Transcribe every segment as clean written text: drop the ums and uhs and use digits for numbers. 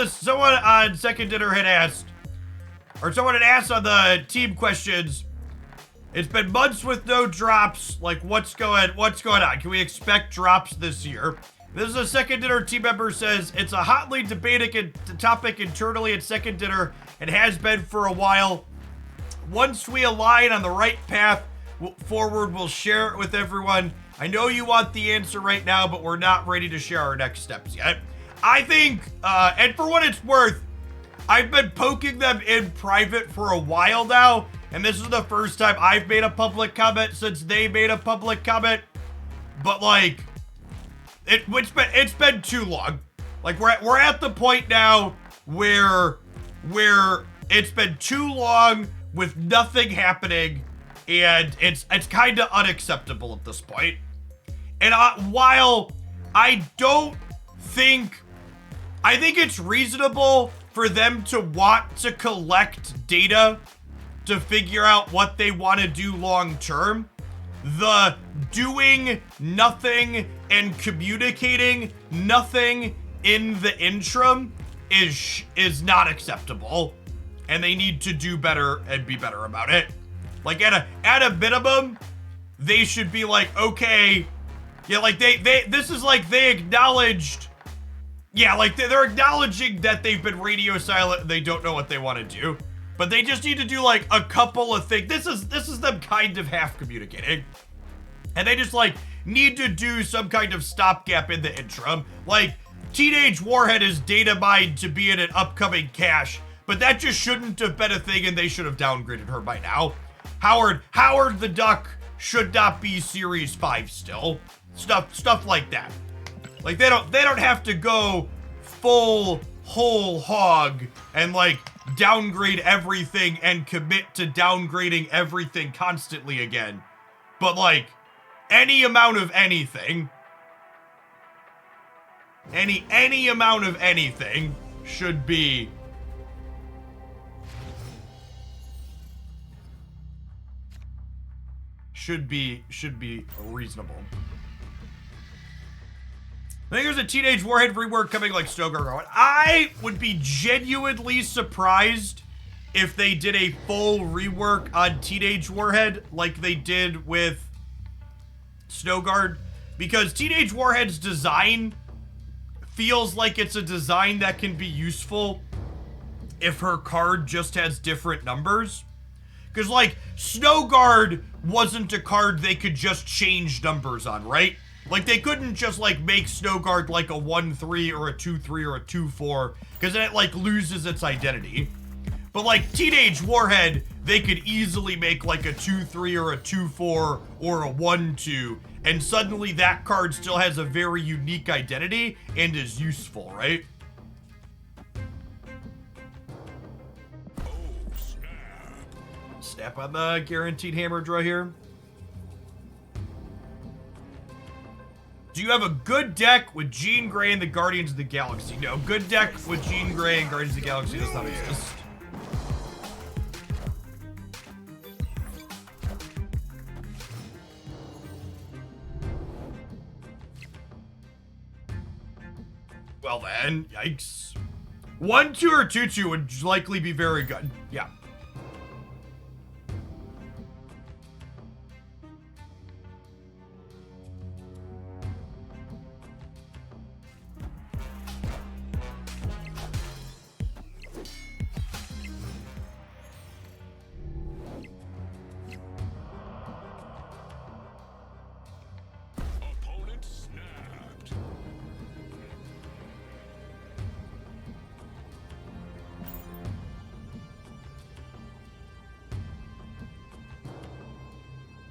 someone on Second Dinner had asked, or someone had asked on the team questions, it's been months with no drops. Like, what's going on? Can we expect drops this year? This is a Second Dinner team member says, it's a hotly debated topic internally at Second Dinner and has been for a while. Once we align on the right path forward, we'll share it with everyone. I know you want the answer right now, but we're not ready to share our next steps yet. I think, and for what it's worth, I've been poking them in private for a while now, and this is the first time I've made a public comment since they made a public comment. But like, it's been too long. Like we're at the point now where it's been too long with nothing happening, and it's kind of unacceptable at this point. And while I think it's reasonable for them to want to collect data to figure out what they want to do long term, the doing nothing and communicating nothing in the interim is not acceptable, and they need to do better and be better about it. Like at a minimum, they should be like, okay, yeah, like this is like they acknowledged, yeah, like they're acknowledging that they've been radio silent and they don't know what they want to do, but they just need to do like a couple of things. This is them kind of half communicating, and they just like need to do some kind of stopgap in the interim. Like Teenage Warhead is data mined to be in an upcoming cache, but that just shouldn't have been a thing, and they should have downgraded her by now. Howard the Duck should not be Series 5 still. Stuff like that. Like they don't have to go full whole hog and like downgrade everything and commit to downgrading everything constantly again. But like any amount of anything, any amount of anything should be reasonable. I think there's a Teenage Warhead rework coming like Snowguard. I would be genuinely surprised if they did a full rework on Teenage Warhead like they did with Snowguard, because Teenage Warhead's design feels like it's a design that can be useful if her card just has different numbers. Because like Snowguard wasn't a card they could just change numbers on, right? Like they couldn't just like make Snowguard like a 1-3 or a 2-3 or a 2-4, because then it like loses its identity. But like Teenage Warhead, they could easily make like a 2-3 or a 2-4 or a 1-2, and suddenly that card still has a very unique identity and is useful, right? Snap on the guaranteed hammer draw here. Do you have a good deck with Jean Grey and the Guardians of the Galaxy? No, good deck with Jean Grey and Guardians of the Galaxy does not exist. Well then, yikes. 1-2 or 2-2 would likely be very good. Yeah.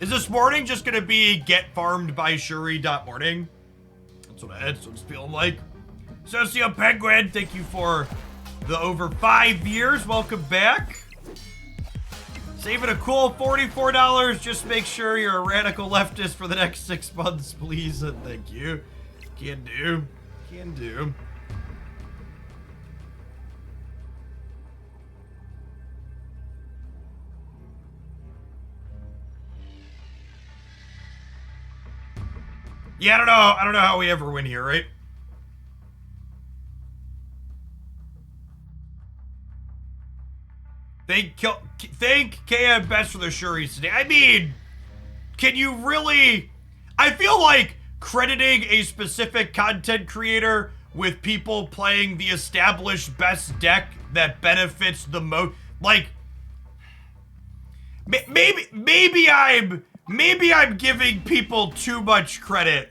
Is this morning just gonna be get farmed by Shuri.morning? That's what it's feeling like. Socio Penguin, thank you for the over 5 years. Welcome back. Saving a cool $44. Just make sure you're a radical leftist for the next 6 months, please. And thank you. Can do. Can do. Yeah, I don't know how we ever win here, right? Thank KM Best for the Shuris today. I mean, can you really... I feel like crediting a specific content creator with people playing the established best deck that benefits the most... Like, maybe I'm giving people too much credit,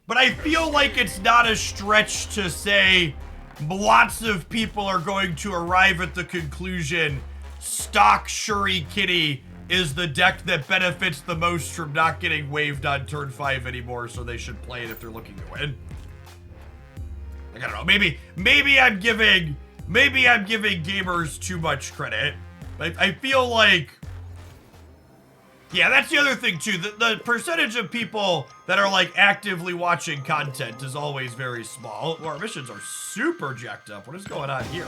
but I feel like it's not a stretch to say lots of people are going to arrive at the conclusion stock Shuri Kitty is the deck that benefits the most from not getting waived on turn 5 anymore, so they should play it if they're looking to win. Like, I don't know, maybe I'm giving gamers too much credit. I feel like, yeah, that's the other thing too. The percentage of people that are like actively watching content is always very small. Well, our missions are super jacked up. What is going on here?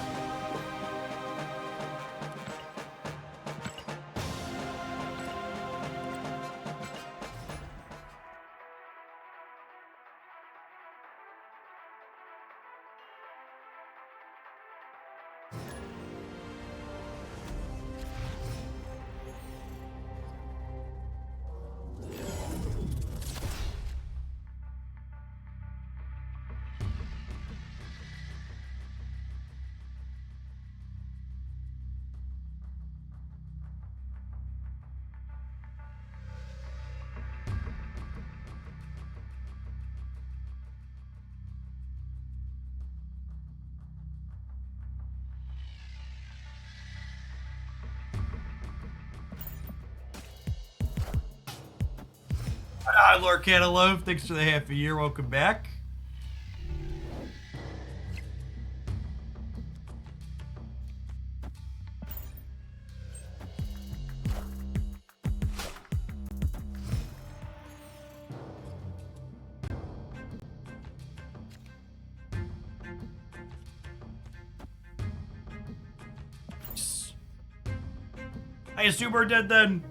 Hi, Lord Cantaloupe. Thanks for the half a year. Welcome back. I assume we're dead then.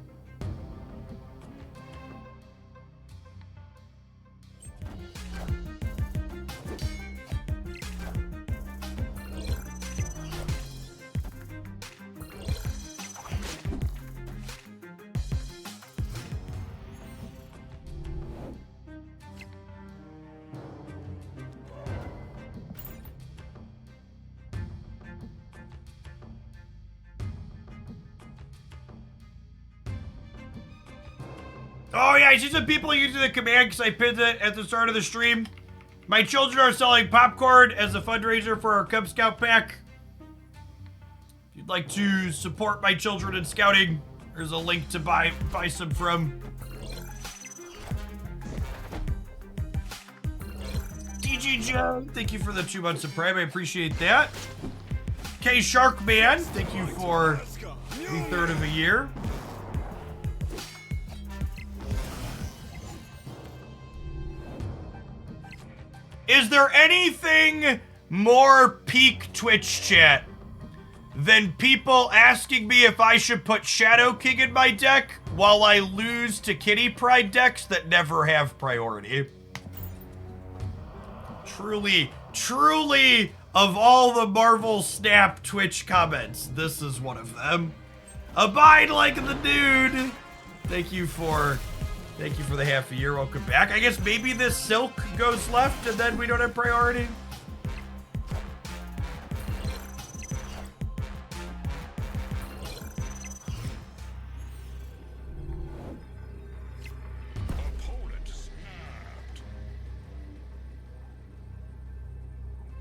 Oh yeah, I see some people using the command because I pinned it at the start of the stream. My children are selling popcorn as a fundraiser for our Cub Scout pack. If you'd like to support my children in scouting, there's a link to buy some from. DG Joe, thank you for the 2 months of Prime. I appreciate that. K Sharkman, thank you for the 3rd of a year. Is there anything more peak Twitch chat than people asking me if I should put Shadow King in my deck while I lose to Kitty Pride decks that never have priority? Truly, of all the Marvel Snap Twitch comments, this is one of them. Abide like the dude. Thank you for the half a year. Welcome back. I guess maybe this Silk goes left and then we don't have priority.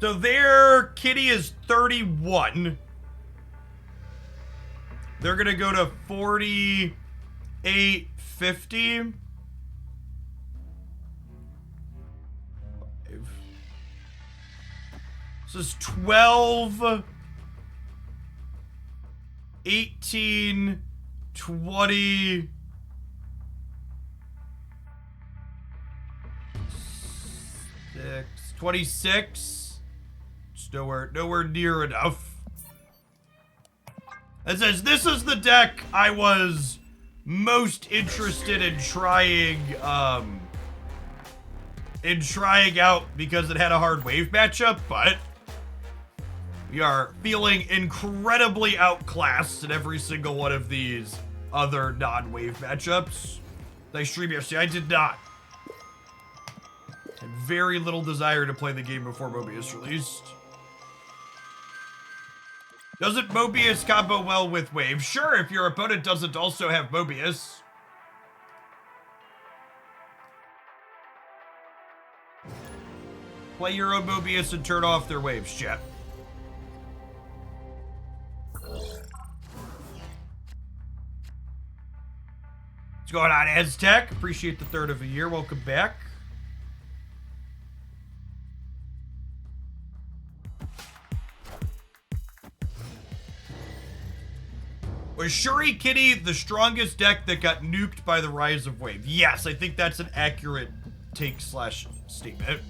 So their Kitty is 31. They're gonna go to 48.50. This is 12, 18, 20, 26. It's nowhere near enough. It says this is the deck I was most interested in trying out because it had a hard wave matchup, but We are feeling incredibly outclassed in every single one of these other non-wave matchups. Did I stream yesterday? I did not. Had very little desire to play the game before Mobius released. Doesn't Mobius combo well with wave? Sure, if your opponent doesn't also have Mobius. Play your own Mobius and turn off their waves, chat. What's going on, Aztec? Appreciate the third of a year. Welcome back. Was Shuri Kitty the strongest deck that got nuked by the rise of wave? Yes, I think that's an accurate take slash statement.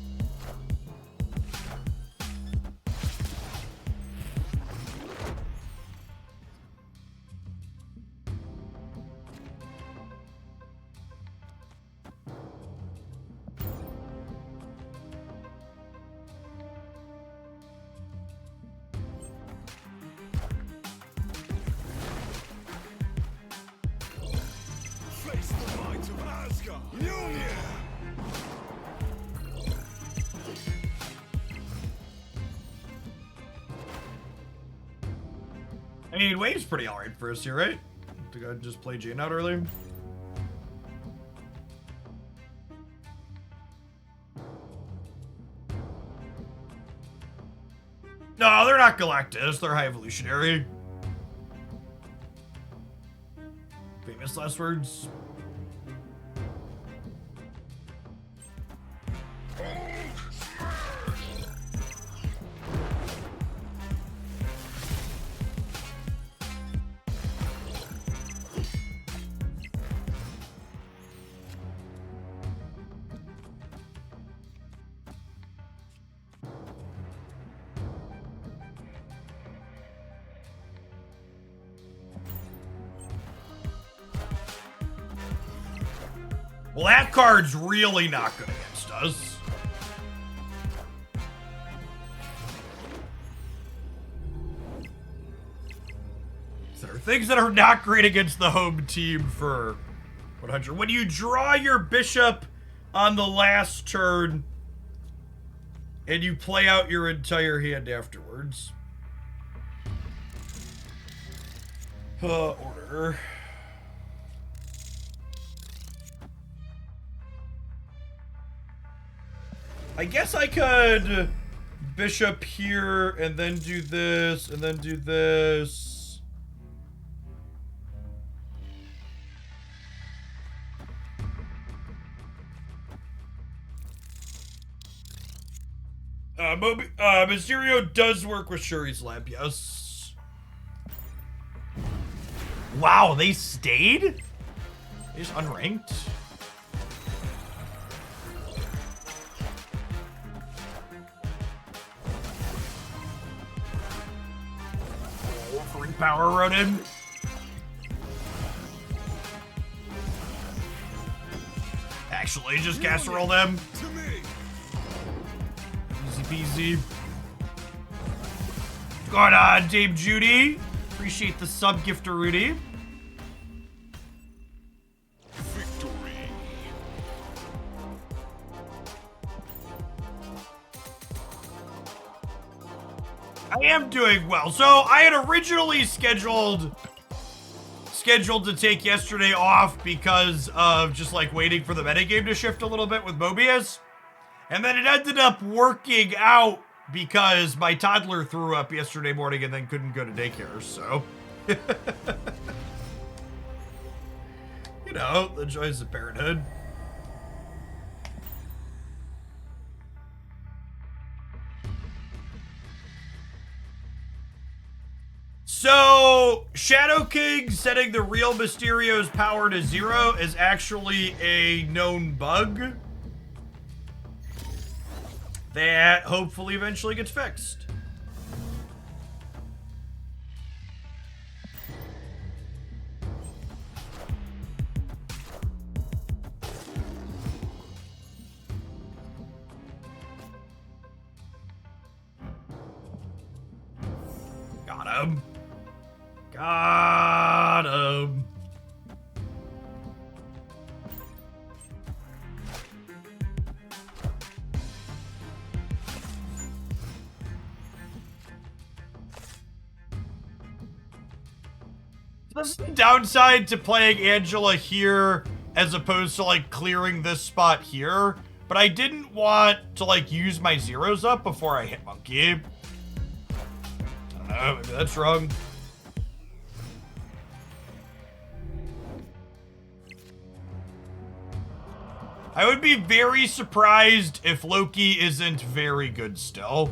I mean, wave's pretty alright for us here, right? To go just play Jane out early. No, they're not Galactus. They're High Evolutionary. Famous last words. Well, that card's really not good against us. There are things that are not great against the home team for 100. When you draw your bishop on the last turn and you play out your entire hand afterwards. Order. I guess I could bishop here and then do this and then do this. Mysterio does work with Shuri's Lab, yes. Wow, they stayed? They just unranked? Power Rodin. Actually, just casserole them. Easy peasy. What's going on, Dame Judy? Appreciate the sub gifter, Rudy. I am doing well. So I had originally scheduled to take yesterday off because of just like waiting for the metagame to shift a little bit with Mobius. And then it ended up working out because my toddler threw up yesterday morning and then couldn't go to daycare. So, you know, the joys of parenthood. So, Shadow King setting the real Mysterio's power to 0 is actually a known bug that hopefully eventually gets fixed. Got him. Got him. This is the downside to playing Angela here as opposed to like clearing this spot here. But I didn't want to like use my zeros up before I hit Monkey. I don't know, maybe that's wrong. I would be very surprised if Loki isn't very good still.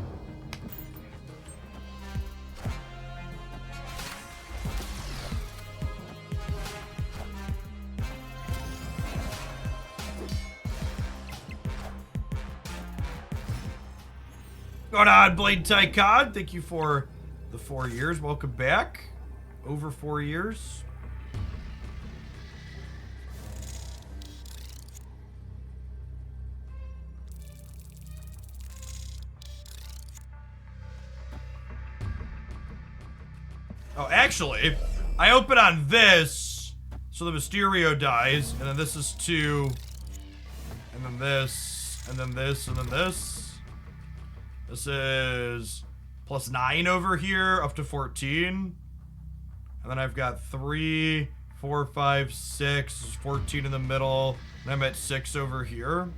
Going on, Blade Tycon. Thank you for the 4 years. Welcome back. Over 4 years. Oh, actually, I open on this, so the Mysterio dies, and then this is 2, and then this, and then this, and then this. This is +9 over here, up to 14. And then I've got 3, 4, 5, 6, 14 in the middle, and I'm at 6 over here.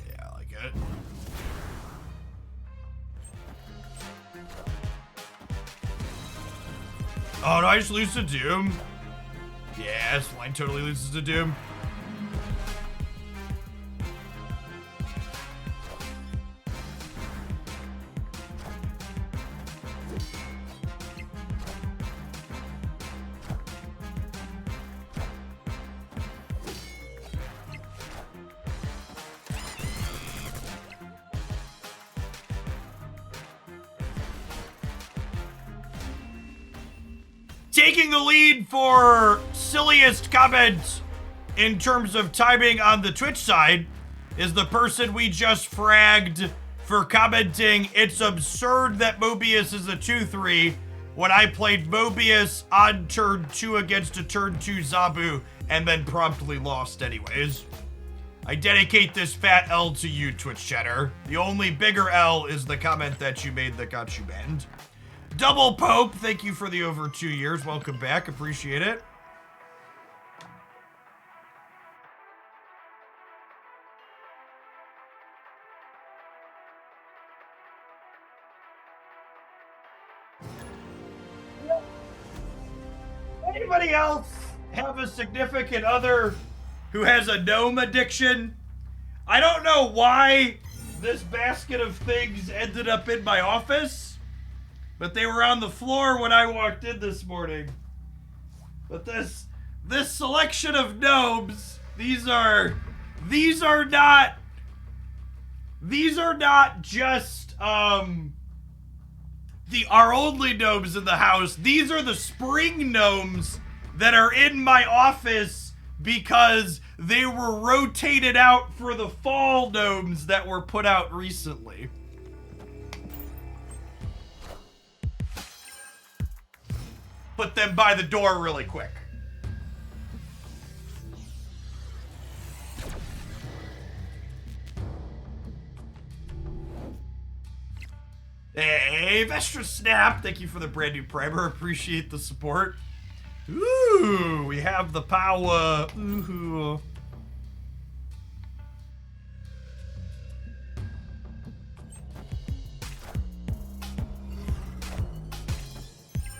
Yeah, I like it. Oh, no, I just lose to Doom. Yes, line totally loses to Doom. Taking the lead for silliest comment in terms of timing on the Twitch side is the person we just fragged for commenting, "It's absurd that Mobius is a 2-3 when I played Mobius on turn 2 against a turn 2 Zabu and then promptly lost anyways." I dedicate this fat L to you, Twitch chatter. The only bigger L is the comment that you made that got you banned. Double Pope, thank you for the over 2 years. Welcome back, appreciate it. Anybody else have a significant other who has a gnome addiction? I don't know why this basket of things ended up in my office, but they were on the floor when I walked in this morning. But this selection of gnomes, these are not just our only gnomes in the house. These are the spring gnomes that are in my office because they were rotated out for the fall gnomes that were put out recently. Put them by the door really quick. Hey, Vestra Snap, thank you for the brand new primer. Appreciate the support. Ooh, we have the power. Ooh.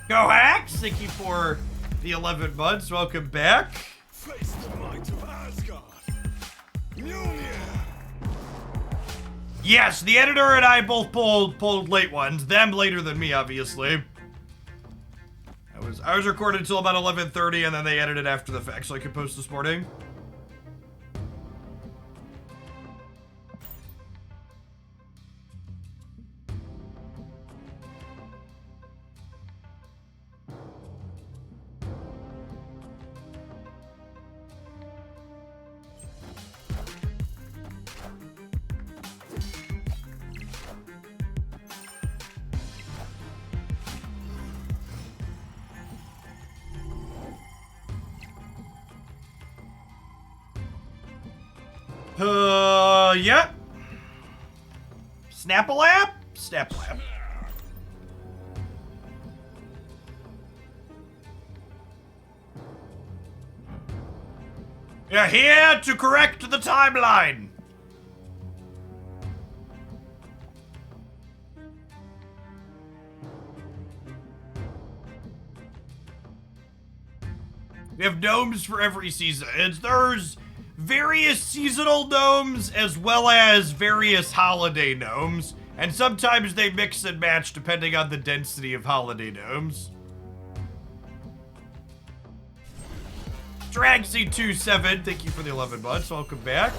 Go Hacks, thank you for the 11 months. Welcome back. Face the might of Asgard. Yes, the editor and I both pulled late ones. Them later than me, obviously. I was recorded until about 11:30, and then they edited after the fact, so I could post this morning. Yeah. Snap-a-lap? Snap-a-lap. You're here to correct the timeline. We have gnomes for every season. There's various seasonal gnomes as well as various holiday gnomes. And sometimes they mix and match depending on the density of holiday gnomes. Dragsy27, thank you for the 11 months. Welcome back.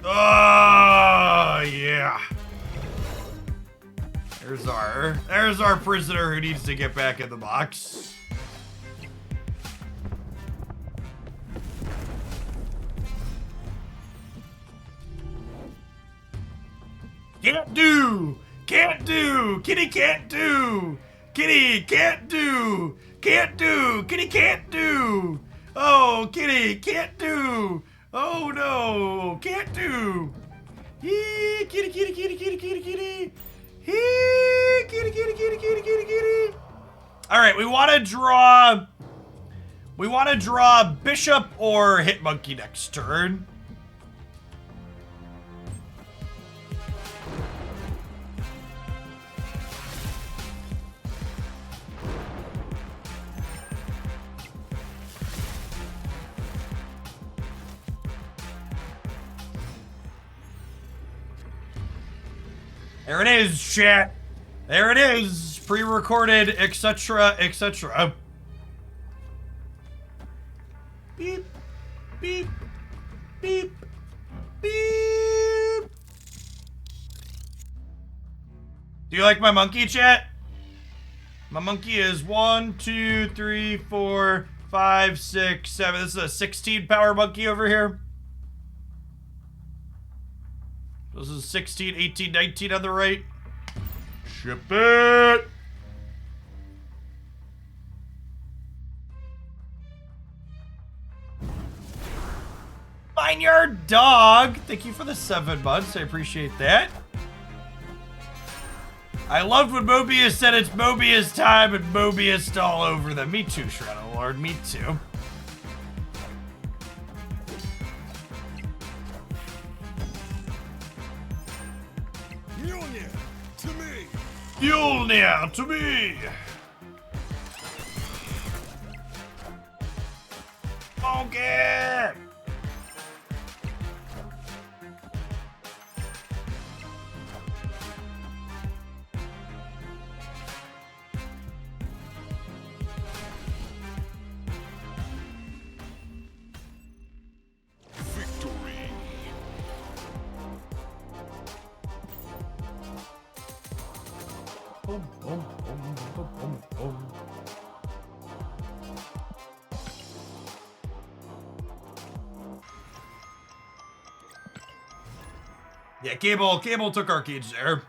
Oh, yeah. There's our prisoner who needs to get back in the box. Can't do! Can't do! Kitty can't do! Kitty can't do! Can't do! Kitty can't do! Oh, Kitty can't do! Oh no! Can't do! Kitty, kitty, kitty, kitty, kitty, kitty! Kitty, kitty, kitty, kitty, kitty, kitty! Alright, we wanna draw Bishop or Hit Monkey next turn. There it is, chat. There it is. Pre-recorded, etc., etc. Beep, beep, beep, beep. Do you like my monkey, chat? My monkey is 1, 2, 3, 4, 5, 6, 7. This is a 16 power monkey over here. This is 16, 18, 19 on the right. Ship it! Vineyard Dog! Thank you for the 7 months. I appreciate that. I loved when Mobius said it's Mobius time and Mobius all over them. Me too, Shadow Lord. Me too. Mjolnir to me! Okay! Yeah, Cable took Arcades there.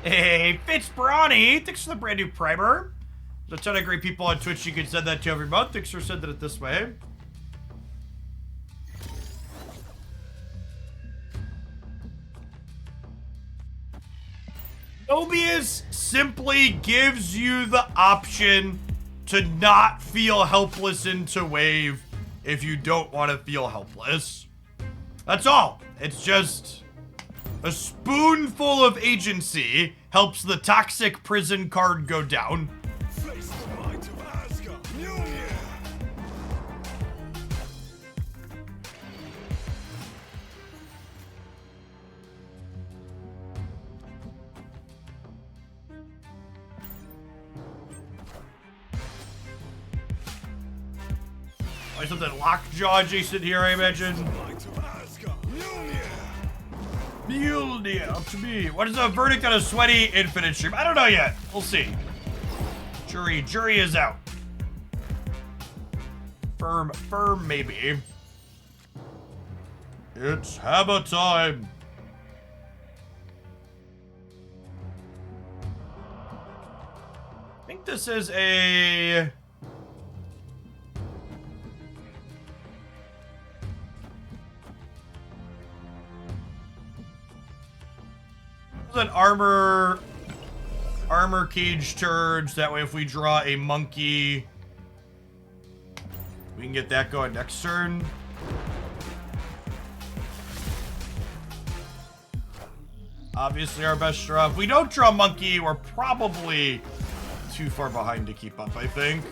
Hey, Fitz Brawny, thanks for the brand new primer. There's a ton of great people on Twitch you can send that to every month. Thanks for sending it this way. Mobius simply gives you the option to not feel helpless into wave if you don't want to feel helpless. That's all. It's just a spoonful of agency helps the toxic prison card go down. Something lockjaw adjacent here, I imagine. Mjolnir to me. What is the verdict on a sweaty infinite stream? I don't know yet. We'll see. Jury is out. Firm maybe. It's hammer time. this is a... an armor cage turns. That way if we draw a monkey, we can get that going next turn. Obviously our best draw. If we don't draw monkey, we're probably too far behind to keep up, I think.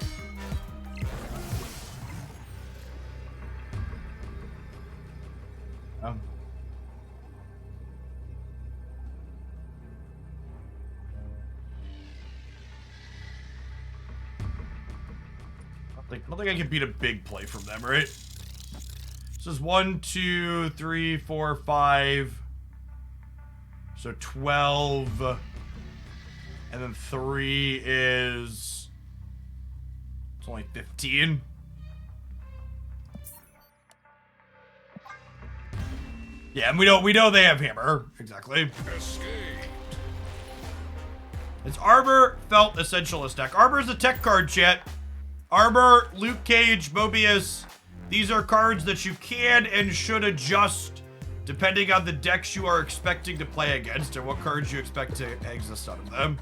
I don't think I can beat a big play from them, right? This is 1, 2, 3, 4, 5. So 12. And then 3 is... It's only 15. Yeah, and we know they have hammer. Exactly. It's Armor, Felt, Essentialist deck. Armor is a tech card, chat. Armor, Luke Cage, Mobius. These are cards that you can and should adjust depending on the decks you are expecting to play against and what cards you expect to exist out of them.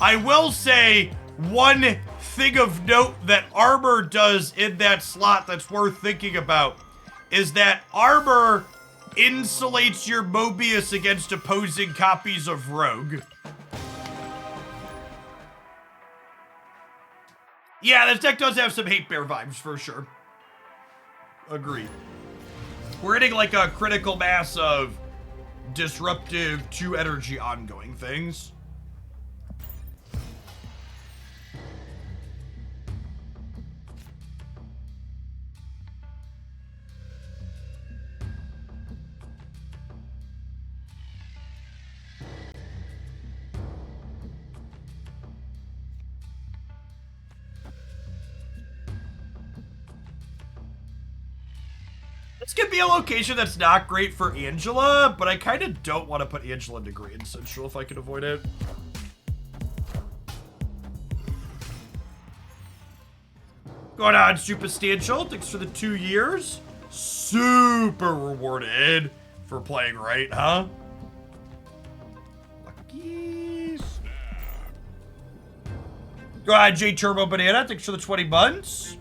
I will say one thing of note that Armor does in that slot that's worth thinking about is that Armor insulates your Mobius against opposing copies of Rogue. Yeah, this deck does have some Hate Bear vibes, for sure. Agreed. We're hitting like a critical mass of disruptive 2 energy ongoing things. This could be a location that's not great for Angela, but I kind of don't want to put Angela into Green Central if I can avoid it. Going on, Superstantial. Thanks for the 2 years. Super rewarded for playing right, huh? Lucky. Go ahead, J Turbo Banana. Thanks for the 20 months.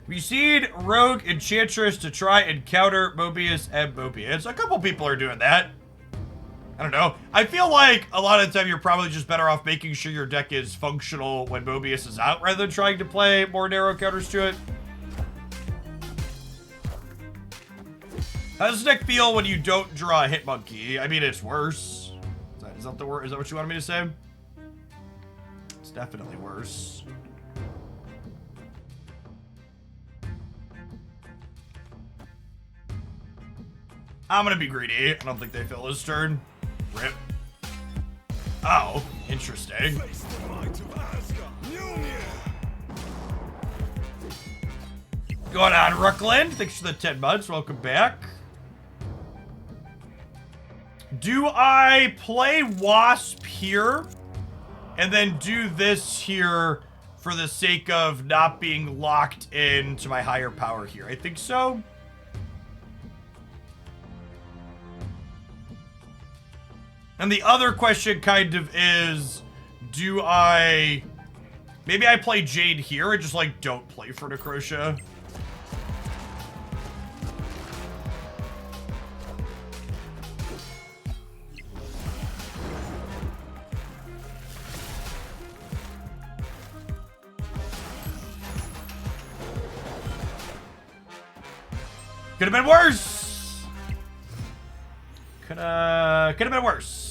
We seed Rogue Enchantress to try and counter Mobius and Mobius. A couple people are doing that. I don't know. I feel like a lot of the time you're probably just better off making sure your deck is functional when Mobius is out rather than trying to play more narrow counters to it. How does this deck feel when you don't draw a Hit Monkey? I mean, it's worse. Is that what you wanted me to say? It's definitely worse. I'm gonna be greedy. I don't think they fill his turn. Rip. Oh, interesting. Going on, Rookland. Thanks for the 10 months. Welcome back. Do I play Wasp here and then do this here for the sake of not being locked into my higher power here? I think so. And the other question kind of is, do I... Maybe I play Jade here and just, like, don't play for Necrotia. Could have been worse! Could have been worse.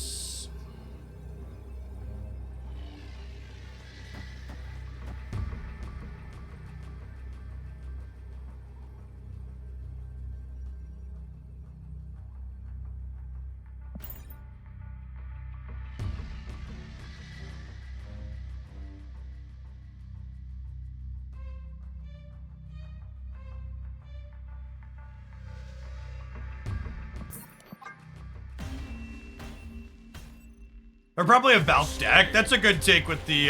Or probably a Valk deck. That's a good take with the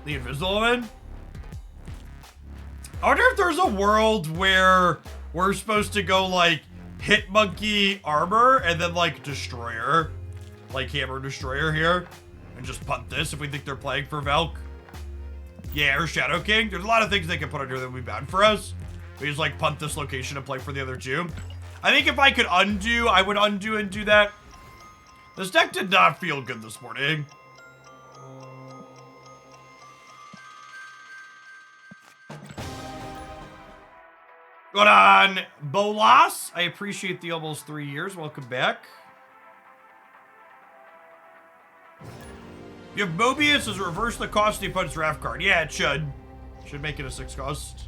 Invisible Woman. I wonder if there's a world where we're supposed to go like Hit Monkey Armor and then like Destroyer. Like Hammer Destroyer here. And just punt this if we think they're playing for Valk. Yeah, or Shadow King. There's a lot of things they can put under that would be bad for us. We just like punt this location and play for the other two. I think if I could undo, I would undo and do that. This deck did not feel good this morning. Going on, Bolas. I appreciate the almost 3 years. Welcome back. You have Mobius as reverse the cost of the opponent's draft card. Yeah, it should. Should make it a 6 cost.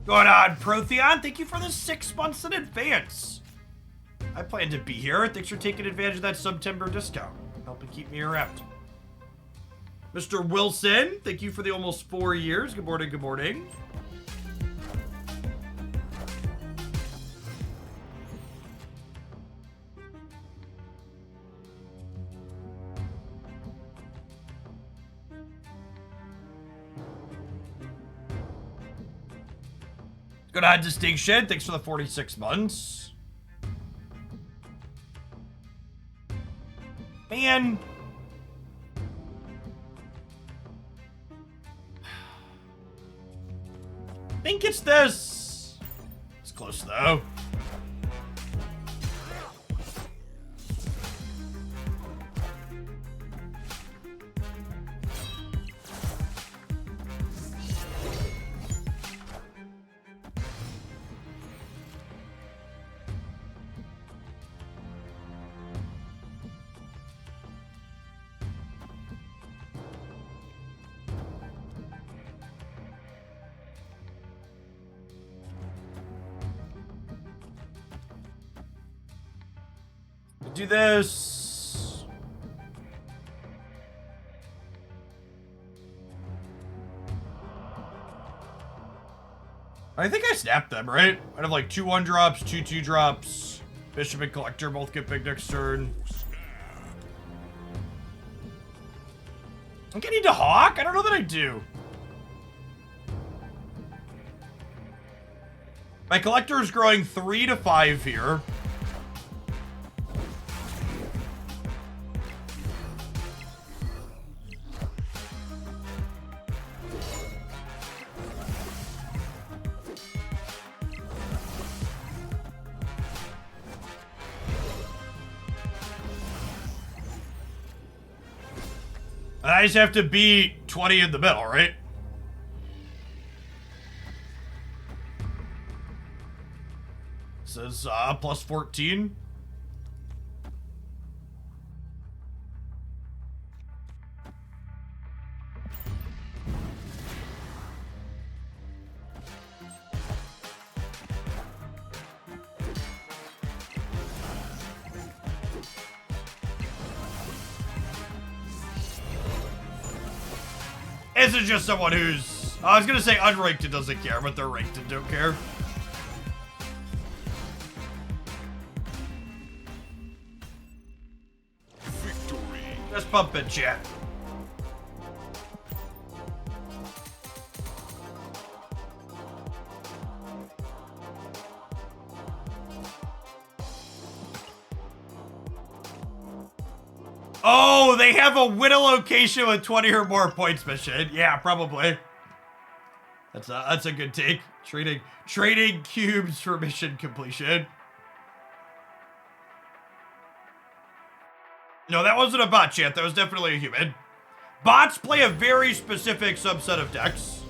Going on, Protheon. Thank you for the 6 months in advance. I plan to be here. Thanks for taking advantage of that September discount. Helping keep me around. Mr. Wilson, thank you for the almost 4 years. Good morning, good morning. Good on, Distinction. Thanks for the 46 months. Man. I think it's this. It's close though. Do this. I think I snapped them, right? I'd have like 2 1-drops, 2 2-drops. Bishop and Collector both get big next turn. I think I need to Hawk? I don't know that I do. My Collector is growing 3 to 5 here. I just have to beat 20 in the middle, right? This is plus 14. This is just someone who's... I was going to say unranked and doesn't care, but they're ranked and don't care. Victory. Just bump it, chat. Oh, they have a win a location with 20 or more points mission. Yeah, probably. That's a good take. Trading cubes for mission completion. No, that wasn't a bot, chat. That was definitely a human. Bots play a very specific subset of decks.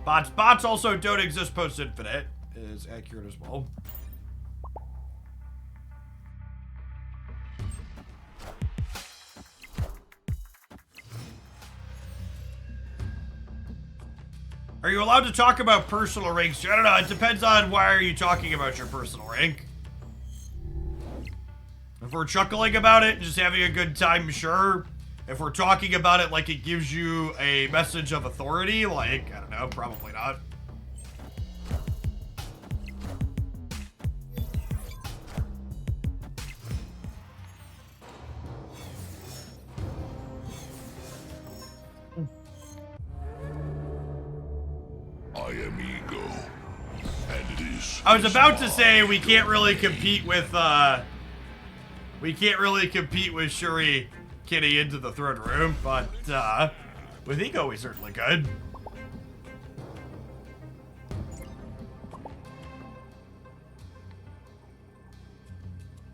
Bots also don't exist post-infinite. Is accurate as well. Are you allowed to talk about personal ranks? I don't know. It depends on why are you talking about your personal rank. If we're chuckling about it and just having a good time, sure. If we're talking about it like it gives you a message of authority, like, I don't know, probably not. I am ego, and it is. I was about to say we can't really compete with Shuri Kitty into the third room, but with ego we certainly could.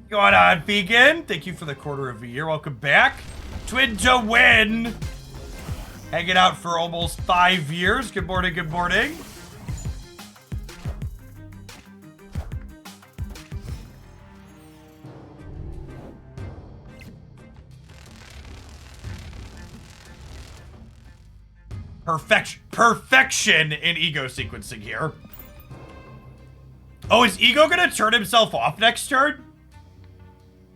Going on, Vegan. Thank you for the quarter of a year. Welcome back. Twin to win. Hanging out for almost 5 years. Good morning, good morning. Perfection in ego sequencing here. Oh, is Ego gonna turn himself off next turn?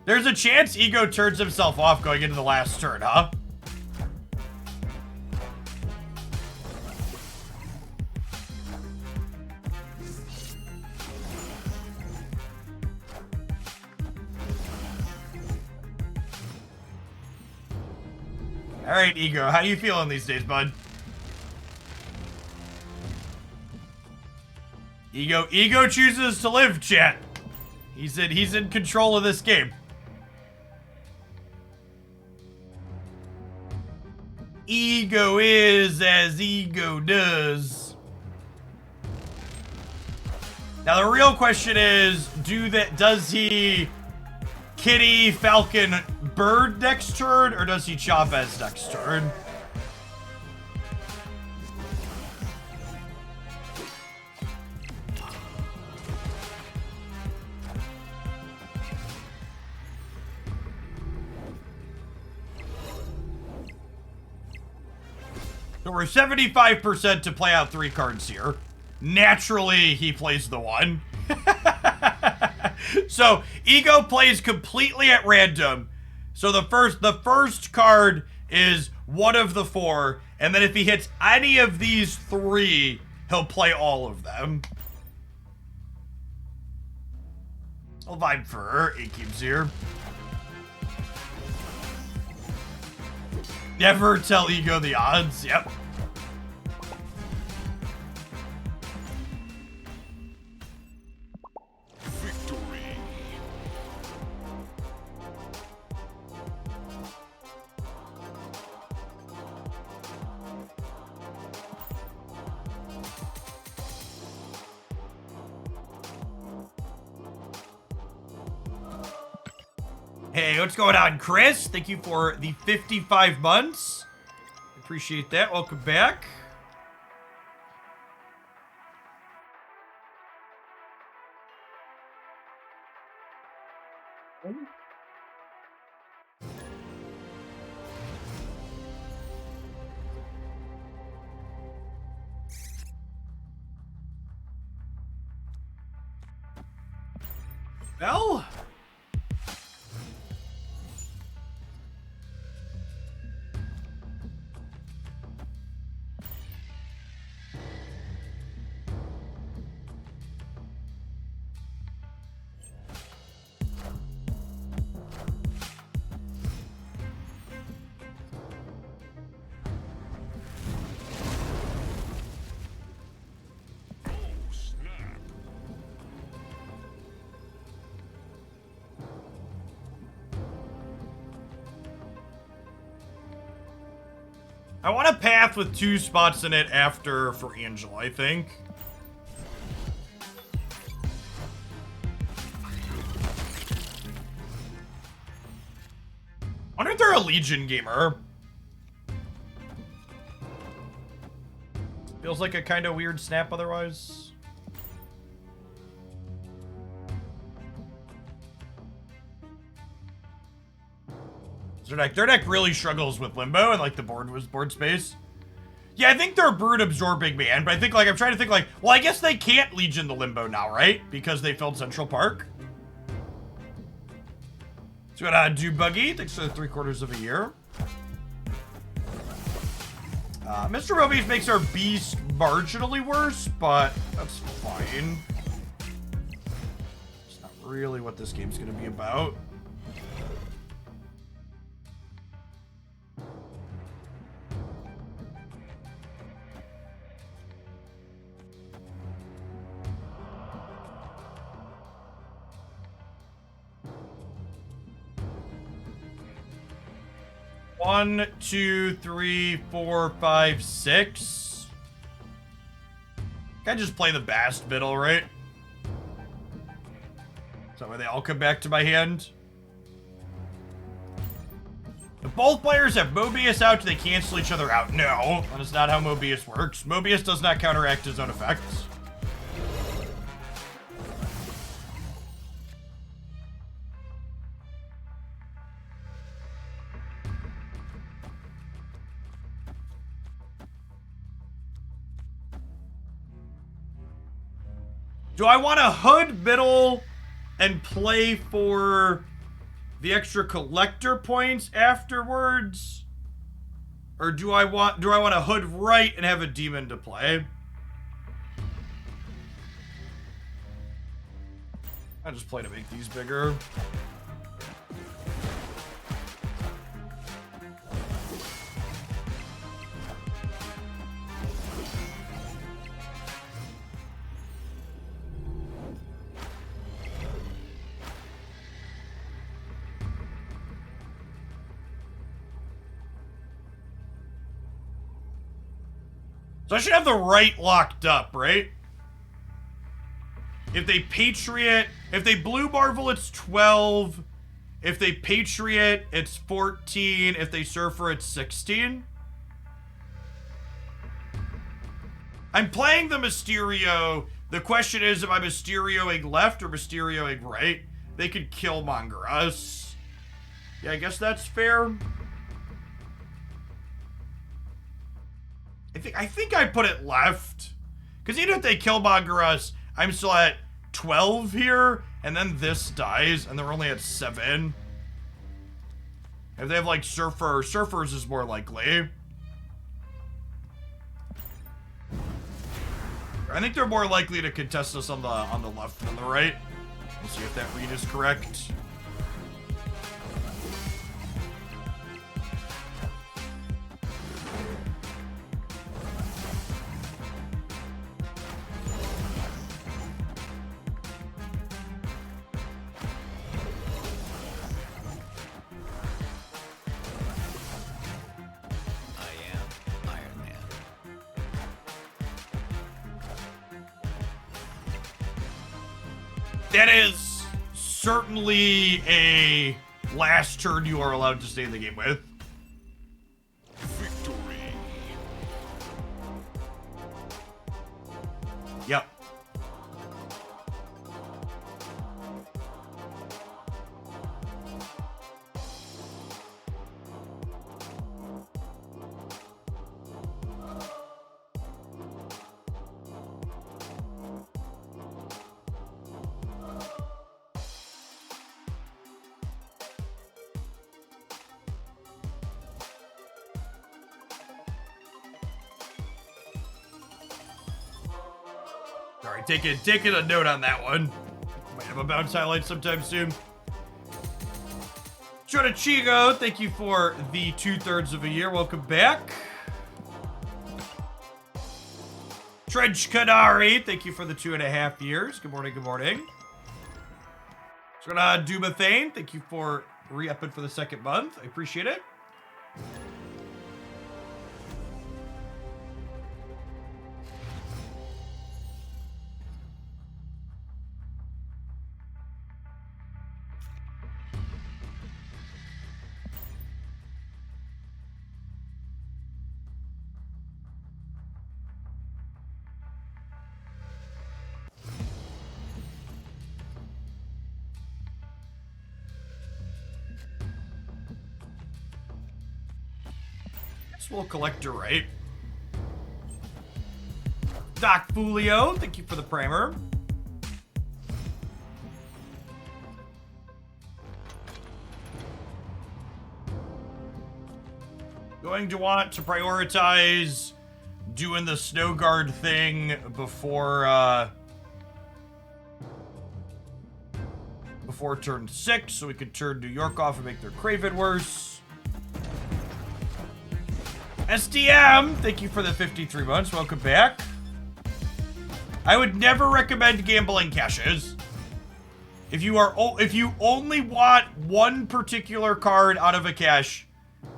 There's a chance Ego turns himself off going into the last turn, huh? All right, Ego, how you feeling these days, bud? Ego chooses to live, chat. He's in control of this game. Ego is as ego does. Now the real question is, does he Kitty, Falcon, Bird next turn, or does he Chavez next turn? So we're 75% to play out 3 cards here. Naturally, he plays the 1. So, Ego plays completely at random. So the first card is one of the 4, and then if he hits any of these 3, he'll play all of them. I'll vibe for her. 8 cubes here. Never tell Ego the odds. Yep. Victory. Hey, what's going on, Chris? Thank you for the 55 months. Appreciate that. Welcome back. Well, I want a path with 2 spots in it after for Angel, I think. I wonder if they're a Legion gamer. Feels like a kind of weird snap otherwise. Their deck really struggles with Limbo and like the board space. Yeah, I think they're Brood absorbing man, but I think, like, I'm trying to think, like, well, I guess they can't Legion the Limbo now, right? Because they filled Central Park. So we're gonna do Buggy. Thanks for the 3/4 of a year. Mr. Mobius makes our beast marginally worse, but that's fine. It's not really what this game's gonna be about. One, two, three, four, five, six. Can I just play the Bast middle, right? So where they all come back to my hand? If both players have Mobius out, do they cancel each other out? No, that is not how Mobius works. Mobius does not counteract his own effects. Do I want to hood middle and play for the extra collector points afterwards? Or do I want to hood right and have a demon to play? I just play to make these bigger. So I should have the right locked up, right? If they Patriot, if they Blue Marvel, it's 12. If they Patriot, it's 14. If they Surfer, it's 16. I'm playing the Mysterio. The question is if I'm Mysterioing left or Mysterioing right. They could Killmonger us. Yeah, I guess that's fair. I think I put it left. Because even if they Killmonger us, I'm still at 12 here, and then this dies, and they're only at 7. If they have, like, Surfers is more likely. I think they're more likely to contest us on the left than the right. We'll see if that read is correct. That is certainly a last turn you are allowed to stay in the game with. Victory. Yep. Alright, taking a note on that one. Might have a bounce highlight sometime soon. Jonah Chigo, thank you for the 2/3 of a year. Welcome back. Trench Kanari, thank you for the 2.5 years. Good morning, good morning. Jonah Dumathane, thank you for re-upping for the 2nd month. I appreciate it. We'll collector, right? Doc Fulio, thank you for the primer. Going to want to prioritize doing the snow guard thing before turn 6, so we could turn New York off and make their Craven worse. SDM, thank you for the 53 months. Welcome back. I would never recommend gambling caches. If you only want one particular card out of a cache,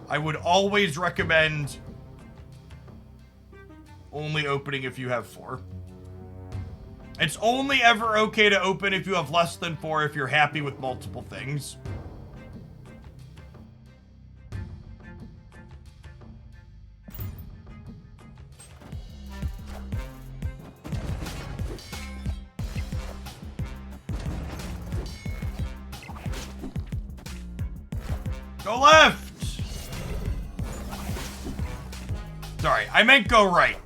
I would always recommend only opening if you have 4. It's only ever okay to open if you have less than 4 if you're happy with multiple things. Go left! Sorry, I meant go right.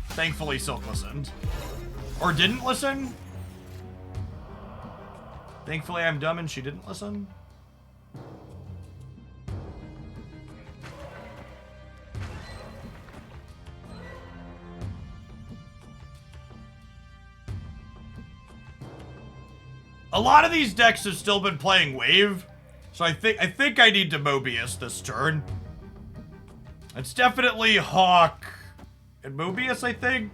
Thankfully, Silk listened. Or didn't listen? Thankfully, I'm dumb and she didn't listen. A lot of these decks have still been playing Wave, so I think I need to Mobius this turn. It's definitely Hawk and Mobius, I think.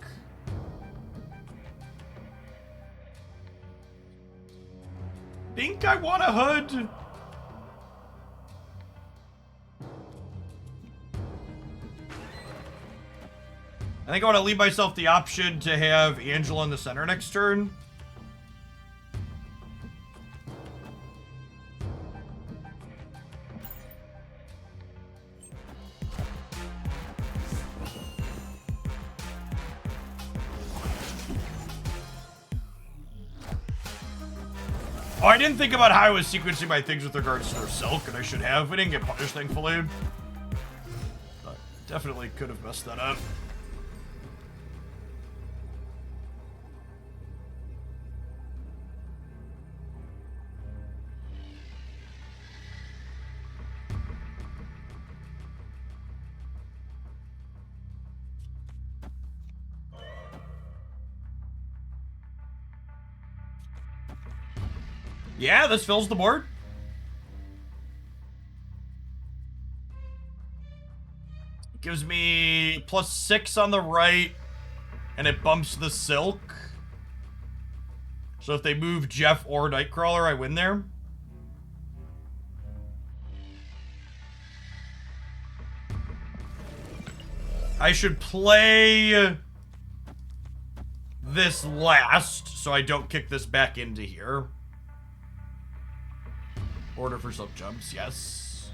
Think I want a hood. I think I want to leave myself the option to have Angela in the center next turn. Oh, I didn't think about how I was sequencing my things with regards to their Silk, and I should have. We didn't get punished, thankfully. But definitely could have messed that up. Yeah, this fills the board. Gives me +6 on the right, and it bumps the Silk. So if they move Jeff or Nightcrawler, I win there. I should play this last, so I don't kick this back into here. Order for Silk jumps, yes.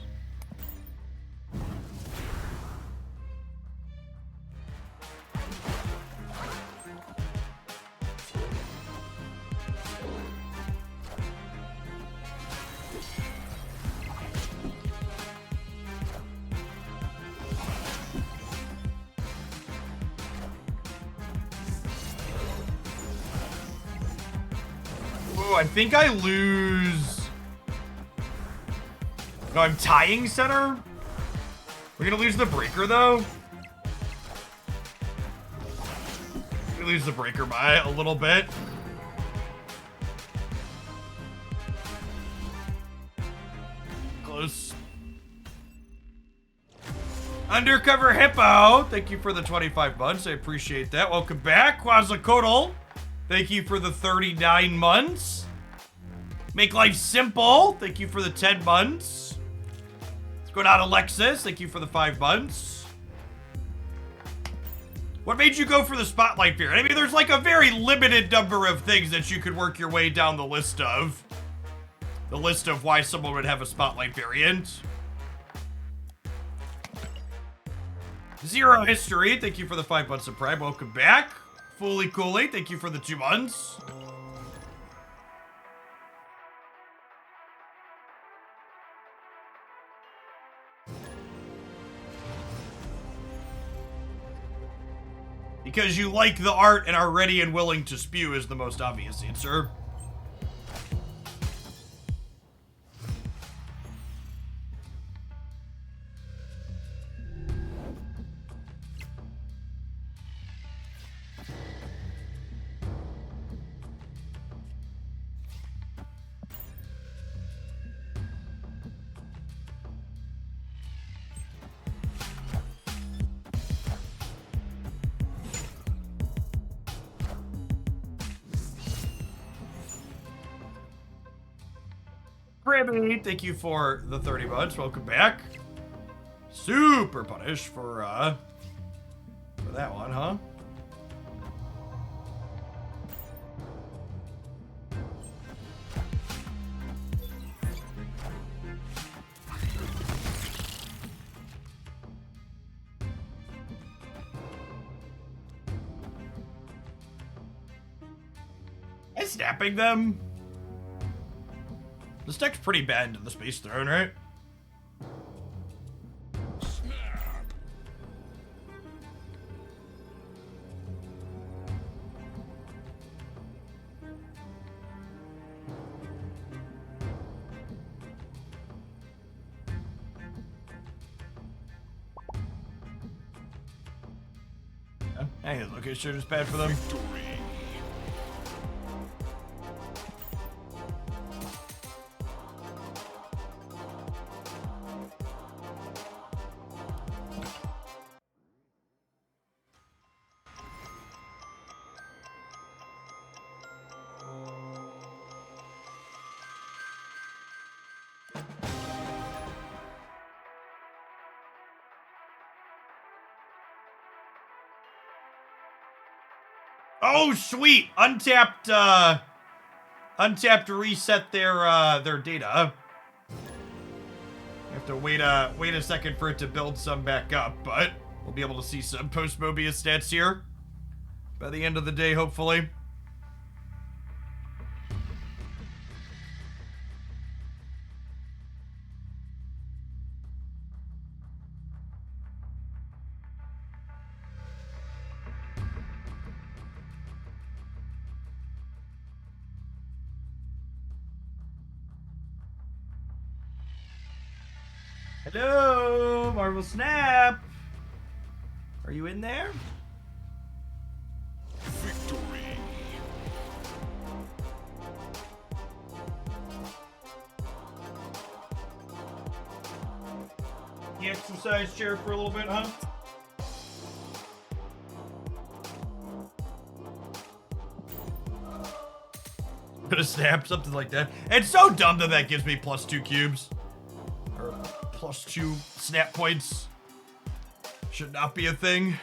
Ooh, I think I lose. No, I'm tying center? We're gonna lose the breaker, though? We lose the breaker by a little bit. Close. Undercover Hippo, thank you for the 25 months. I appreciate that. Welcome back. Quetzalcoatl, thank you for the 39 months. Make Life Simple, thank you for the 10 months. Go down to Alexis, thank you for the 5 months. What made you go for the Spotlight Variant? I mean, there's like a very limited number of things that you could work your way down the list of. The list of why someone would have a Spotlight Variant. Zero History, thank you for the 5 months of Prime. Welcome back. Fully Coolly, thank you for the 2 months. Because you like the art and are ready and willing to spew is the most obvious answer. Krabby, thank you for the 30 months. Welcome back. Super punish for that one, huh? Am I snapping them? This deck's pretty bad into the Space Throne, right? Snap. Hey, location is bad for them. Victory. Oh, sweet! Untapped to reset their data. You have to wait a second for it to build some back up, but we'll be able to see some post Mobius stats here by the end of the day, hopefully. Hello, Marvel Snap. Are you in there? Victory. The exercise chair for a little bit, huh? Gonna snap, something like that. It's so dumb that that gives me +2 cubes. Or +2 snap points. Should not be a thing.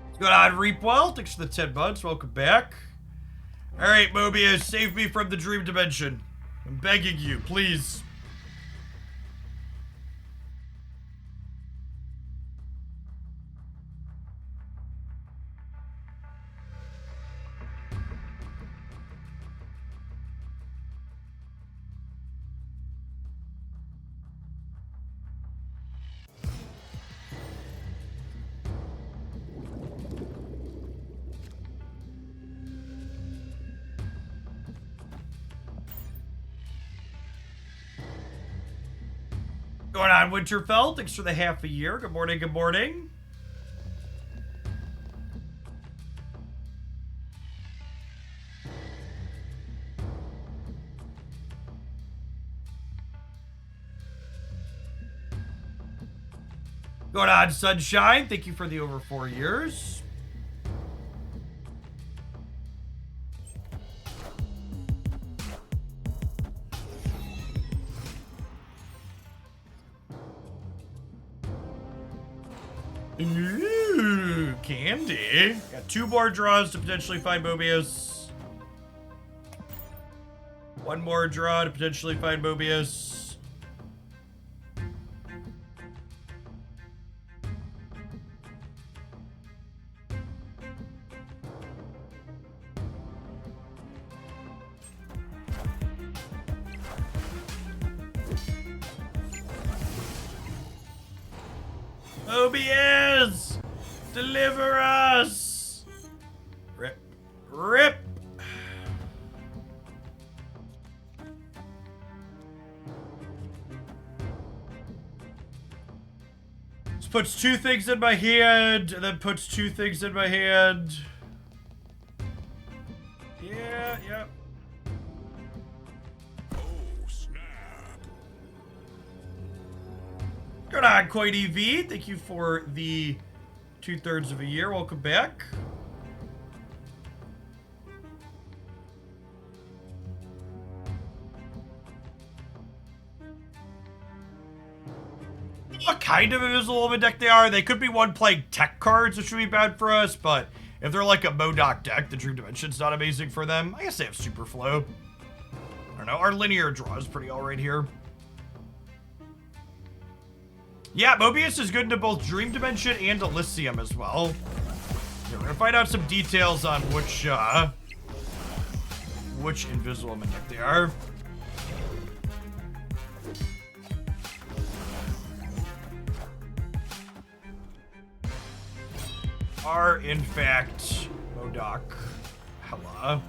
What's going on, Reapwell? Thanks for the 10 months. Welcome back. Alright, Mobius, save me from the dream dimension. I'm begging you, please. Going on, Winterfell? Thanks for the half a year. Good morning, good morning. Going on, Sunshine? Thank you for the over 4 years. Ooh, candy. Got 2 more draws to potentially find Mobius. 1 more draw to potentially find Mobius. Mobius! Deliver us! Rip. Rip! This puts 2 things in my hand, and then puts 2 things in my hand. Yeah, yep. Oh, snap. Good on, Coin EV. Thank you for the 2/3 of a year. Welcome back. What kind of invisible woman deck they are? They could be one playing tech cards, which would be bad for us, but if they're like a Modoc deck, the Dream Dimension's not amazing for them. I guess they have Super Flow. I don't know. Our linear draw is pretty alright here. Yeah, Mobius is good into both Dream Dimension and Elysium as well. Yeah, we're gonna find out some details on which invisible woman deck they are. Are in fact Modoc. Hella.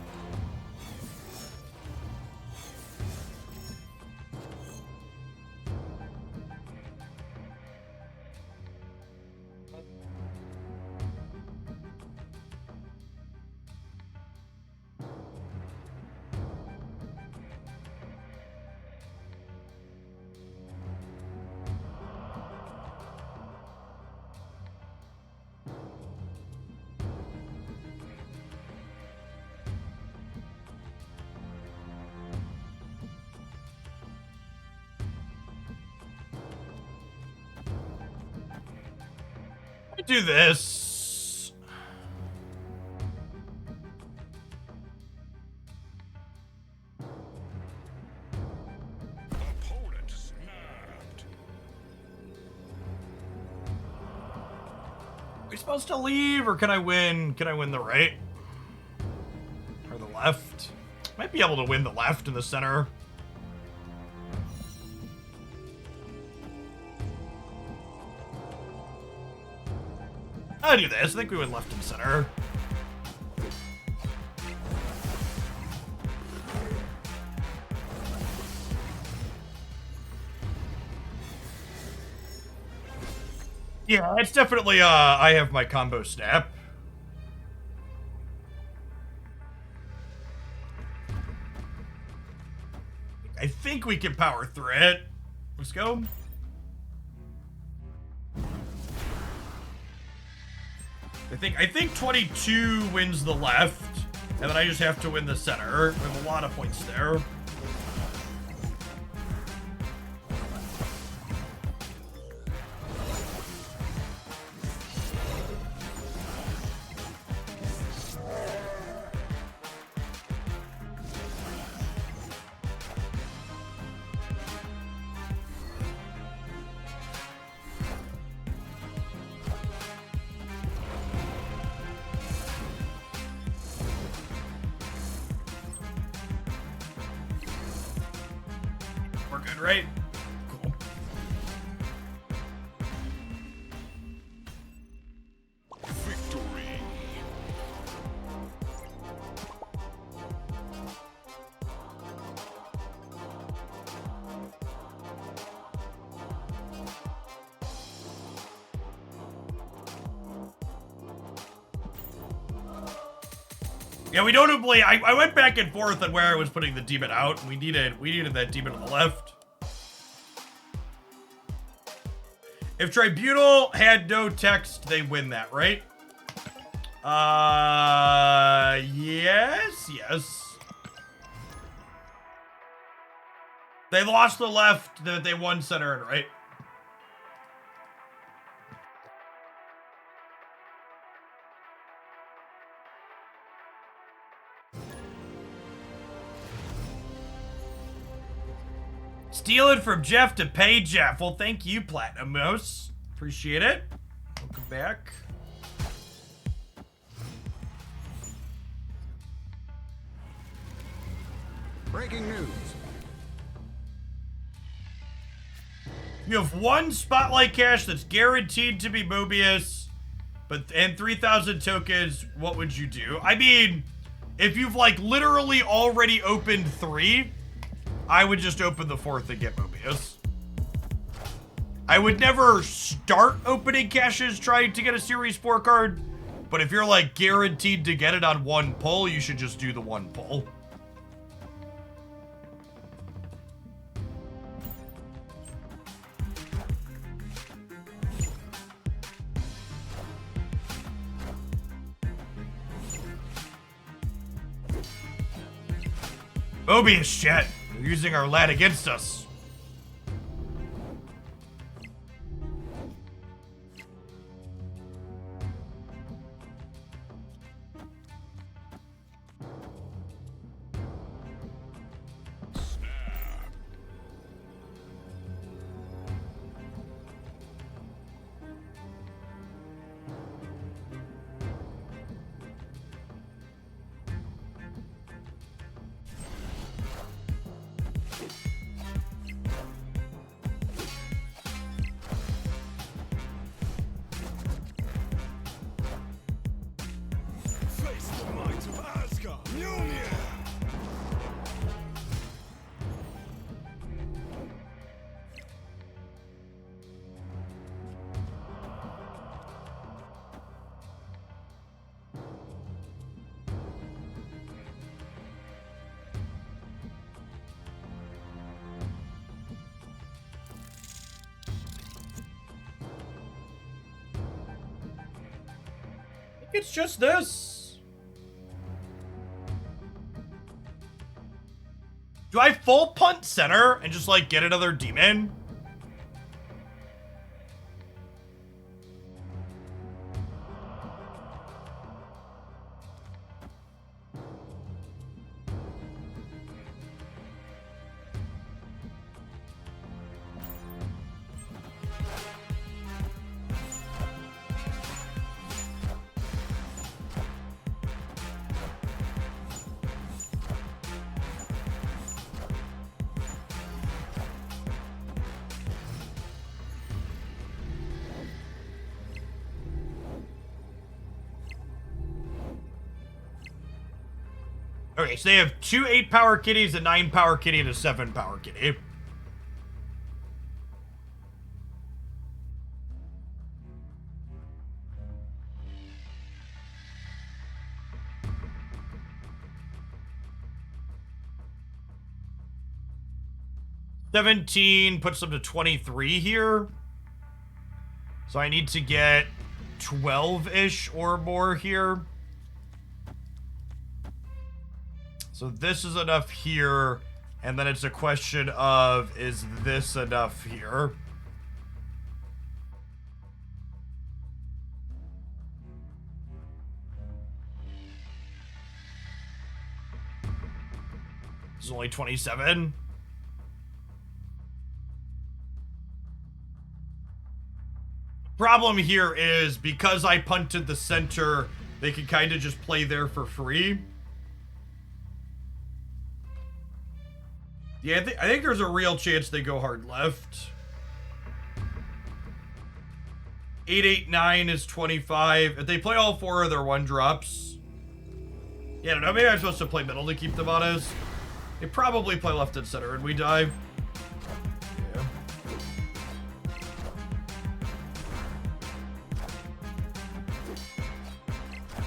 Do this. Opponent snapped. Are we supposed to leave, or can I win? Can I win the right? Or the left? Might be able to win the left and the center. I'll do this. I think we went left and center. Yeah, it's definitely, I have my combo snap. I think we can power through it. Let's go. I think 22 wins the left, and then I just have to win the center. We have a lot of points there. We're good, right? Cool. Victory. Yeah, we notably, I went back and forth on where I was putting the demon out. We needed that demon on the left. If Tribunal had no text, they win that, right? Yes. They lost the left, they won center and right. Stealing from Jeff to pay Jeff. Well, thank you, Platinum Mouse. Appreciate it. Welcome back. Breaking news. You have one spotlight cache that's guaranteed to be Mobius, and 3,000 tokens. What would you do? I mean, if you've like literally already opened 3, I would just open the 4th and get Mobius. I would never start opening caches trying to get a Series 4 card, but if you're like guaranteed to get it on one pull, you should just do the one pull. Mobius chat, they're using our lad against us. It's just this. Do I full punt center and just like get another demon? Okay, so they have 2 8-power kitties, a 9-power kitty, and a 7-power kitty. $17 puts them to 23 here. So I need to get 12-ish or more here. So this is enough here, and then it's a question of, is this enough here? This is only 27. Problem here is, because I punted the center, they can kind of just play there for free. Yeah, I think there's a real chance they go hard left. 8, 8, 9 is 25. If they play all 4 of their 1-drops. Yeah, I don't know. Maybe I'm supposed to play middle to keep them honest. They probably play left and center and we die. Yeah.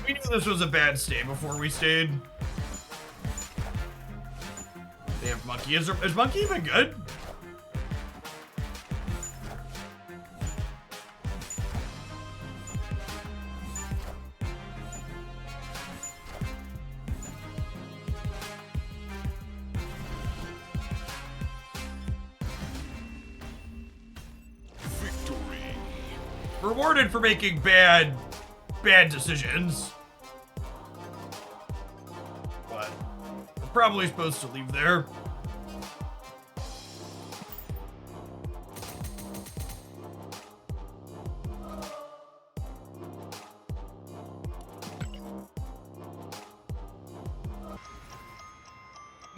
We knew this was a bad stay before we stayed. They have Monkey. Is Monkey even good? Victory. Rewarded for making bad decisions. But we're probably supposed to leave there.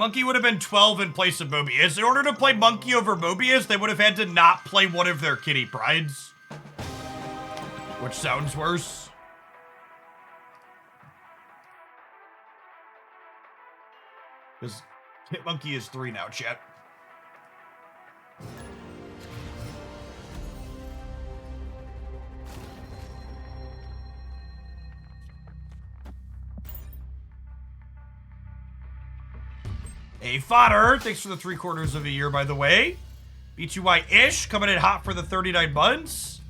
Monkey would have been 12 in place of Mobius. In order to play Monkey over Mobius, they would have had to not play one of their kitty prides. Which sounds worse. Because Hit Monkey is 3 now, chat. Hey, Fodder, thanks for the 3/4 of a year, by the way. BTY-ish, coming in hot for the 39 months.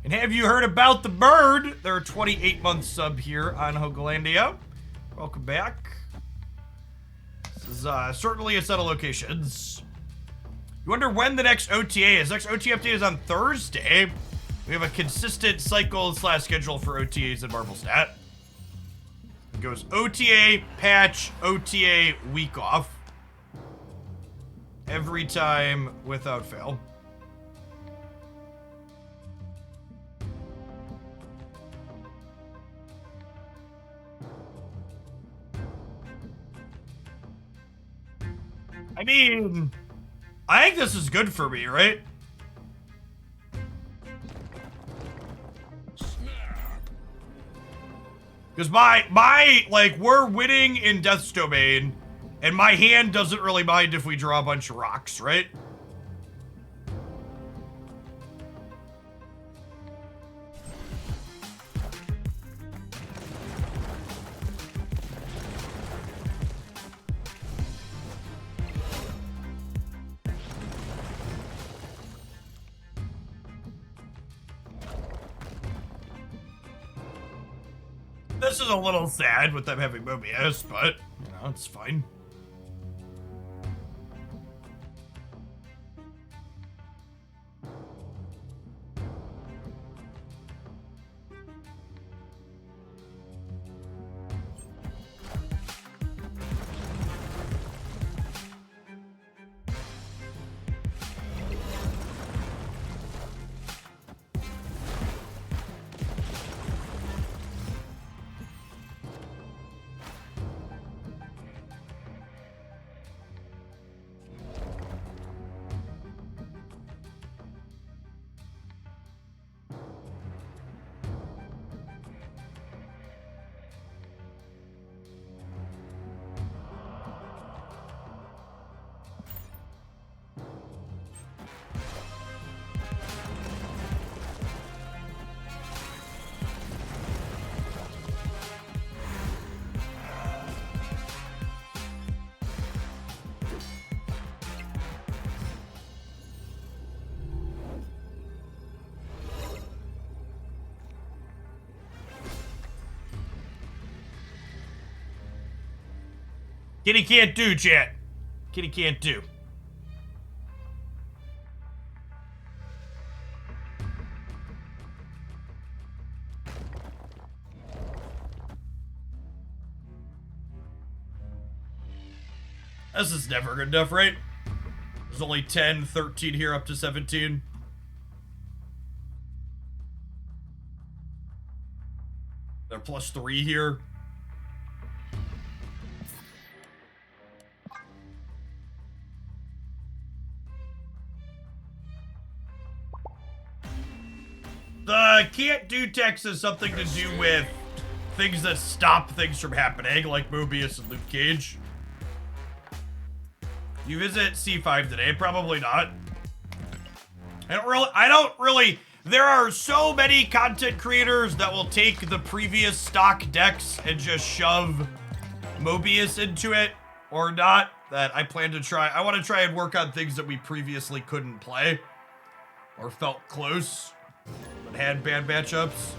And have you heard about the bird? They're a 28-month sub here on Hogalandia. Welcome back. This is certainly a set of locations. You wonder when the next OTA is. Next OTA update is on Thursday. We have a consistent cycle / schedule for OTAs in Marvel Stat. It goes OTA, patch, OTA, week off. Every time without fail. I mean, I think this is good for me, right? Because like, we're winning in Death's Domain, and my hand doesn't really mind if we draw a bunch of rocks, right? This is a little sad with them having Mobius, but, you know, it's fine. Kitty can't do, chat. Kitty can't do. This is never good enough, right? There's only 10, 13 here up to 17. They're +3 here. The can't do text has something to do with things that stop things from happening, like Mobius and Luke Cage. You visit C5 today? Probably not. I don't really, there are so many content creators that will take the previous stock decks and just shove Mobius into it, or not, that I plan to try. I want to try and work on things that we previously couldn't play, or felt close, but had bad matchups.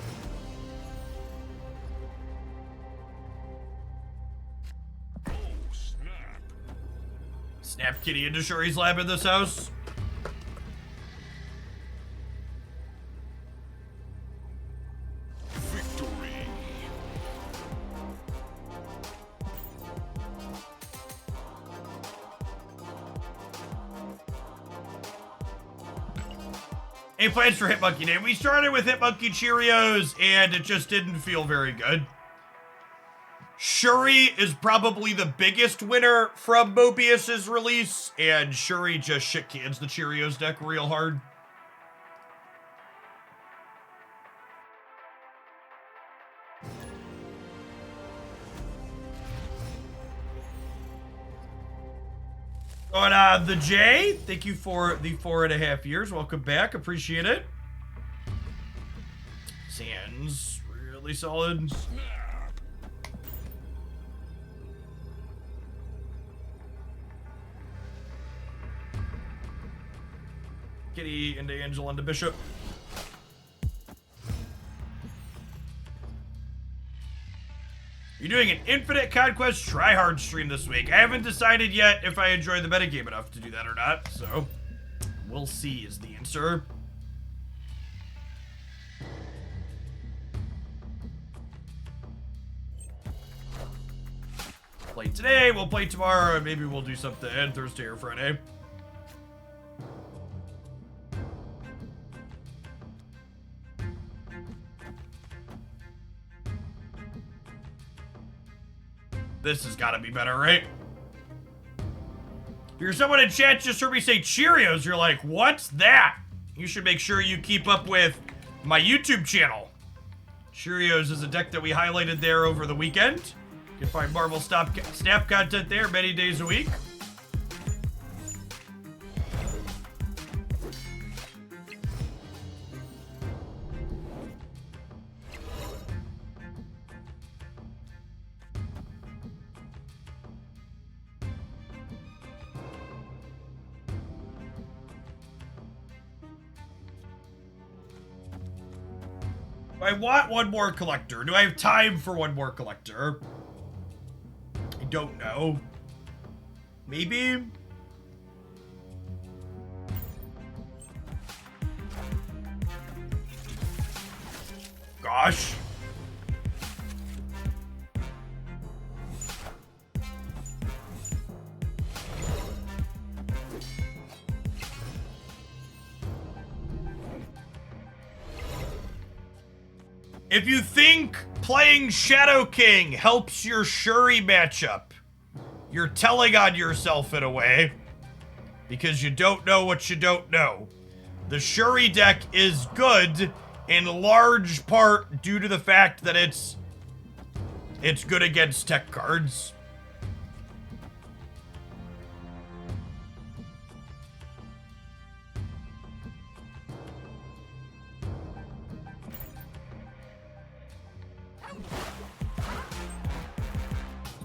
Snap Kitty into Shuri's lab in this house. Victory. Any plans for Hitmonkey Day? We started with Hitmonkey Cheerios, and it just didn't feel very good. Shuri is probably the biggest winner from Mobius's release, and Shuri just shit cans the Cheerios deck real hard. But the J, thank you for the 4.5 years. Welcome back. Appreciate it. Sans, really solid. Kitty into Angel into Bishop. You're doing an Infinite Conquest tryhard stream this week. I haven't decided yet if I enjoy the metagame enough to do that or not, so we'll see is the answer. Play today, we'll play tomorrow, and maybe we'll do something Thursday or Friday. This has got to be better, right? If you're someone in chat just heard me say Cheerios, you're like, what's that? You should make sure you keep up with my YouTube channel. Cheerios is a deck that we highlighted there over the weekend. You can find Marvel Snap content there many days a week. I want one more collector. Do I have time for one more collector? I don't know. Maybe? Gosh. If you think playing Shadow King helps your Shuri matchup, you're telling on yourself in a way, because you don't know what you don't know. The Shuri deck is good in large part due to the fact that it's good against tech cards.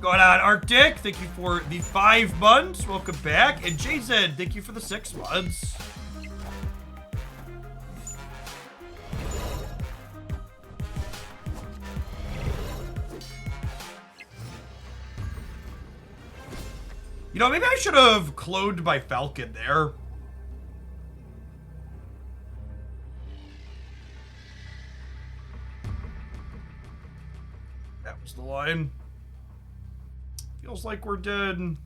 Going on, Arctic, thank you for the 5 months. Welcome back. And Jason, thank you for the 6 months. You know, maybe I should have cloned my Falcon there. That was the line. Feels like we're dead.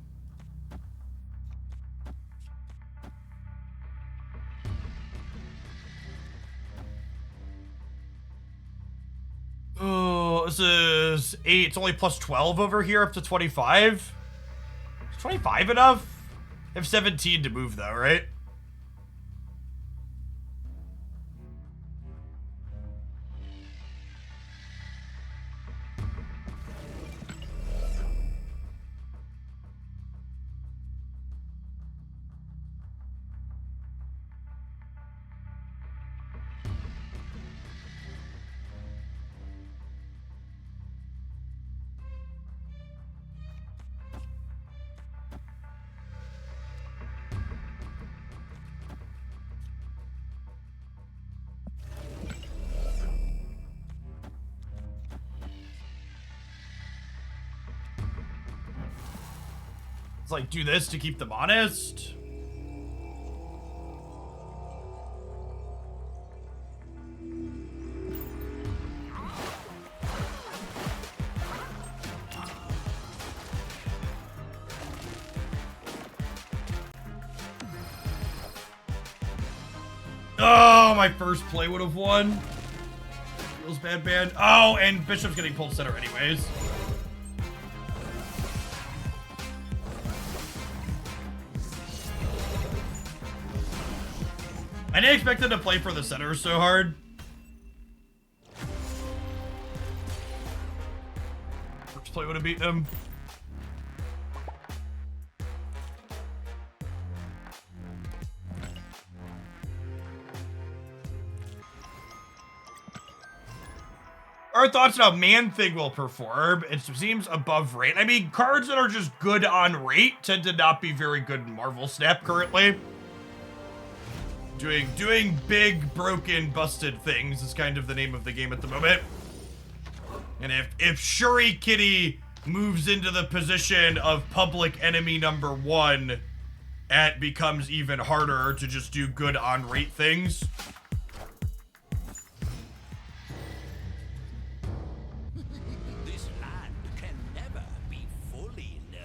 Oh, this is 8. It's only plus 12 over here up to 25. Is 25 enough? I have 17 to move though, right? It's like, do this to keep them honest. Oh, my first play would have won. Feels bad. Oh, and Bishop's getting pulled center anyways. I didn't expect them to play for the center so hard. First play would have beaten him. Our thoughts on how Man-Thing will perform. It seems above rate. I mean, cards that are just good on rate tend to not be very good in Marvel Snap currently. Doing big, broken, busted things is kind of the name of the game at the moment. And if Shuri Kitty moves into the position of public enemy number 1, it becomes even harder to just do good on rate things. This land can never be fully known.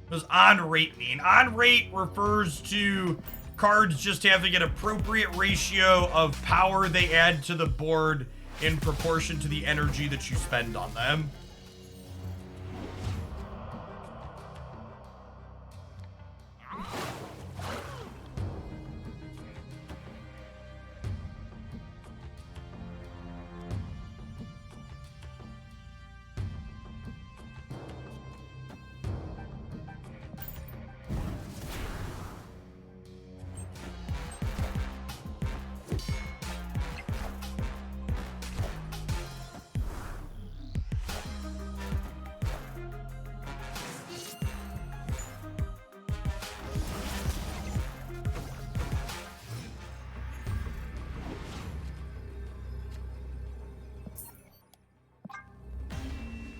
What does on rate mean? On rate refers to cards just having an appropriate ratio of power they add to the board in proportion to the energy that you spend on them.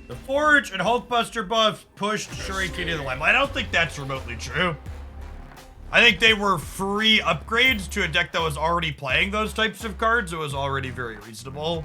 The Forge and Hulkbuster buff pushed Shuriken to the limelight. I don't think that's remotely true. I think they were free upgrades to a deck that was already playing those types of cards. It was already very reasonable.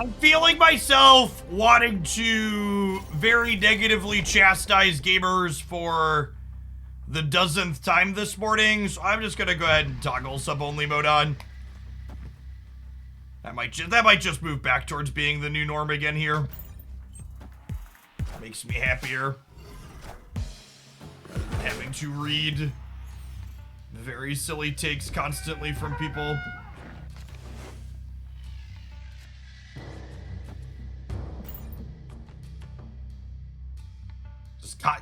I'm feeling myself wanting to very negatively chastise gamers for the dozenth time this morning, so I'm just gonna go ahead and toggle sub-only mode on. That might just move back towards being the new norm again here. Makes me happier. Having to read very silly takes constantly from people.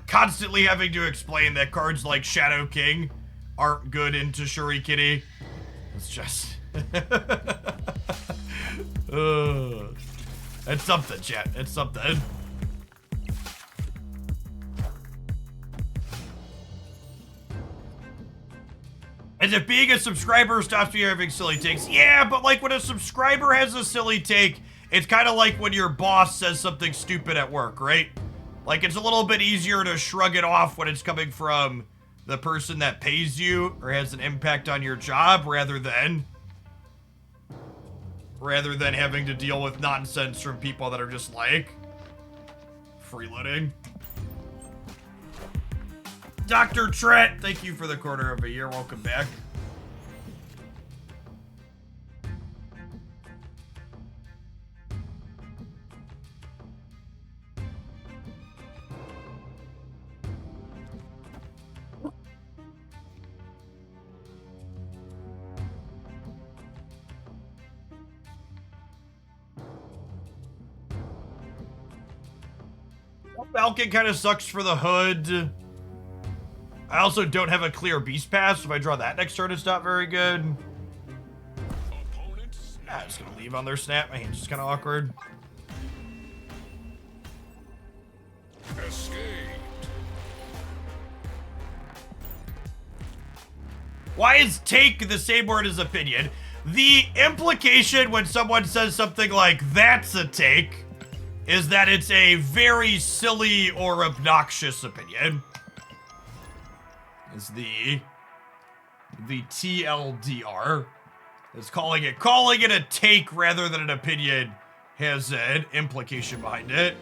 Constantly having to explain that cards like Shadow King aren't good into Shuri Kitty. It's just... it's something, chat. It's something. As if being a subscriber stops me having silly takes. Yeah, but like when a subscriber has a silly take, it's kind of like when your boss says something stupid at work, right? Like, it's a little bit easier to shrug it off when it's coming from the person that pays you or has an impact on your job rather than having to deal with nonsense from people that are just like freeloading. Dr. Trent, thank you for the quarter of a year. Welcome back. Falcon kind of sucks for the hood. I also don't have a clear beast pass. If I draw that next turn, it's not very good. I'm just gonna leave on their snap. My hand's just kind of awkward. Escaped. Why is take the same word as opinion? The implication when someone says something like, that's a take, is that it's a very silly or obnoxious opinion. It's the TLDR. It's calling it a take rather than an opinion has an implication behind it.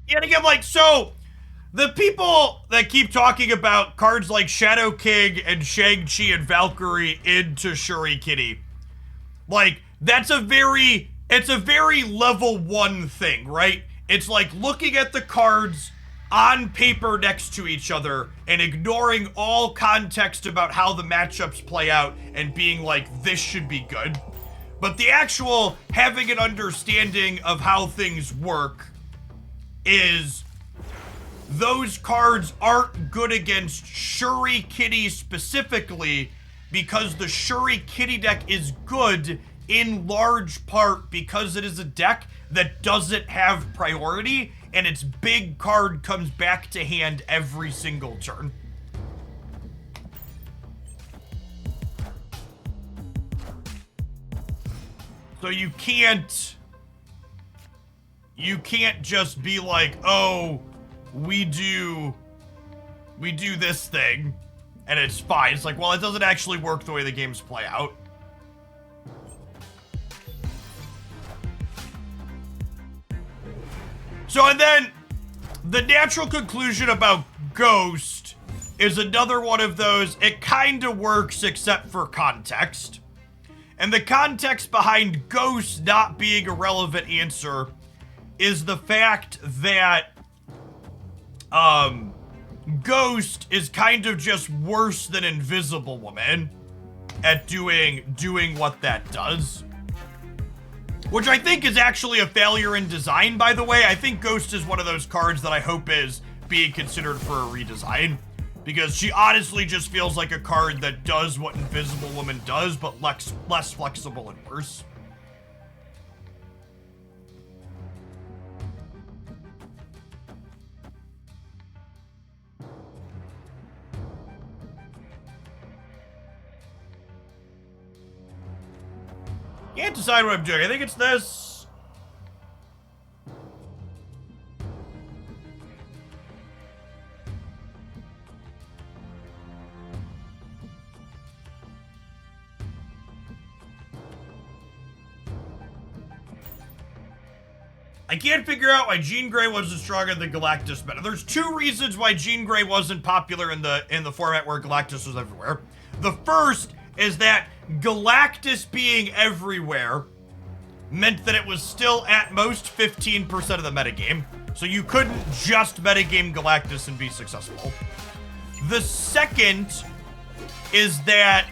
Yeah, and again, like, so the people that keep talking about cards like Shadow King and Shang-Chi and Valkyrie into Shuri Kitty, like, it's a very level 1 thing, right? It's like looking at the cards on paper next to each other and ignoring all context about how the matchups play out and being like, this should be good. But the actual having an understanding of how things work is those cards aren't good against Shuri Kitty specifically because the Shuri Kitty deck is good in large part because it is a deck that doesn't have priority and its big card comes back to hand every single turn. So you can't just be like, oh, we do this thing and it's fine. It's like, well, it doesn't actually work the way the games play out. So, and then the natural conclusion about Ghost is another one of those, it kind of works except for context. And the context behind Ghost not being a relevant answer is the fact that Ghost is kind of just worse than Invisible Woman at doing what that does. Which I think is actually a failure in design, by the way. I think Ghost is one of those cards that I hope is being considered for a redesign. Because she honestly just feels like a card that does what Invisible Woman does, but less flexible and worse. Can't decide what I'm doing. I think it's this. I can't figure out why Jean Grey wasn't stronger than Galactus meta. There's 2 reasons why Jean Grey wasn't popular in the format where Galactus was everywhere. The first is that Galactus being everywhere meant that it was still at most 15% of the metagame, so you couldn't just metagame Galactus and be successful. The second is that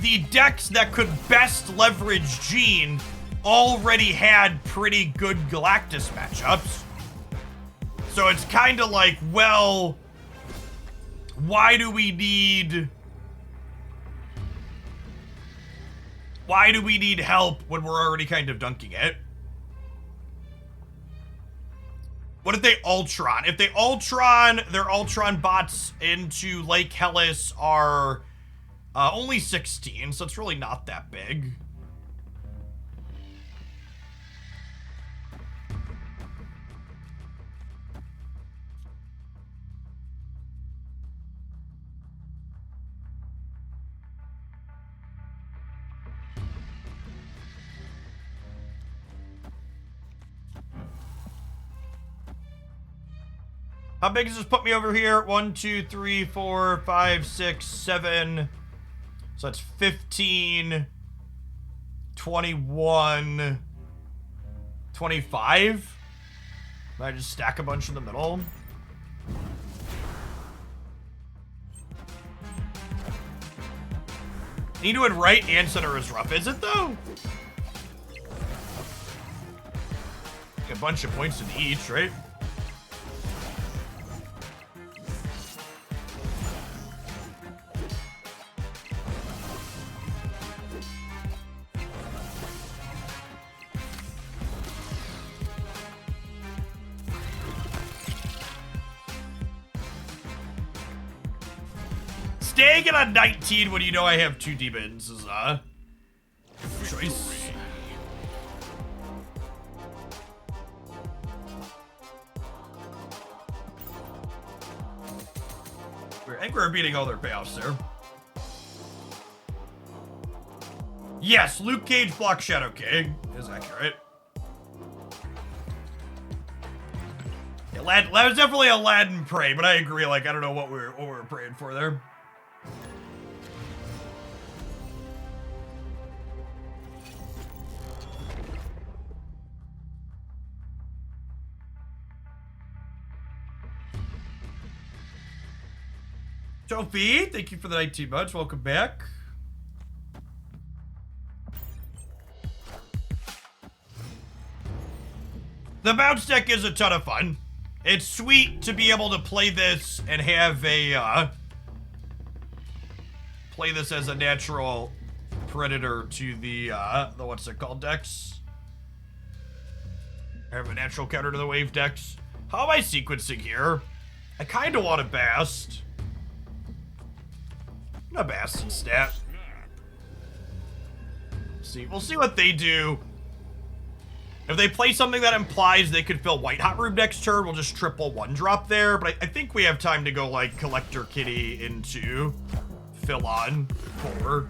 the decks that could best leverage Jean already had pretty good Galactus matchups. So it's kind of like, well, why do we need help when we're already kind of dunking it? What if they Ultron? If they Ultron, their Ultron bots into Lake Hellas are only 16, so it's really not that big. How big does this put me over here? 1, 2, 3, 4, 5, 6, 7. So that's 15, 21, 25. I just stack a bunch in the middle. Need to right and center is rough, is it though? A bunch of points in each, right? Staying it on 19 when you know I have 2 demons is choice. I think we're beating all their payoffs there. Yes, Luke Cage block Shadow King is accurate. Yeah, that was definitely a Aladdin pray, but I agree. Like I don't know what we're praying for there. Sophie, thank you for the 19 months. Welcome back. The bounce deck is a ton of fun. It's sweet to be able to play this and have a, play this as a natural predator to the what's it called, decks? I have a natural counter to the wave decks. How am I sequencing here? I kind of want a Bast. A Bast stat. See, we'll see what they do. If they play something that implies they could fill White Hot Room next turn, we'll just triple 1-drop there. But I think we have time to go like Collector Kitty into fill on 4.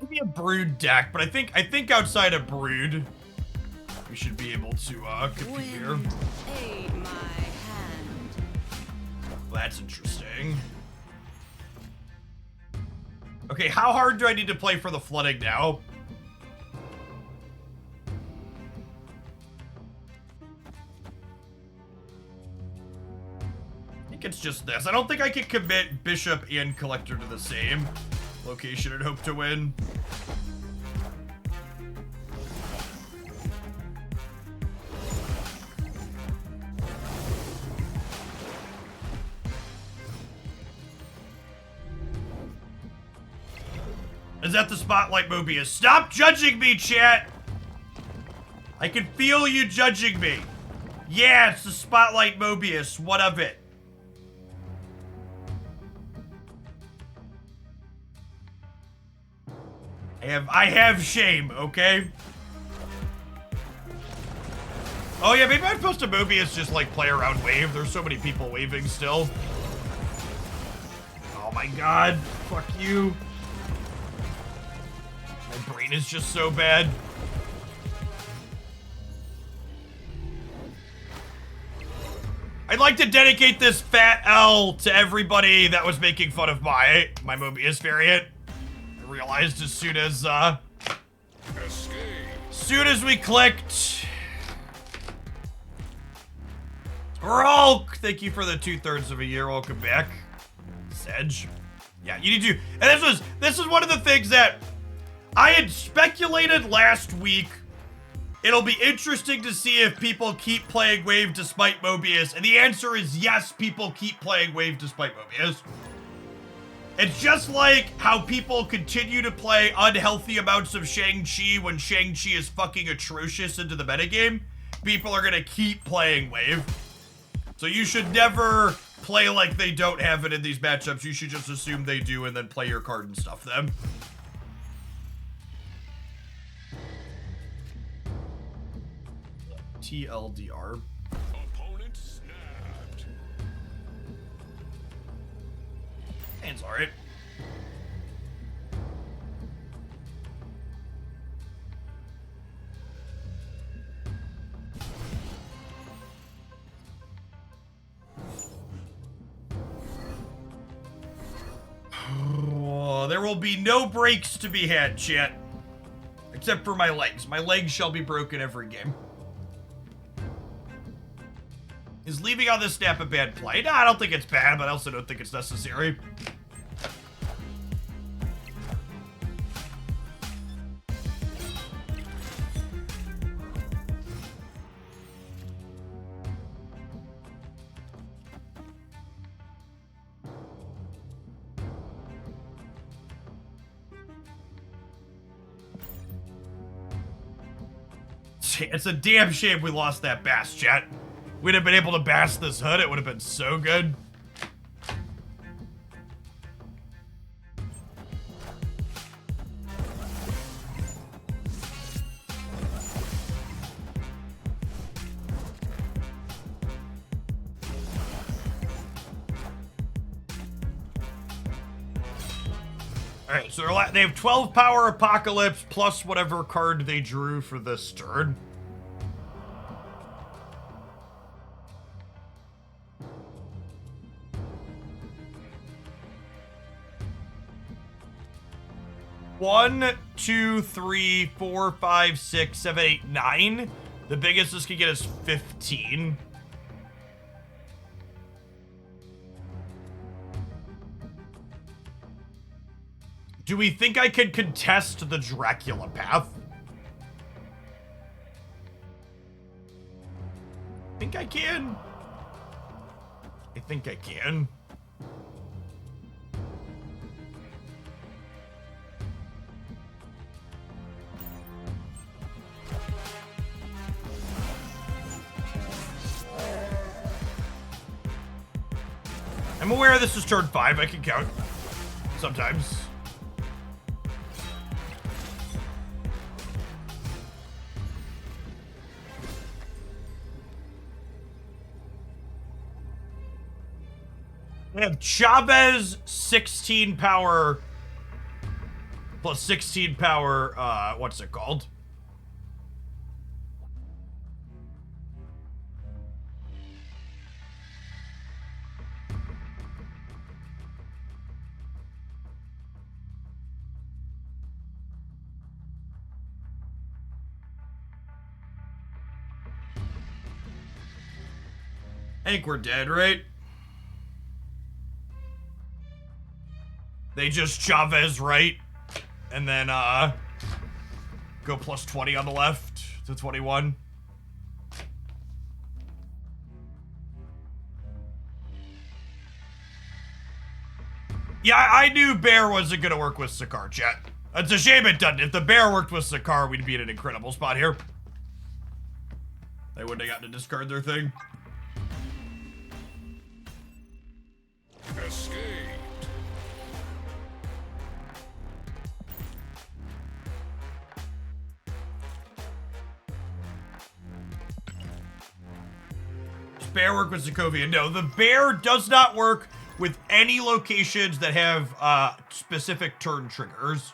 Be a Brood deck, but I think outside of Brood, we should be able to compete here. Aid my hand. Well, that's interesting. Okay, how hard do I need to play for the flooding now? I think it's just this. I don't think I can commit Bishop and Collector to the same location and hope to win. Is that the Spotlight Mobius? Stop judging me, chat! I can feel you judging me. Yeah, it's the Spotlight Mobius. What of it? I have shame, okay? Oh yeah, maybe I'm supposed to Mobius just like play around wave. There's so many people waving still. Oh my god, fuck you. My brain is just so bad. I'd like to dedicate this fat L to everybody that was making fun of my Mobius variant. Realized as soon as we clicked. Rolk, thank you for the 2/3 of a year. Welcome back, Sedge. Yeah, you need to. And this is one of the things that I had speculated last week. It'll be interesting to see if people keep playing Wave despite Mobius, and the answer is yes. People keep playing Wave despite Mobius. It's just like how people continue to play unhealthy amounts of Shang-Chi when Shang-Chi is fucking atrocious into the metagame. People are gonna keep playing Wave. So you should never play like they don't have it in these matchups. You should just assume they do and then play your card and stuff them. TLDR. Opponent snapped. Hand's alright. There will be no breaks to be had, chat. Except for my legs. My legs shall be broken every game. Is leaving on this snap a bad play? No, I don't think it's bad, but I also don't think it's necessary. It's a damn shame we lost that bass, chat. We'd have been able to bass this hood. It would have been so good. Alright, so they have 12 power Apocalypse plus whatever card they drew for this turn. One, two, three, 4, 5, 6, 7, 8, 9. The biggest this could get is 15. Do we think I can contest the Dracula path? I think I can. I think I can. I'm aware this is turn 5. I can count. Sometimes. We have Chavez 16 power plus 16 power, what's it called? I think we're dead, right? They just Chavez right, and then go plus 20 on the left to 21. Yeah, I knew Bear wasn't gonna work with Sakaar, chat. It's a shame it doesn't. If the Bear worked with Sakaar, we'd be in an incredible spot here. They wouldn't have gotten to discard their thing. Escape. Bear work with Sokovia? No, the Bear does not work with any locations that have specific turn triggers.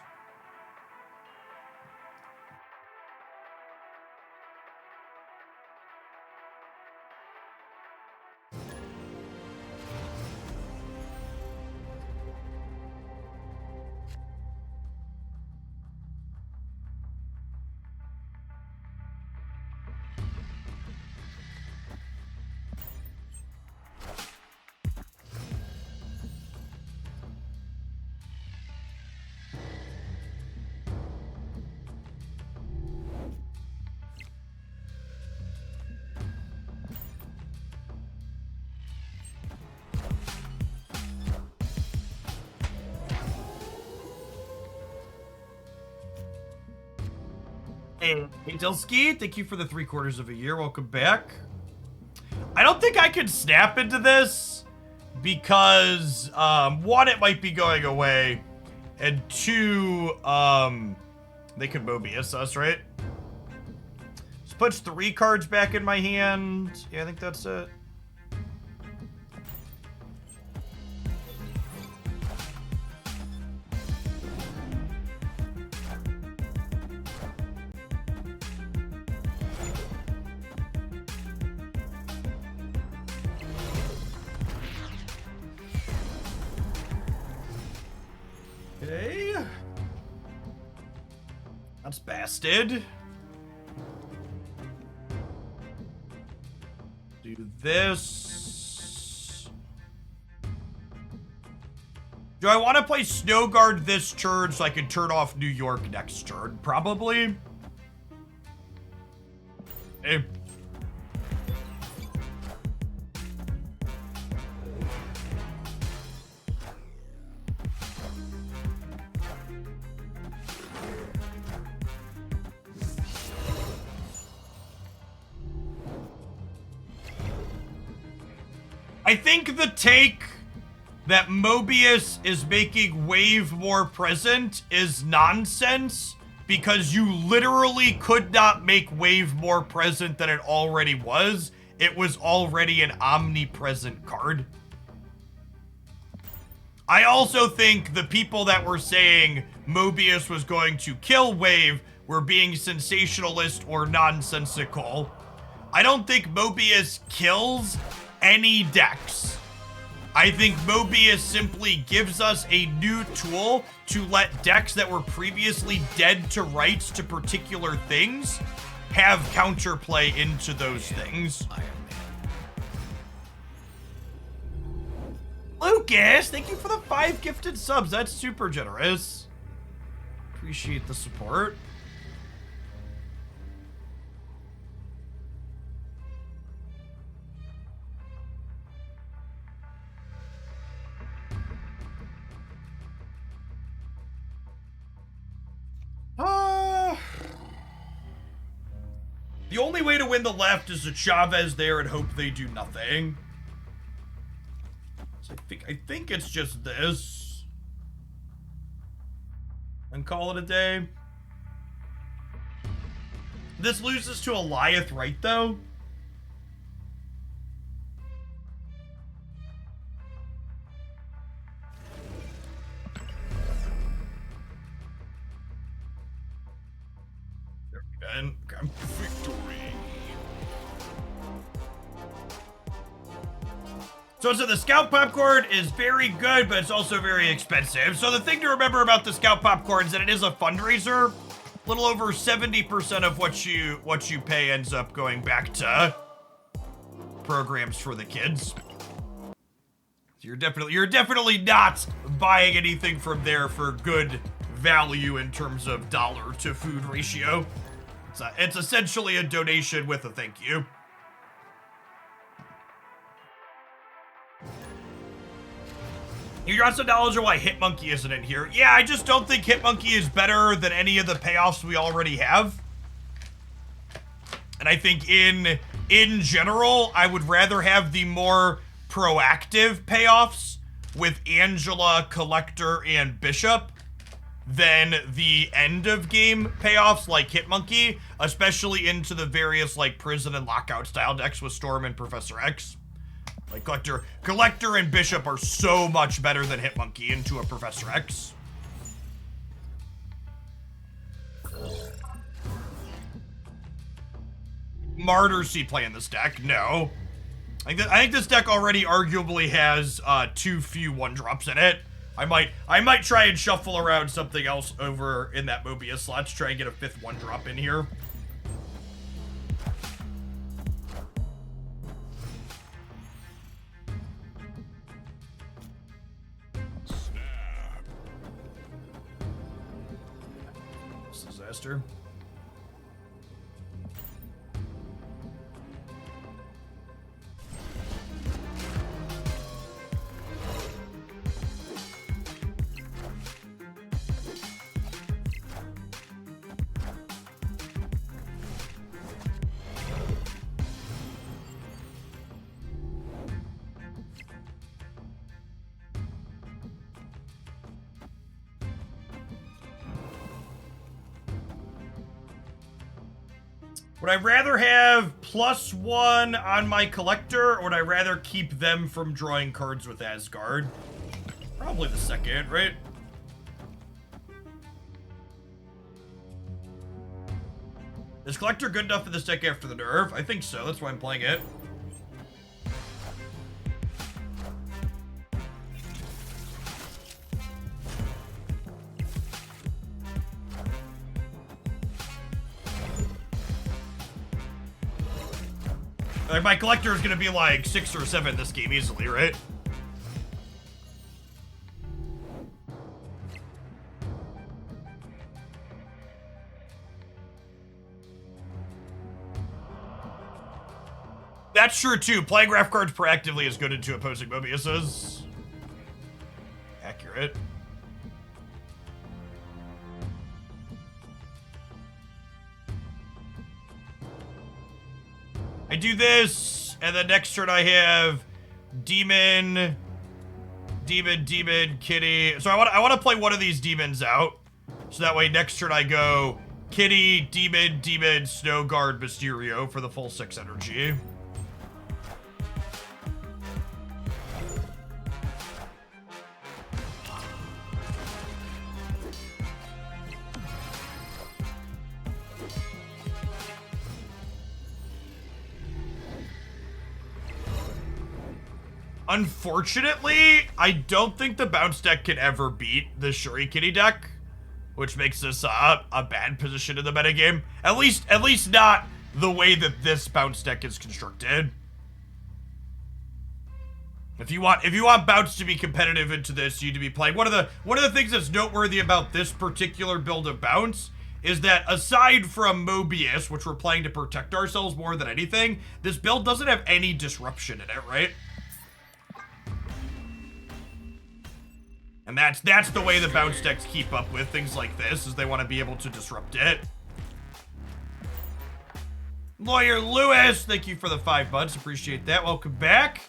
Hey, Delski, thank you for the 3/4 of a year. Welcome back. I don't think I can snap into this because, one, it might be going away, and two, they could Mobius us, right? This puts 3 cards back in my hand. Yeah, I think that's it. Okay. That's bastard. Do this. Do I want to play Snow Guard this turn so I can turn off New York next turn? Probably. Eh. I think the take that Mobius is making Wave more present is nonsense because you literally could not make Wave more present than it already was. It was already an omnipresent card. I also think the people that were saying Mobius was going to kill Wave were being sensationalist or nonsensical. I don't think Mobius kills any decks. I think Mobius simply gives us a new tool to let decks that were previously dead to rights to particular things have counterplay into those things. Lucas, thank you for the 5 gifted subs. That's super generous. Appreciate the support. The only way to win the left is to Chavez there and hope they do nothing. So I think it's just this. And call it a day. This loses to Eliath, right, though? There we go. Okay. Victory. So the Scout Popcorn is very good, but it's also very expensive. So the thing to remember about the Scout Popcorn is that it is a fundraiser. A little over 70% of what you pay ends up going back to programs for the kids. So you're definitely not buying anything from there for good value in terms of dollar to food ratio. It's essentially a donation with a thank you. You got some knowledge of why Hitmonkey isn't in here. Yeah, I just don't think Hitmonkey is better than any of the payoffs we already have. And I think in general, I would rather have the more proactive payoffs with Angela, Collector, and Bishop than the end of game payoffs like Hitmonkey, especially into the various like prison and lockout style decks with Storm and Professor X. Like Collector and Bishop are so much better than Hitmonkey into a Professor X. Martyrs play in this deck? No. I think this deck already arguably has too few 1-drops in it. I might try and shuffle around something else over in that Mobius slot to try and get a 5th 1-drop in here. Disaster. Would I rather have +1 on my Collector, or would I rather keep them from drawing cards with Asgard? Probably the second, right? Is Collector good enough for this deck after the nerf? I think so, that's why I'm playing it. Like, my collector is gonna be like 6 or 7 this game easily, right? That's true too. Playing graph cards proactively is good into opposing Mobiuses. Accurate. I do this, and then next turn I have Demon, Kitty. So I want to play one of these demons out. So that way next turn I go Kitty, Demon, Snow Guard, Mysterio for the full 6 energy. Unfortunately, I don't think the bounce deck can ever beat the Shuri Kitty deck, which makes this a bad position in the metagame. At least not the way that this bounce deck is constructed. If you want bounce to be competitive into this, you need to be playing one of the things that's noteworthy about this particular build of bounce is that aside from Mobius, which we're playing to protect ourselves more than anything, this build doesn't have any disruption in it, right? And that's the way the bounce decks keep up with things like this, is they want to be able to disrupt it. Lawyer Lewis, thank you for the 5 months. Appreciate that. Welcome back.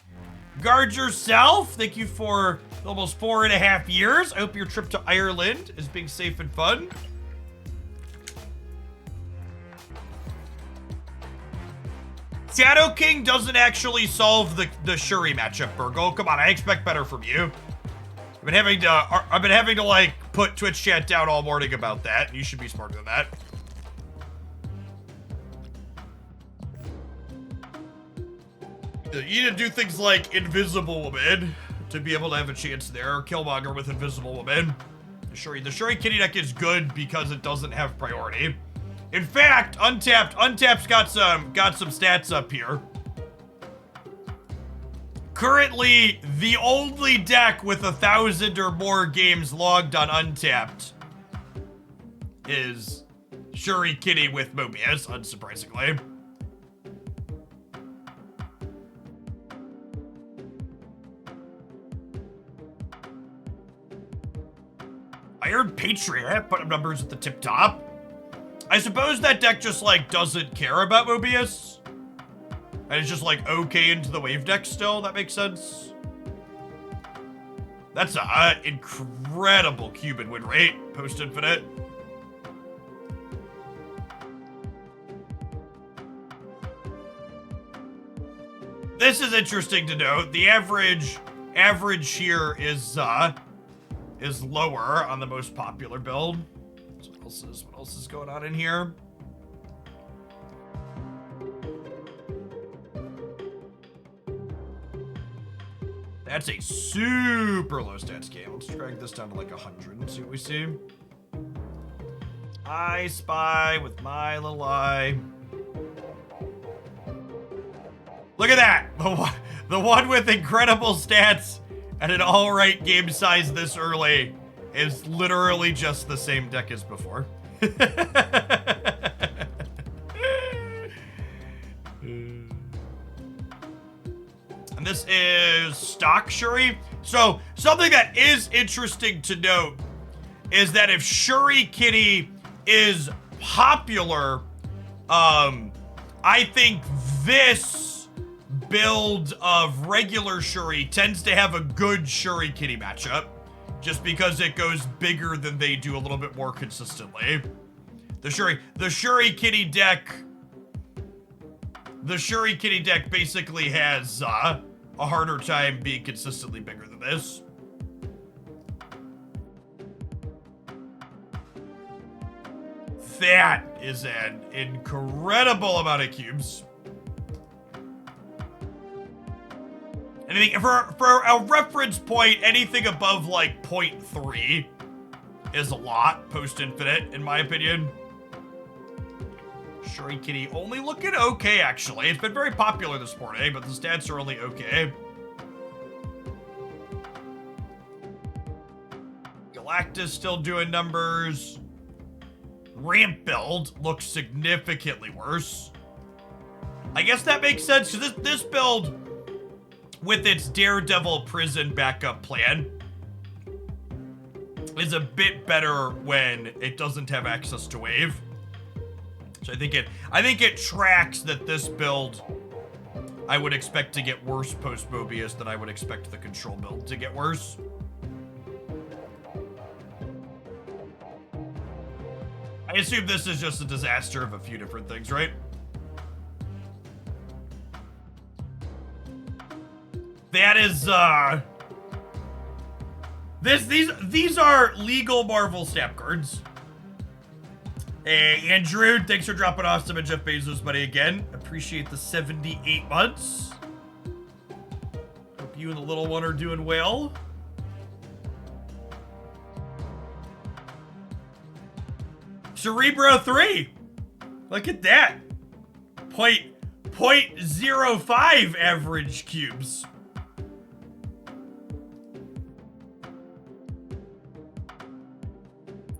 Guard yourself. Thank you for almost 4.5 years. I hope your trip to Ireland is being safe and fun. Shadow King doesn't actually solve the Shuri matchup, Burgle. Come on, I expect better from you. I've been having to like put Twitch chat down all morning about that. You should be smarter than that. You need to do things like Invisible Woman to be able to have a chance there. Killmonger with Invisible Woman. The Shuri Kitty deck is good because it doesn't have priority. In fact, Untapped's got some stats up here. Currently, the only deck with 1,000 or more games logged on Untapped is Shuri Kitty with Mobius, unsurprisingly. Iron Patriot, put up numbers at the tip top. I suppose that deck just, like, doesn't care about Mobius. And it's just, like, okay into the wave deck still. That makes sense. That's an incredible Cuban win rate, post-infinite. This is interesting to note. The average here is lower on the most popular build. So what else is going on in here? That's a super low stats game. Let's drag this down to like 100 and see what we see. I spy with my little eye. Look at that! The one with incredible stats and an alright game size this early is literally just the same deck as before. And this is stock Shuri. So something that is interesting to note is that if Shuri Kitty is popular, I think this build of regular Shuri tends to have a good Shuri Kitty matchup, just because it goes bigger than they do a little bit more consistently. The Shuri Kitty deck basically has a harder time being consistently bigger than this. That is an incredible amount of cubes. Anything for a reference point, anything above like 0.3 is a lot post-infinite, in my opinion. Shuri Kitty only looking okay, actually. It's been very popular this morning, but the stats are only okay. Galactus still doing numbers. Ramp build looks significantly worse. I guess that makes sense, because this build, with its Daredevil prison backup plan, is a bit better when it doesn't have access to wave. So I think it tracks that this build I would expect to get worse post Mobius than I would expect the control build to get worse. I assume this is just a disaster of a few different things, right? That is these are legal Marvel snap cards. Hey, Andrew, thanks for dropping off some of Jeff Bezos' money again. Appreciate the 78 months. Hope you and the little one are doing well. Cerebro 3. Look at that. 0.05 average cubes.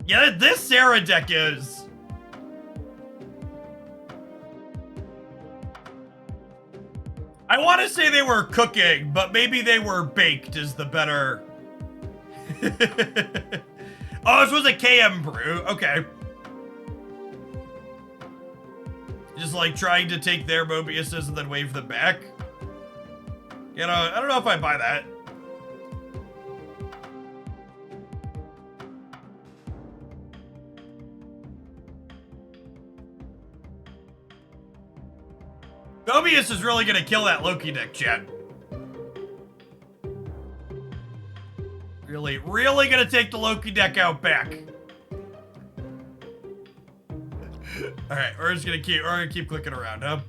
Yeah, this Sarah deck is. I want to say they were cooking, but maybe they were baked is the better. Oh, this was a KM brew. Okay. Just like trying to take their Mobiuses and then wave them back. You know, I don't know if I buy that. Mobius is really gonna kill that Loki deck, chat. Really gonna take the Loki deck out back. All right, we're gonna keep clicking around, huh?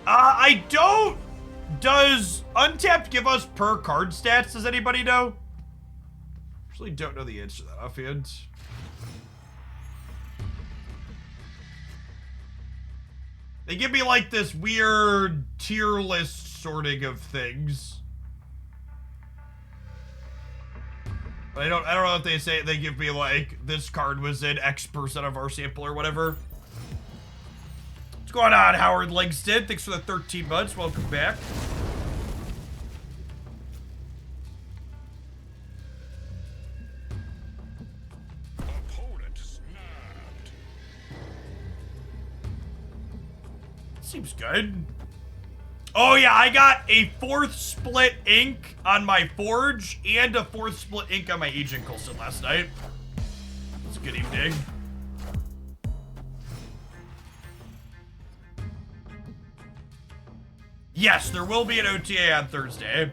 I don't. Does Untapped give us per card stats? Does anybody know? Actually, don't know the answer to that offhand. They give me like this weird tier list sorting of things. But I don't know if they say they give me like this card was in X% of our sample or whatever. What's going on, Howard Langston? Thanks for the 13 months. Welcome back. Opponent snapped. Seems good. Oh yeah, I got a 4th split ink on my Forge and a 4th split ink on my Agent Coulson last night. It's a good evening. Yes, there will be an OTA on Thursday.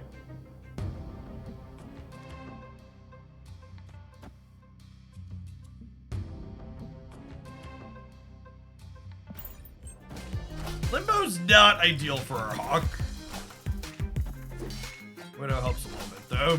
Limbo's not ideal for our Hawk. Widow helps a little bit, though.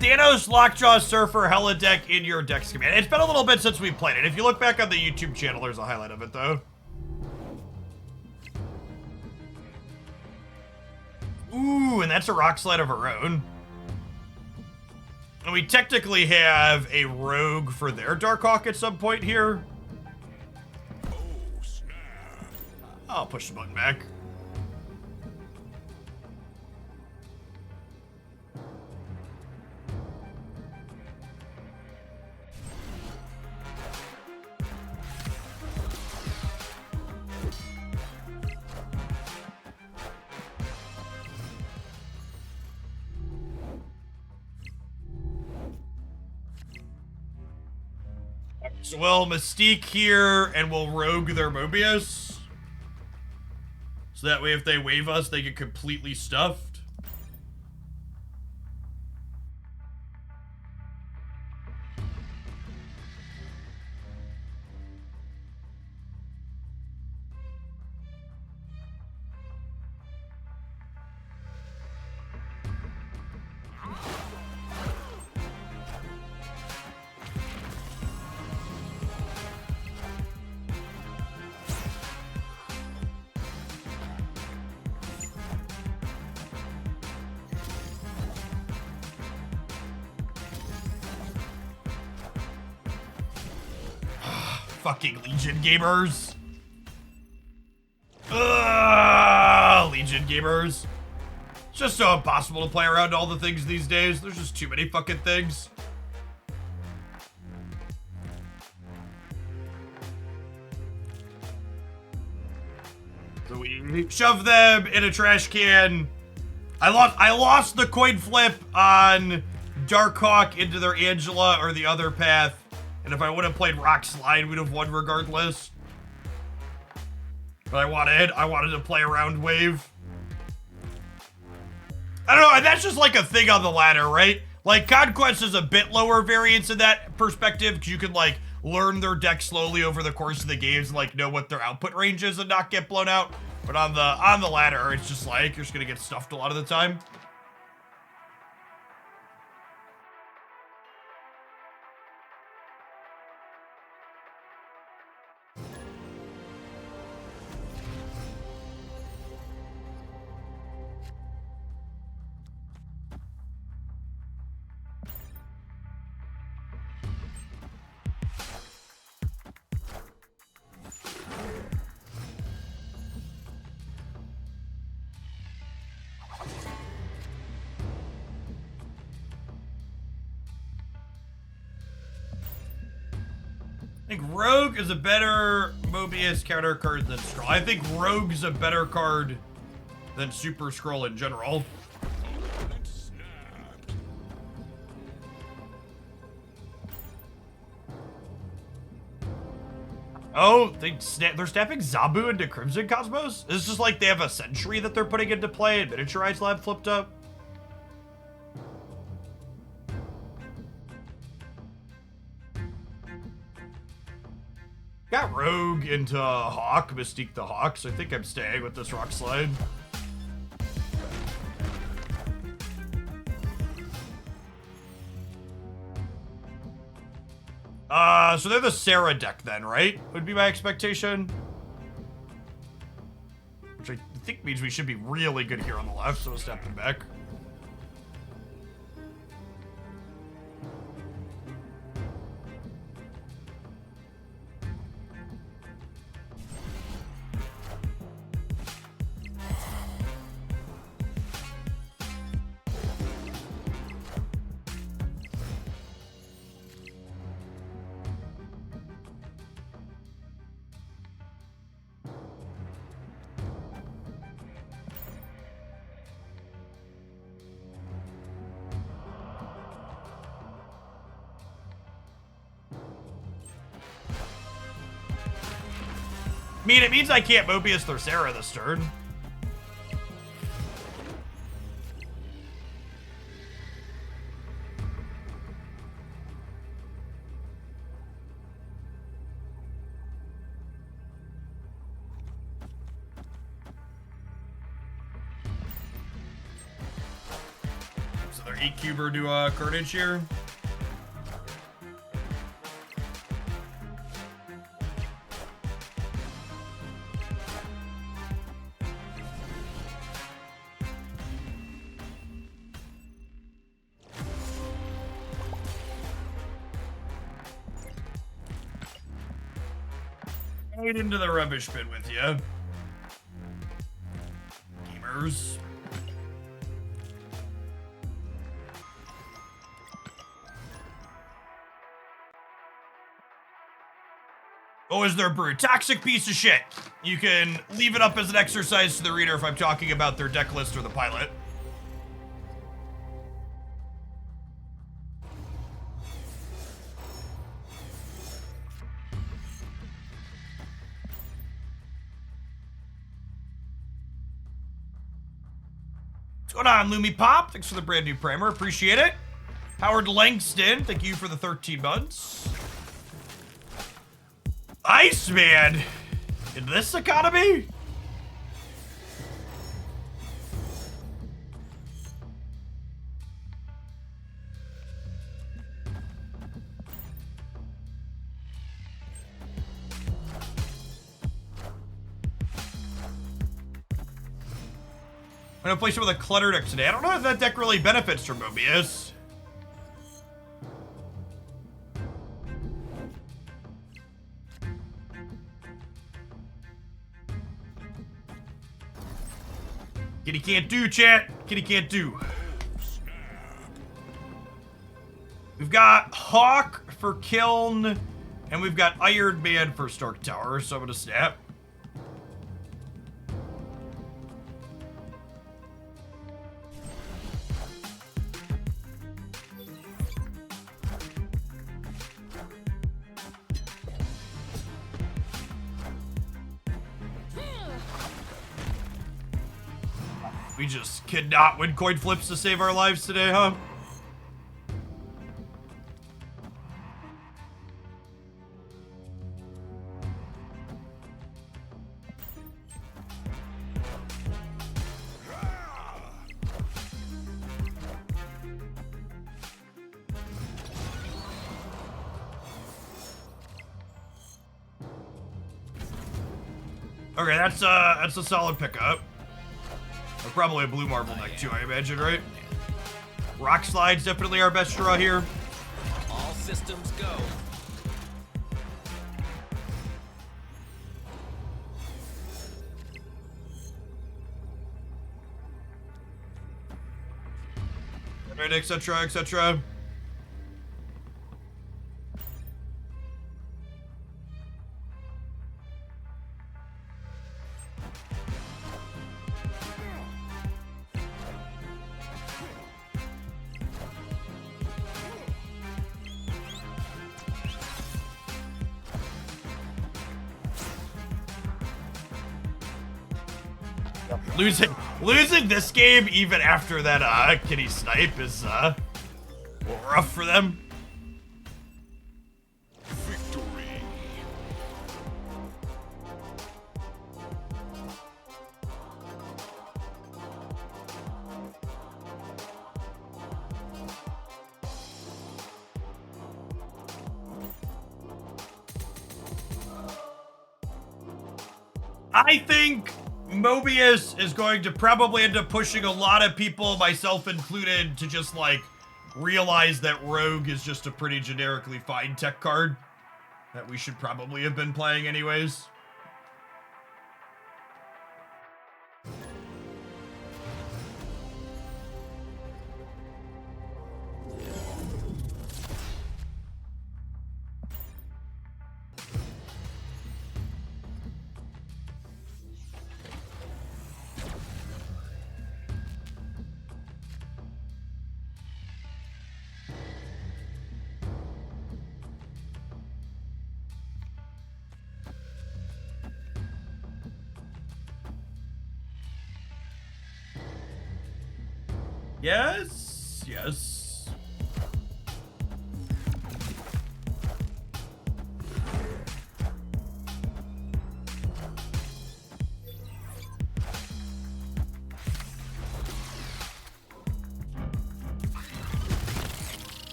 Thanos, Lockjaw, Surfer, Hella deck in your Dex command. It's been a little bit since we played it. If you look back on the YouTube channel, there's a highlight of it, though. Ooh, and that's a Rock Slide of our own. And we technically have a Rogue for their Darkhawk at some point here. Oh, snap. I'll push the button back. So we'll Mystique here, and we'll Rogue their Mobius. So that way if they wave us, they get completely stuffed. Fucking Legion gamers. Ugh, Legion gamers. It's just so impossible to play around all the things these days. There's just too many fucking things. So we shove them in a trash can. I lost the coin flip on Darkhawk into their Angela or the other path. And if I would have played Rock Slide, we'd have won regardless. But I wanted to play around Wave. I don't know, and that's just like a thing on the ladder, right? Like, Conquest is a bit lower variance in that perspective, because you can, like, learn their deck slowly over the course of the games and, like, know what their output range is and not get blown out. But on the ladder, it's just like, you're just gonna get stuffed a lot of the time. I think Rogue is a better Mobius counter card than Scroll. I think Rogue's a better card than Super Scroll in general. Oh, they're snapping Zabu into Crimson Cosmos? It's just like they have a Sentry that they're putting into play and Miniaturized Lab flipped up. Got Rogue into Hawk, Mystique the Hawk, so I think I'm staying with this Rock Slide. So they're the Sarah deck then, right? Would be my expectation. Which I think means we should be really good here on the left, so we'll step them back. I mean, it means I can't Mobius their Sarah this turn. So they're 8-cuber to Carnage here. Right into the rubbish bin with you. Gamers. Oh, is there brew? Toxic piece of shit. You can leave it up as an exercise to the reader if I'm talking about their deck list or the pilot. What's going on, Lumi Pop? Thanks for the brand new primer. Appreciate it. Howard Langston, thank you for the 13 months. Iceman! In this economy? I'm gonna play some of the clutter deck today. I don't know if that deck really benefits from Mobius. Kitty can't do, chat. Kitty can't do. We've got Hawk for Kiln, and we've got Iron Man for Stark Tower, so I'm gonna snap. We just cannot win coin flips to save our lives today, huh? Okay, that's a solid pickup. Or probably a blue marble deck too, I imagine, right? Rock Slide's definitely our best draw here. All systems go. Right, etc., etc. Losing this game even after that kitty snipe is a little rough for them. Victory. I think Mobius is going to probably end up pushing a lot of people, myself included, to just like realize that Rogue is just a pretty generically fine tech card that we should probably have been playing anyways. Yes, yes.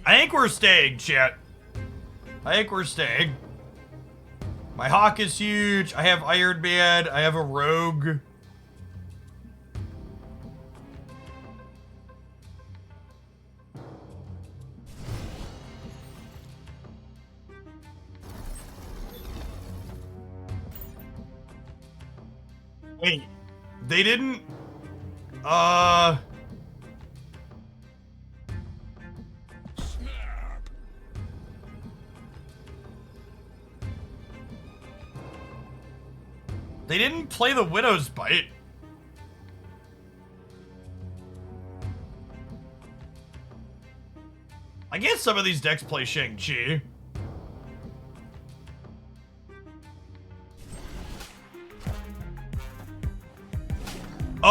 I think we're staying, chat. I think we're staying. My Hawk is huge. I have Iron Man. I have a Rogue. Wait, they didn't, they didn't play the Widow's Bite. I guess some of these decks play Shang-Chi.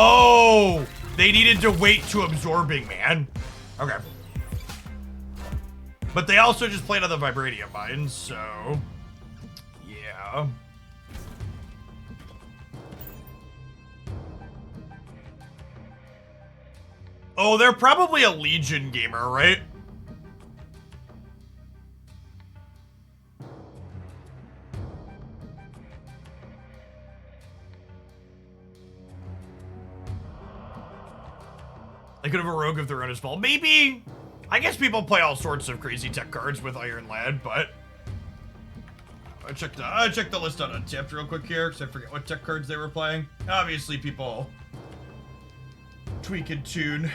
Oh, they needed to wait to absorbing, man. Okay. But they also just played on the Vibranium mines, so yeah. Oh, they're probably a Legion gamer, right? They could have a rogue of their own as well. Maybe. I guess people play all sorts of crazy tech cards with Iron Lad, but I checked the list on Untapped real quick here because I forget what tech cards they were playing. Obviously, people tweak and tune.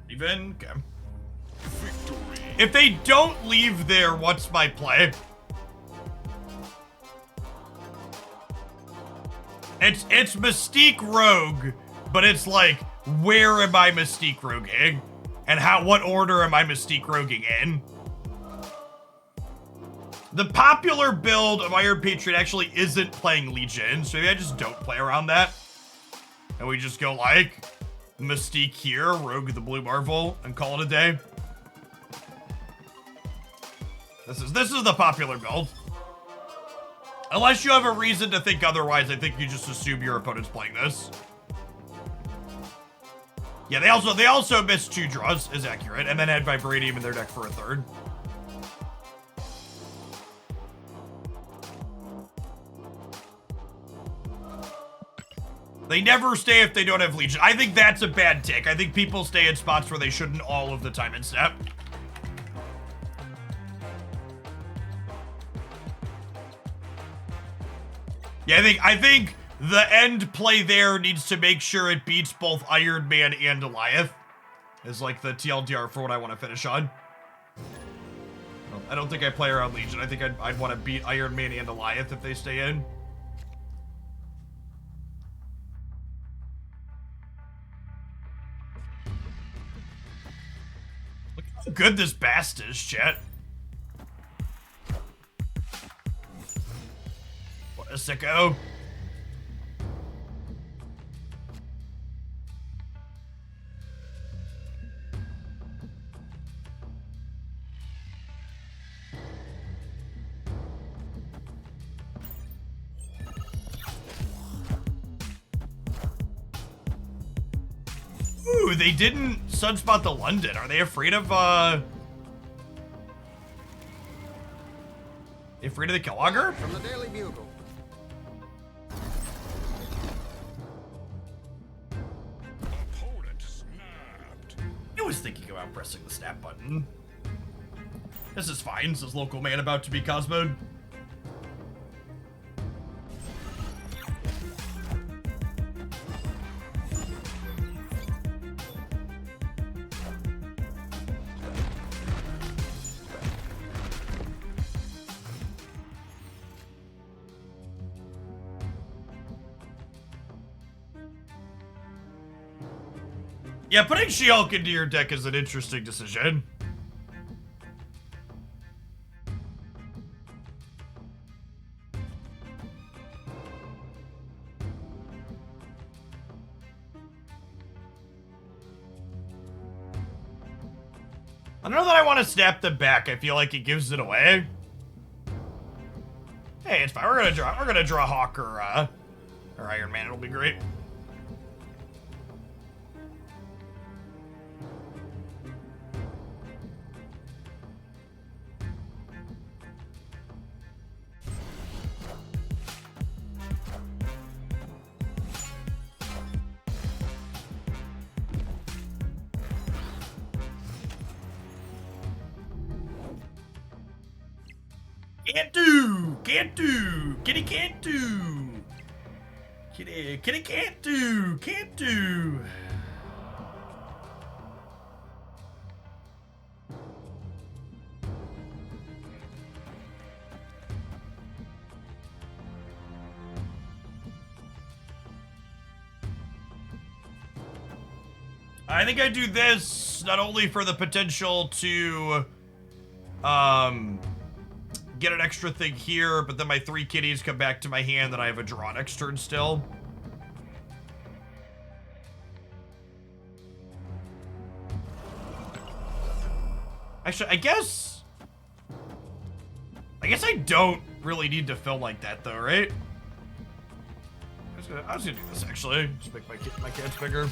Even? Okay. Victory. If they don't leave there, what's my play? It's Mystique Rogue, but it's like, where am I Mystique Roguing? And what order am I Mystique Roguing in? The popular build of Iron Patriot actually isn't playing Legion, so maybe I just don't play around that. And we just go like Mystique here, Rogue the Blue Marvel, and call it a day. This is the popular build. Unless you have a reason to think otherwise, I think you just assume your opponent's playing this. Yeah, they also missed 2 draws, is accurate, and then had Vibranium in their deck for a 3rd. They never stay if they don't have Legion. I think that's a bad take. I think people stay in spots where they shouldn't all of the time in step. Yeah, I think the end play there needs to make sure it beats both Iron Man and Goliath. Is like the TLDR for what I want to finish on. I don't think I play around Legion. I think I'd want to beat Iron Man and Goliath if they stay in. Look how good this Bast is, chat. What a sicko. Ooh, they didn't sunspot the London. Are they afraid of, they afraid of the Killauger? From the Daily Bugle. Opponent snapped. I was thinking about pressing the snap button. This is fine, says local man about to be Cosmoed. Yeah, putting She-Hulk into your deck is an interesting decision. I don't know that I want to snap them back. I feel like it gives it away. Hey, it's fine. We're gonna draw Hawk or Iron Man. It'll be great. Can't do, kitty can't do, kitty can't do, I think I do this not only for the potential to get an extra thing here, but then my 3 kitties come back to my hand, that I have a draw next turn still. Actually, I guess I don't really need to fill like that though, right? I was gonna do this actually. Just make my cats bigger.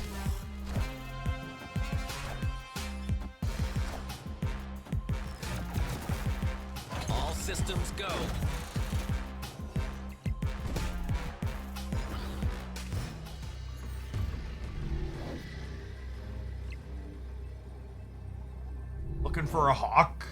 All systems go. Looking for a hawk.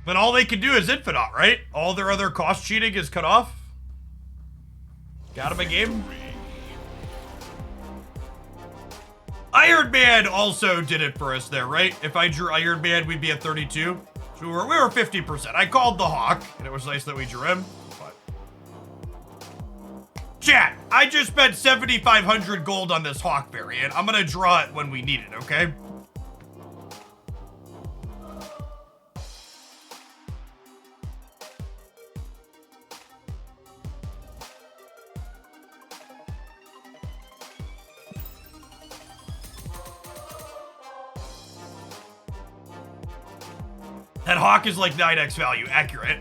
But all they can do is infinite, right? All their other cost cheating is cut off. Got him a game. Iron Man also did it for us there, right? If I drew Iron Man, we'd be at 32. So we were 50%. I called the hawk, and it was nice that we drew him. But... Chat, I just spent 7,500 gold on this hawk variant. I'm gonna draw it when we need it, okay? That hawk is like 9x value, accurate.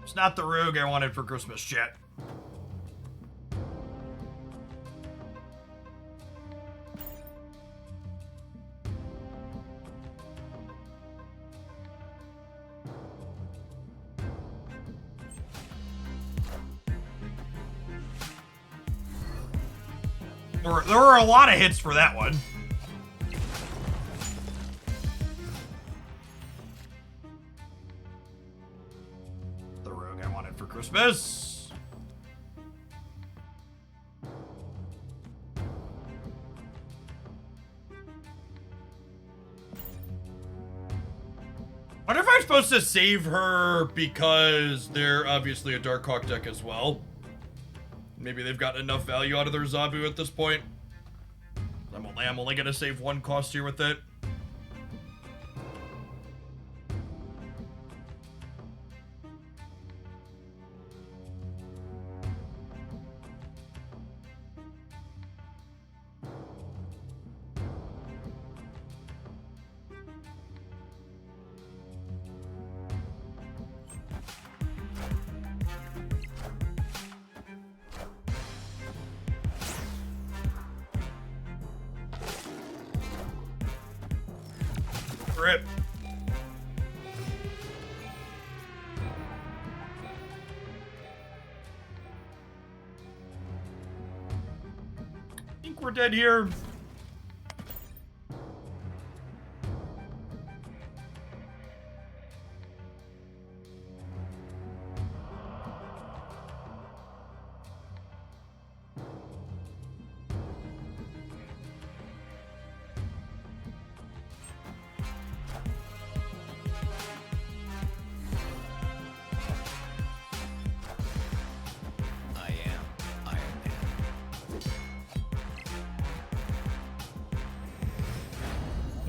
It's not the rogue I wanted for Christmas, chat. There were a lot of hits for that one. The rogue I wanted for Christmas. I wonder if I'm supposed to save her because they're obviously a Dark Hawk deck as well. Maybe they've gotten enough value out of their Zabu at this point. I'm only gonna save one cost here with it. Rip. I think we're dead here.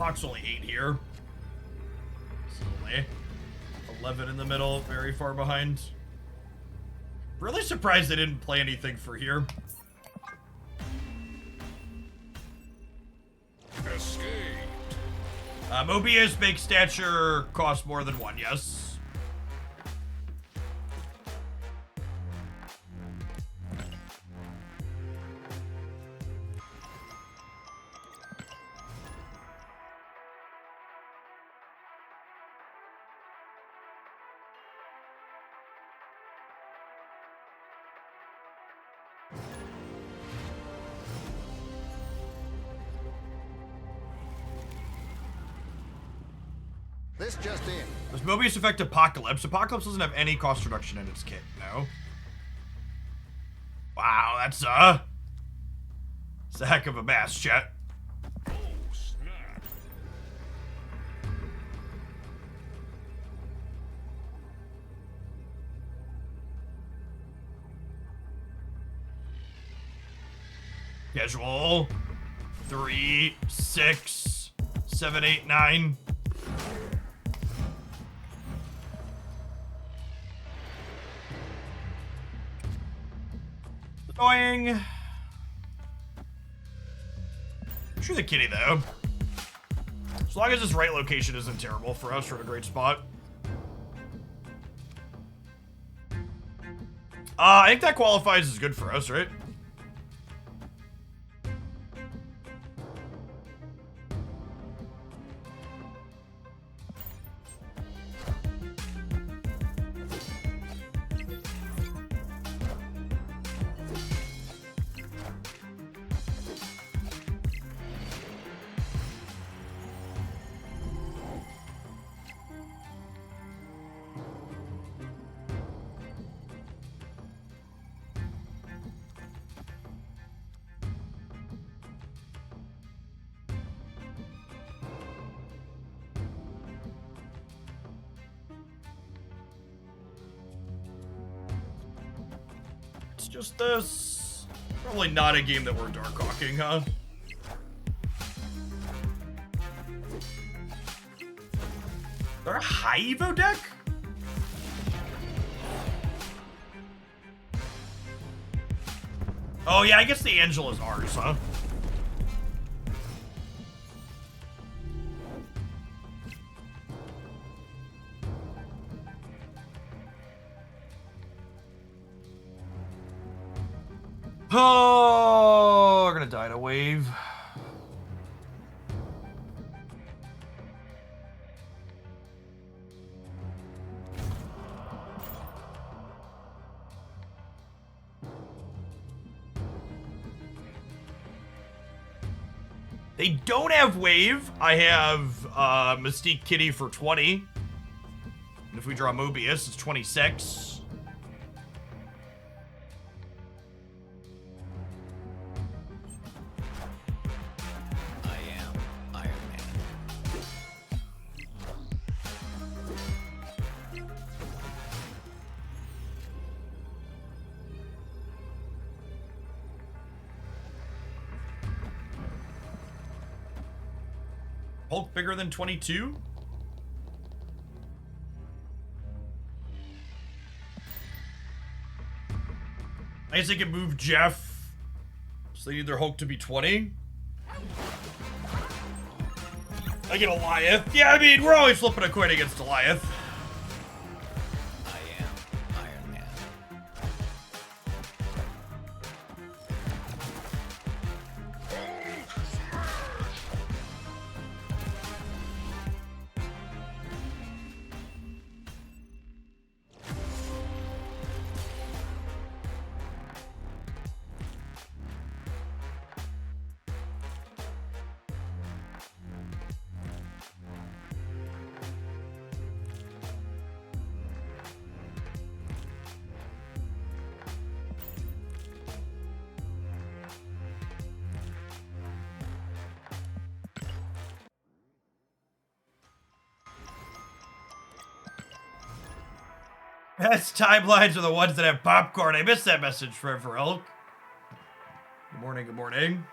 Clock's only 8 here. Silly. 11 in the middle, very far behind. Really surprised they didn't play anything for here. Escape. Mobius makes stature cost more than 1, yes. This just in. Does Mobius affect Apocalypse? Apocalypse doesn't have any cost reduction in its kit, no? Wow, that's a heck of a mass, chat. Oh, snap. Casual. 3, 6, 7, 8, 9. Annoying. I'm sure the kitty though. As long as this right location isn't terrible for us, we're in a great spot. I think that qualifies as good for us, right? It's just this. Probably not a game that we're dark hawking, huh? Is there a high Evo deck? Oh yeah, I guess the Angel is ours, huh? Oh, we're gonna die in a wave. They don't have wave. I have Mystique Kitty for 20. And if we draw Mobius, it's 26. Hulk bigger than 22? I guess they can move Jeff. So they need their Hulk to be 20. I get Goliath. Yeah, I mean, we're always flipping a coin against Goliath. I am Iron Man. Best timelines are the ones that have popcorn. I missed that message for Hulk. Good morning, good morning.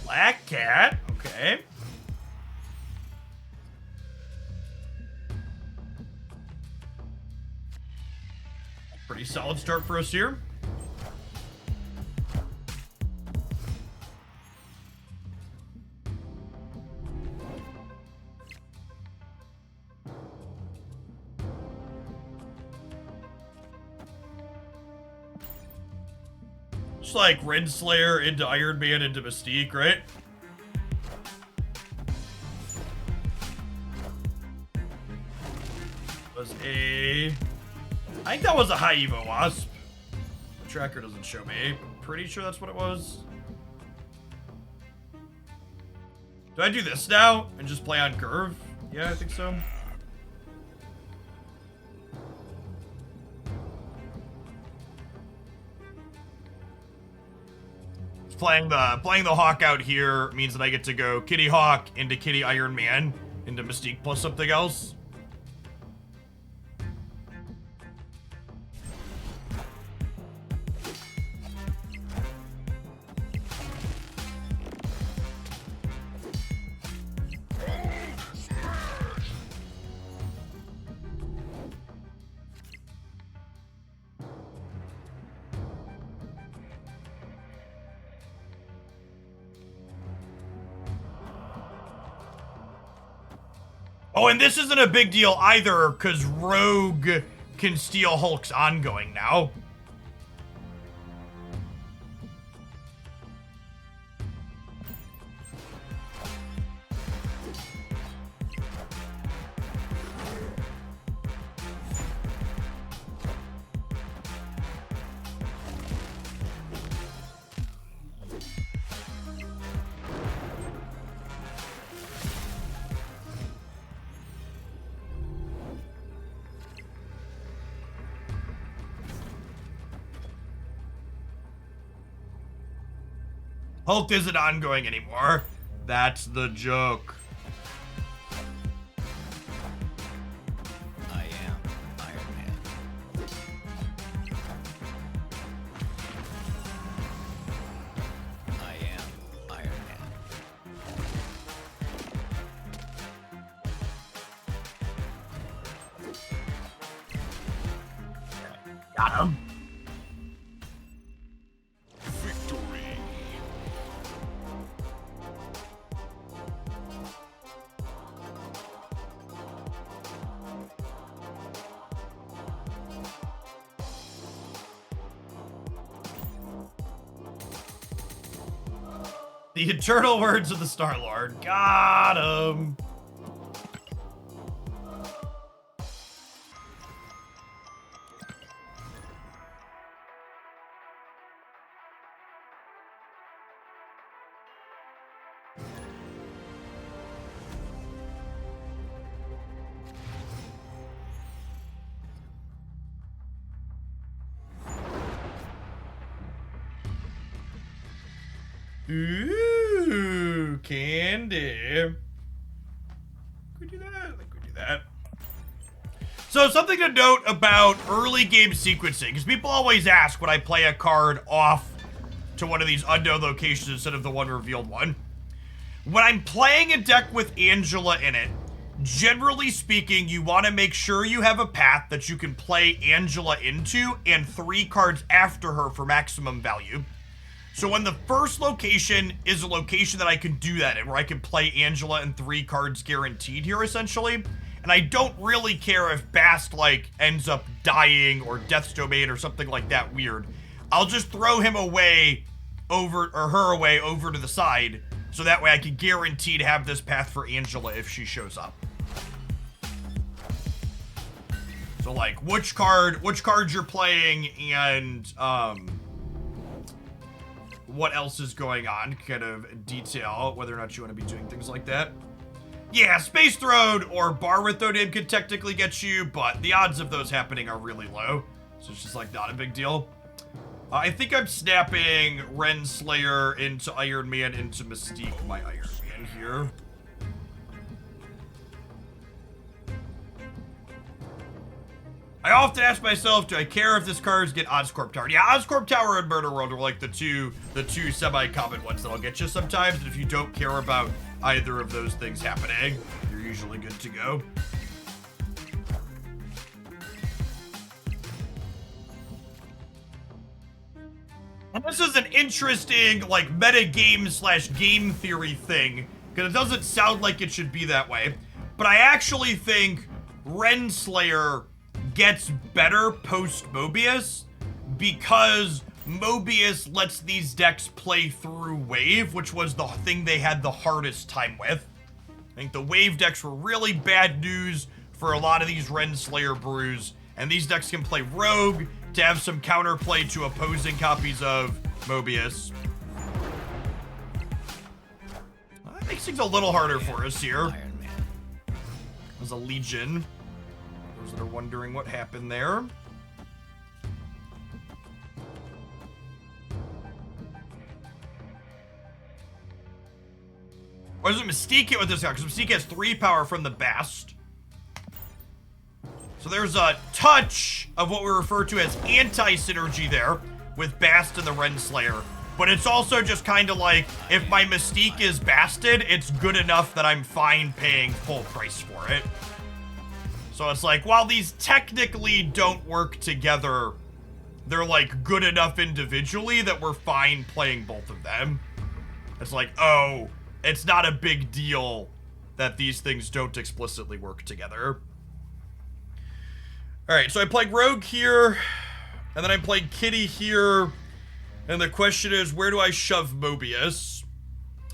Black Cat. Okay. Pretty solid start for us here. Just like Renslayer into Iron Man into Mystique, right? Was a... I think that was a high Evo Wasp. The tracker doesn't show me. Pretty sure that's what it was. Do I do this now and just play on curve? Yeah, I think so. Playing the Hawk out here means that I get to go Kitty Hawk into Kitty Iron Man into Mystique plus something else. Oh, and this isn't a big deal either, because Rogue can steal Hulk's ongoing now. Hulk isn't ongoing anymore. That's the joke. I am Iron Man. I am Iron Man. Got him. The eternal words of the Star-Lord. Got him. Ooh, candy. Can we do that? I think we do that. So something to note about early game sequencing, because people always ask when I play a card off to one of these unknown locations instead of the one revealed one. When I'm playing a deck with Angela in it, generally speaking, you want to make sure you have a path that you can play Angela into and 3 cards after her for maximum value. So when the first location is a location that I can do that in, where I can play Angela and 3 cards guaranteed here, essentially, and I don't really care if Bast, like, ends up dying or Death's Domain or something like that weird, I'll just throw him away over, or her away over to the side, so that way I can guarantee to have this path for Angela if she shows up. So, like, which cards you're playing and, what else is going on, kind of detail whether or not you want to be doing things like that. Yeah, Space Throne or Bar with No Name could technically get you, but the odds of those happening are really low, so it's just like not a big deal. I think I'm snapping Renslayer into Iron Man into Mystique my Iron Man here. I often ask myself, do I care if this cards get Oscorp Tower? Yeah, Oscorp Tower and Murder World are like the two semi-common ones that'll get you sometimes, and if you don't care about either of those things happening, you're usually good to go. And this is an interesting, like, meta-game slash game theory thing, because it doesn't sound like it should be that way, but I actually think Renslayer gets better post-Mobius because Mobius lets these decks play through Wave, which was the thing they had the hardest time with. I think the Wave decks were really bad news for a lot of these Renslayer brews, and these decks can play Rogue to have some counterplay to opposing copies of Mobius. Well, that makes things a little harder for us here. Iron Man. There's a Legion. Those that are wondering what happened there. Or does Mystique hit with this guy? Because Mystique has 3 power from the Bast. So there's a touch of what we refer to as anti-synergy there with Bast and the Renslayer. But it's also just kind of like, if my Mystique is Basted, it's good enough that I'm fine paying full price for it. So it's like, while these technically don't work together, they're like good enough individually that we're fine playing both of them. It's like, oh, it's not a big deal that these things don't explicitly work together. Alright, so I played Rogue here, and then I played Kitty here, and the question is, where do I shove Mobius?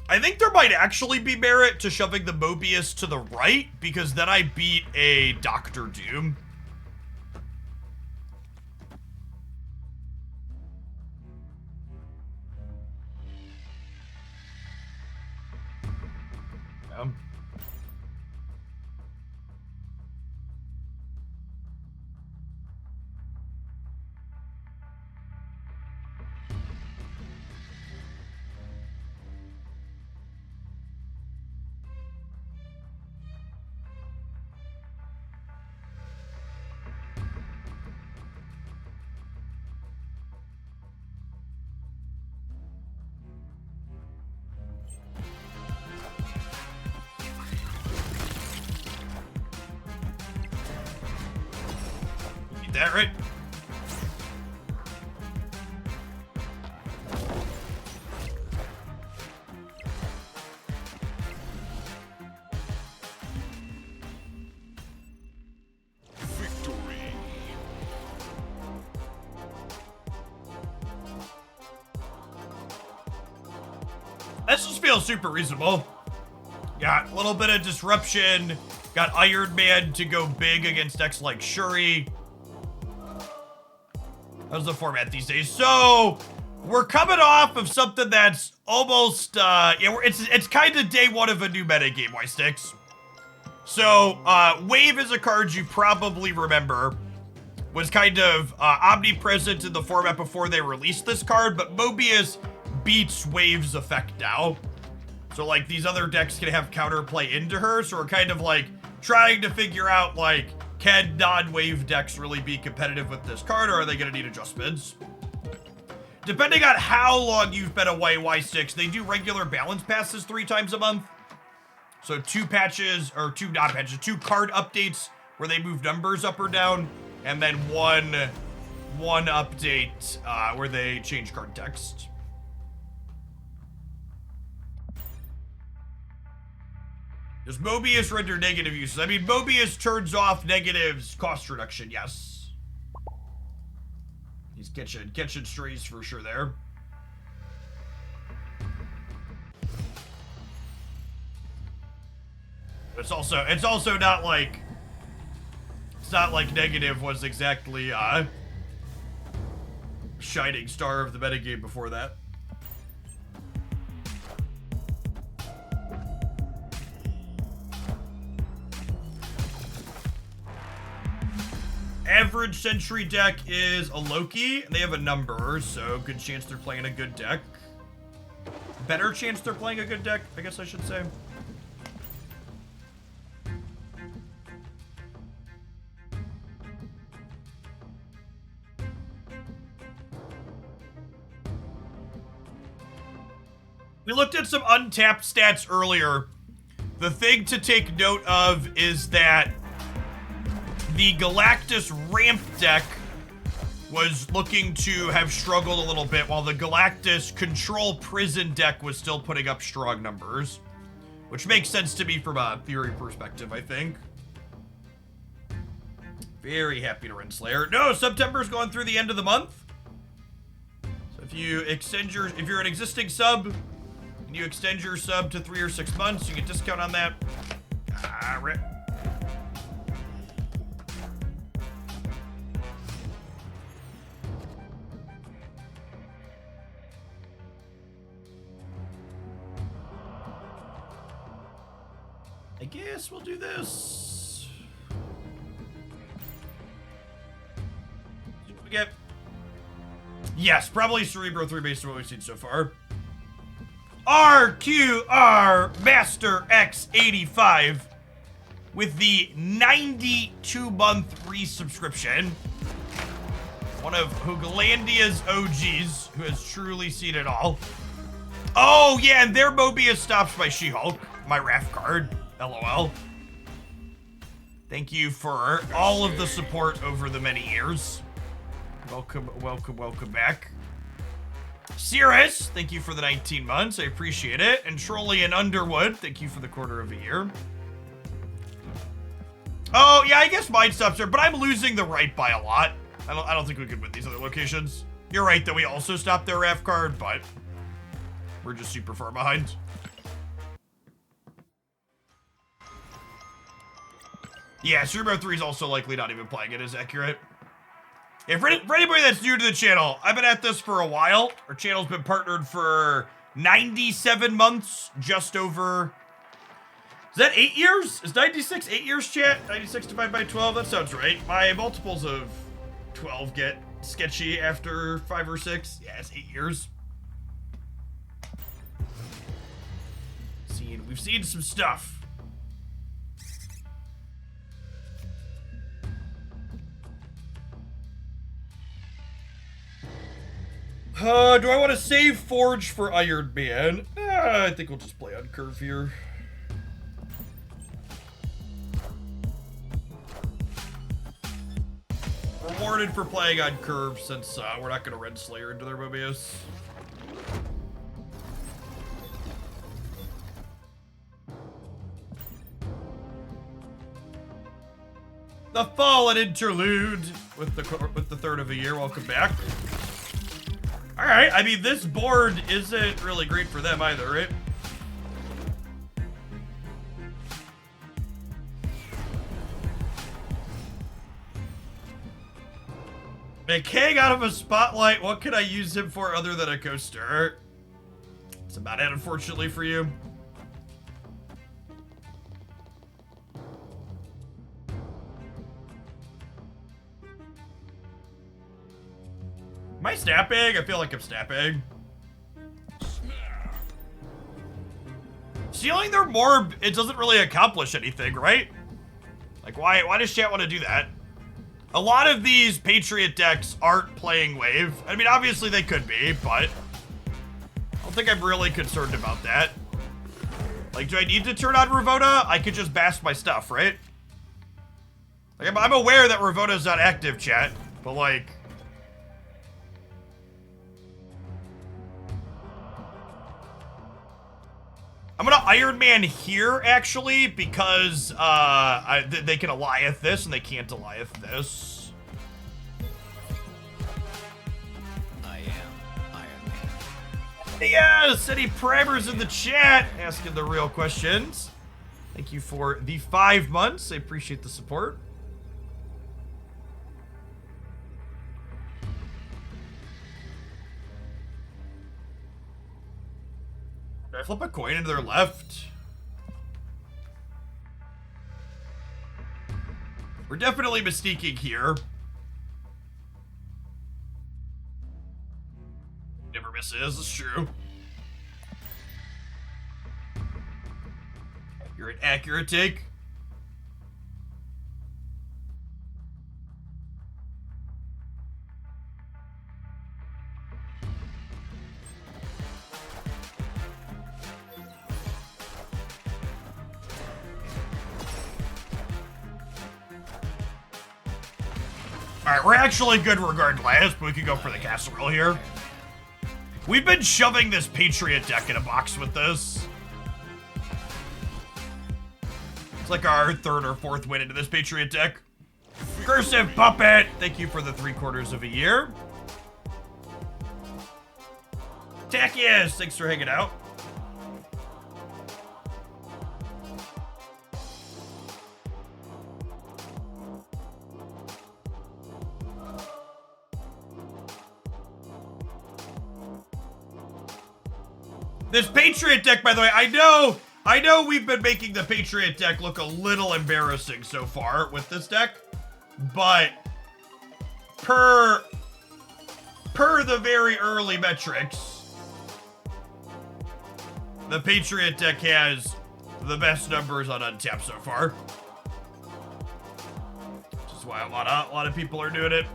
I think there might actually be merit to shoving the Mobius to the right, because then I beat a Doctor Doom. Yeah. That right? Victory. This just feels super reasonable. Got a little bit of disruption. Got Iron Man to go big against decks like Shuri. How's the format these days? So we're coming off of something that's almost it's kind of day one of a new meta game, Y-Sticks. So Wave is a card you probably remember. Was kind of omnipresent in the format before they released this card, but Mobius beats Wave's effect now. So like these other decks can have counterplay into her, so we're kind of like trying to figure out like, can non-Wave decks really be competitive with this card, or are they going to need adjustments? Depending on how long you've been away, Y6, they do regular balance passes 3 times a month. So 2 patches, or 2 not patches, 2 card updates where they move numbers up or down, and then one update where they change card text. Does Mobius render negative uses? I mean, Mobius turns off negatives cost reduction, yes. He's catching strays for sure there. It's also not like, it's not like negative was exactly shining star of the metagame before that. Average Sentry deck is a Loki, and they have a number, so good chance they're playing a good deck. Better chance they're playing a good deck, I guess I should say. We looked at some untapped stats earlier. The thing to take note of is that the Galactus ramp deck was looking to have struggled a little bit, while the Galactus control prison deck was still putting up strong numbers. Which makes sense to me from a theory perspective, I think. Very happy to Renslayer. No, September's going through the end of the month. So if you extend your, if you're an existing sub, and you extend your sub to 3 or 6 months, you get discount on that. Ah, rip. I guess we'll do this. What do we get? Yes, probably Cerebro 3 based on what we've seen so far. RQR Master X85 with the 92-month resubscription. One of Hooglandia's OGs who has truly seen it all. Oh, yeah, and their Mobius stops by She-Hulk, my RAF card. LOL. Thank you for all of the support over the many years. Welcome, welcome, welcome back. Cirrus, thank you for the 19 months. I appreciate it. And Trolley and Underwood, thank you for the quarter of a year. Oh, yeah, I guess mine stops there, but I'm losing the right by a lot. I don't think we could win these other locations. You're right that we also stopped their RAF card, but we're just super far behind. Yeah, Cerebro 3 is also likely not even playing it as accurate. Yeah, for anybody that's new to the channel, I've been at this for a while. Our channel's been partnered for 97 months, just over... Is that 8 years? Is 96 8 years, chat? 96 divided by 12? That sounds right. My multiples of 12 get sketchy after 5 or 6. Yeah, it's 8 years. We've seen some stuff. Do I want to save Forge for Iron Man? I think we'll just play on Curve here. Rewarded for playing on Curve since we're not going to Renslayer into their Mobius. The Fallen Interlude with the third of a year. Welcome back. All right, I mean, this board isn't really great for them either, right? McKay out of a spotlight. What can I use him for other than a coaster? That's about it, unfortunately, for you. Am I snapping? I feel like I'm snapping. Stealing their morb, it doesn't really accomplish anything, right? Like, why does chat want to do that? A lot of these Patriot decks aren't playing Wave. I mean, obviously they could be, but I don't think I'm really concerned about that. Like, do I need to turn on Ravona? I could just bash my stuff, right? Like, I'm aware that Ravona's not active, chat, but like... I'm gonna Iron Man here, actually, because they can Alioth this, and they can't Alioth this. I am Iron Man. Yes! Any primers in the chat asking the real questions. Thank you for the 5 months. I appreciate the support. Did I flip a coin into their left? We're definitely mistaking here. Never misses, it's true. You're an accurate take. Alright, we're actually good regardless, but we can go for the casserole here. We've been shoving this Patriot deck in a box with this. It's like our third or fourth win into this Patriot deck. Cursive Puppet, thank you for the 3/4 of a year. Tackius, thanks for hanging out. This Patriot deck, by the way, I know we've been making the Patriot deck look a little embarrassing so far with this deck, but per the very early metrics, the Patriot deck has the best numbers on Untap so far. Which is why a lot of people are doing it.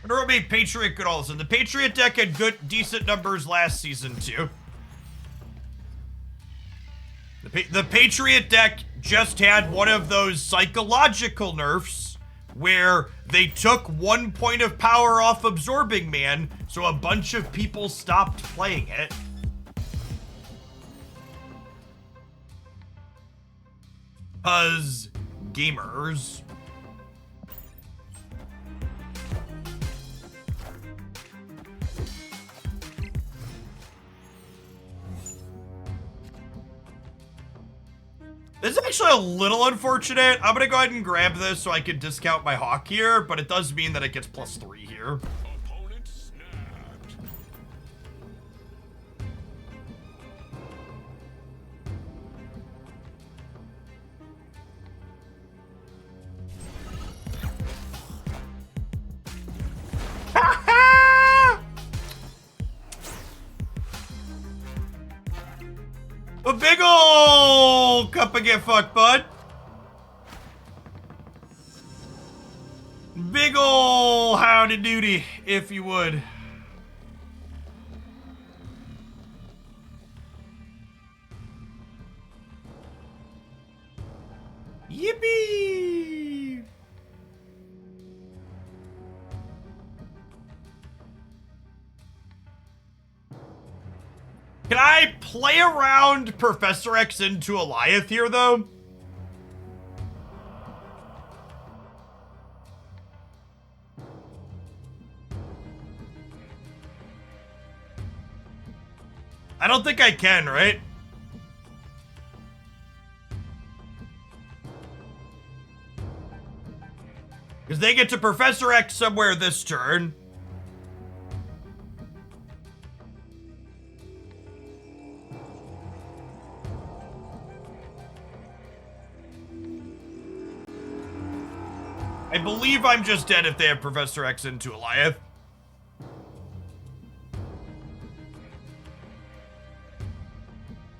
Remember me, Patriot good all of a sudden. The Patriot deck had decent numbers last season too. The Patriot deck just had one of those psychological nerfs where they took 1 point of power off Absorbing Man, so a bunch of people stopped playing it. Cause gamers. This is actually a little unfortunate. I'm gonna go ahead and grab this so I can discount my Hawk here, but it does mean that it gets +3 here. Opponent snapped. A big ol' cup of get fucked, bud. Big ol' howdy doody, if you would. Yippee! Can I play around Professor X into Eliath here, though? I don't think I can, right? Because they get to Professor X somewhere this turn. I believe I'm just dead if they have Professor X into Eliath.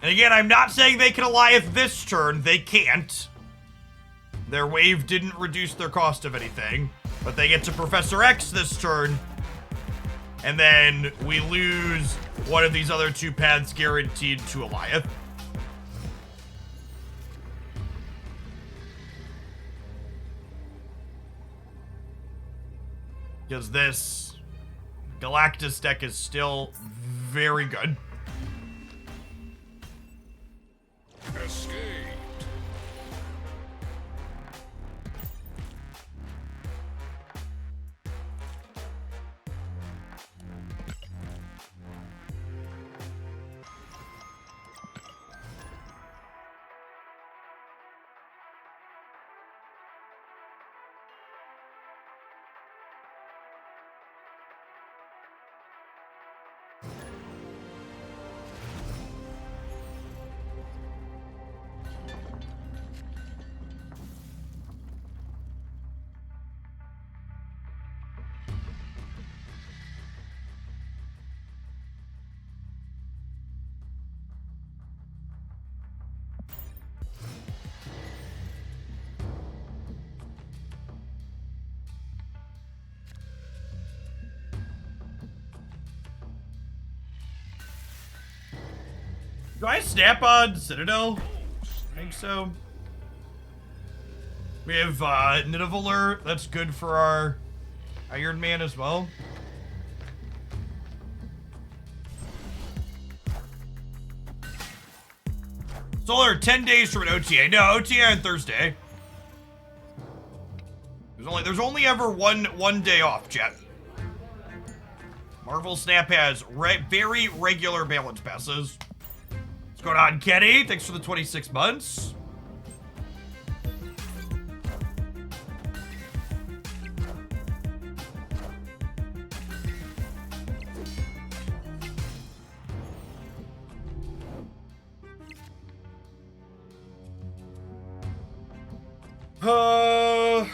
And again, I'm not saying they can Eliath this turn. They can't. Their wave didn't reduce their cost of anything. But they get to Professor X this turn. And then we lose one of these other two paths guaranteed to Eliath. Because this Galactus deck is still very good. Escaped. Do I snap on Citadel? I think so. We have Nidav Alert. That's good for our Iron Man as well. Solar, 10 days from an OTA. No, OTA on Thursday. There's only ever one day off, chat. Marvel Snap has very regular balance passes. What's going on, Kenny? Thanks for the 26 months. I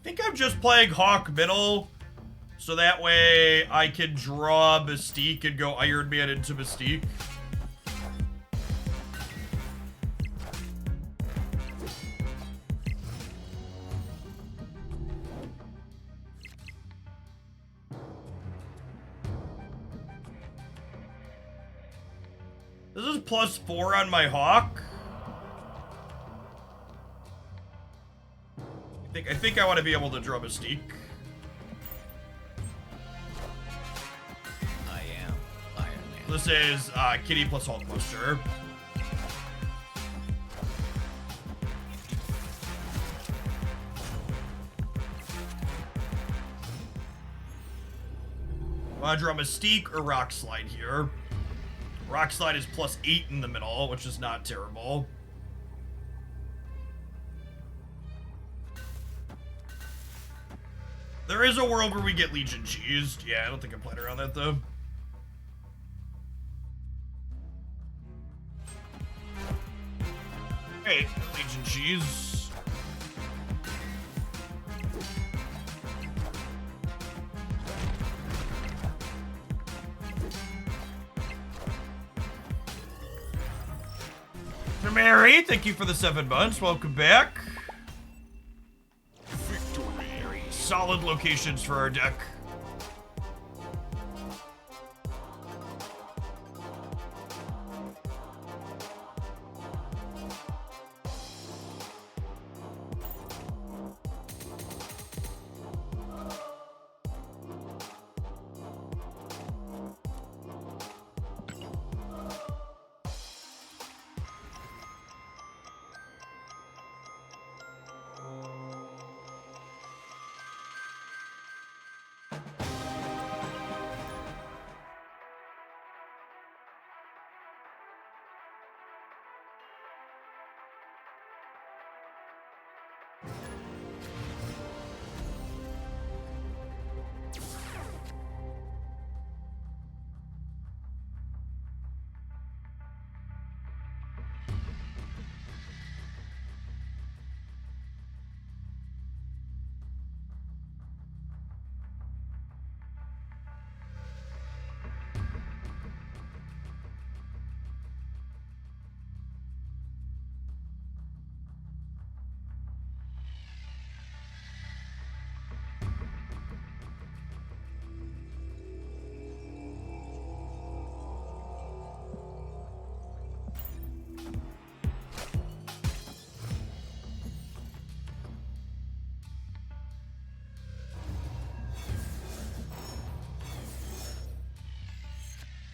think I'm just playing Hawk middle, so that way I can draw Mystique and go Iron Man into Mystique. This is +4 on my Hawk. I think I want to be able to draw Mystique. I am Iron Man. This is Kitty plus Hulkbuster. Want to draw Mystique or Rock Slide here? Rock Slide is +8 in the middle, which is not terrible. There is a world where we get Legion cheesed. Yeah, I don't think I'm playing around that, though. Hey, Legion cheese. Mary, thank you for the 7 months. Welcome back. Very solid locations for our deck.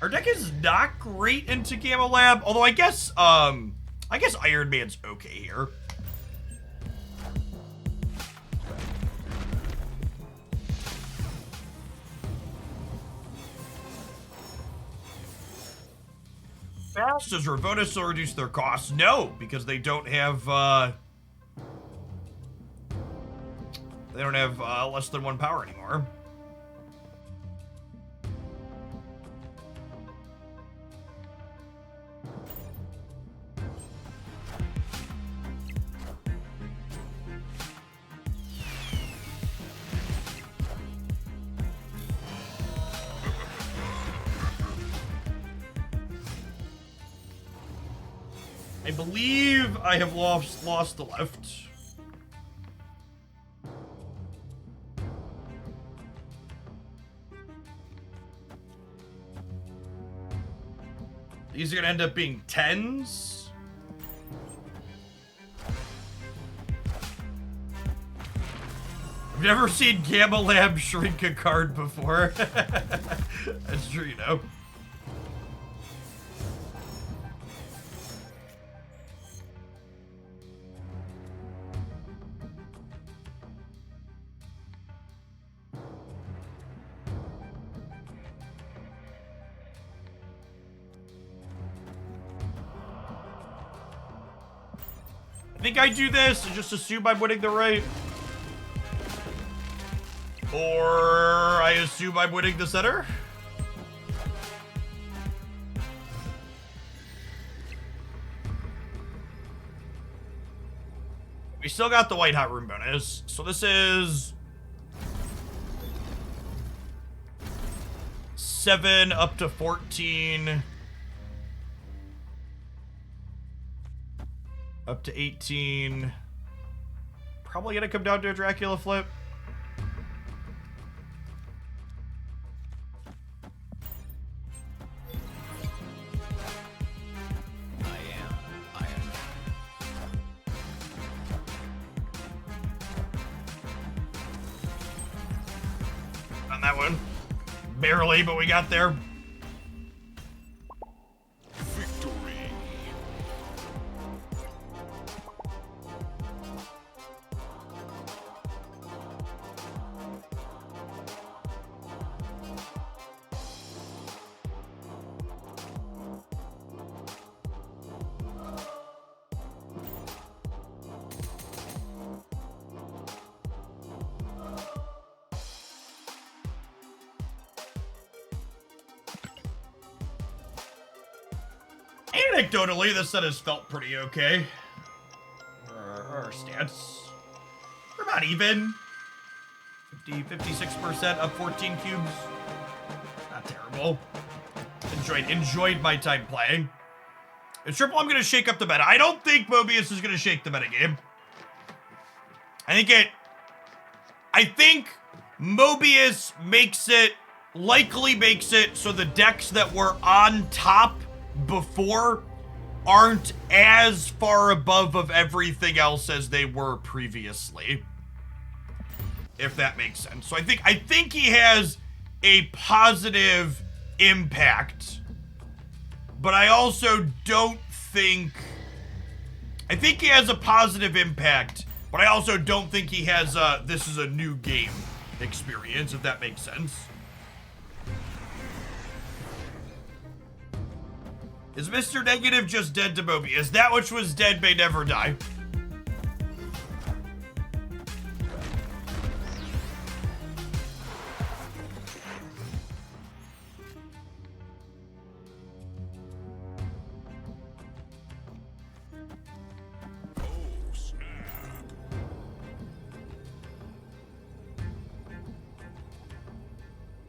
Our deck is not great into Gamma Lab, although I guess Iron Man's okay here. Fast does Ravona still reduce their costs? No, because they don't have less than 1 power anymore. I believe I have lost the left. These are gonna end up being 10s. I've never seen Gamma Lab shrink a card before. That's true, you know. I think I do this and just assume I'm winning the right. Or I assume I'm winning the center. We still got the white hot room bonus. So this is 7 up to 14. Up to 18. Probably gonna come down to a Dracula flip. I am Iron Man. On that one. Barely, but we got there. Victory. Anecdotally, this set has felt pretty okay. Our stats. We're about even. 56% up 14 cubes. Not terrible. Enjoyed my time playing. In triple, I'm gonna shake up the meta. I don't think Mobius is gonna shake the metagame. I think Mobius likely makes it so the decks that were on top before aren't as far above of everything else as they were previously, if that makes sense. So I think he has a positive impact, but I also don't think I think he has a positive impact, but I also don't think he has this is a new game experience, if that makes sense. Is Mr. Negative just dead to Mobius? That which was dead may never die. Oh, snap.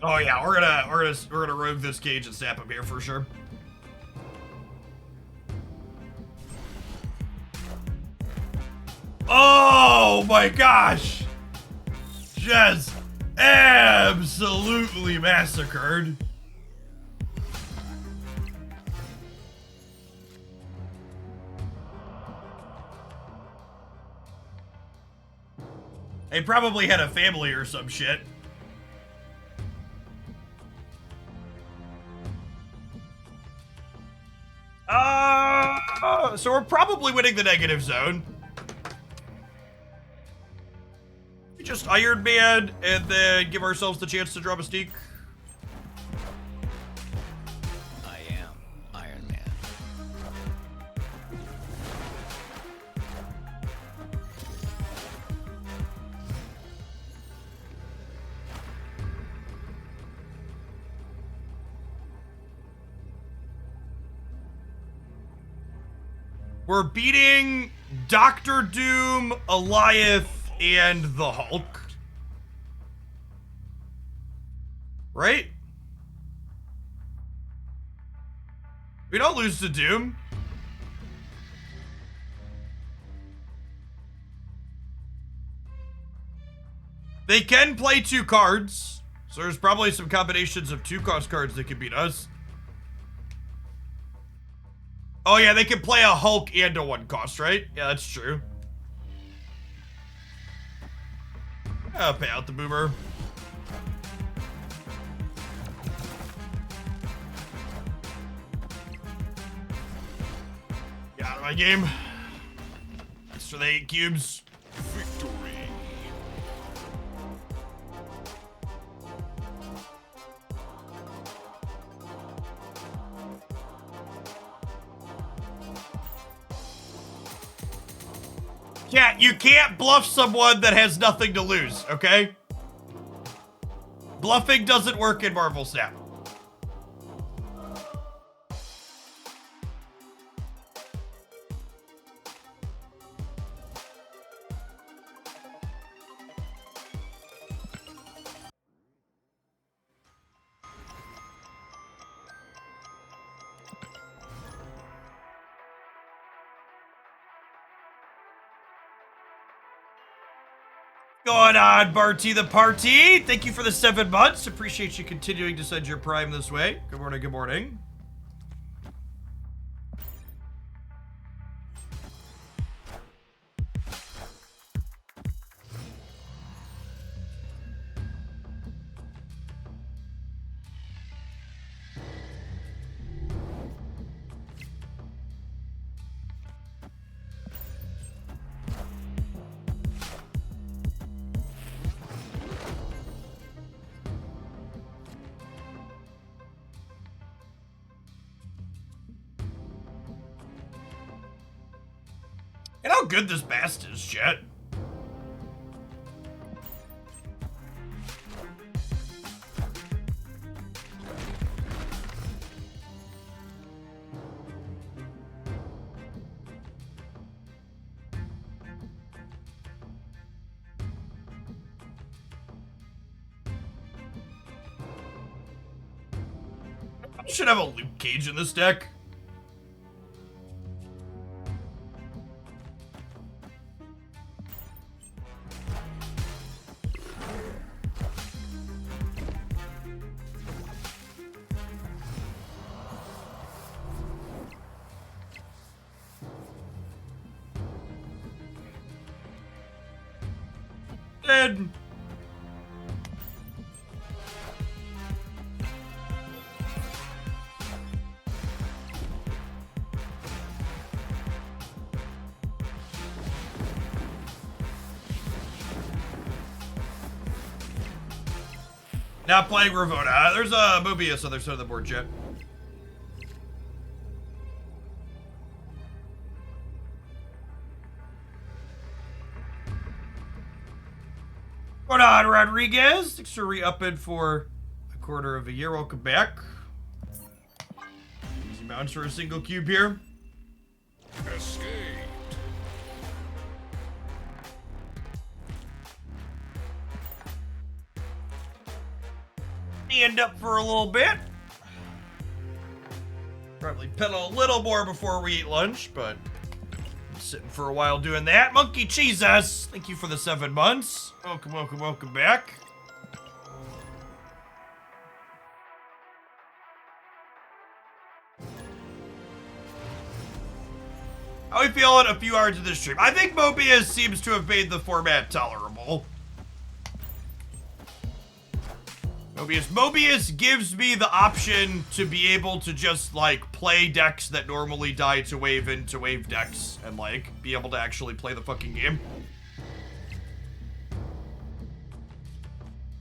Oh yeah, we're gonna rogue this cage and snap him here for sure. Oh my gosh! Just absolutely massacred. They probably had a family or some shit. So we're probably winning the negative zone. We just Iron Man and then give ourselves the chance to draw Mystique. I am Iron Man. We're beating Doctor Doom, Eliath, and the Hulk. Right? We don't lose to Doom. They can play 2 cards, so there's probably some combinations of 2-cost cards that could beat us. Oh yeah, they can play a Hulk and a 1-cost, right? Yeah, that's true. I'll pay out the boomer. Get out of my game. Thanks for the 8 cubes. Victory. Yeah, you can't bluff someone that has nothing to lose, okay? Bluffing doesn't work in Marvel Snap. Going on, Barty the Party. Thank you for the 7 months. Appreciate you continuing to send your Prime this way. Good morning, good morning. And how good this Bast is, chat. I should have a Luke Cage in this deck. Dead. Not playing Ravona. There's a Mobius other side of the board, chat. Going on, Rodriguez. Thanks for re-upping for a quarter of a year. Welcome back. Easy bounce for a single cube here. Escaped. Stand up for a little bit. Probably pedal a little more before we eat lunch, but I'm sitting for a while doing that. Monkey Jesus, thank you for the 7 months. Welcome, welcome, welcome back. How are we feeling a few hours of this stream? I think Mobius seems to have made the format tolerable. Mobius gives me the option to be able to just, like, play decks that normally die to wave into wave decks and, like, be able to actually play the fucking game.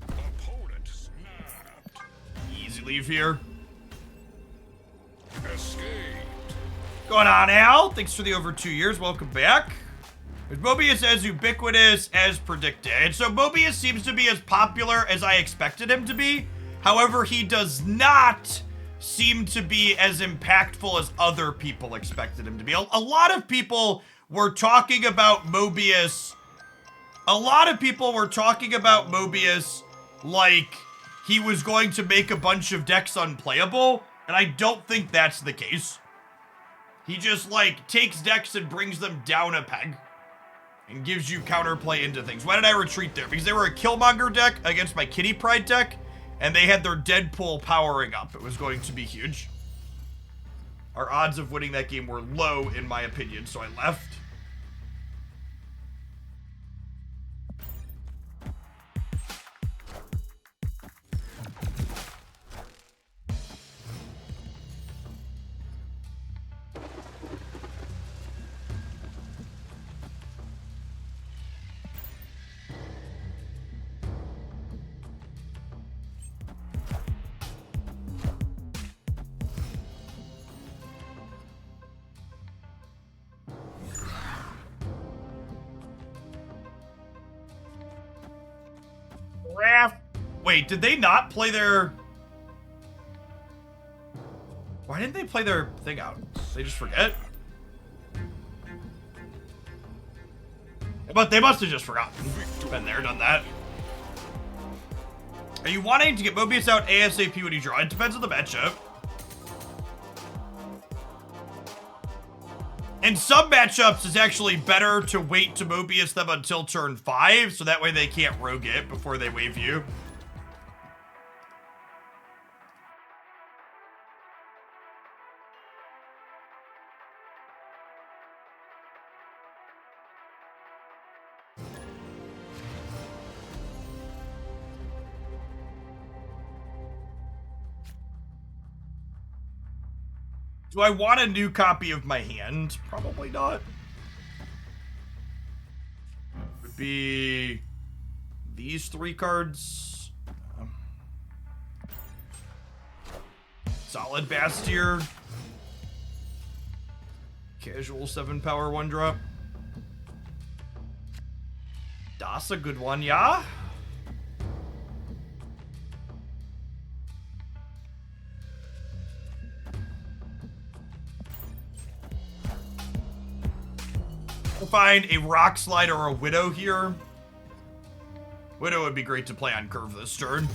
Opponent snapped. Easy leave here. Escaped. Going on, Al. Thanks for the over 2 years. Welcome back. Is Mobius as ubiquitous as predicted? And so Mobius seems to be as popular as I expected him to be. However, he does not seem to be as impactful as other people expected him to be. A lot of people were talking about Mobius. A lot of people were talking about Mobius like he was going to make a bunch of decks unplayable. And I don't think that's the case. He just, like, takes decks and brings them down a peg. And gives you counterplay into things. Why did I retreat there? Because they were a Killmonger deck against my Kitty Pryde deck, and they had their Deadpool powering up. It was going to be huge. Our odds of winning that game were low, in my opinion, so I left. Wait, did they not play their... Why didn't they play their thing out? They just forget? But they must have just forgotten. Been there, done that. Are you wanting to get Mobius out ASAP when you draw? It depends on the matchup. In some matchups, it's actually better to wait to Mobius them until turn 5, so that way they can't rogue it before they wave you. Do I want a new copy of my hand? Probably not. Would be these 3 cards. Solid Bastier. Casual 7 power 1 drop. Das a good one, yeah? We'll find a Rock Slide or a Widow here. Widow would be great to play on curve this turn.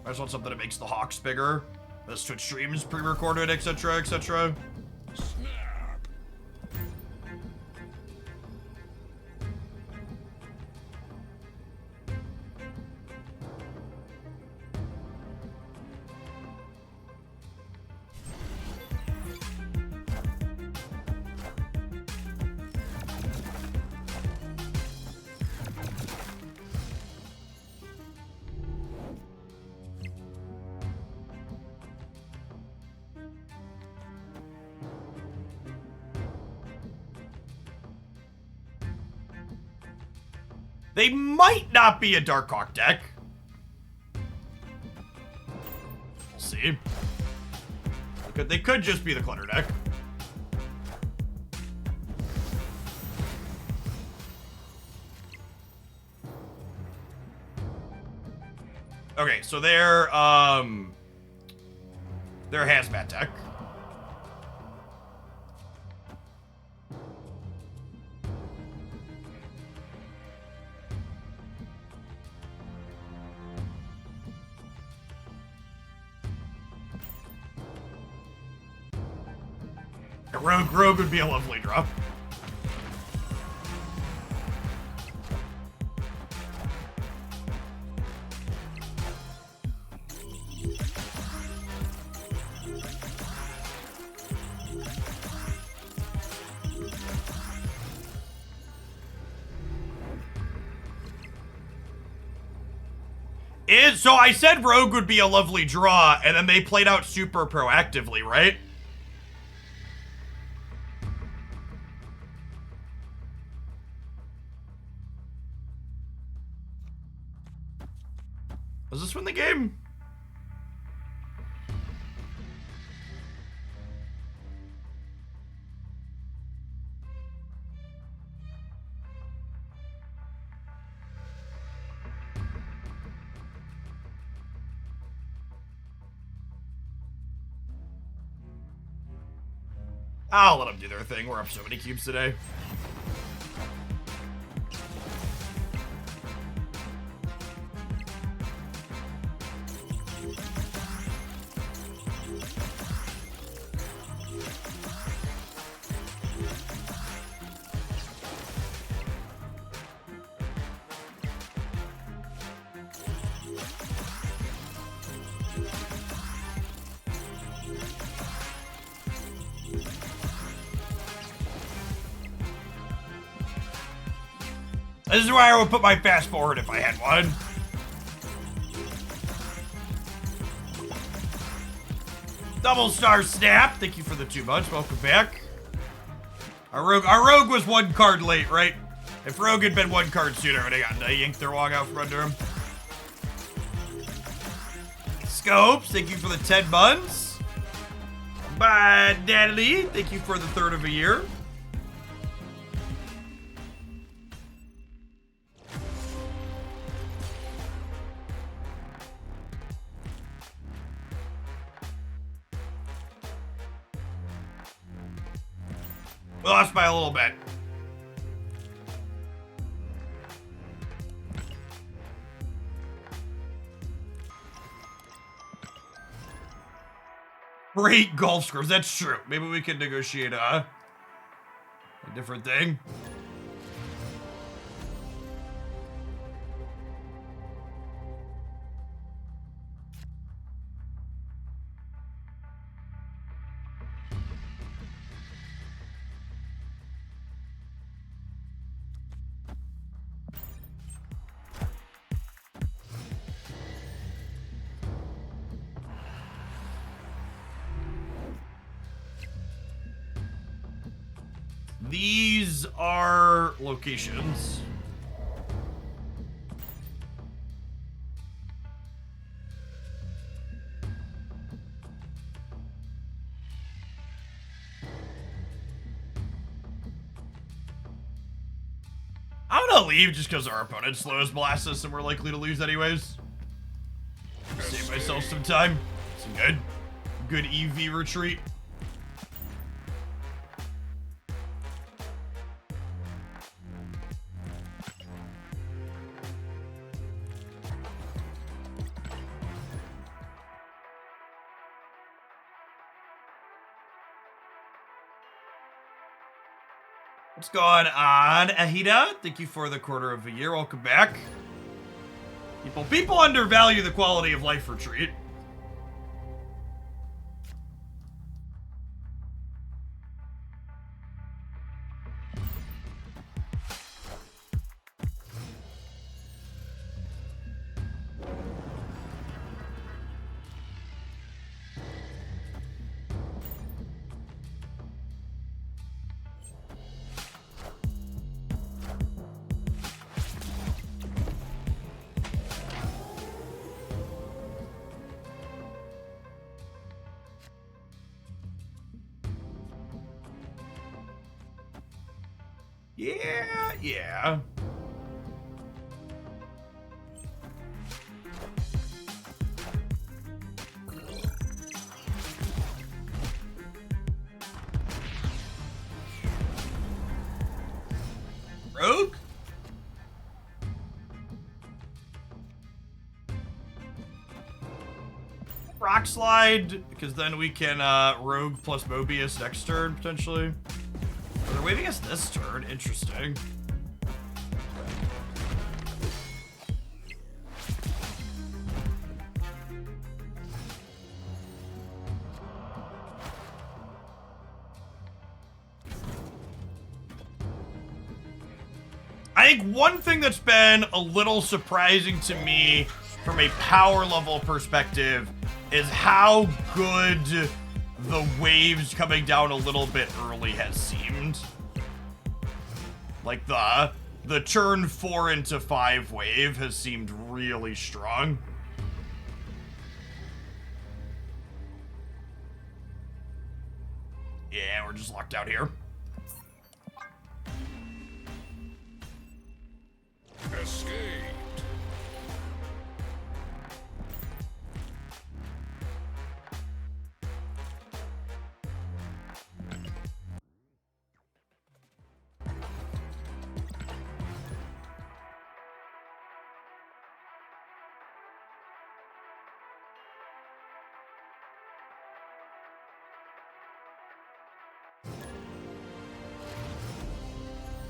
I just want something that makes the Hawks bigger. The Twitch streams pre-recorded, etc., etc. They might not be a Darkhawk deck. We'll see. They could just be the Clutter deck. Okay, so they're Hazmat deck. Rogue would be a lovely drop. So I said Rogue would be a lovely draw, and then they played out super proactively, right? Does this win the game? I'll let them do their thing. We're up so many cubes today. This is where I would put my fast forward if I had one. Double star snap. Thank you for the 2 months. Welcome back. Our rogue was 1 card late, right? If rogue had been 1 card sooner, I would have gotten to yank their wong out from under him. Scopes, thank you for the 10 months. Bye, Natalie. Thank you for the 3rd of a year. We lost by a little bit. Great golf scores. That's true. Maybe we could negotiate a different thing. These are locations. I'm gonna leave just because our opponent slows blast us and we're likely to lose anyways. Save myself some time. Some good EV retreat. What's going on, Ahida? Thank you for the 1/4 of a year. Welcome back. People undervalue the quality of life retreat. Yeah. Rogue? Rock slide, because then we can rogue plus Mobius next turn, potentially. Oh, they're waving us this turn. Interesting. I think one thing that's been a little surprising to me from a power level perspective is how good the waves coming down a little bit early has seemed. Like the turn 4 into 5 wave has seemed really strong. Yeah, we're just locked out here. Escaped.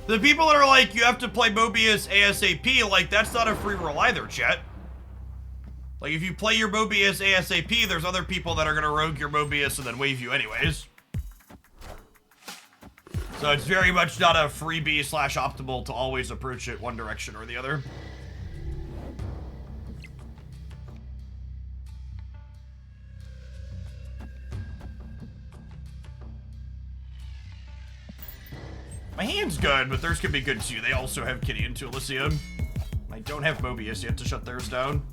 The people that are like, you have to play Mobius ASAP, like, that's not a free roll either, chat. Like, if you play your Mobius ASAP, there's other people that are gonna rogue your Mobius and then wave you anyways. So it's very much not a freebie / optimal to always approach it one direction or the other. My hand's good, but theirs could be good too. They also have Kitty and Elysium. I don't have Mobius yet to shut theirs down.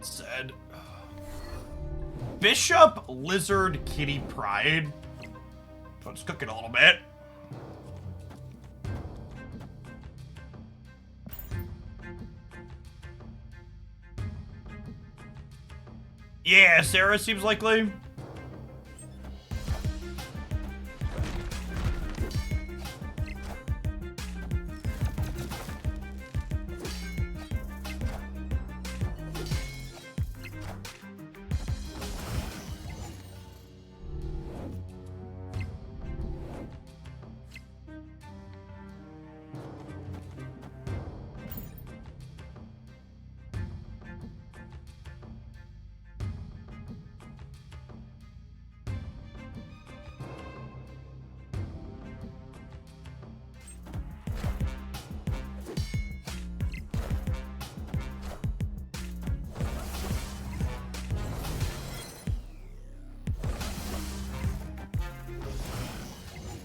Said. Bishop, Lizard, Kitty, Pride. Let's cook it a little bit. Yeah, Sarah seems likely.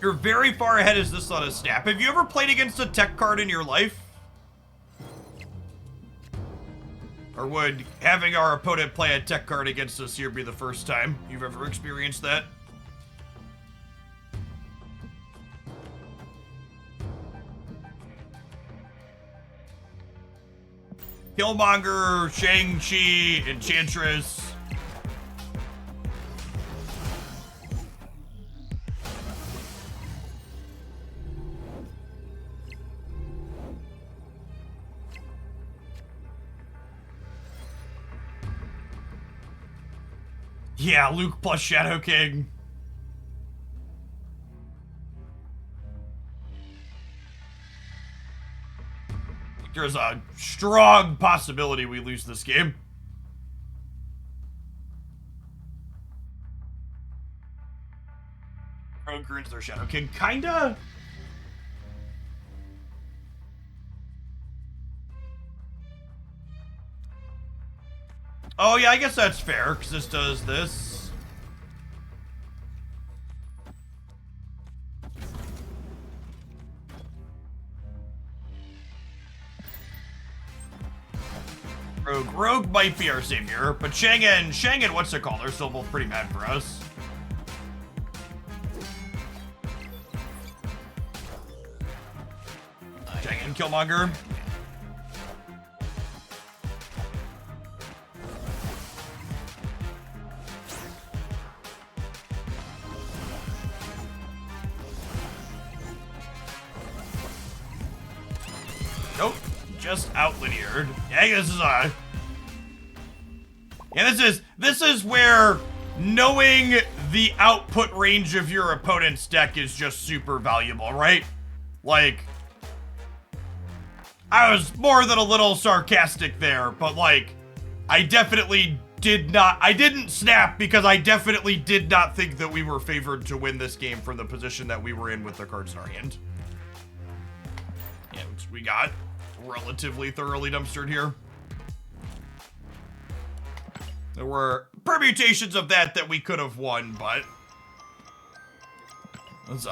You're very far ahead as this on a snap. Have you ever played against a tech card in your life? Or would having our opponent play a tech card against us here be the first time you've ever experienced that? Killmonger, Shang-Chi, Enchantress. Yeah, Luke plus Shadow King. There's a strong possibility we lose this game. Rogue ruins their Shadow King. Kinda. Oh, yeah, I guess that's fair, because this does this. Rogue might be our savior, but Shang and what's it called? They're still both pretty bad for us. Shang and Killmonger. Nope, just out lineared. Yeah, this is a. Yeah, this is where knowing the output range of your opponent's deck is just super valuable, right? Like, I was more than a little sarcastic there, but like, I didn't snap because I definitely did not think that we were favored to win this game from the position that we were in with the cards in our hand. Yeah, which we got relatively thoroughly dumpstered here. There were permutations of that we could have won, but let's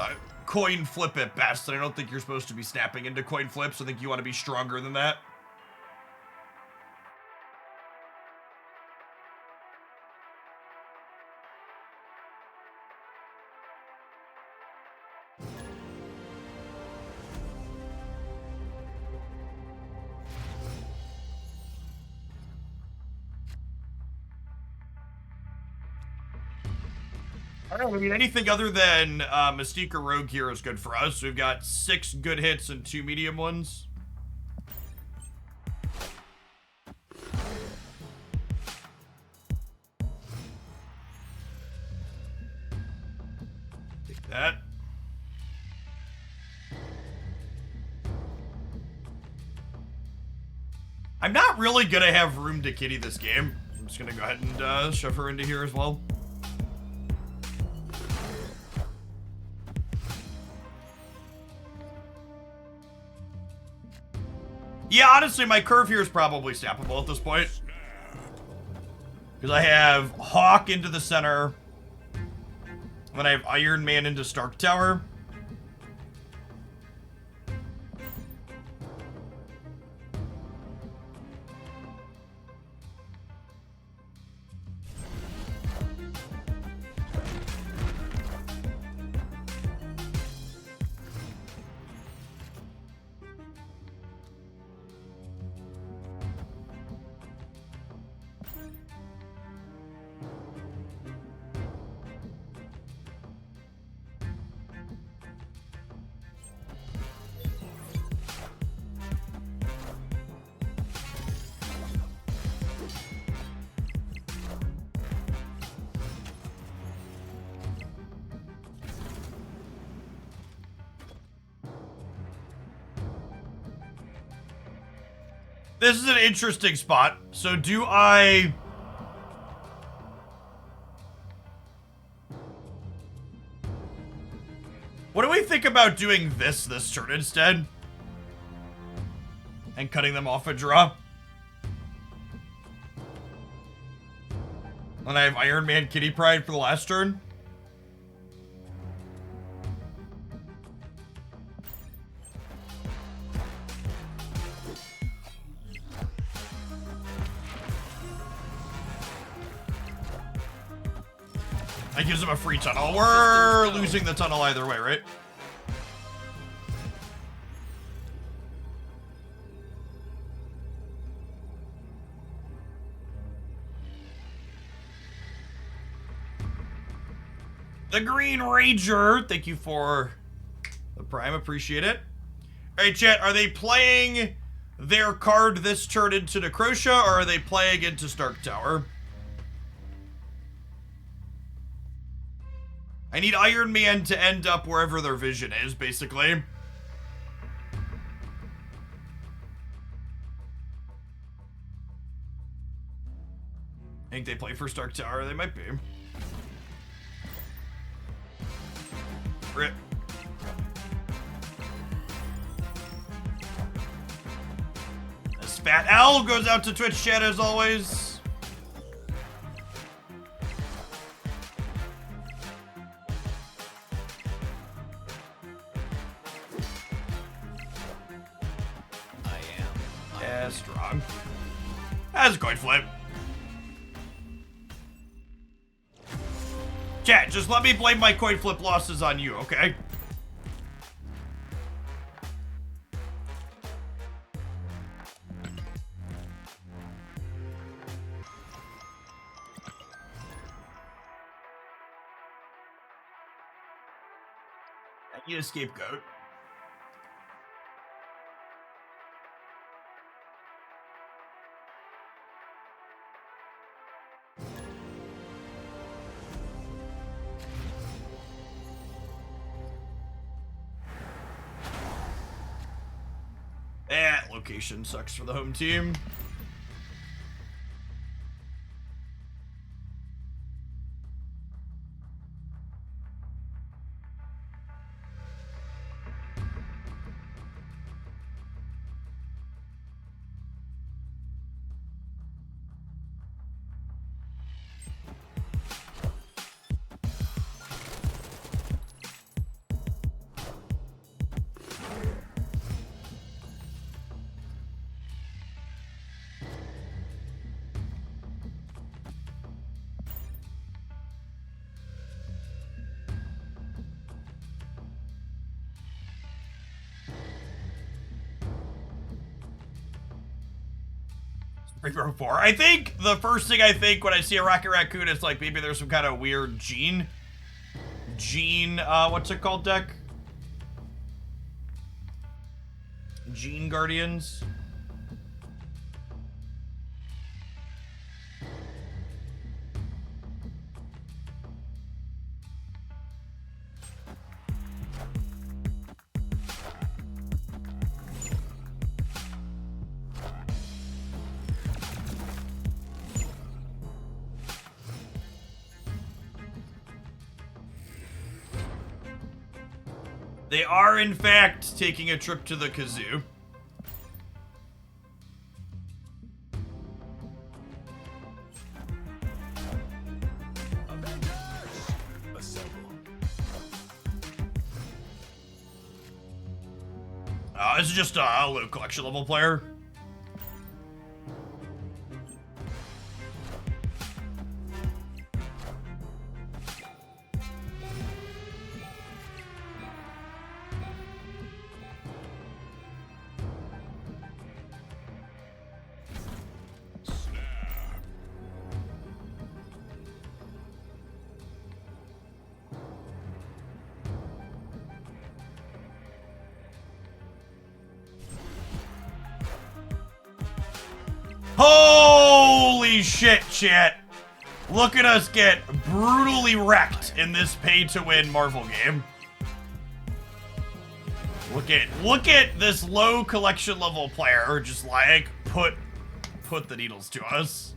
coin flip at best, and I don't think you're supposed to be snapping into coin flips. I think you want to be stronger than that. I don't know, I mean, anything other than Mystique or Rogue here is good for us. We've got 6 good hits and 2 medium ones. Take that. I'm not really gonna have room to kitty this game. I'm Just gonna go ahead and shove her into here as well. Yeah, honestly, my curve here is probably snappable at this point. Because I have Hawk into the center. Then I have Iron Man into Stark Tower. This is an interesting spot. So do I... What do we think about doing this turn instead? And cutting them off a draw? And I have Iron Man Kitty Pride for the last turn? That gives him a free tunnel. We're losing the tunnel either way, right? The Green Ranger, thank you for the prime, appreciate it. All right, chat, are they playing their card this turn into Necrotia, or are they playing into Stark Tower? I need Iron Man to end up wherever their vision is, basically. I think they play for Stark Tower. They might be. Rip. This Fat L goes out to Twitch chat as always. Yeah, strong. That's a coin flip. Chat, just let me blame my coin flip losses on you, okay? I need a scapegoat. That location sucks for the home team. Reaper 4. I think the first thing I think when I see a Rocket Raccoon is like maybe there's some kind of weird gene, what's it called, deck? Gene Guardians. They are, in fact, taking a trip to the kazoo. This is just a low collection level player. Holy shit, chat. Look at us get brutally wrecked in this pay-to-win Marvel game. Look at this low collection level player just like put the needles to us.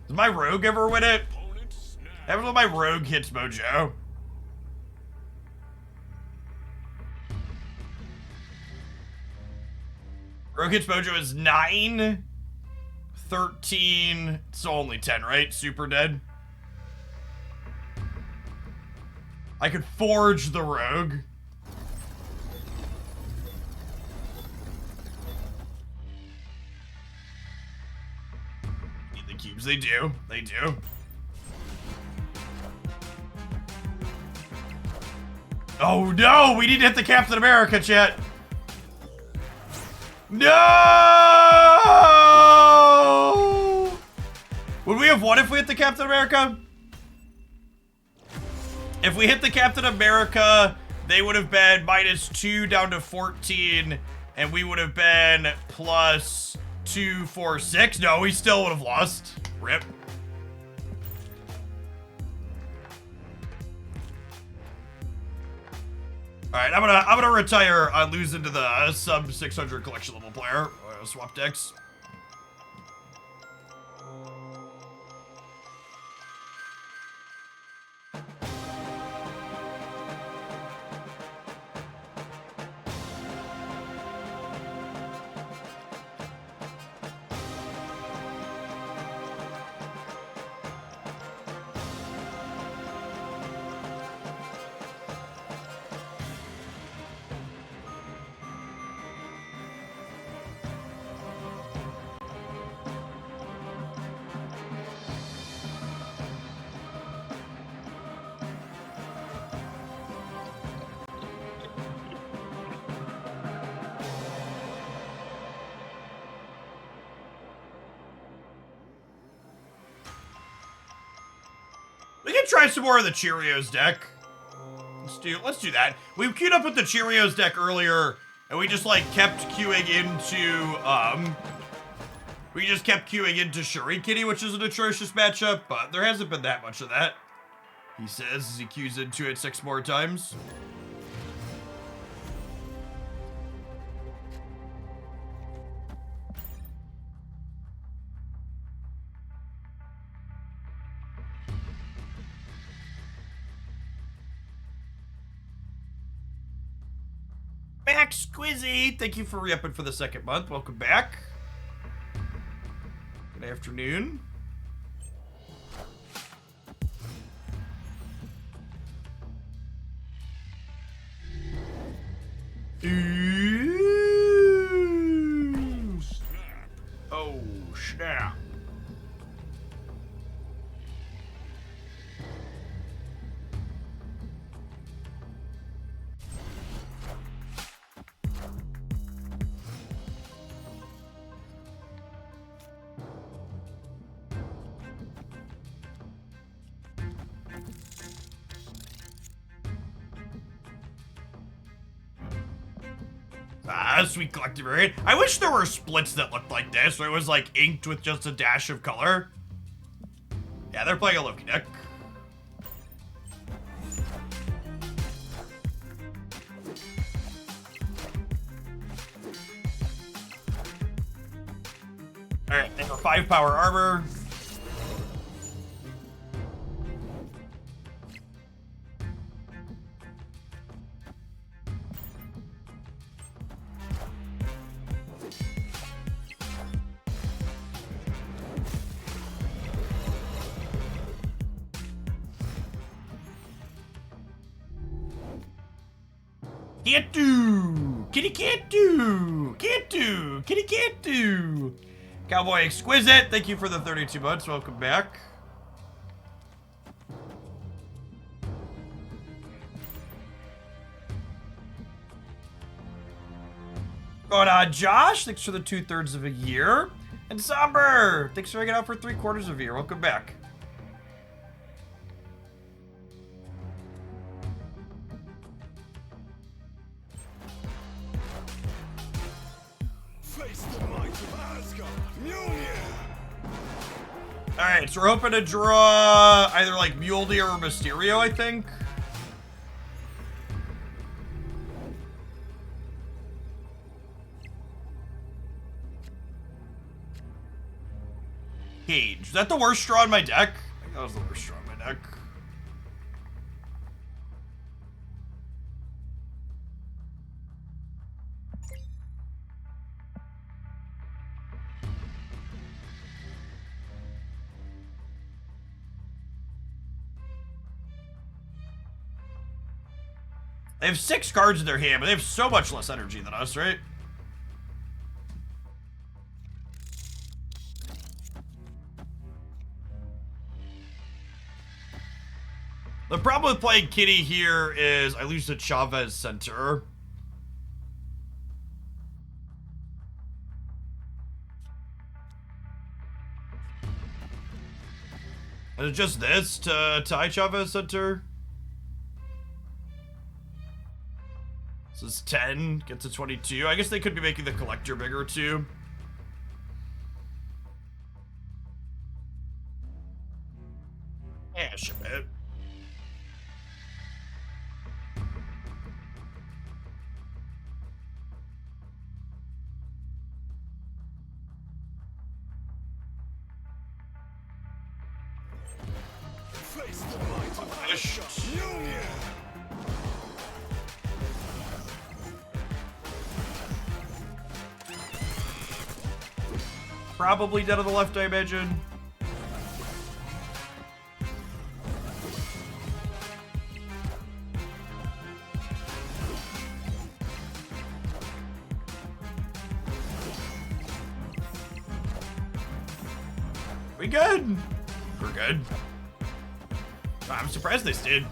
Does my rogue ever win it? Ever when my rogue hits Mojo? Rogue hits Mojo is 9. 13, it's only 10, right? Super dead. I could forge the rogue. Need the cubes, they do. They do. Oh no, we need to hit the Captain America, chat. No! Would we have won if we hit the Captain America? If we hit the Captain America, they would have been -2 down to 14, and we would have been +2, 4, 6. No, we still would have lost. Rip. All right, I'm gonna retire on losing to the sub 600 collection level player. Swap decks. We can try some more of the Cheerios deck. Let's do that. We queued up with the Cheerios deck earlier, and we just like kept queuing into Shuri Kitty, which is an atrocious matchup, but there hasn't been that much of that. He says as he queues into it 6 more times. Max Squizzy, thank you for re-upping for the 2nd month. Welcome back. Good afternoon. Ooh. Oh, snap. Sweet collective variant. I wish there were splits that looked like this, where it was like inked with just a dash of color. Yeah, they're playing a Loki deck. Alright, they have 5 power armor. Can't do. Kitty can't do. Can't do. Kitty can't do. Cowboy Exquisite, thank you for the 32 months. Welcome back. Going on, Josh. Thanks for the 2/3 of a year. And Somber, thanks for hanging out for 3/4 of a year. Welcome back. Alright, so we're hoping to draw either like Mjolnir or Mysterio, I think. Cage. Is that the worst draw in my deck? I think that was the worst draw in my deck. They have 6 cards in their hand, but they have so much less energy than us, right? The problem with playing Kitty here is I lose to Chavez Center. Is it just this to tie Chavez Center? This is 10, gets to 22. I guess they could be making the collector bigger too. Yeah, ship it. Probably dead on the left, I imagine. We good? We're good. I'm surprised they stayed.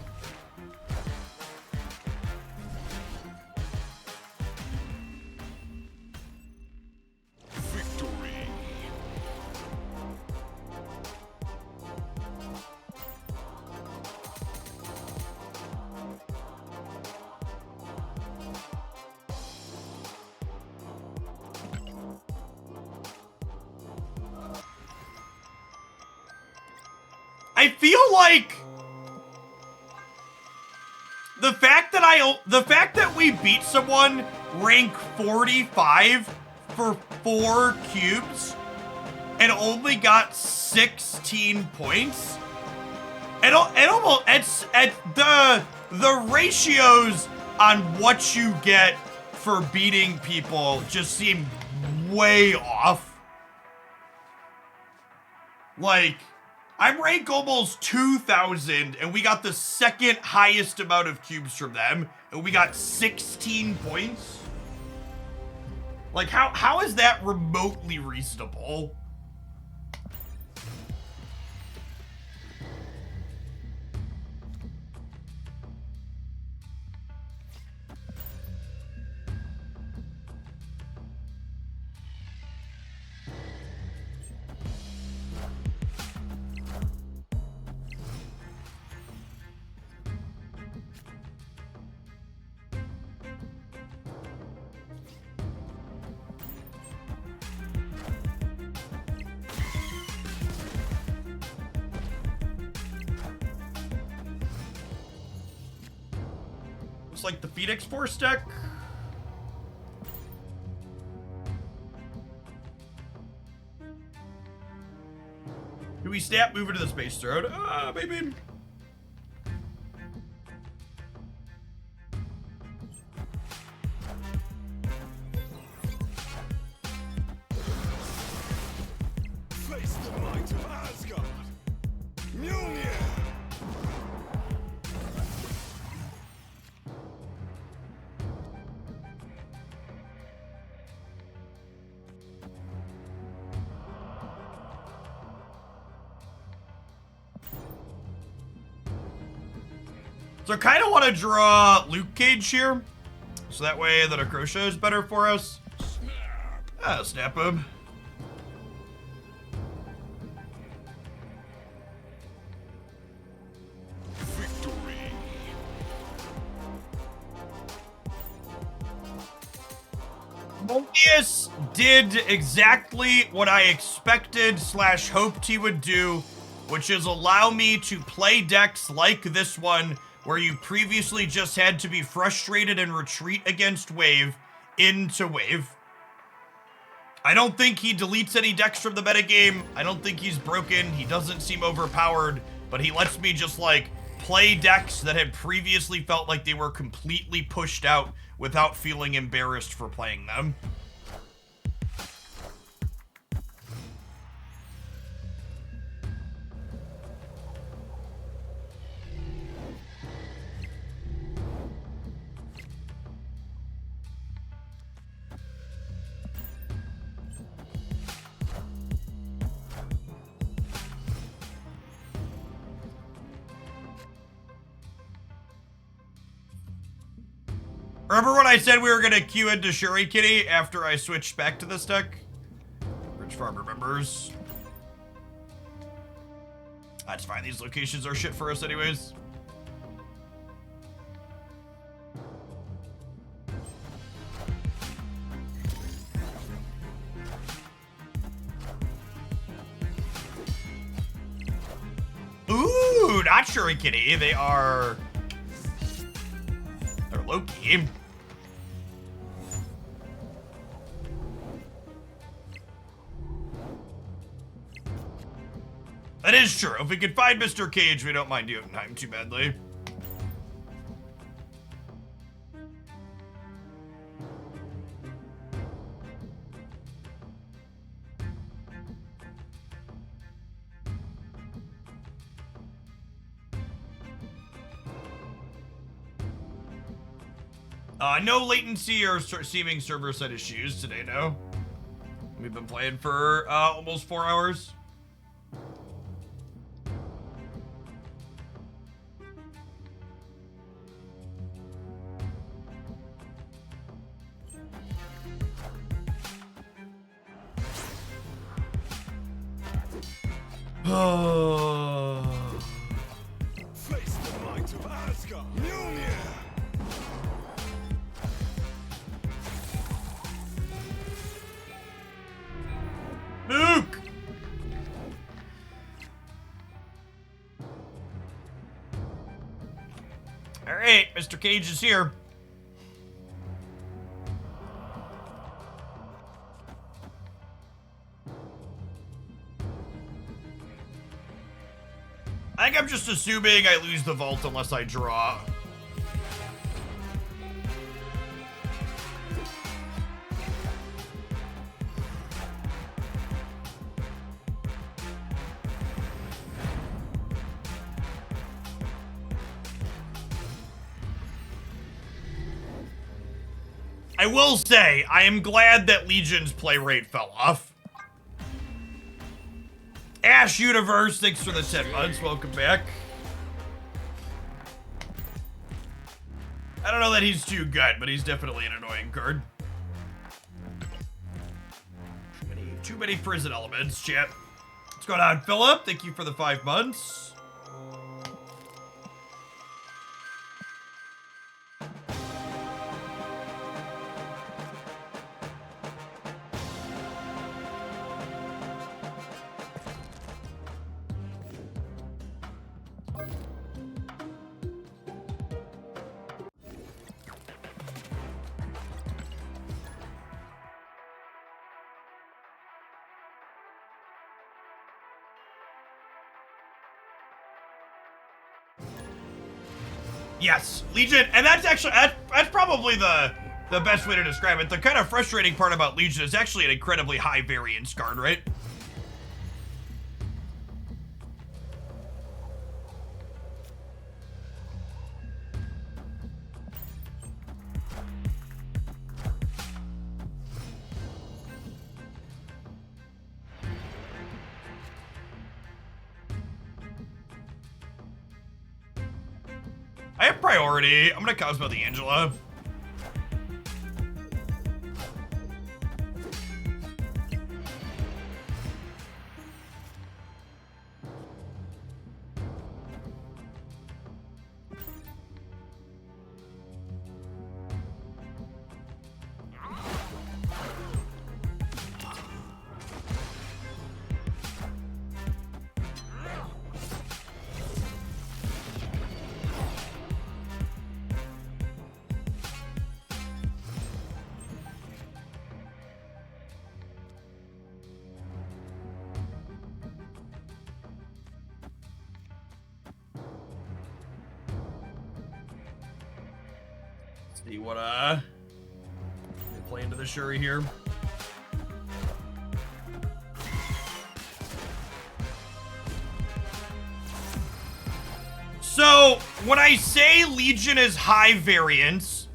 I feel like the fact that we beat someone rank 45 for 4 cubes and only got 16 points. It's the ratios on what you get for beating people just seem way off. Like, I'm rank almost 2,000, and we got the second highest amount of cubes from them, and we got 16 points? Like, how is that remotely reasonable? Like the Phoenix Force deck. Do we snap move into the Space Throne? Maybe. Face the might of Asgard. Mjolnir. So I kind of want to draw Luke Cage here. So that way the Necrosha is better for us. Ah, snap him. Victory. Mobius did exactly what I expected / hoped he would do, which is allow me to play decks like this one, where you previously just had to be frustrated and retreat against wave into wave. I don't think he deletes any decks from the metagame. I don't think he's broken. He doesn't seem overpowered, but he lets me just like play decks that had previously felt like they were completely pushed out without feeling embarrassed for playing them. Remember when I said we were gonna queue into Shuri Kitty after I switched back to this deck? Rich Farm remembers. That's fine, these locations are shit for us anyways. Ooh, not Shuri Kitty, they're low-key. That is true. If we could find Mr. Cage, we don't mind Jotunheim too badly. No latency or seeming server side issues today, no. We've been playing for almost 4 hours. Face the might of Asgard. Mjolnir. Nuke! Alright, Mr. Cage is here. I think I'm just assuming I lose the vault unless I draw. I will say, I am glad that Legion's play rate fell off. Ash Universe, thanks for the 10 months. Welcome back. I don't know that he's too good, but he's definitely an annoying card. Too many prison elements, chat. What's going on, Philip? Thank you for the 5 months. Yes, Legion, and that's actually, that's probably the best way to describe it. The kind of frustrating part about Legion is actually an incredibly high variance card, right? I have priority. I'm gonna Cosmo the Angela. See what play into the Shuri here. So when I say Legion is high variance,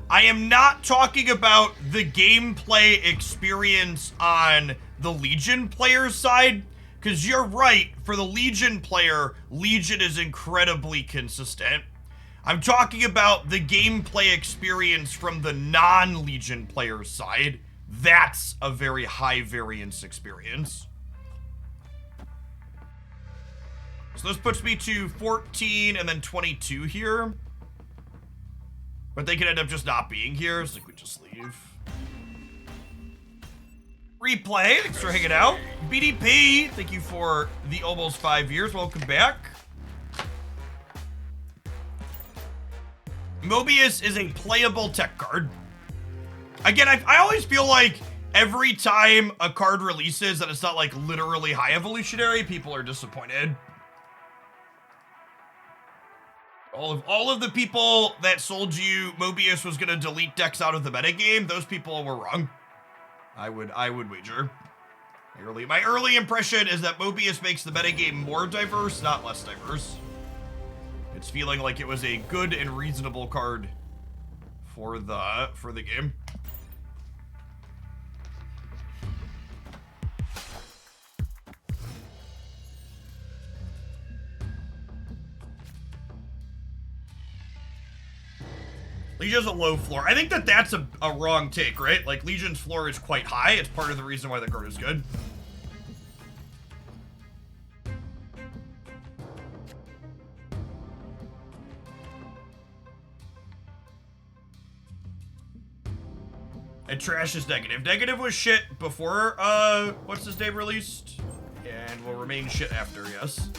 I am not talking about the gameplay experience on the Legion player's side, because you're right, for the Legion player, Legion is incredibly consistent. I'm talking about the gameplay experience from the non-Legion player's side. That's a very high variance experience. So this puts me to 14 and then 22 here. But they could end up just not being here, so we just leave. Replay, thanks for hanging out. BDP, thank you for the almost 5 years. Welcome back. Mobius is a playable tech card. Again, I always feel like every time a card releases that it's not like literally high evolutionary, people are disappointed. All of the people that sold you Mobius was gonna delete decks out of the metagame, those people were wrong. I would wager. My early impression is that Mobius makes the metagame more diverse, not less diverse. It's feeling like it was a good and reasonable card for the game. Legion's a low floor. I think that that's a wrong take, right? Like, Legion's floor is quite high. It's part of the reason why the card is good. And trash is negative. Negative was shit before, what's his name released? And will remain shit after, yes.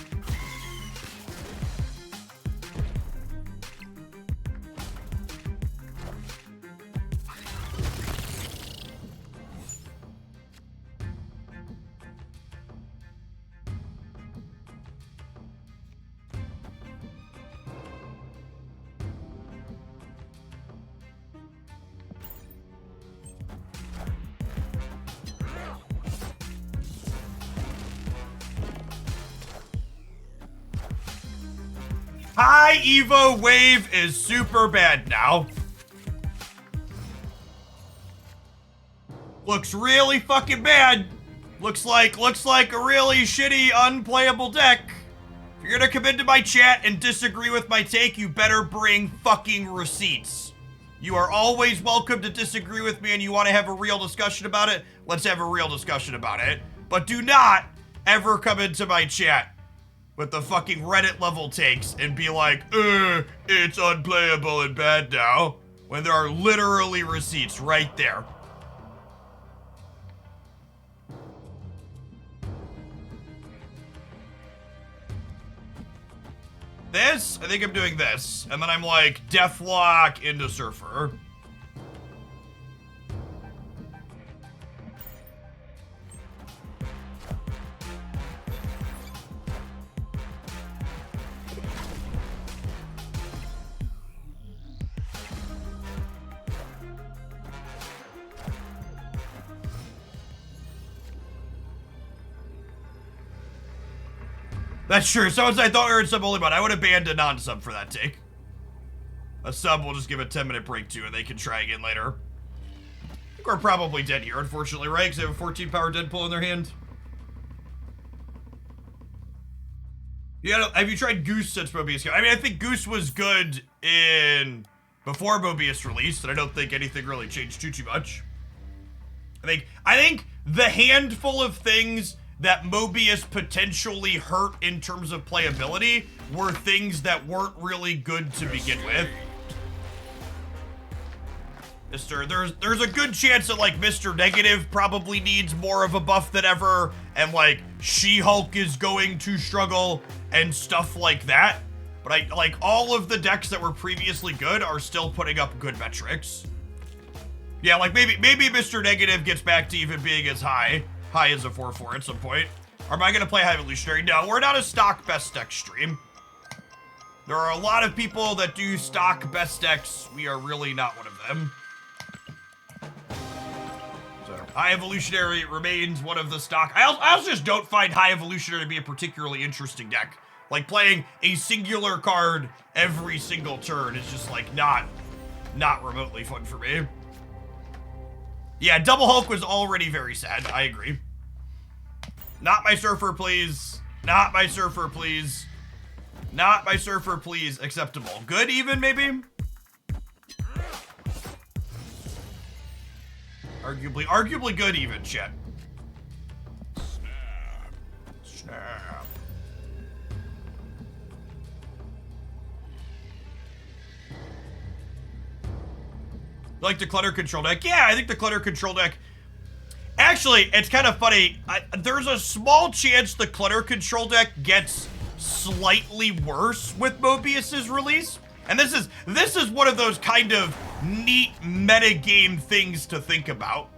High Evo wave is super bad now. Looks really fucking bad. Looks like a really shitty, unplayable deck. If you're gonna come into my chat and disagree with my take, you better bring fucking receipts. You are always welcome to disagree with me, and you want to have a real discussion about it, let's have a real discussion about it. But do not ever come into my chat with the fucking Reddit level takes and be like, it's unplayable and bad now, when there are literally receipts right there. This, I think I'm doing this, and then I'm like, Deathlock into Surfer. That's true. Someone said I thought we were in sub only, but I would have banned a non-sub for that take. A sub will just give a 10-minute break to, and they can try again later. I think we're probably dead here, unfortunately, right? Because they have a 14 power Deadpool in their hand. Yeah, have you tried Goose since Mobius came? I mean, I think Goose was good in before Mobius released, and I don't think anything really changed too much. I think the handful of things that Mobius potentially hurt in terms of playability were things that weren't really good to begin with. There's a good chance that like Mr. Negative probably needs more of a buff than ever, and like She-Hulk is going to struggle and stuff like that. But I like all of the decks that were previously good are still putting up good metrics. Yeah, like maybe Mr. Negative gets back to even being as high as a 4/4 at some point. Or am I gonna play High Evolutionary? No, we're not a stock best deck stream. There are a lot of people that do stock best decks. We are really not one of them. So High Evolutionary remains one of the stock. I also just don't find High Evolutionary to be a particularly interesting deck. Like playing a singular card every single turn is just like not remotely fun for me. Yeah, Double Hulk was already very sad. I agree. Not my Surfer, please. Not my Surfer, please. Not my Surfer, please. Acceptable. Good even, maybe? Arguably good even, chat. Snap. Like the clutter control deck? Yeah, I think the clutter control deck... Actually, it's kind of funny. There's a small chance the clutter control deck gets slightly worse with Mobius's release. And this is one of those kind of neat metagame things to think about.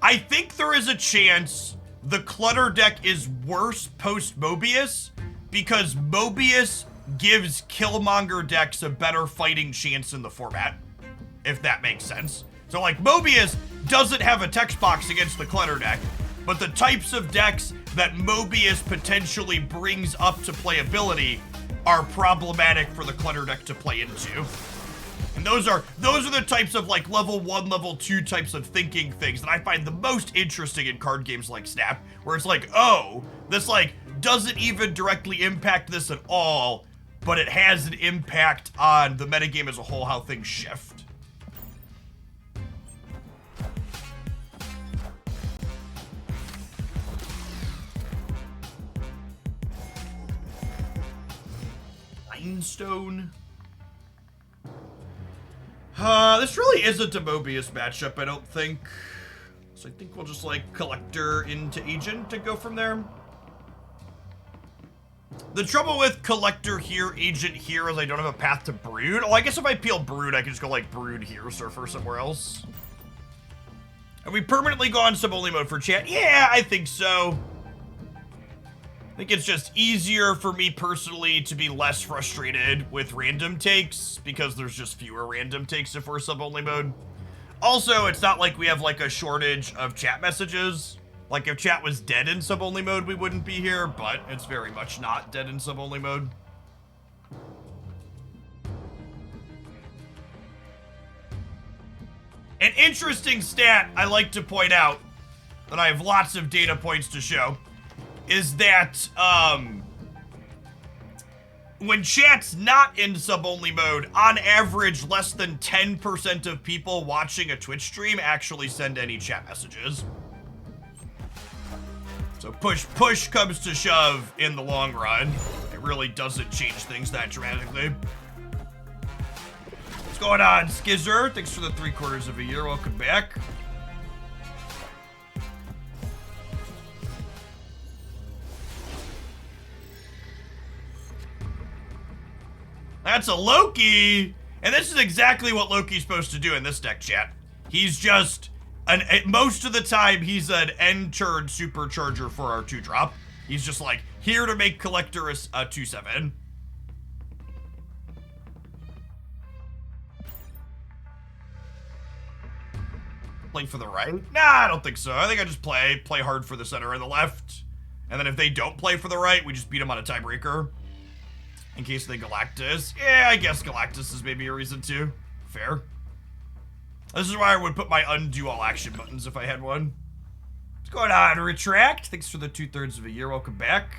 I think there is a chance the clutter deck is worse post-Mobius because Mobius gives Killmonger decks a better fighting chance in the format, if that makes sense. So like Mobius doesn't have a text box against the clutter deck, but the types of decks that Mobius potentially brings up to playability are problematic for the clutter deck to play into. And those are the types of like level 1, level 2 types of thinking things that I find the most interesting in card games like Snap, where it's like, oh, this like doesn't even directly impact this at all, but it has an impact on the metagame as a whole, how things shift. Stone. This really isn't a Mobius matchup, I don't think. So I think we'll just like Collector into Agent to go from there. The trouble with Collector here, Agent here, is I don't have a path to Brood. Oh, I guess if I peel Brood, I can just go like Brood here, Surfer somewhere else. Have we permanently gone sub-only mode for chat? Yeah, I think so. I think it's just easier for me personally to be less frustrated with random takes because there's just fewer random takes if we're sub-only mode. Also, it's not like we have like a shortage of chat messages. Like if chat was dead in sub-only mode, we wouldn't be here, but it's very much not dead in sub-only mode. An interesting stat I like to point out, that I have lots of data points to show, is that when chat's not in sub-only mode, on average, less than 10% of people watching a Twitch stream actually send any chat messages. So push comes to shove in the long run. It really doesn't change things that dramatically. What's going on, Skizzer? Thanks for the 3/4 of a year. Welcome back. That's a Loki! And this is exactly what Loki's supposed to do in this deck, chat. He's just, most of the time, he's an end-turn supercharger for our 2-drop. He's just like, here to make Collector a 2/7. Play for the right? Nah, I don't think so. I think I just play hard for the center and the left. And then if they don't play for the right, we just beat them on a tiebreaker. In case they Galactus. Yeah, I guess Galactus is maybe a reason too. Fair. This is why I would put my undo all action buttons if I had one. What's going on, Retract? Thanks for the 2/3 of a year. Welcome back.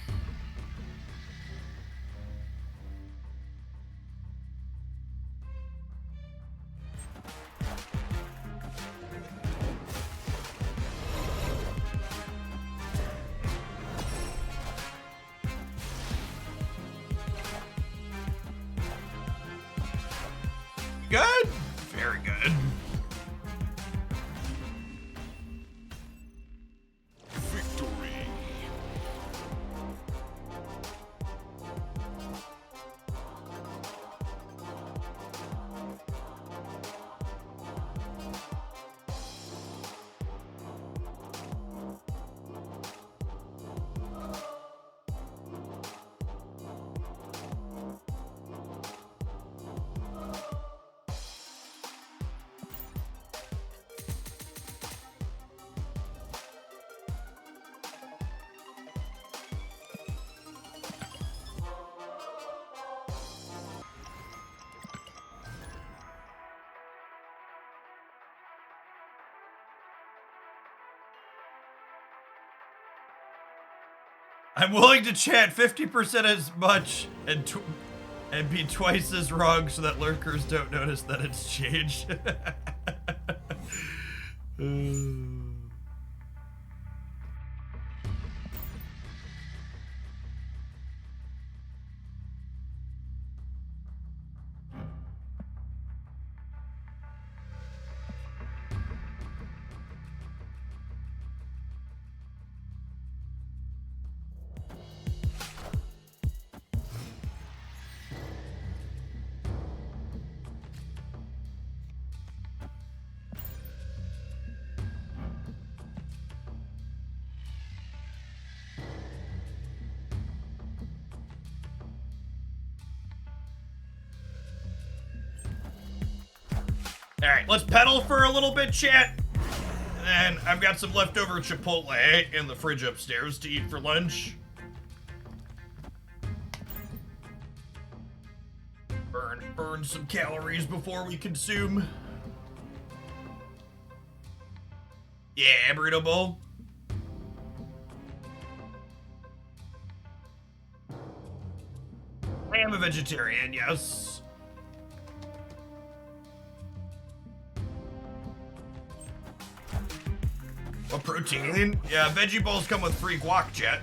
I'm willing to chant 50% as much and be twice as wrong so that lurkers don't notice that it's changed. All right, let's pedal for a little bit, chat. And I've got some leftover Chipotle in the fridge upstairs to eat for lunch. Burn some calories before we consume. Yeah, burrito bowl. I am a vegetarian, yes. A protein? Yeah, veggie bowls come with free guac, Jet.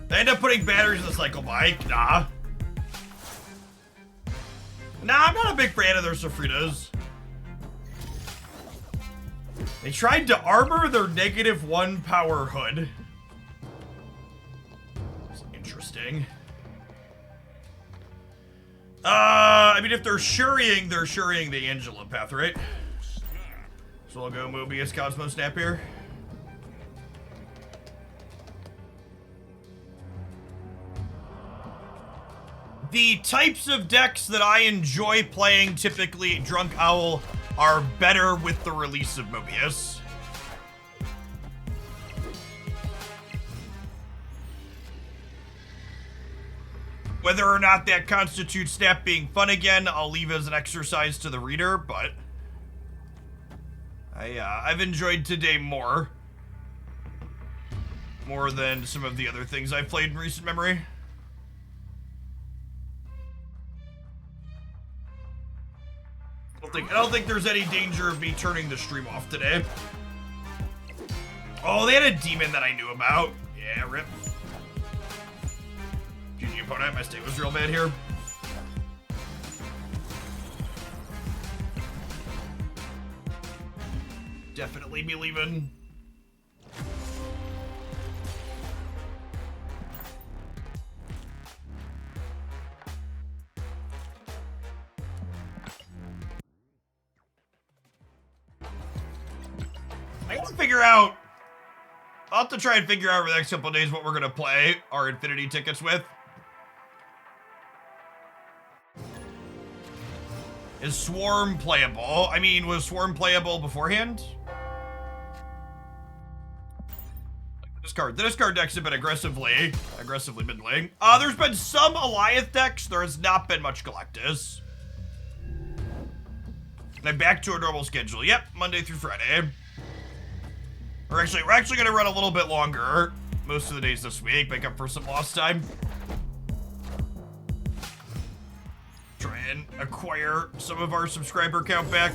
They end up putting batteries in the cycle bike. Nah, I'm not a big fan of their sofritas. They tried to armor their -1 power hood. It's interesting. I mean, if they're shurrying the Angela path, right? So we'll go Mobius Cosmo Snap here. The types of decks that I enjoy playing, typically Drunk Owl, are better with the release of Mobius. Whether or not that constitutes Snap being fun again, I'll leave as an exercise to the reader, but I've enjoyed today more than some of the other things I've played in recent memory. I don't think there's any danger of me turning the stream off today. Oh, they had a demon that I knew about. Yeah, rip. GG opponent, my state was real bad here. Definitely be leaving. I gotta figure out. I'll have to try and figure out over the next couple of days what we're gonna play our Infinity tickets with. Is Swarm playable? I mean, was Swarm playable beforehand? The discard decks have been aggressively middling. There's been some Alliance decks. There has not been much Galactus. And I'm back to a normal schedule. Yep, Monday through Friday. We're actually gonna run a little bit longer most of the days this week, make up for some lost time. Try and acquire some of our subscriber count back.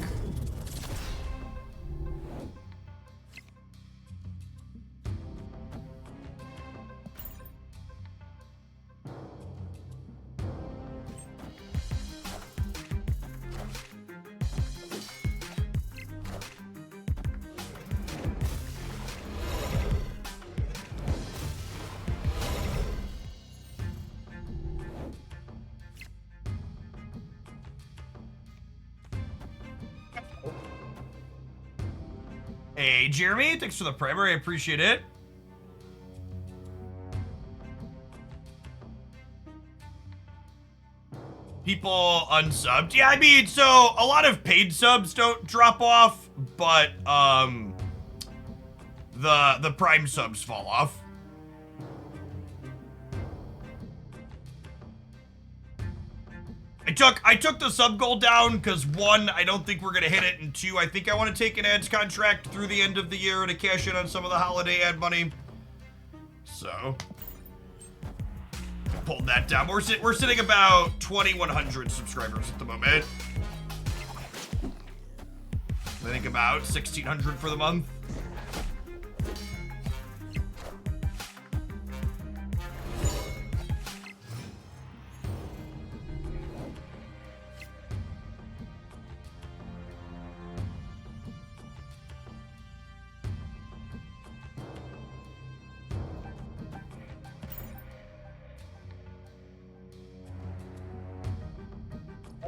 Hey, Jeremy, thanks for the primer. I appreciate it. People unsubbed. Yeah, I mean, so a lot of paid subs don't drop off, but the Prime subs fall off. I took the sub goal down because 1, I don't think we're gonna hit it, and 2, I think I want to take an ads contract through the end of the year to cash in on some of the holiday ad money. So pulled that down. We're sitting about 2,100 subscribers at the moment. I think about 1,600 for the month.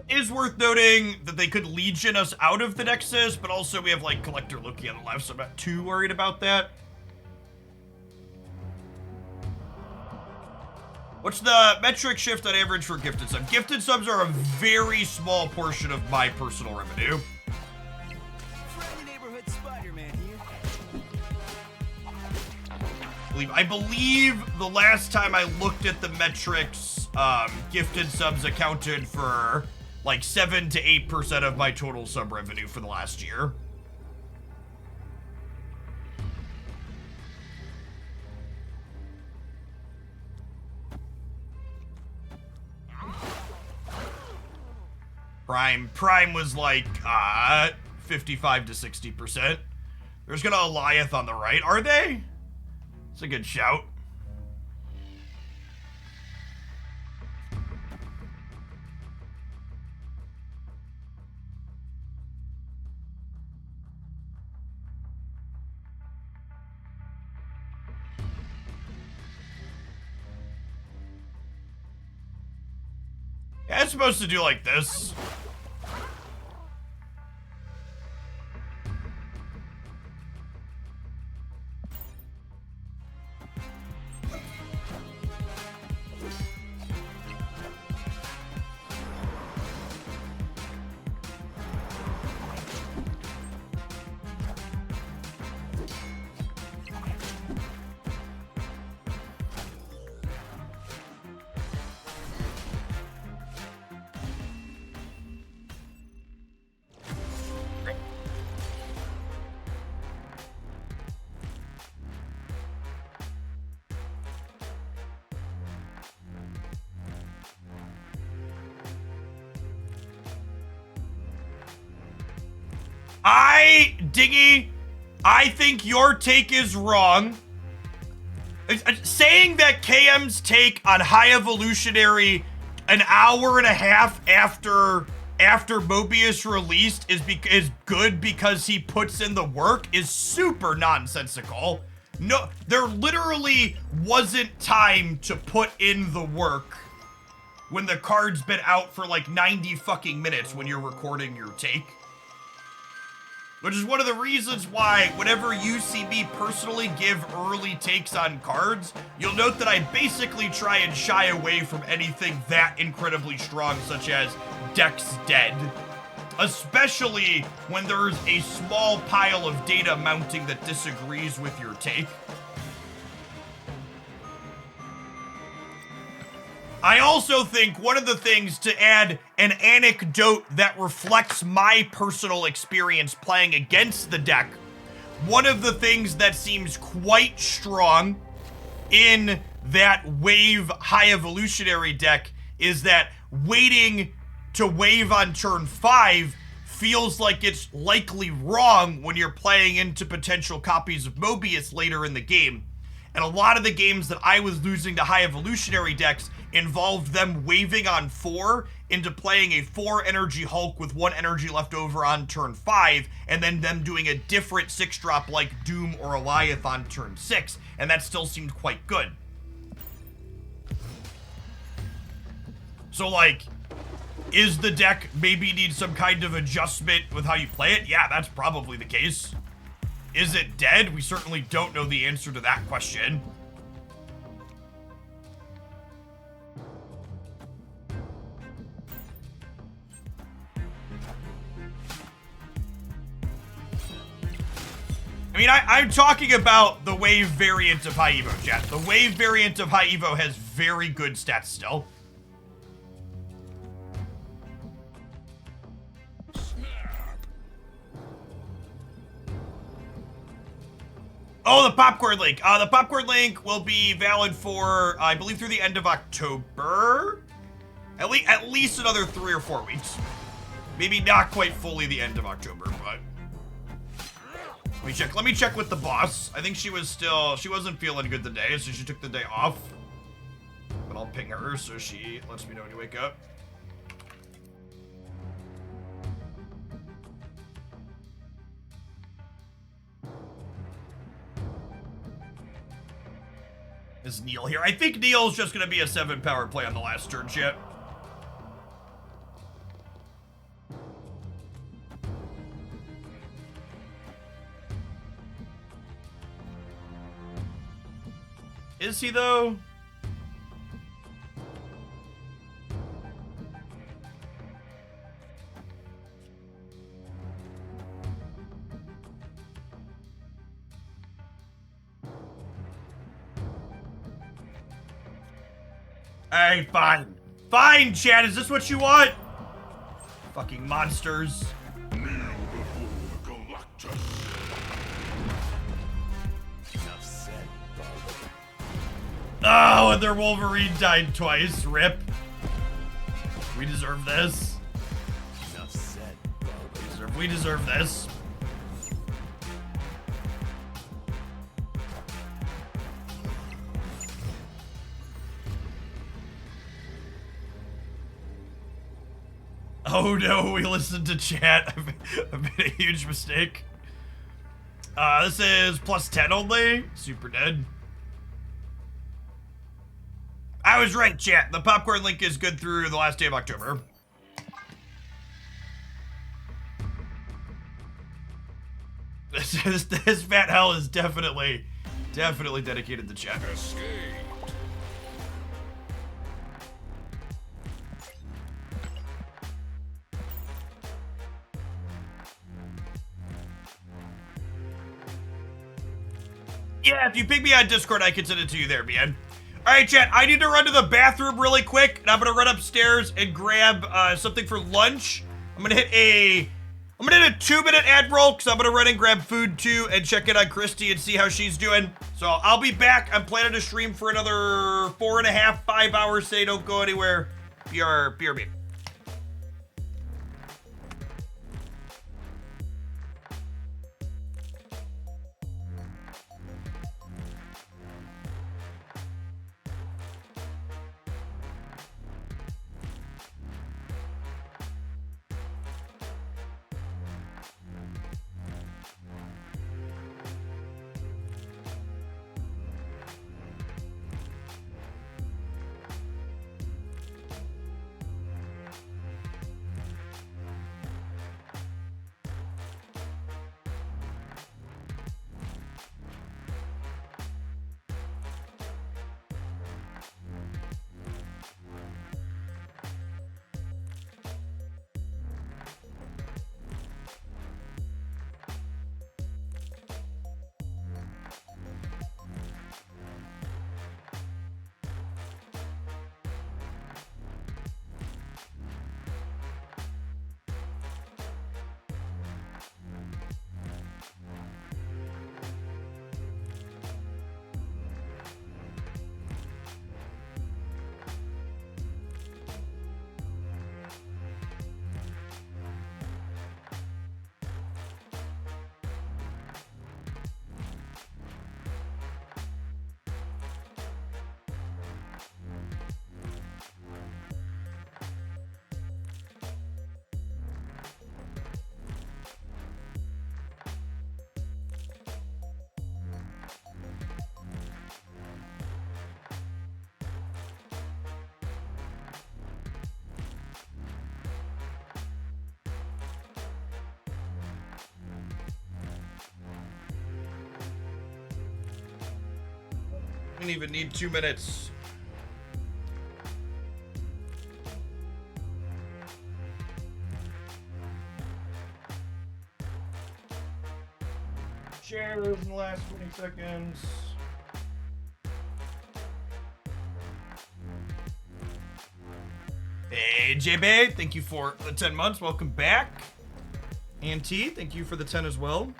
It is worth noting that they could Legion us out of the Nexus, but also we have like Collector Loki on the left, so I'm not too worried about that. What's the metric shift on average for gifted subs? Gifted subs are a very small portion of my personal revenue. Friendly neighborhood Spider-Man here. I believe the last time I looked at the metrics, gifted subs accounted for like 7 to 8% of my total sub revenue for the last year. Prime was like 55 to 60%. There's gonna Goliath on the right, are they? It's a good shout. Yeah, it's supposed to do like this. Diggy, I think your take is wrong. Saying that KM's take on High Evolutionary an hour and a half after Mobius released is good because he puts in the work is super nonsensical. No, there literally wasn't time to put in the work when the card's been out for like 90 fucking minutes when you're recording your take. Which is one of the reasons why whenever you see me personally give early takes on cards, you'll note that I basically try and shy away from anything that incredibly strong, such as Deck's Dead. Especially when there's a small pile of data mounting that disagrees with your take. I also think one of the things to add an anecdote that reflects my personal experience playing against the deck, one of the things that seems quite strong in that wave High Evolutionary deck is that waiting to wave on turn 5 feels like it's likely wrong when you're playing into potential copies of Mobius later in the game. And a lot of the games that I was losing to High Evolutionary decks involved them waving on 4 into playing a 4 energy Hulk with 1 energy left over on turn 5, and then them doing a different 6-drop like Doom or Goliath on turn 6, and that still seemed quite good. So like, is the deck maybe need some kind of adjustment with how you play it? Yeah, that's probably the case. Is it dead? We certainly don't know the answer to that question. mean, I'm talking about the wave variant of High Evo, chat. The wave variant of High Evo has very good stats still. Oh, the popcorn link. The popcorn link will be valid for, I believe, through the end of October. At least another 3 or 4 weeks. Maybe not quite fully the end of October, but let me check. Let me check with the boss. I think she wasn't feeling good today, so she took the day off. But I'll ping her so she lets me know when you wake up. Is Neil here? I think Neil's just gonna be a 7 power play on the last turn, chat. Is he though? Hey, fine. Fine, Chad, is this what you want? Fucking monsters. Kneel before the Galactus. Enough said, Oh, and their Wolverine died twice. Rip. We deserve this. enough said. We deserve this. Oh no, we listened to chat. I've made a huge mistake. This is +10 only. Super dead. I was right, chat. The popcorn link is good through the last day of October. This fat hell is definitely dedicated to chat. Escape. Yeah, if you ping me on Discord, I can send it to you there, man. All right, chat, I need to run to the bathroom really quick, and I'm gonna run upstairs and grab something for lunch. I'm gonna hit a 2-minute ad roll, because I'm gonna run and grab food too, and check in on Christy and see how she's doing. So I'll be back. I'm planning to stream for another 4.5, 5 hours, so don't go anywhere. BRB. I don't even need 2 minutes. Chat. fires in the last 20 seconds. Hey, JB, thank you for the 10 months. Welcome back. And T, thank you for the 10 as well.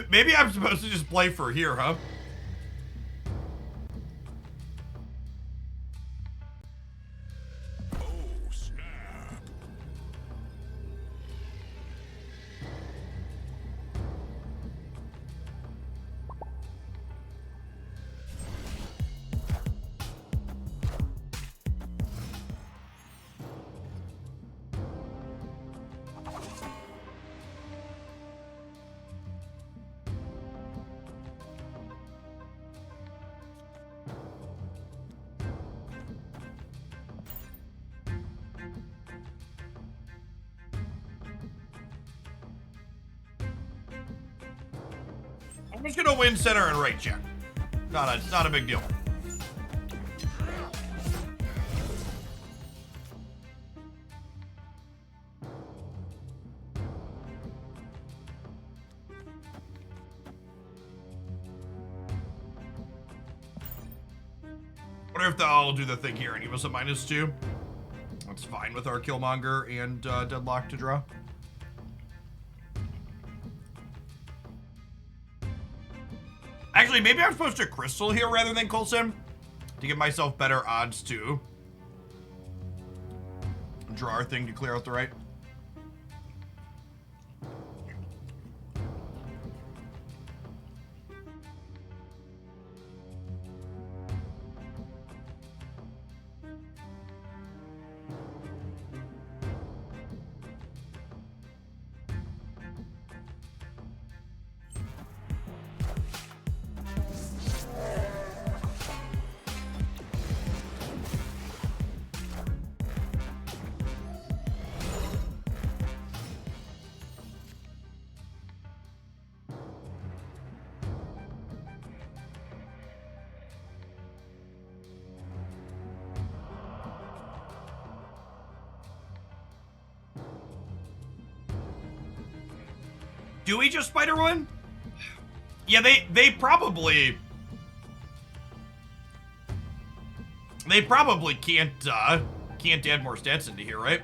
Maybe I'm supposed to just play for here, huh? Oh, snap. I'm just gonna win center and right check. It's not a big deal. What if I'll do the thing here and give us a -2? That's fine with our Killmonger and Deadlock to draw. Actually, maybe I'm supposed to Crystal here rather than Coulson to give myself better odds to draw our thing to clear out the right. Do we just Spider-Woman? Yeah, they probably can't add more stats into here, right?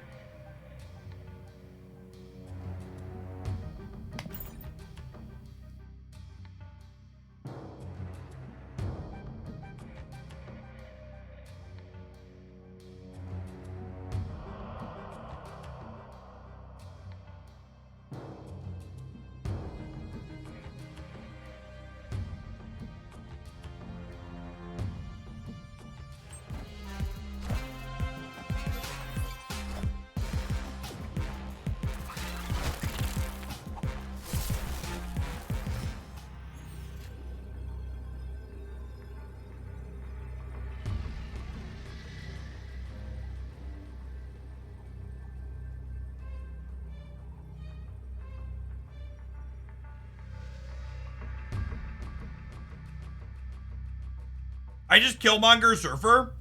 I just Killmonger Surfer?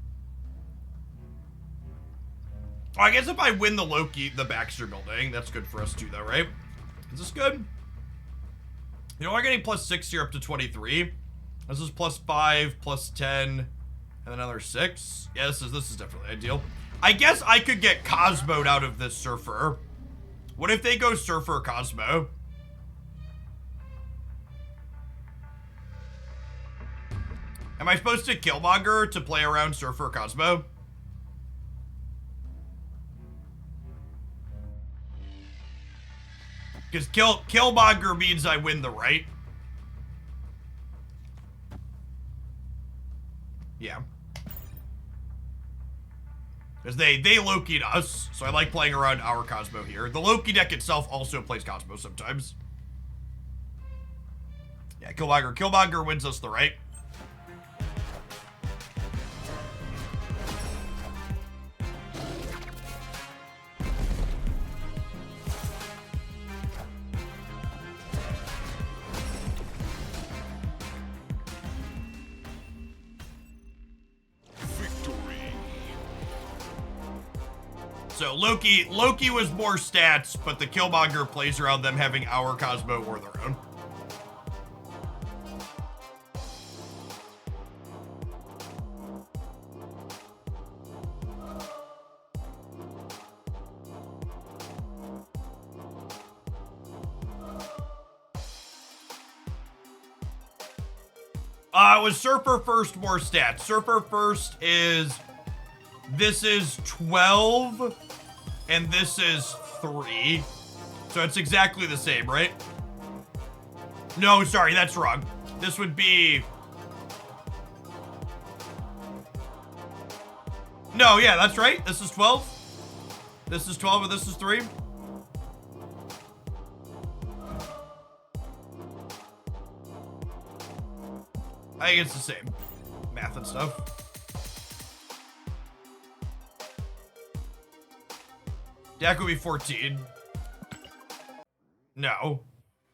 Oh, I guess if I win the Loki, the Baxter building, that's good for us too, though, right? Is this good? You know, I'm getting +6 here up to 23. This is +5, +10, and another 6. Yeah, this is definitely ideal. I guess I could get Cosmo'd out of this Surfer. What if they go Surfer Cosmo? Am I supposed to Killmonger to play around Surfer Cosmo? Because Killmonger means I win the right. Yeah. Because they Loki'd us, so I like playing around our Cosmo here. The Loki deck itself also plays Cosmo sometimes. Yeah, Killmonger wins us the right. So Loki was more stats, but the Killmonger plays around them having our Cosmo or their own. It was Surfer First, more stats. Surfer First is... This is 12, and this is 3. So it's exactly the same, right? No, sorry, that's wrong. This would be... No, yeah, that's right. This is 12. This is 12, and this is 3. I think it's the same. Math and stuff. Dak would be 14. No.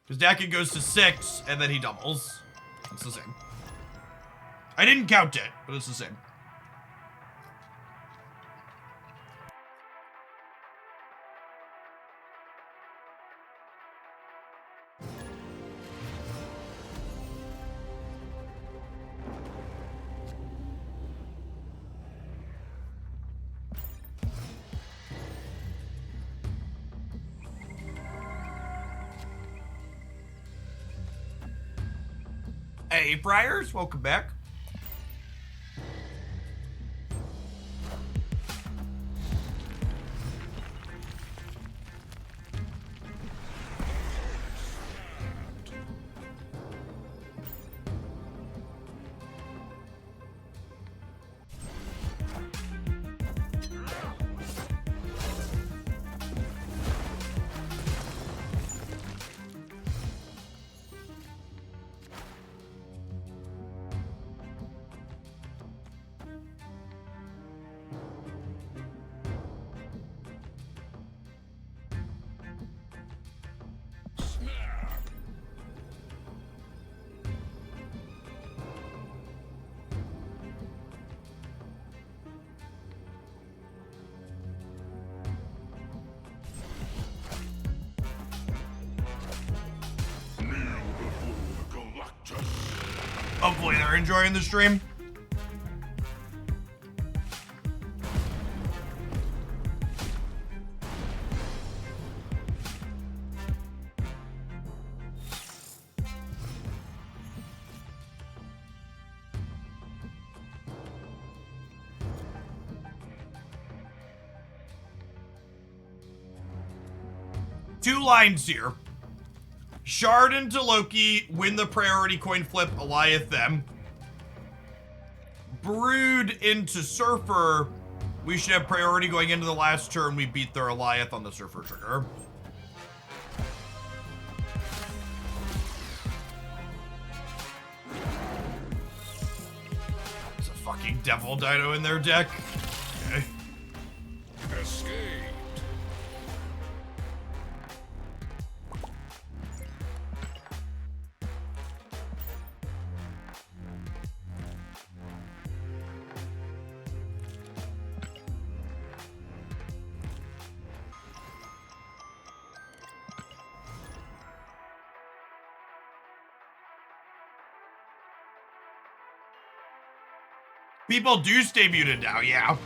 Because Dakin goes to 6, and then he doubles. It's the same. I didn't count it, but it's the same. Hey, Friars, welcome back. Hopefully they're enjoying the stream. Two lines here. Shard into Loki, win the priority coin flip, Eliath them. Brood into Surfer, we should have priority going into the last turn, we beat their Eliath on the Surfer trigger. There's a fucking Devil Dino in their deck. Okay. Escape. People do stay muted now, yeah.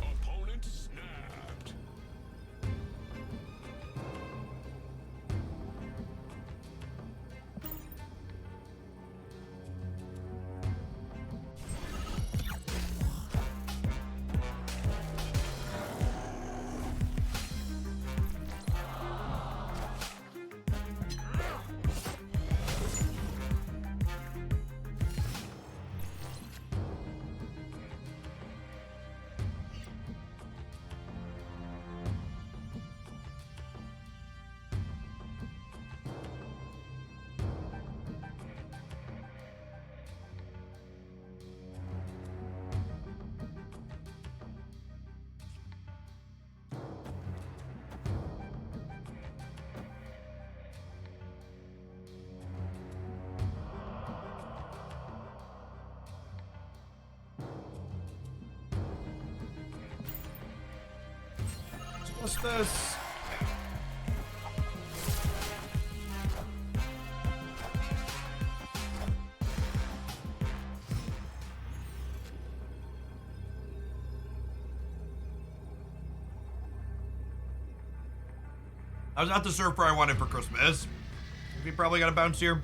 Opponent snapped. What's this? I was not the surfer I wanted for Christmas. We probably got a bounce here.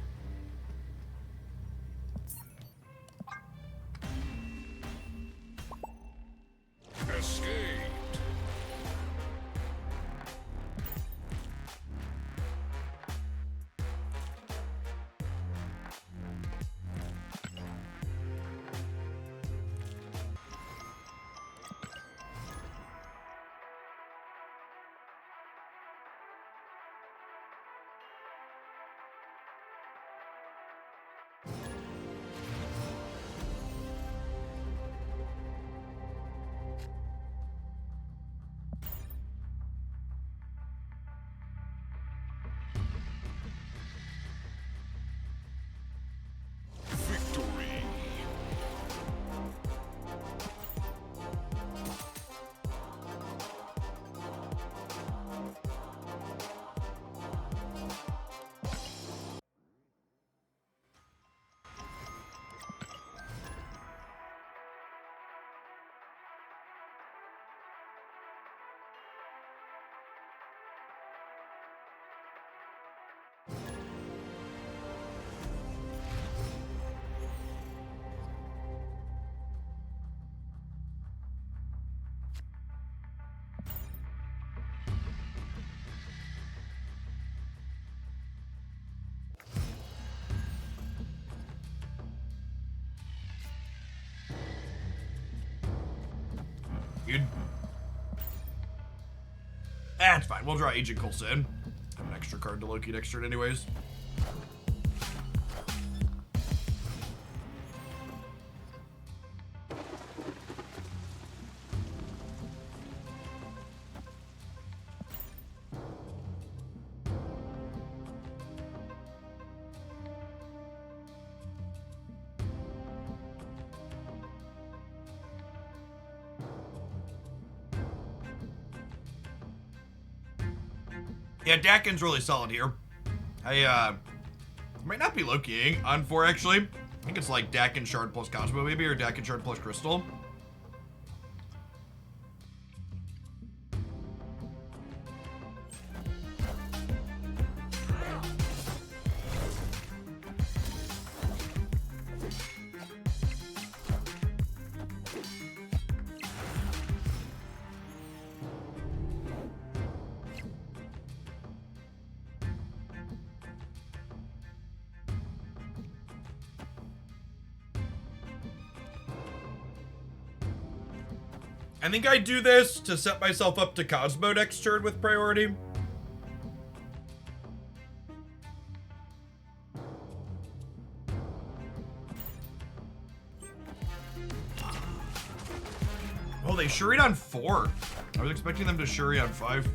Escaped. Victory. Dude. That's fine. We'll draw Agent Coulson. Have an extra card to Loki next turn anyways. Yeah, Dakin's really solid here. I might not be Lokiing on 4 actually. I think it's like Dakin Shard plus Cosmo maybe, or Dakin Shard plus Crystal. I think I do this to set myself up to Cosmo next turn with priority. Oh, they shuried on 4. I was expecting them to shuri on 5.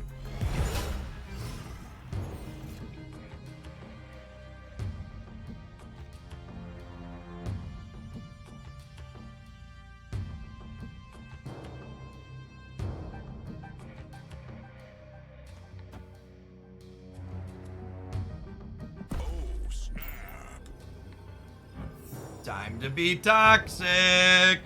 Time to be toxic.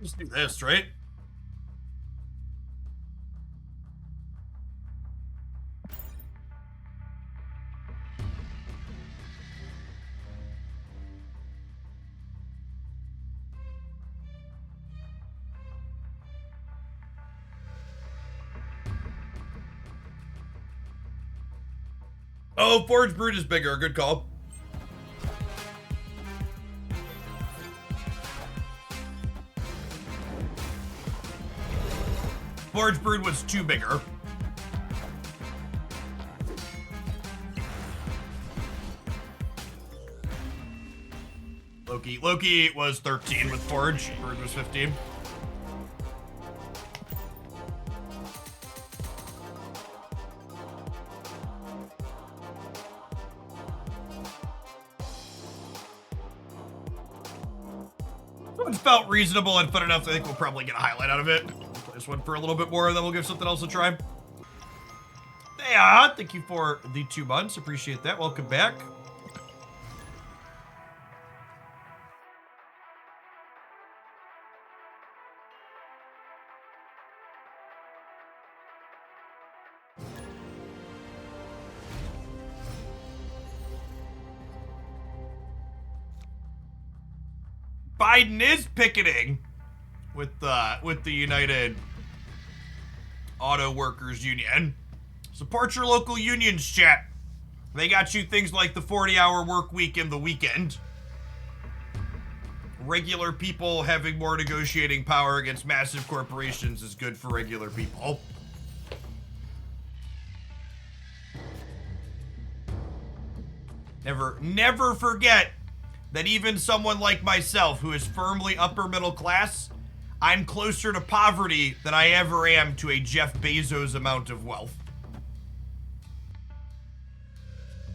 Just do this, right? Oh, Forge Brood is bigger. Good call. Forge Brood was 2 bigger. Loki was 13 with Forge. Brood was 15. It felt reasonable and fun enough. I think we'll probably get a highlight out of it. Play this one for a little bit more, and then we'll give something else a try. Yeah, thank you for the 2 months. Appreciate that. Welcome back. Biden is picketing with the United Auto Workers Union. Support your local unions, chat. They got you things like the 40-hour work week and the weekend. Regular people having more negotiating power against massive corporations is good for regular people. Never forget that even someone like myself, who is firmly upper middle class, I'm closer to poverty than I ever am to a Jeff Bezos amount of wealth.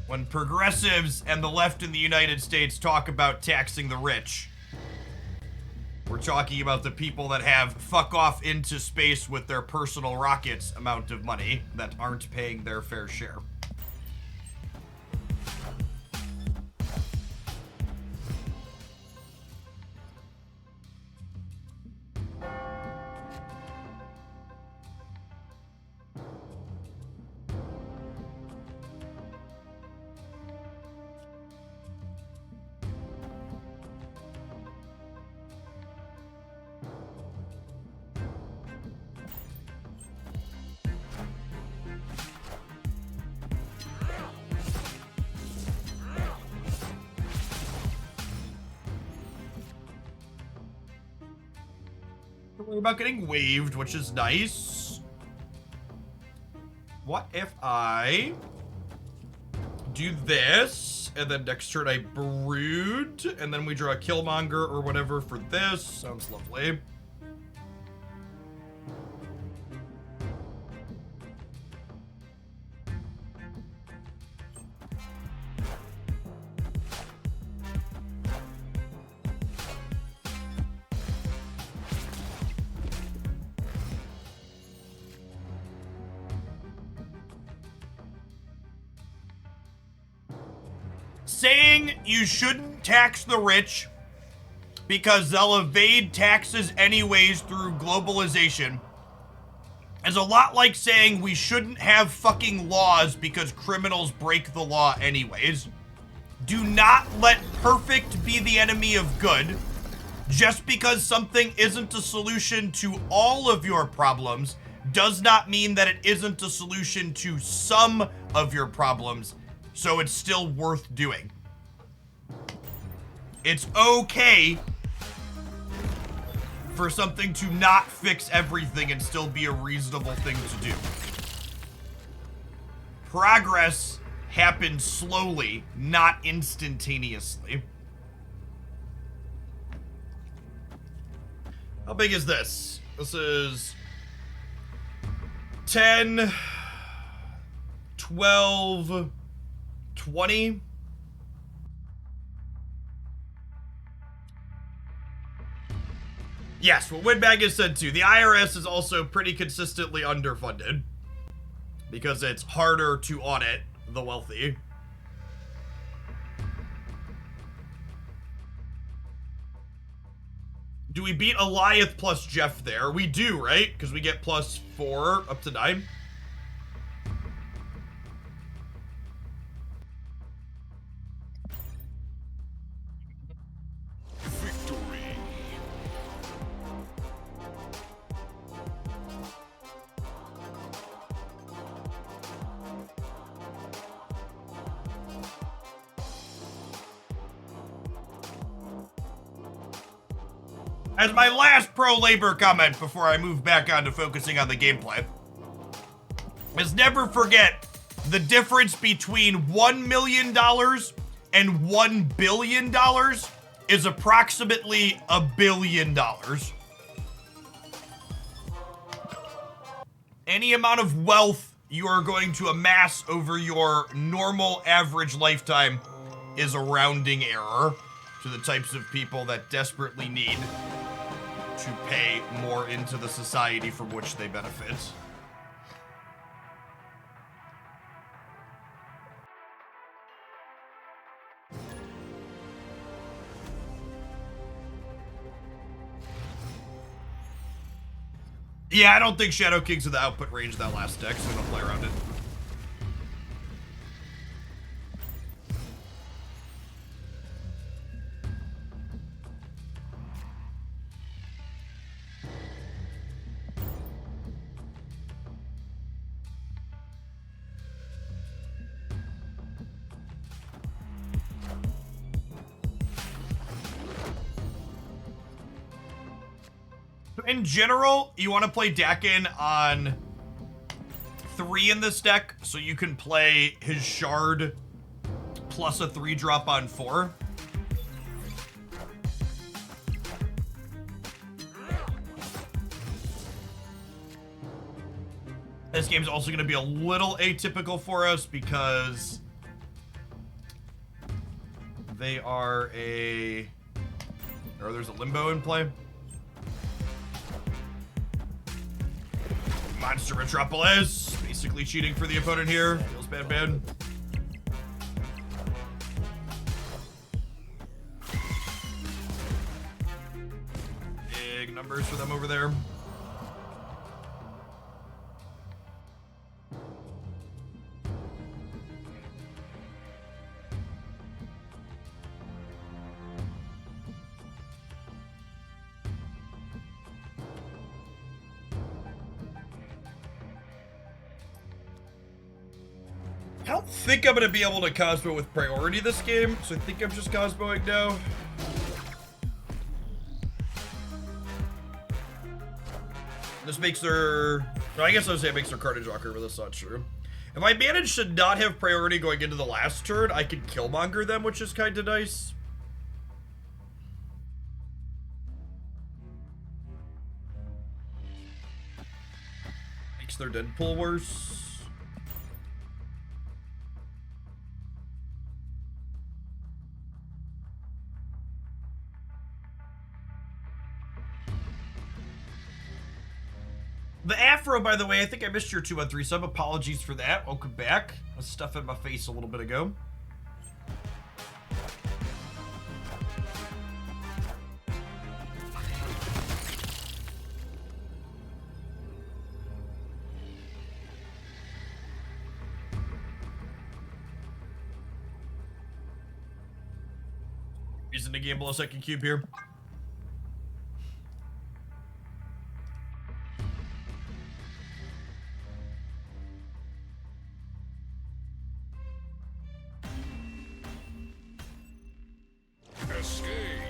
When progressives and the left in the United States talk about taxing the rich, we're talking about the people that have fuck off into space with their personal rockets amount of money that aren't paying their fair share. Worry about getting waved, which is nice. What if I do this, and then next turn I brood, and then we draw a Killmonger or whatever for this? Sounds lovely. saying you shouldn't tax the rich because they'll evade taxes anyways through globalization is a lot like saying we shouldn't have fucking laws because criminals break the law anyways. Do not let perfect be the enemy of good. Just because something isn't a solution to all of your problems does not mean that it isn't a solution to some of your problems, so it's still worth doing. It's okay for something to not fix everything and still be a reasonable thing to do. Progress happens slowly, not instantaneously. How big is this? This is 10, 12, 20. Yes, what Windbag has said too. The IRS is also pretty consistently underfunded because it's harder to audit the wealthy. Do we beat Eliath plus Jeff there? We do, right? Because we get +4 up to 9. Victory. As my last pro-labor comment before I move back on to focusing on the gameplay, is never forget the difference between $1 million and $1 billion is approximately $1 billion. Any amount of wealth you are going to amass over your normal average lifetime is a rounding error to the types of people that desperately need to pay more into the society from which they benefit. Yeah, I don't think Shadow King's in the output range of that last deck, so we don't play around it. In general, you want to play Dakin on 3 in this deck, so you can play his Shard plus a 3-drop on 4. This game's also going to be a little atypical for us because they are a... or there's a Limbo in play. Monster Metropolis, basically cheating for the opponent here. Feels bad. Big numbers for them over there. I don't think I'm going to be able to Cosmo with priority this game, so I think I'm just Cosmoing now. This makes her... no, I guess I would say it makes her Carnage Walker, but that's not true. If I manage to not have priority going into the last turn, I can Killmonger them, which is kind of nice. Makes their Deadpool worse. The Afro, by the way, I think I missed your 213 sub. Apologies for that. Welcome back. I was stuffing my face a little bit ago. reason to gamble a second cube here. Escaped.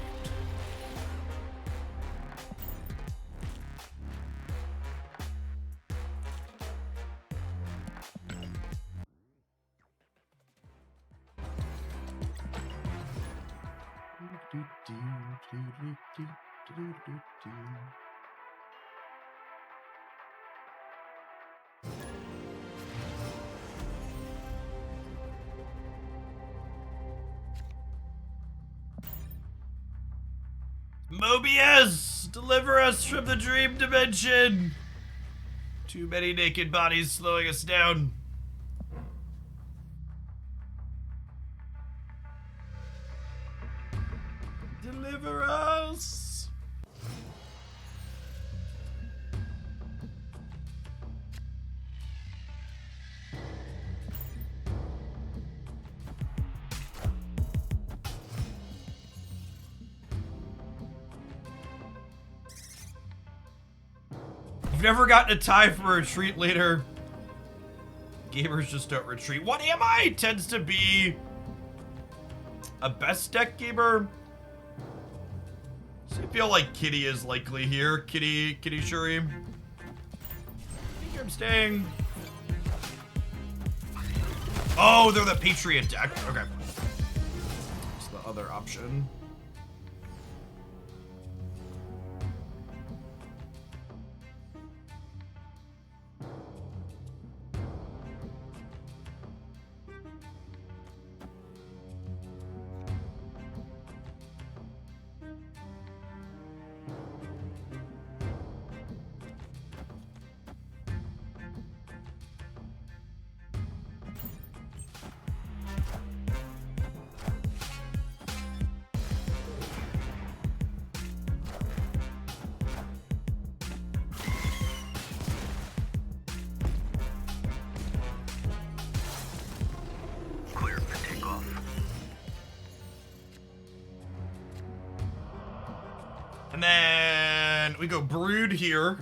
Mobius! Deliver us from the dream dimension! Too many naked bodies slowing us down. Deliver us! I've never gotten a tie for a retreat later. Gamers just don't retreat. What am I? Tends to be a best deck gamer. So I feel like Kitty is likely here. Kitty Shuri. I think I'm staying. Oh, they're the Patriot deck. Okay. It's the other option. And then we go Brood here.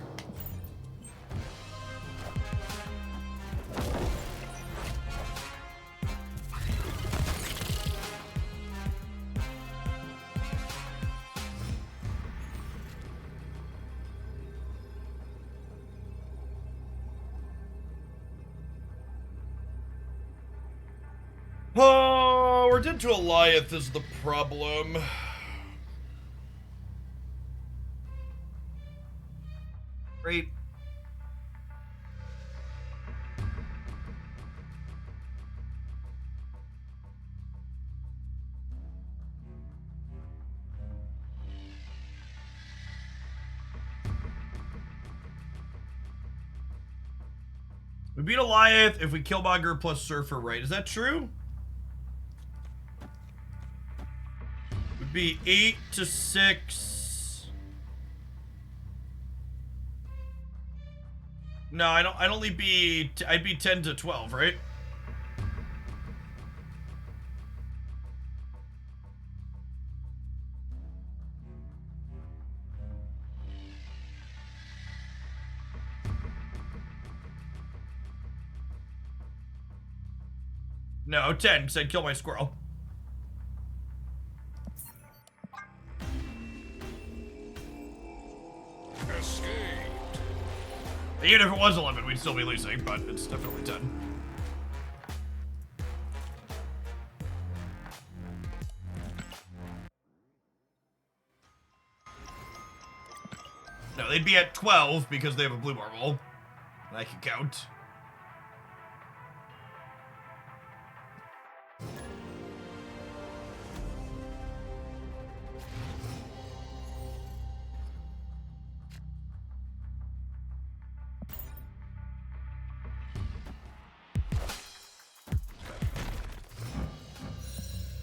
Oh, we're dead to Goliath is the problem. Great. We beat Goliath if we Killmonger plus Surfer, right? Is that true? Would be 8 to 6. No, I'd only be, I'd be 10 to 12, right? No, 10, because I'd kill my squirrel. Escaped. Even if it was 11, we'd still be losing, but it's definitely 10. No, they'd be at 12 because they have a blue marble. And I can count.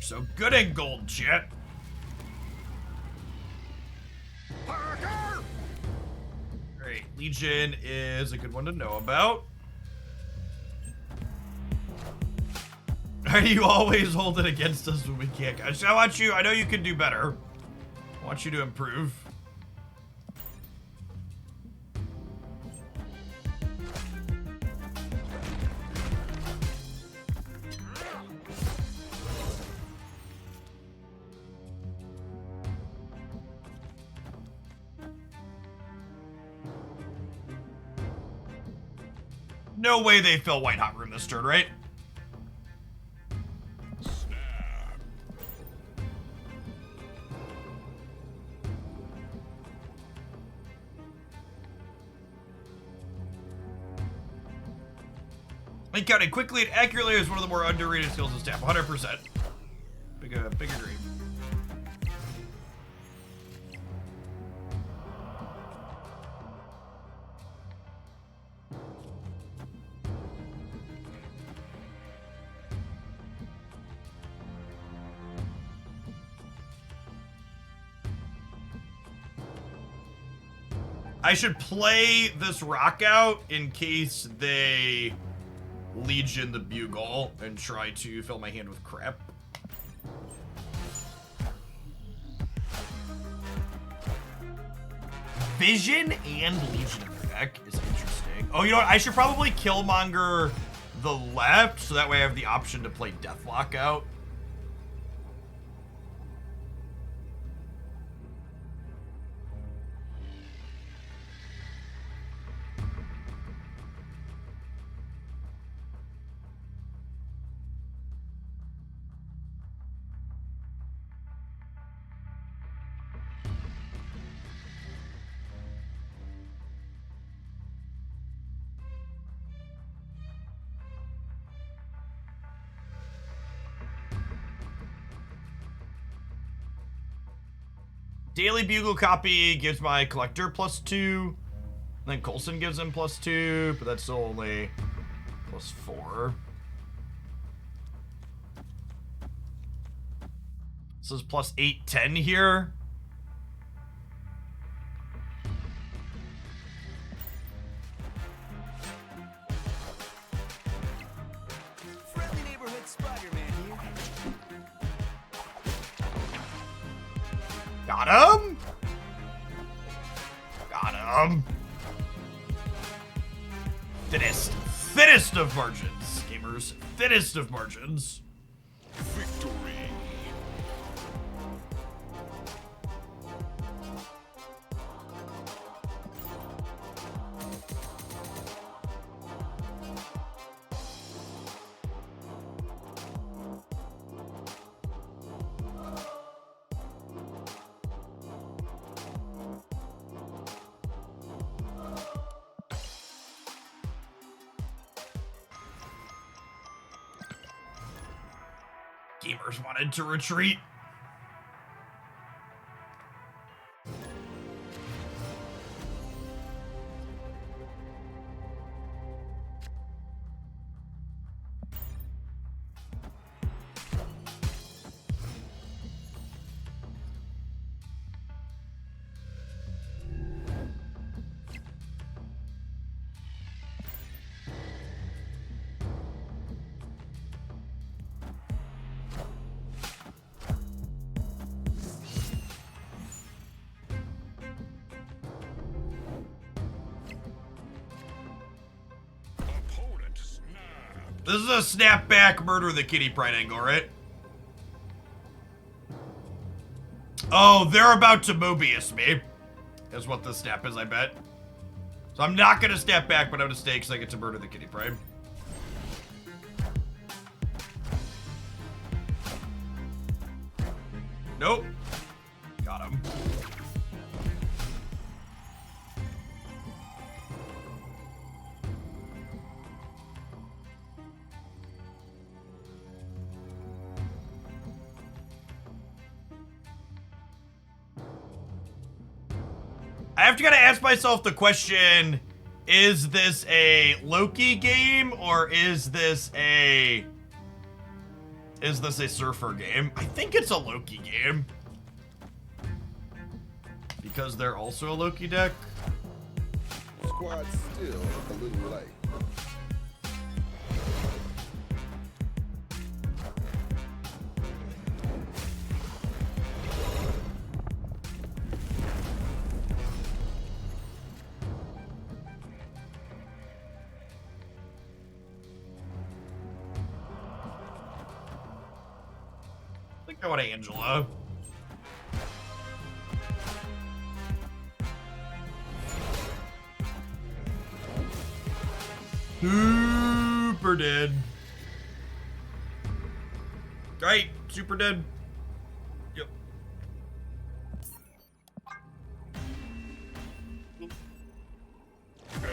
So good and gold, chat. Great. Legion is a good one to know about. Why do you always hold it against us when we can't? I want you, I know you can do better. I want you to improve. No way they fill White Hot Room this turn, right? Link counting quickly and accurately is one of the more underrated skills in Staff. 100%. Big agree. I should play this rock out in case they Legion the Bugle and try to fill my hand with crap. Vision and Legion in the deck is interesting. Oh, you know what? I should probably Killmonger the left so that way I have the option to play Deathlock out. Daily Bugle copy gives my collector +2. Then Coulson gives him +2, but that's still only +4. So it's +8, 10 here. Friendly neighborhood Spider-Man here. Got him! Got him! Thinnest of margins, gamers. Thinnest of margins. Victory. Gamers wanted to retreat. This is a snapback murder the kitty pride angle, right? Oh, they're about to Mobius me. Is what the snap is, I bet. So I'm not gonna snap back, but I'm gonna stay because I get to murder the kitty pride. Nope. Got him. I have to kind of ask myself the question, is this a Loki game or is this a Surfer game? I think it's a Loki game. Because they're also a Loki deck. Squad still a little light. I want Angela. Super dead. Right, super dead. Yep.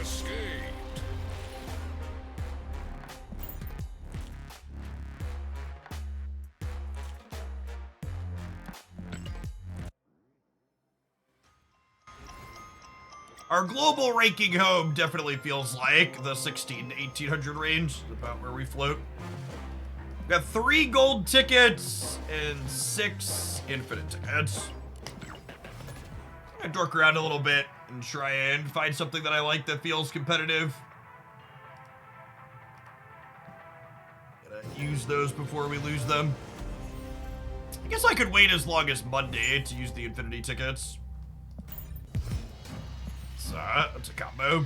Escaped. Our global ranking home definitely feels like the 16 to 1800 range, about where we float. We got 3 gold tickets and 6 infinite tickets. I'm gonna dork around a little bit and try and find something that I like that feels competitive. Gotta use those before we lose them. I guess I could wait as long as Monday to use the infinity tickets. So, that's a combo.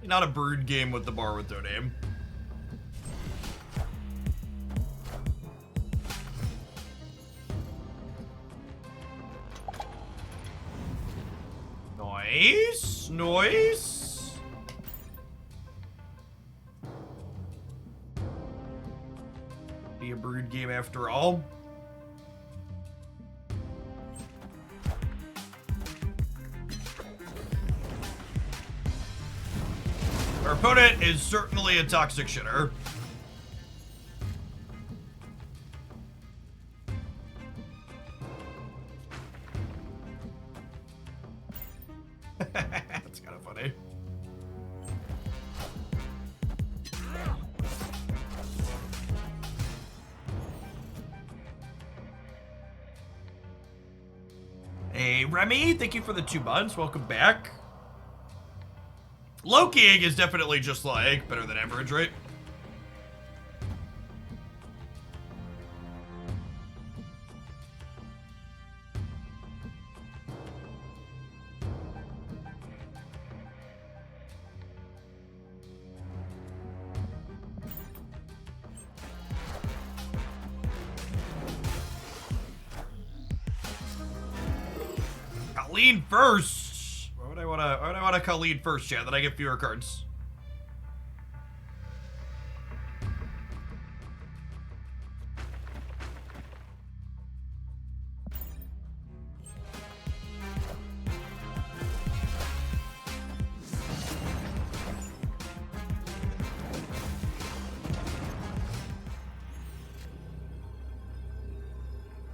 Not a brood game with the bar with no name. Nice, nice. Be a brood game after all. Our opponent is certainly a toxic shitter. That's kind of funny. Hey, Remy, thank you for the 2 months. Welcome back. Lokiing is definitely just like better than average, right? Colleen first. Why would I wanna Colleen first, Chad? Then I get fewer cards.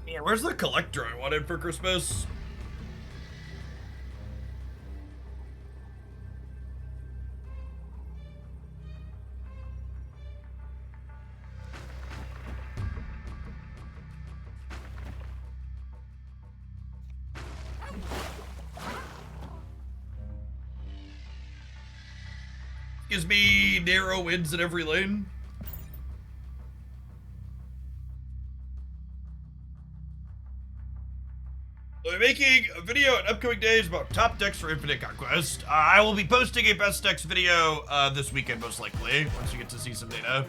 Yeah, where's the collector I wanted for Christmas? Gives me narrow wins in every lane. I'm making a video in upcoming days about top decks for Infinite Conquest. I will be posting a best decks video this weekend, most likely, once you get to see some data.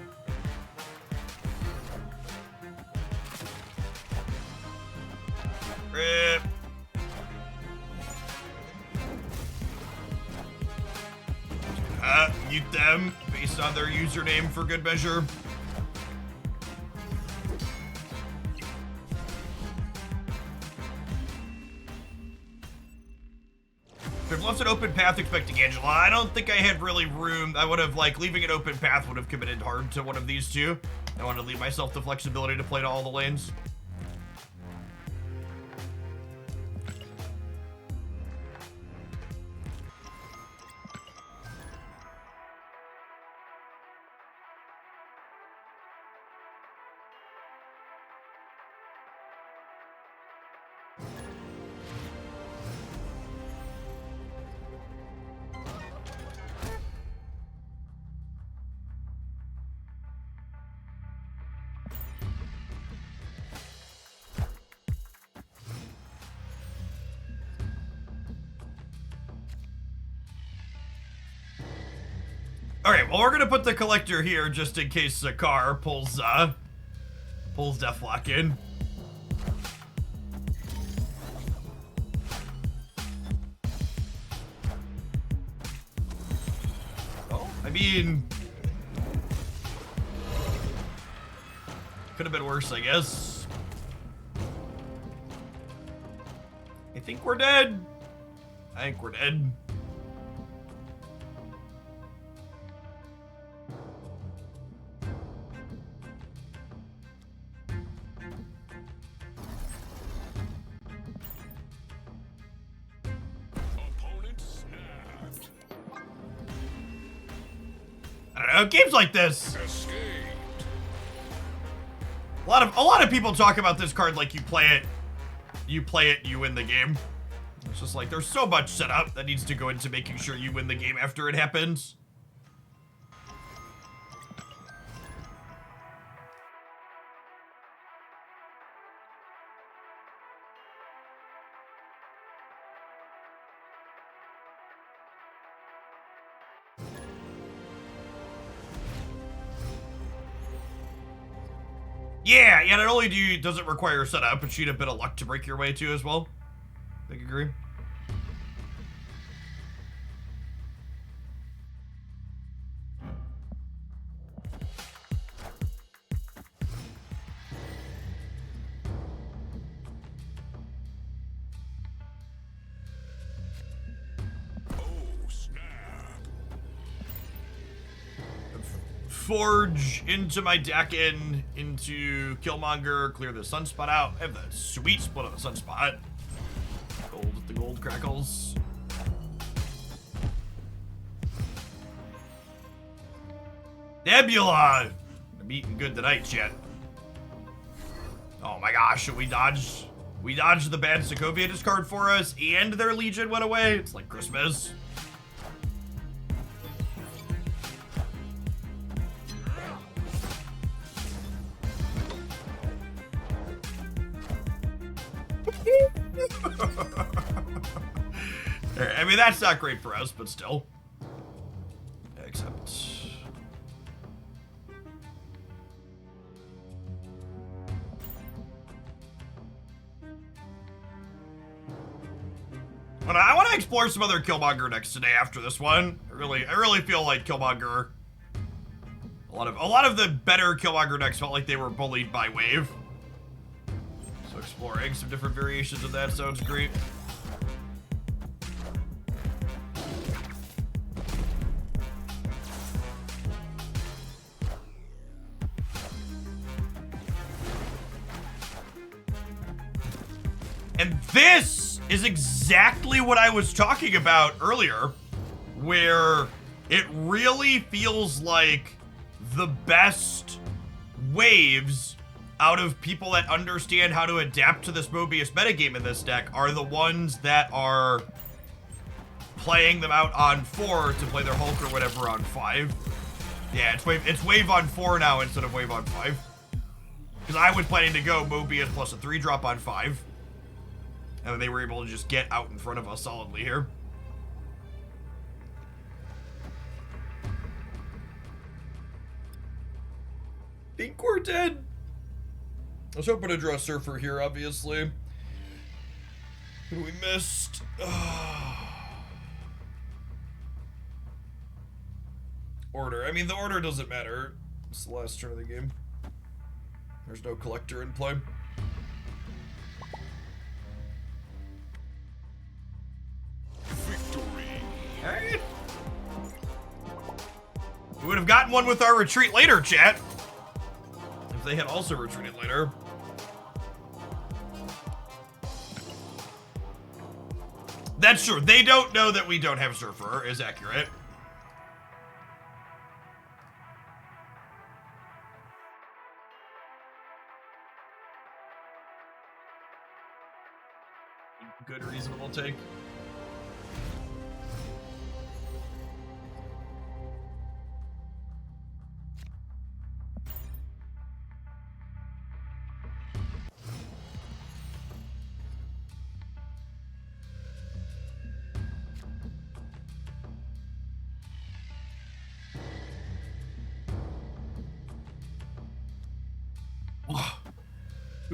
Rip. Mute them based on their username for good measure. I've left an open path expecting Angela. I don't think I had really room. I would have, like, leaving an open path would have committed hard to one of these two. I want to leave myself the flexibility to play to all the lanes. All right, well, we're gonna put the collector here just in case the car pulls Deathlock in. Oh, I mean, could have been worse, I guess. I think we're dead. I think we're dead. Opponent snapped. I don't know, games like this. Escaped. A lot of people talk about this card like you play it, you win the game. It's just like there's so much setup that needs to go into making sure you win the game after it happens. Yeah, not only does it require setup, but you need a bit of luck to break your way to as well. I agree. Oh, snap. Forge into my Dakin, into Killmonger, clear the Sunspot out. I have the sweet split of the Sunspot. Gold with the gold crackles. Nebula! I'm eating good tonight, chat. Oh my gosh, should we dodge? We dodged the bad Sokovia discard for us, and their Legion went away. It's like Christmas. I mean, that's not great for us, but still. Except... I want to explore some other Killmonger decks today after this one. I really feel like Killmonger... A lot of the better Killmonger decks felt like they were bullied by Wave. So exploring some different variations of that sounds great. And this is exactly what I was talking about earlier, where it really feels like the best waves out of people that understand how to adapt to this Mobius metagame in this deck are the ones that are playing them out on 4 to play their Hulk or whatever on 5. Yeah, it's wave on 4 now instead of wave on 5. Because I was planning to go Mobius plus a 3-drop on 5. And then they were able to just get out in front of us solidly here. Think we're dead. I was hoping to draw Surfer here, obviously. Who we missed? Order. I mean, the order doesn't matter. It's the last turn of the game. There's no collector in play. Victory. Alright. We would have gotten one with our retreat later, chat. If they had also retreated later. That's true. They don't know that we don't have Surfer, is accurate. Good, reasonable take.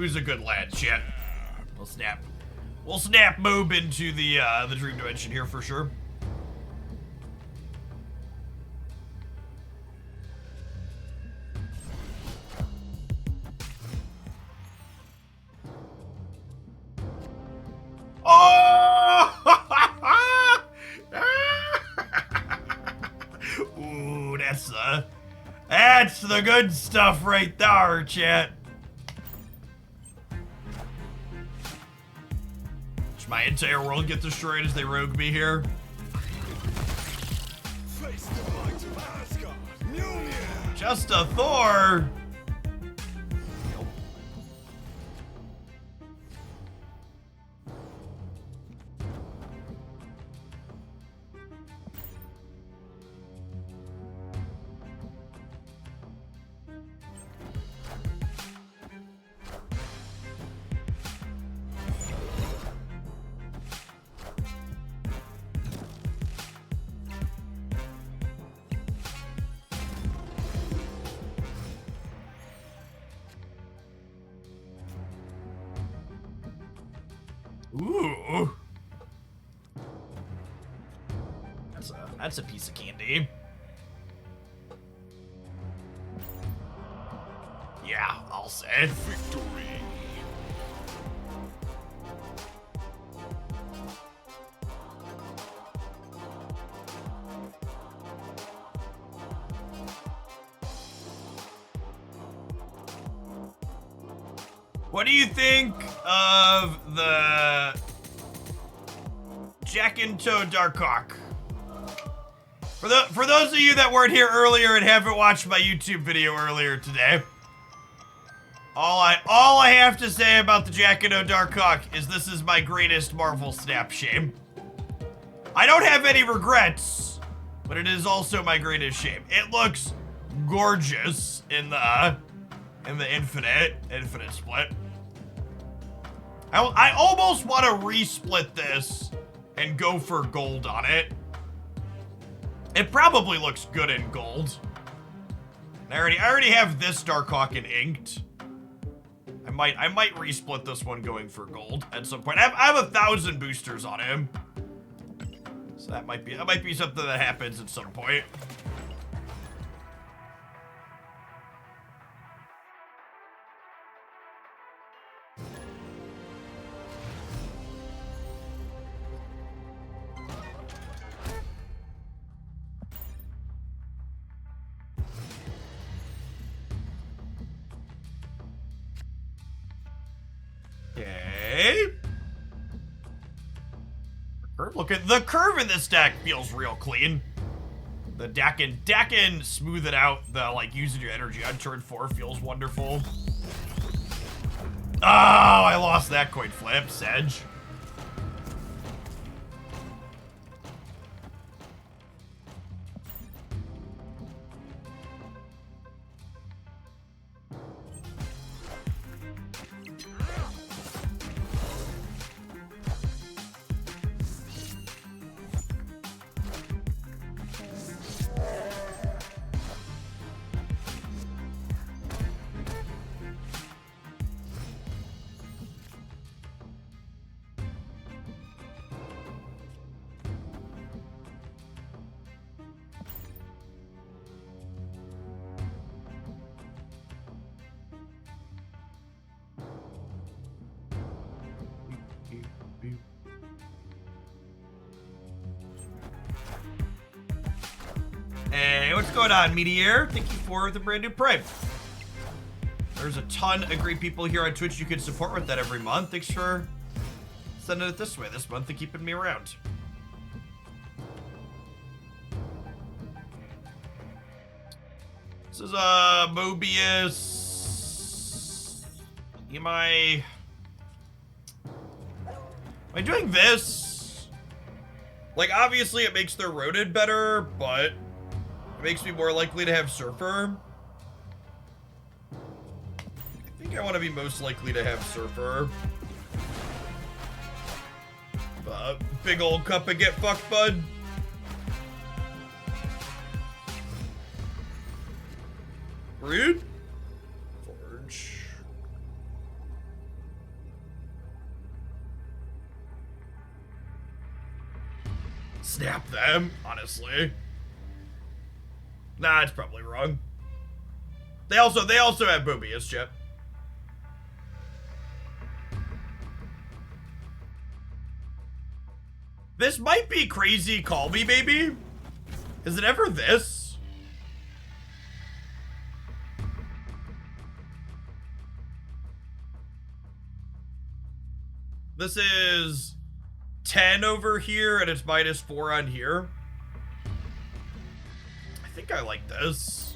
Who's a good lad? Shit. We'll snap. We'll snap Moob into the dream dimension here for sure. Oh! Ooh, that's the good stuff right there, chat. Does my entire world get destroyed as they rogue me here? Face the light of Asgard. Mjolnir. Just a Thor. Ooh. That's a piece of candy. Yeah, I'll say. Victory. What do you think of the Jack and Toad Darkhawk? For those of you that weren't here earlier and haven't watched my YouTube video earlier today, all I have to say about the Jack and Toad Darkhawk is this is my greatest Marvel snap shame. I don't have any regrets, but it is also my greatest shame. It looks gorgeous in the infinite split. I almost want to resplit this and go for gold on it. It probably looks good in gold. I already have this Darkhawk in inked. I might resplit this one going for gold at some point. I have 1,000 boosters on him, so that might be something that happens at some point. Okay. Look at the curve in this deck feels real clean. The deck and smooth it out. The using your energy on turn 4 feels wonderful. Oh, I lost that coin flip, Sedge. Hey, what's going on, Meteor? Thank you for the brand new Prime. There's a ton of great people here on Twitch you can support with that every month. Thanks for sending it this way this month and keeping me around. This is Mobius. Am I doing this? Obviously it makes their Rodent better, but it makes me more likely to have Surfer. I think I want to be most likely to have Surfer. Big old cup of get fucked, bud. Rude. Forge. Snap them, honestly. Nah, it's probably wrong. They also have Mobius, Chip. This might be crazy, call me maybe? Is it ever this? This is 10 over here and it's -4 on here. I think I like this.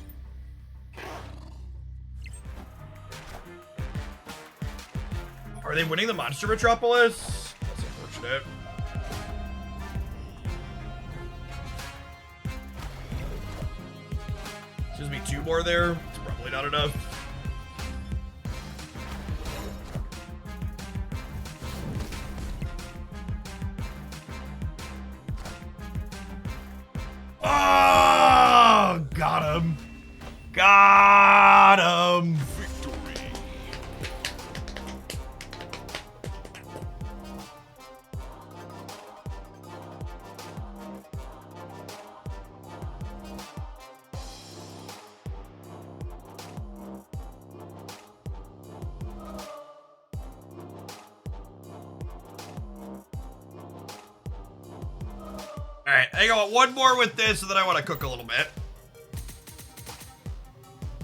Are they winning the Monster Metropolis? That's unfortunate. Just be 2 more there. It's probably not enough. Oh, got him. Got him. Victory. All right, I got one more with this, and then I want to cook a little bit.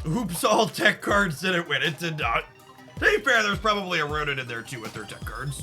Oops, all tech cards didn't win. It did not. To be fair, there's probably a Ronin in there too with their tech cards.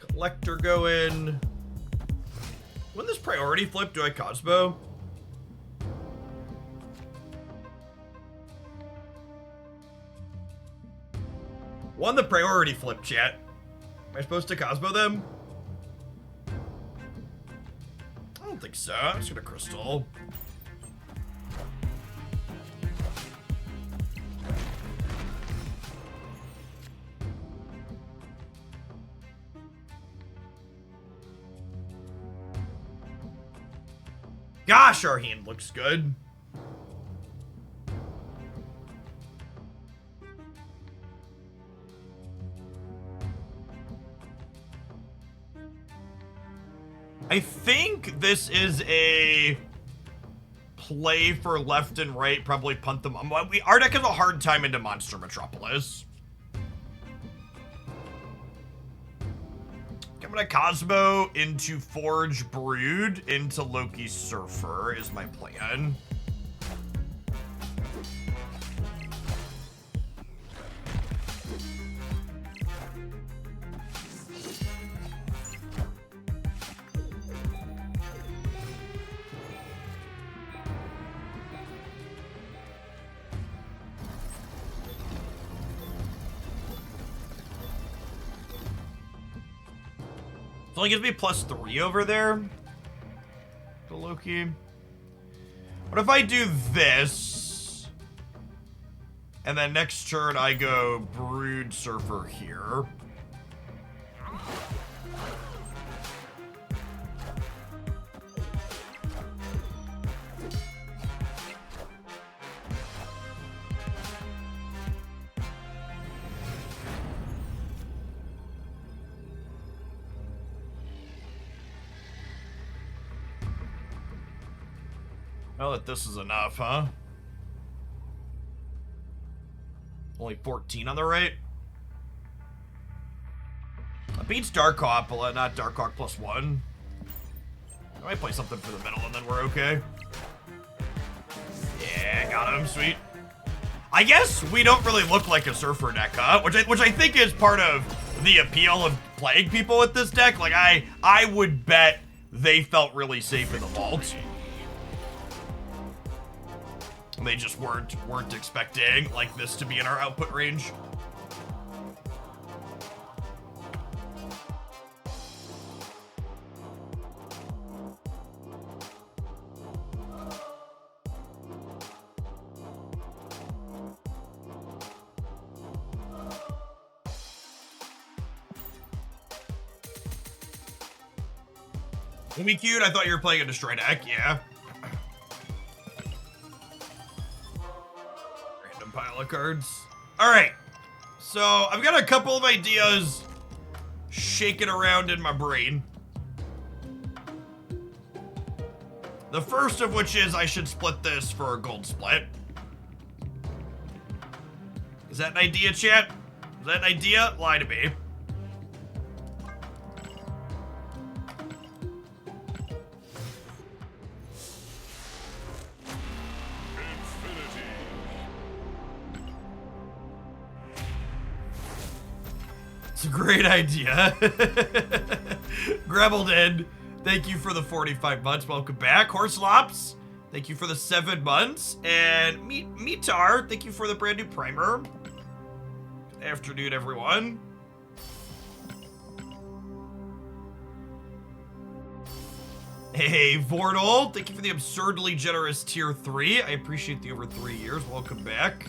Collector go in. When this priority flip, do I Cosmo? Won the priority flip, chat. Am I supposed to Cosmo them? I don't think so. I'm just gonna crystal. Gosh, our hand looks good. I think this is a play for left and right, probably punt them. Our deck has a hard time into Monster Metropolis. I'm gonna Cosmo into Forge Brood into Loki Surfer is my plan. It only gives me +3 over there. To Loki. What if I do this? And then next turn I go Brood Surfer here. Well, that this is enough, huh? Only 14 on the right. That beats Darkhawk, but not Darkhawk +1. I might play something for the middle and then we're okay. Yeah, got him, sweet. I guess we don't really look like a Surfer deck, huh? Which I think is part of the appeal of playing people with this deck. Like, I would bet they felt really safe in the vault. They just weren't expecting, like, this to be in our output range. Me cute, I thought you were playing a destroy deck, yeah. Random pile of cards. All right, so I've got a couple of ideas shaking around in my brain. The first of which is I should split this for a gold split. Is that an idea, chat? Is that an idea? Lie to me. It's a great idea. Grebelden, thank you for the 45 months. Welcome back. Horselops, thank you for the 7 months. And Mitar, thank you for the brand new primer. Good afternoon, everyone. Hey, Vordal, thank you for the absurdly generous tier 3. I appreciate the over 3 years. Welcome back.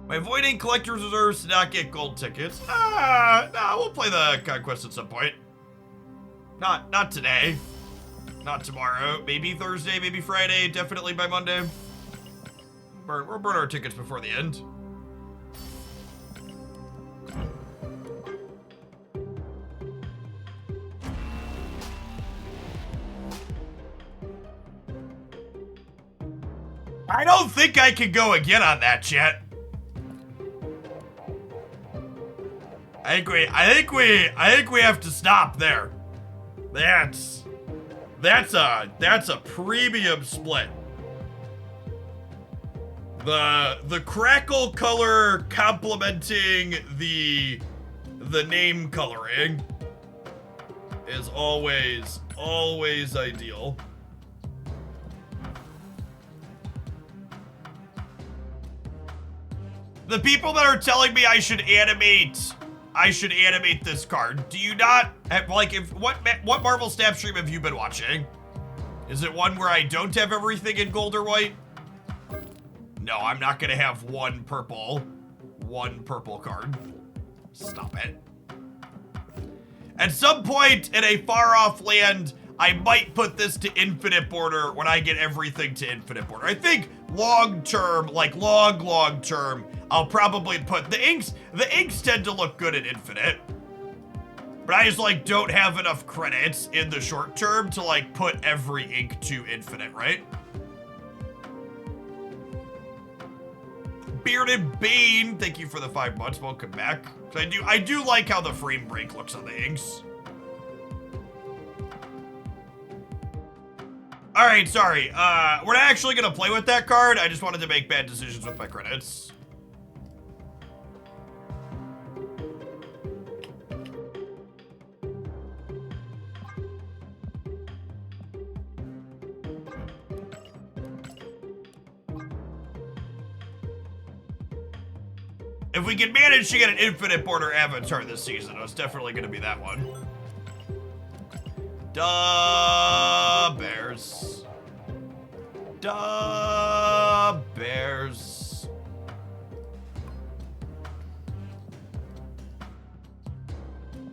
By avoiding collector's reserves to not get gold tickets. Nah, we'll play the conquest at some point. Not today. Not tomorrow. Maybe Thursday, maybe Friday, definitely by Monday. We'll burn our tickets before the end. I don't think I can go again on that, chat. I think we have to stop there. That's a premium split. The crackle color complementing the name coloring is always ideal. The people that are telling me I should animate this card. Do you not have, like, what Marvel Snap stream have you been watching? Is it one where I don't have everything in gold or white? No, I'm not gonna have one purple card. Stop it. At some point in a far off land, I might put this to infinite border when I get everything to infinite border. I think long term, like long term, I'll probably put the inks tend to look good at infinite. But I just like don't have enough credits in the short term to like put every ink to infinite, right? Bearded Bane, thank you for the 5 months. Welcome back. I do like how the frame break looks on the inks. All right, sorry. We're not actually gonna play with that card. I just wanted to make bad decisions with my credits. If we can manage to get an infinite border avatar this season, it's definitely gonna be that one. Duh, Bears. Duh, Bears.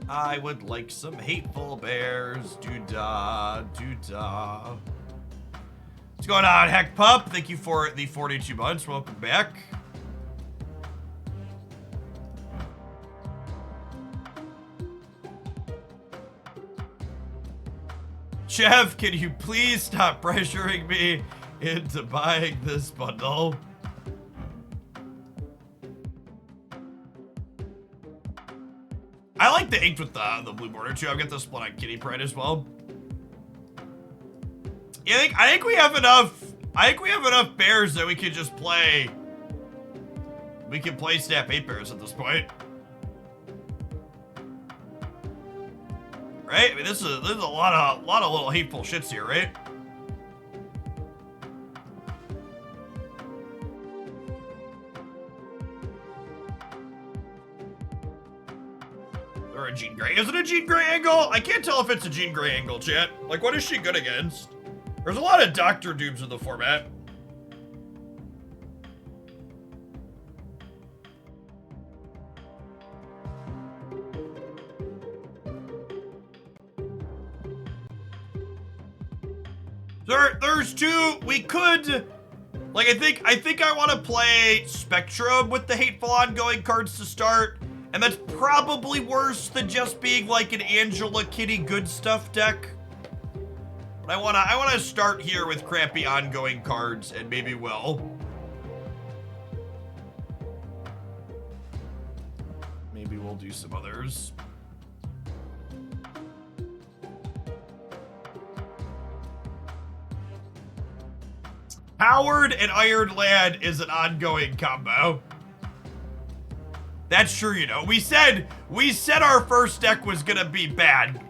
I would like some hateful bears. Doo-dah, doo-dah. What's going on, Heck Pup? Thank you for the 42 months. Welcome back. Jeff, can you please stop pressuring me into buying this bundle? I like the inked with the blue border too. I've got the split on Kitty Pride as well. Yeah, I think we have enough. I think we have enough bears that we could just play We can play snap 8 pairs at this point. Right? I mean, this is a lot of little hateful shits here, right? Or a Jean Grey. Is it a Jean Grey angle? I can't tell if it's a Jean Grey angle, chat. Like, what is she good against? There's a lot of Doctor Dooms in the format. There's two. We could, like, I think I want to play Spectrum with the hateful ongoing cards to start, and that's probably worse than just being like an Angela Kitty good stuff deck. But I wanna start here with crappy ongoing cards, and maybe we'll do some others. Howard and Iron Lad is an ongoing combo. That's true, you know. We said our first deck was gonna be bad.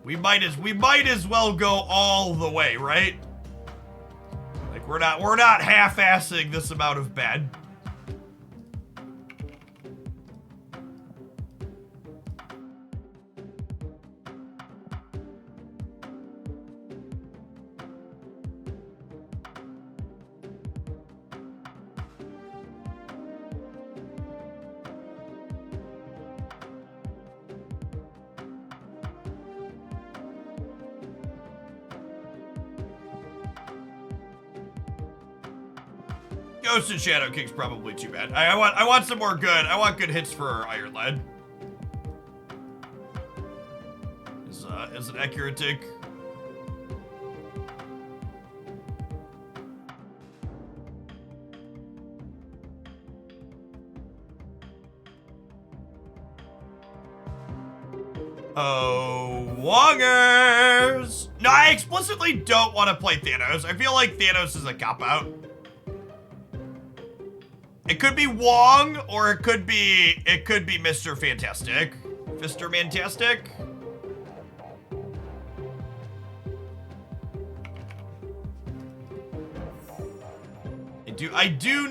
We might as well go all the way, right? Like we're not half-assing this amount of bad. Ghost and Shadow King's probably too bad. I want some more good. I want good hits for Iron Lad. Is an accurate take? Oh, Wongers! No, I explicitly don't want to play Thanos. I feel like Thanos is a cop-out. It could be Wong, or it could be Mr. Fantastic. Mr. Fantastic? I do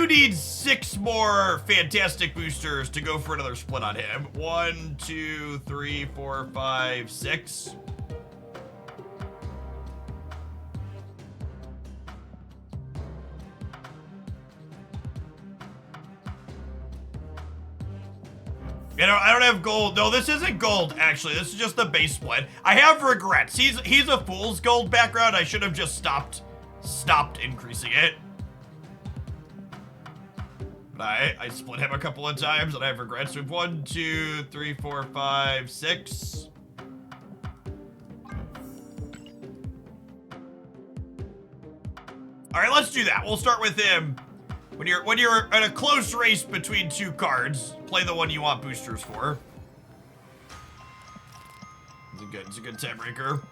need 6 more Fantastic boosters to go for another split on him. 1, 2, 3, 4, 5, 6. I don't have gold. No, this isn't gold, actually. This is just the base split. I have regrets. He's a fool's gold background. I should have just stopped increasing it. But I split him a couple of times, and I have regrets. We have 1, 2, 3, 4, 5, 6. All right, let's do that. We'll start with him. When you're in a close race between 2 cards, play the one you want boosters for. It's a good tiebreaker.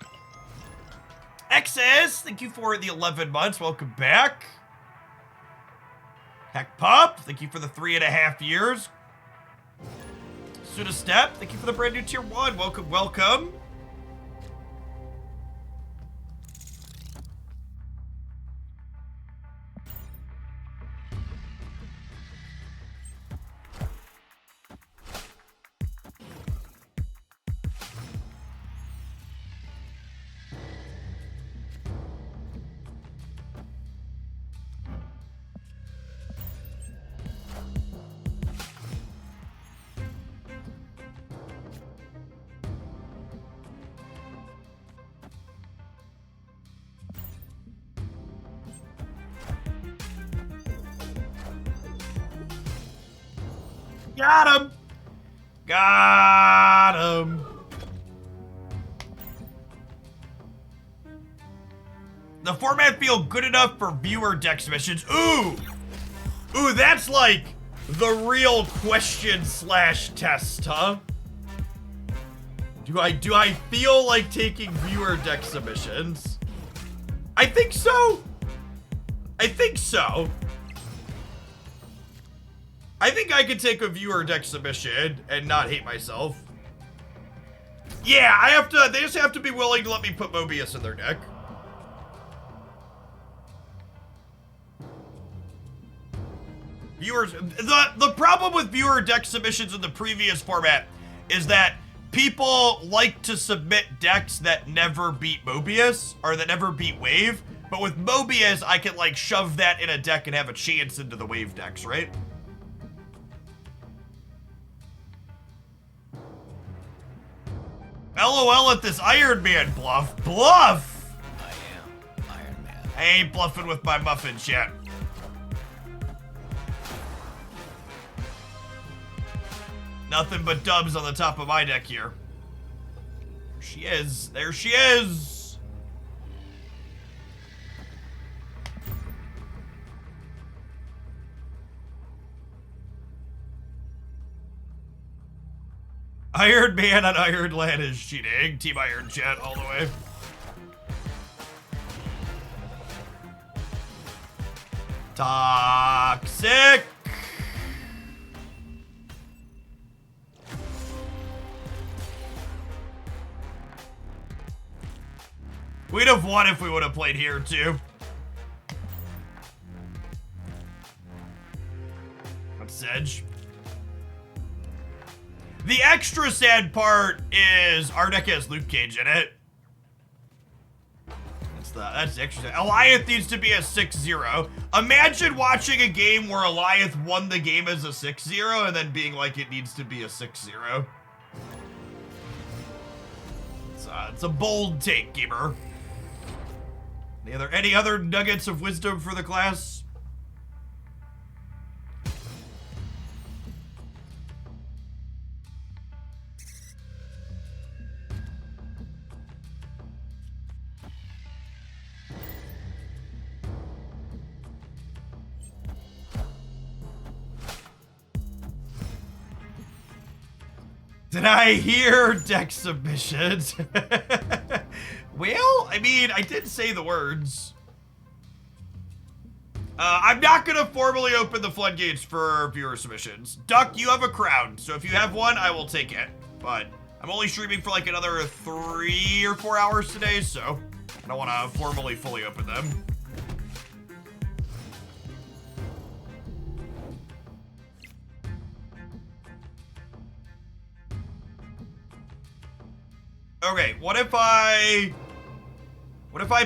XS, thank you for the 11 months. Welcome back. Heck Pup, thank you for the 3.5 years. Suda Step, thank you for the brand new tier 1. Welcome, welcome. Got him! Got him! The format feel good enough for viewer deck submissions. Ooh! Ooh, that's like the real question / test, huh? Do I feel like taking viewer deck submissions? I think so. I think so. I think I could take a viewer deck submission and not hate myself. Yeah, I have to, they just have to be willing to let me put Mobius in their deck. Viewers, the problem with viewer deck submissions in the previous format is that people like to submit decks that never beat Mobius, or that never beat Wave, but with Mobius, I can like shove that in a deck and have a chance into the Wave decks, right? LOL at this Iron Man bluff. Bluff! I am Iron Man. I ain't bluffing with my muffins yet. Nothing but dubs on the top of my deck here. There she is. There she is. Iron Man on Iron Land is cheating. Team Iron Chat all the way. Toxic. We'd have won if we would have played here too. That's Sedge. The extra sad part is our deck has Luke Cage in it. That's extra sad. Eliath needs to be a 6-0. Imagine watching a game where Eliath won the game as a 6-0 and then being like it needs to be a 6-0. It's a bold take, gamer. Any other nuggets of wisdom for the class? Did I hear deck submissions? Well, I mean, I did say the words. I'm not gonna formally open the floodgates for viewer submissions. Duck, you have a crown, so if you have one, I will take it. But I'm only streaming for like another 3 or 4 hours today, so I don't want to formally fully open them. Okay, what if I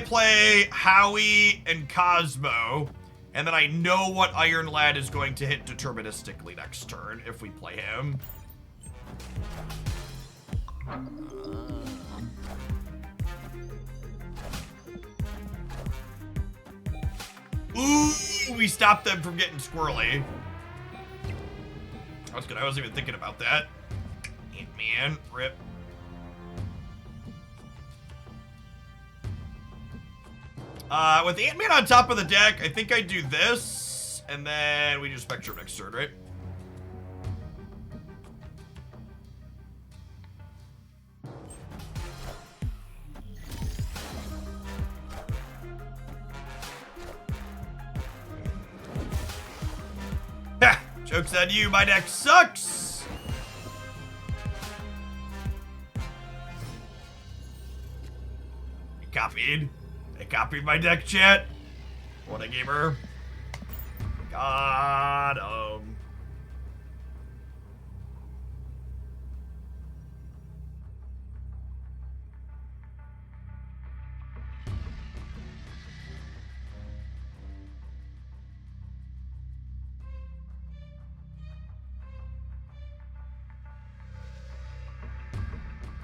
play Howie and Cosmo, and then I know what Iron Lad is going to hit deterministically next turn if we play him? Ooh, we stopped them from getting squirrely. That's good, I wasn't even thinking about that. Ant-Man, rip. With Ant-Man on top of the deck, I think I do this, and then we do Spectrum next turn, right? Ha! Joke's on you, my deck sucks! You copied. They copied my deck, chat. What a gamer. Got him.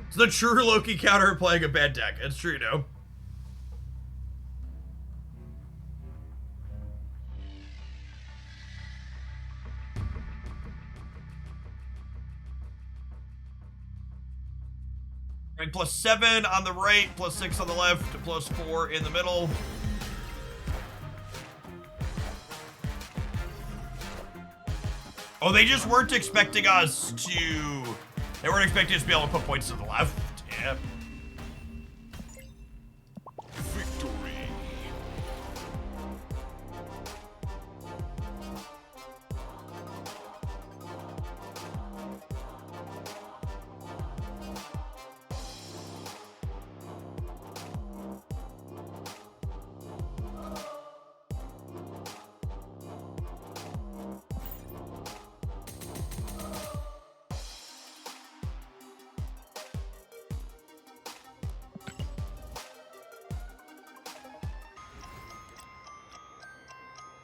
It's the true Loki counter playing a bad deck. It's true, no. Right, +7 on the right, +6 on the left, +4 in the middle. Oh, they just weren't expecting us to... They weren't expecting us to be able to put points to the left. Yeah. Victory.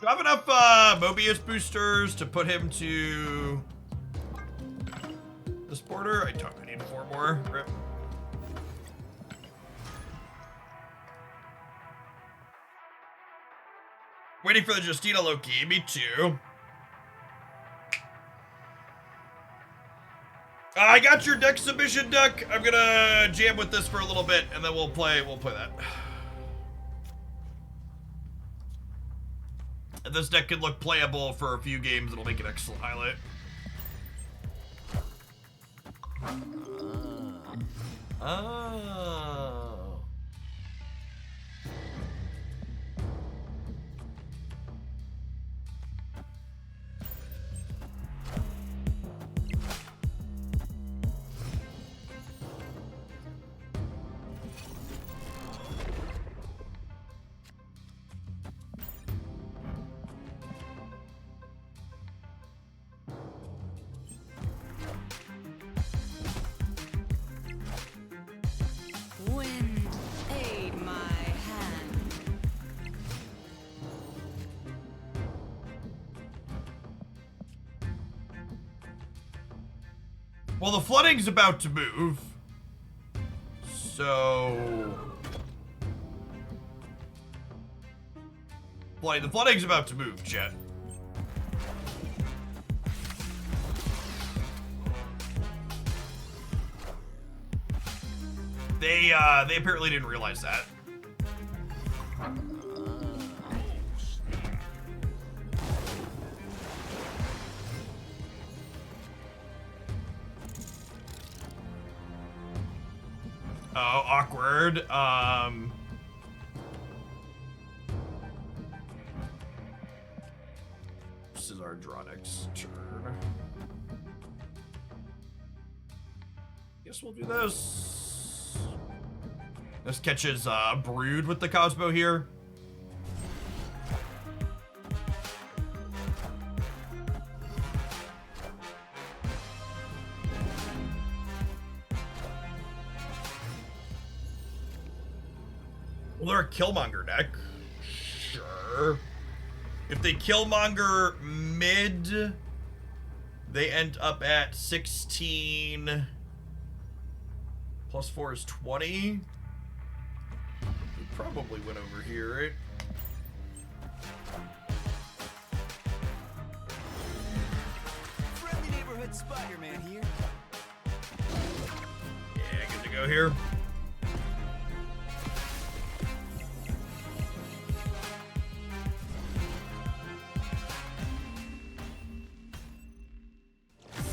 Do I have enough Mobius boosters to put him to this border? I don't. I need 4 more. Rip. Waiting for the Justina Loki. Me too. I got your deck submission, Duck. I'm gonna jam with this for a little bit, and then we'll play that. And this deck could look playable for a few games. It'll make an excellent highlight. Oh. Wind, aid my hand. Well, the flooding's about to move. So... the flooding's about to move, chat. They apparently didn't realize that. Oh, awkward. This is our draw next turn. Guess we'll do this. This catches Brood with the Cosmo here. Well, they're a Killmonger deck. Sure. If they Killmonger mid, they end up at 16. Plus 4 is 20. We probably went over here, right? Friendly neighborhood Spider-Man here. Yeah, good to go here.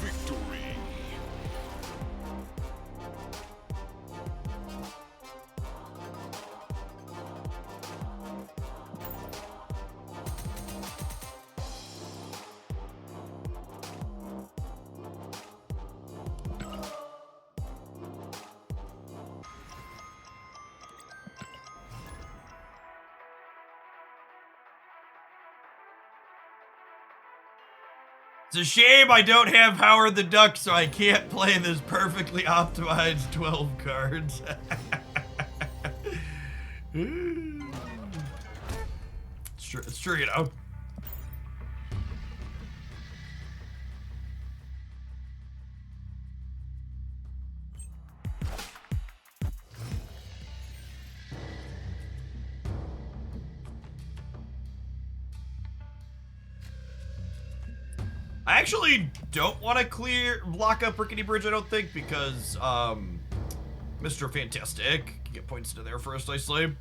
Victory. It's a shame I don't have Howard the Duck, so I can't play this perfectly optimized 12 cards. It's true, you know. I actually don't want to block up Rickety Bridge, I don't think, because Mr. Fantastic can get points into there first, nicely.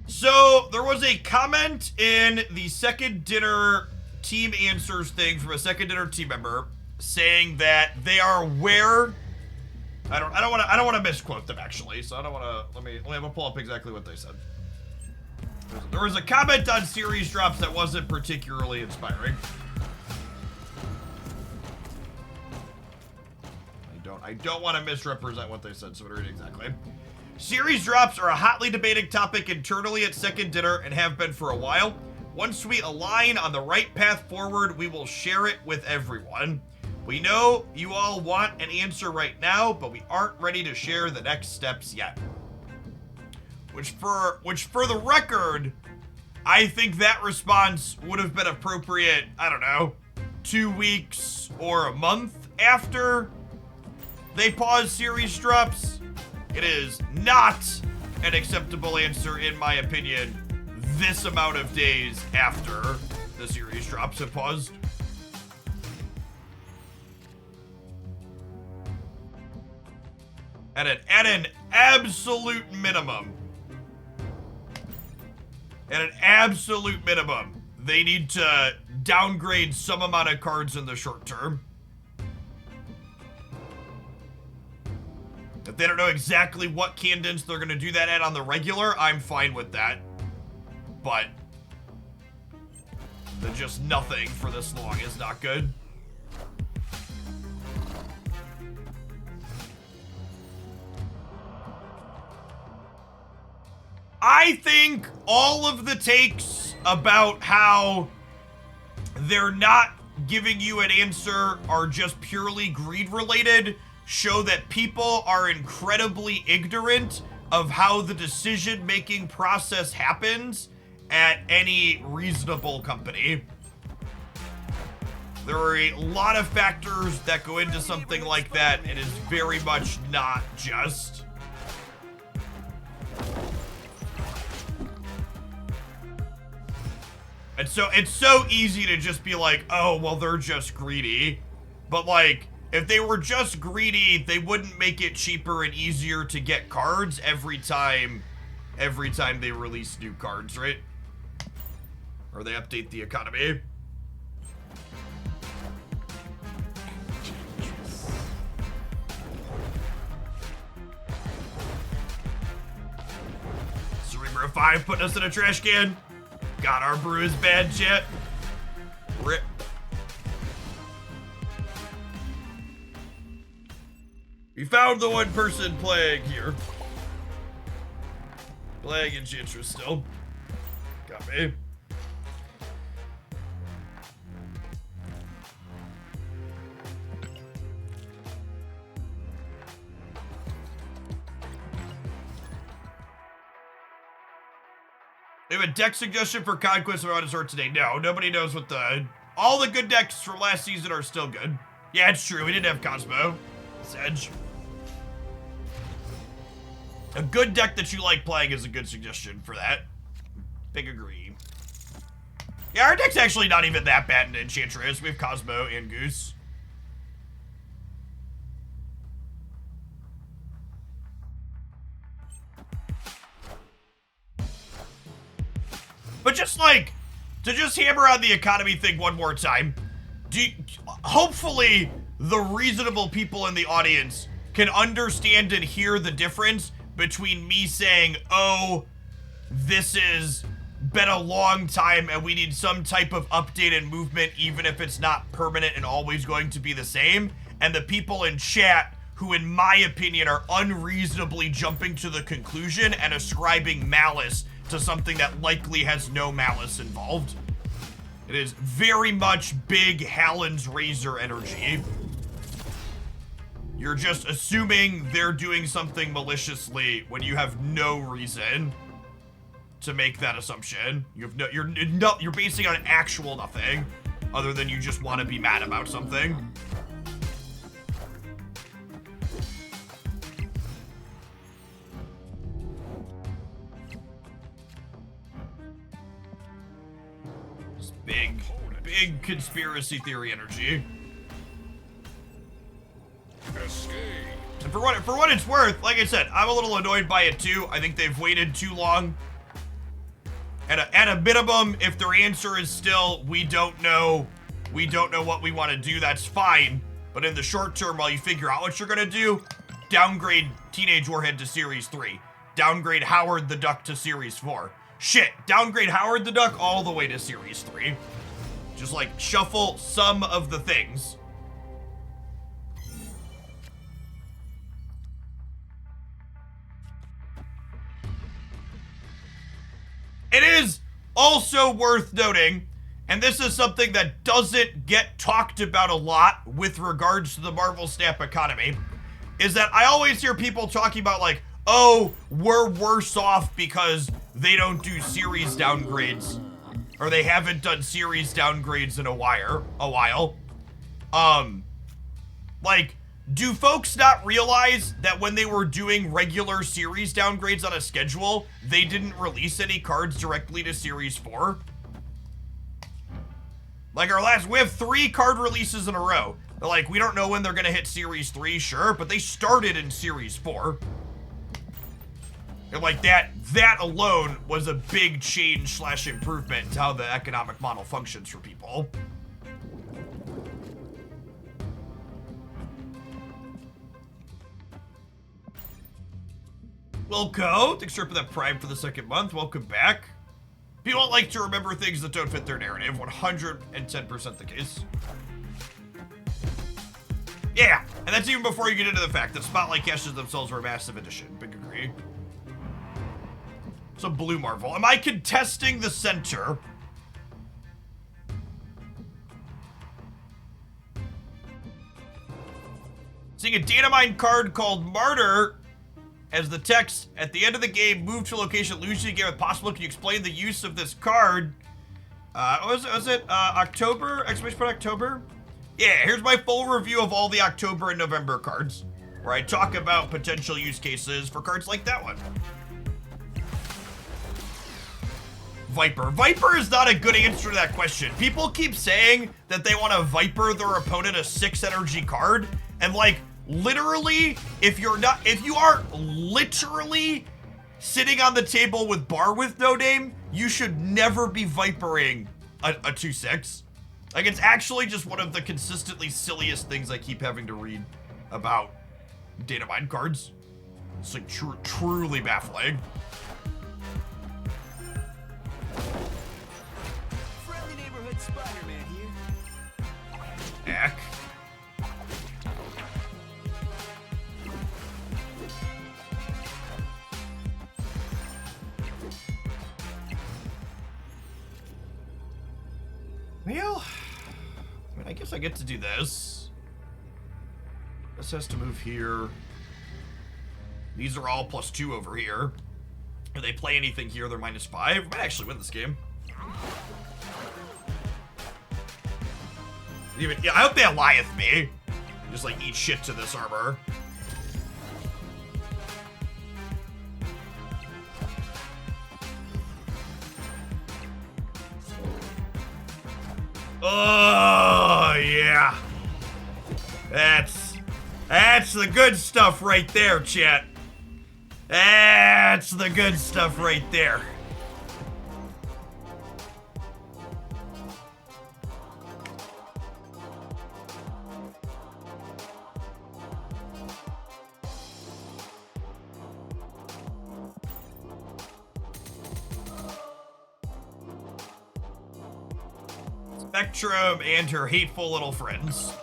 So there was a comment in the second dinner team answers thing from a second dinner team member saying that they are aware. I don't want to misquote them, actually, so I don't want to. Let me pull up exactly what they said. There was a comment on series drops that wasn't particularly inspiring. I don't want to misrepresent what they said, so I'm gonna read it exactly. Series drops are a hotly debated topic internally at Second Dinner and have been for a while. Once we align on the right path forward, we will share it with everyone. We know you all want an answer right now, but we aren't ready to share the next steps yet. Which for the record, I think that response would have been appropriate, I don't know, 2 weeks or a month after they pause series drops. It is not an acceptable answer, in my opinion, this amount of days after the series drops have paused. At an absolute minimum, they need to downgrade some amount of cards in the short term. If they don't know exactly what cadence they're going to do that at on the regular, I'm fine with that. But the just nothing for this long is not good. I think all of the takes about how they're not giving you an answer are just purely greed related show that people are incredibly ignorant of how the decision-making process happens at any reasonable company. There are a lot of factors that go into something like that, and it's very much not just. And so it's so easy to just be like, oh, well, they're just greedy. But like, if they were just greedy, they wouldn't make it cheaper and easier to get cards every time they release new cards, right? Or they update the economy. Cerebro 5 putting us in a trash can. God, our brew is bad shit. Rip. We found the one person playing here. Playing Enchantress still. Got me. We have a deck suggestion for Conquest around his heart today. No, nobody knows what all the good decks from last season are still good. Yeah, it's true. We didn't have Cosmo. Sedge. A good deck that you like playing is a good suggestion for that. Big agree. Yeah, our deck's actually not even that bad in Enchantress. We have Cosmo and Goose. But just like, to just hammer on the economy thing one more time, hopefully the reasonable people in the audience can understand and hear the difference between me saying, oh, this has been a long time and we need some type of update and movement even if it's not permanent and always going to be the same, and the people in chat who, in my opinion, are unreasonably jumping to the conclusion and ascribing malice to something that likely has no malice involved. It is very much big Hallen's Razor energy. You're just assuming they're doing something maliciously when you have no reason to make that assumption. You have you're basing on actual nothing other than you just want to be mad about something. It's big conspiracy theory energy. Escape. And for what it's worth, like I said, I'm a little annoyed by it too. I think they've waited too long. At a minimum, if their answer is still, we don't know what we want to do, that's fine. But in the short term, while you figure out what you're gonna do, downgrade Teenage Warhead to Series 3. Downgrade Howard the Duck to Series 4. Shit, downgrade Howard the Duck all the way to Series 3. Just like shuffle some of the things. It is also worth noting, and this is something that doesn't get talked about a lot with regards to the Marvel Snap economy, is that I always hear people talking about like, oh, we're worse off because they don't do series downgrades, or they haven't done series downgrades in a while. Like, do folks not realize that when they were doing regular series downgrades on a schedule, they didn't release any cards directly to Series 4? Like we have 3 card releases in a row. They're like, we don't know when they're gonna hit Series 3, sure, but they started in Series 4. And like that alone was a big change / improvement to how the economic model functions for people. Wilco, thanks for that Prime for the 2nd month. Welcome back. People don't like to remember things that don't fit their narrative. 110% the case. Yeah, and that's even before you get into the fact that Spotlight caches themselves were a massive addition. Big agree. So Blue Marvel. Am I contesting the center? Seeing a data mine card called Martyr as the text at the end of the game, move to a location, lose you again if possible. Can you explain the use of this card? Was it October? Exclamation point October? Yeah, here's my full review of all the October and November cards, where I talk about potential use cases for cards like that one. Viper. Viper is not a good answer to that question. People keep saying that they want to Viper their opponent a 6 energy card, and like, literally, if you are literally sitting on the table with bar with no name, you should never be Vipering a 2/6. Like, it's actually just one of the consistently silliest things I keep having to read about data mine cards. It's like truly baffling. Friendly neighborhood Spider-Man here. Heck. Well, I mean, I guess I get to do this. This has to move here. These are all +2 over here. If they play anything here, they're -5. I might actually win this game. Yeah, I hope they Goliath me. Just like eat shit to this armor. Oh, yeah. That's the good stuff right there, chat. That's the good stuff right there. Spectrum and her hateful little friends.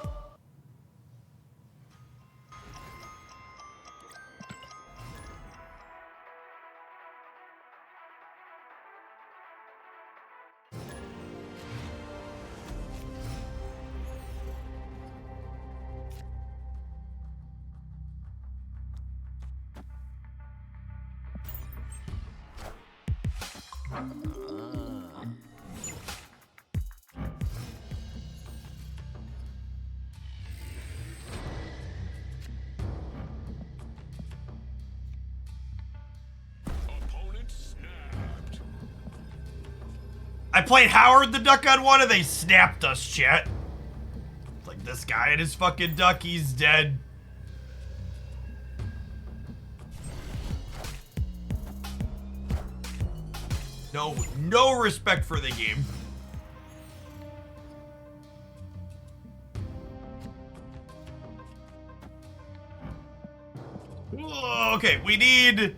I played Howard the Duck on one and they snapped us, chat. It's like, this guy and his fucking duck, he's dead. No respect for the game. Okay, we need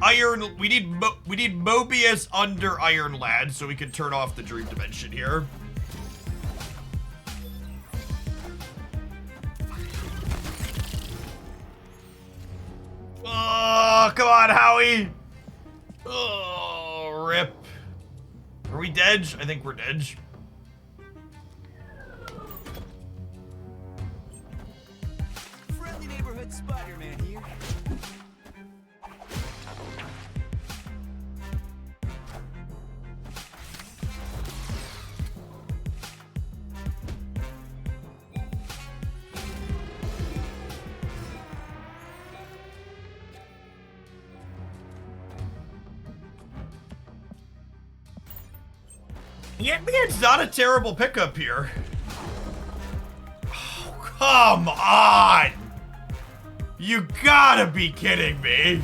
Iron, we need Mobius under Iron Lad so we can turn off the Dream Dimension here. Oh, come on, Howie. Oh, rip. Are we dead? I think we're dead. Friendly neighborhood Spider-Man here. Yeah, it's not a terrible pickup here. Oh, come on! You gotta be kidding me.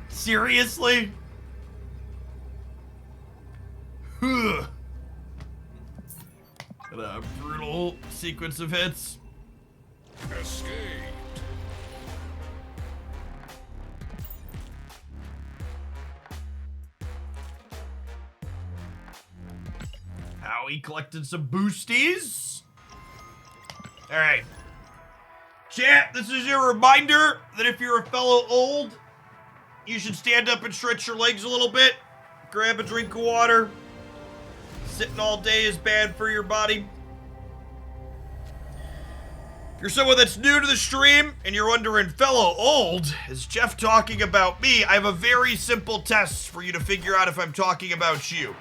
Seriously? Ugh. What a brutal sequence of hits. Escape. Howie collected some boosties. Alright. Chat, this is your reminder that if you're a fellow old, you should stand up and stretch your legs a little bit. Grab a drink of water. Sitting all day is bad for your body. If you're someone that's new to the stream and you're wondering, fellow old, is Jeff talking about me? I have a very simple test for you to figure out if I'm talking about you.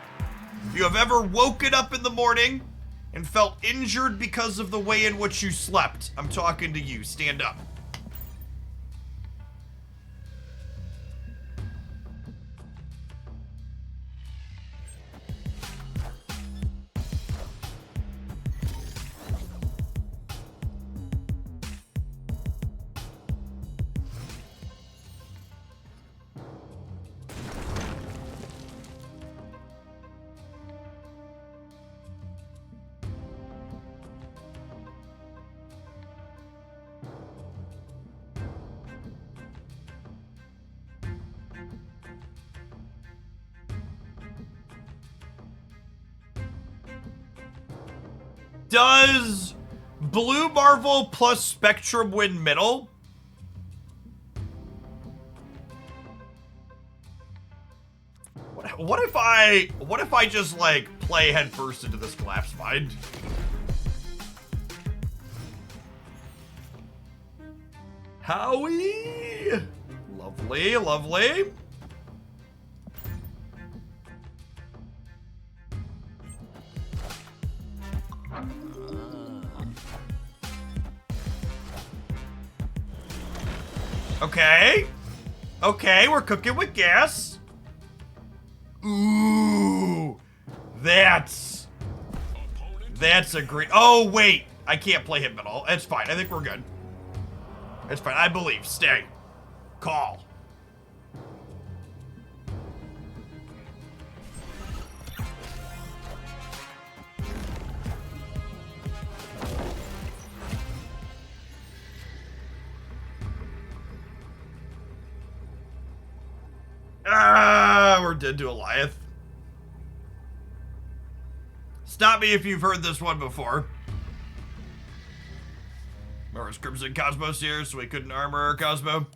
If you have ever woken up in the morning and felt injured because of the way in which you slept, I'm talking to you. Stand up. Does Blue Marvel plus Spectrum win middle? What if I just like play headfirst into this collapse mine? Howie! Lovely, lovely. Okay. Okay, we're cooking with gas. Ooh. That's a great... Oh, wait. I can't play him at all. It's fine. I think we're good. It's fine. I believe. Stay. Call. Ah, we're dead to Eliath. Stop me if you've heard this one before. Or Crimson Cosmos here, so we couldn't armor our Cosmo.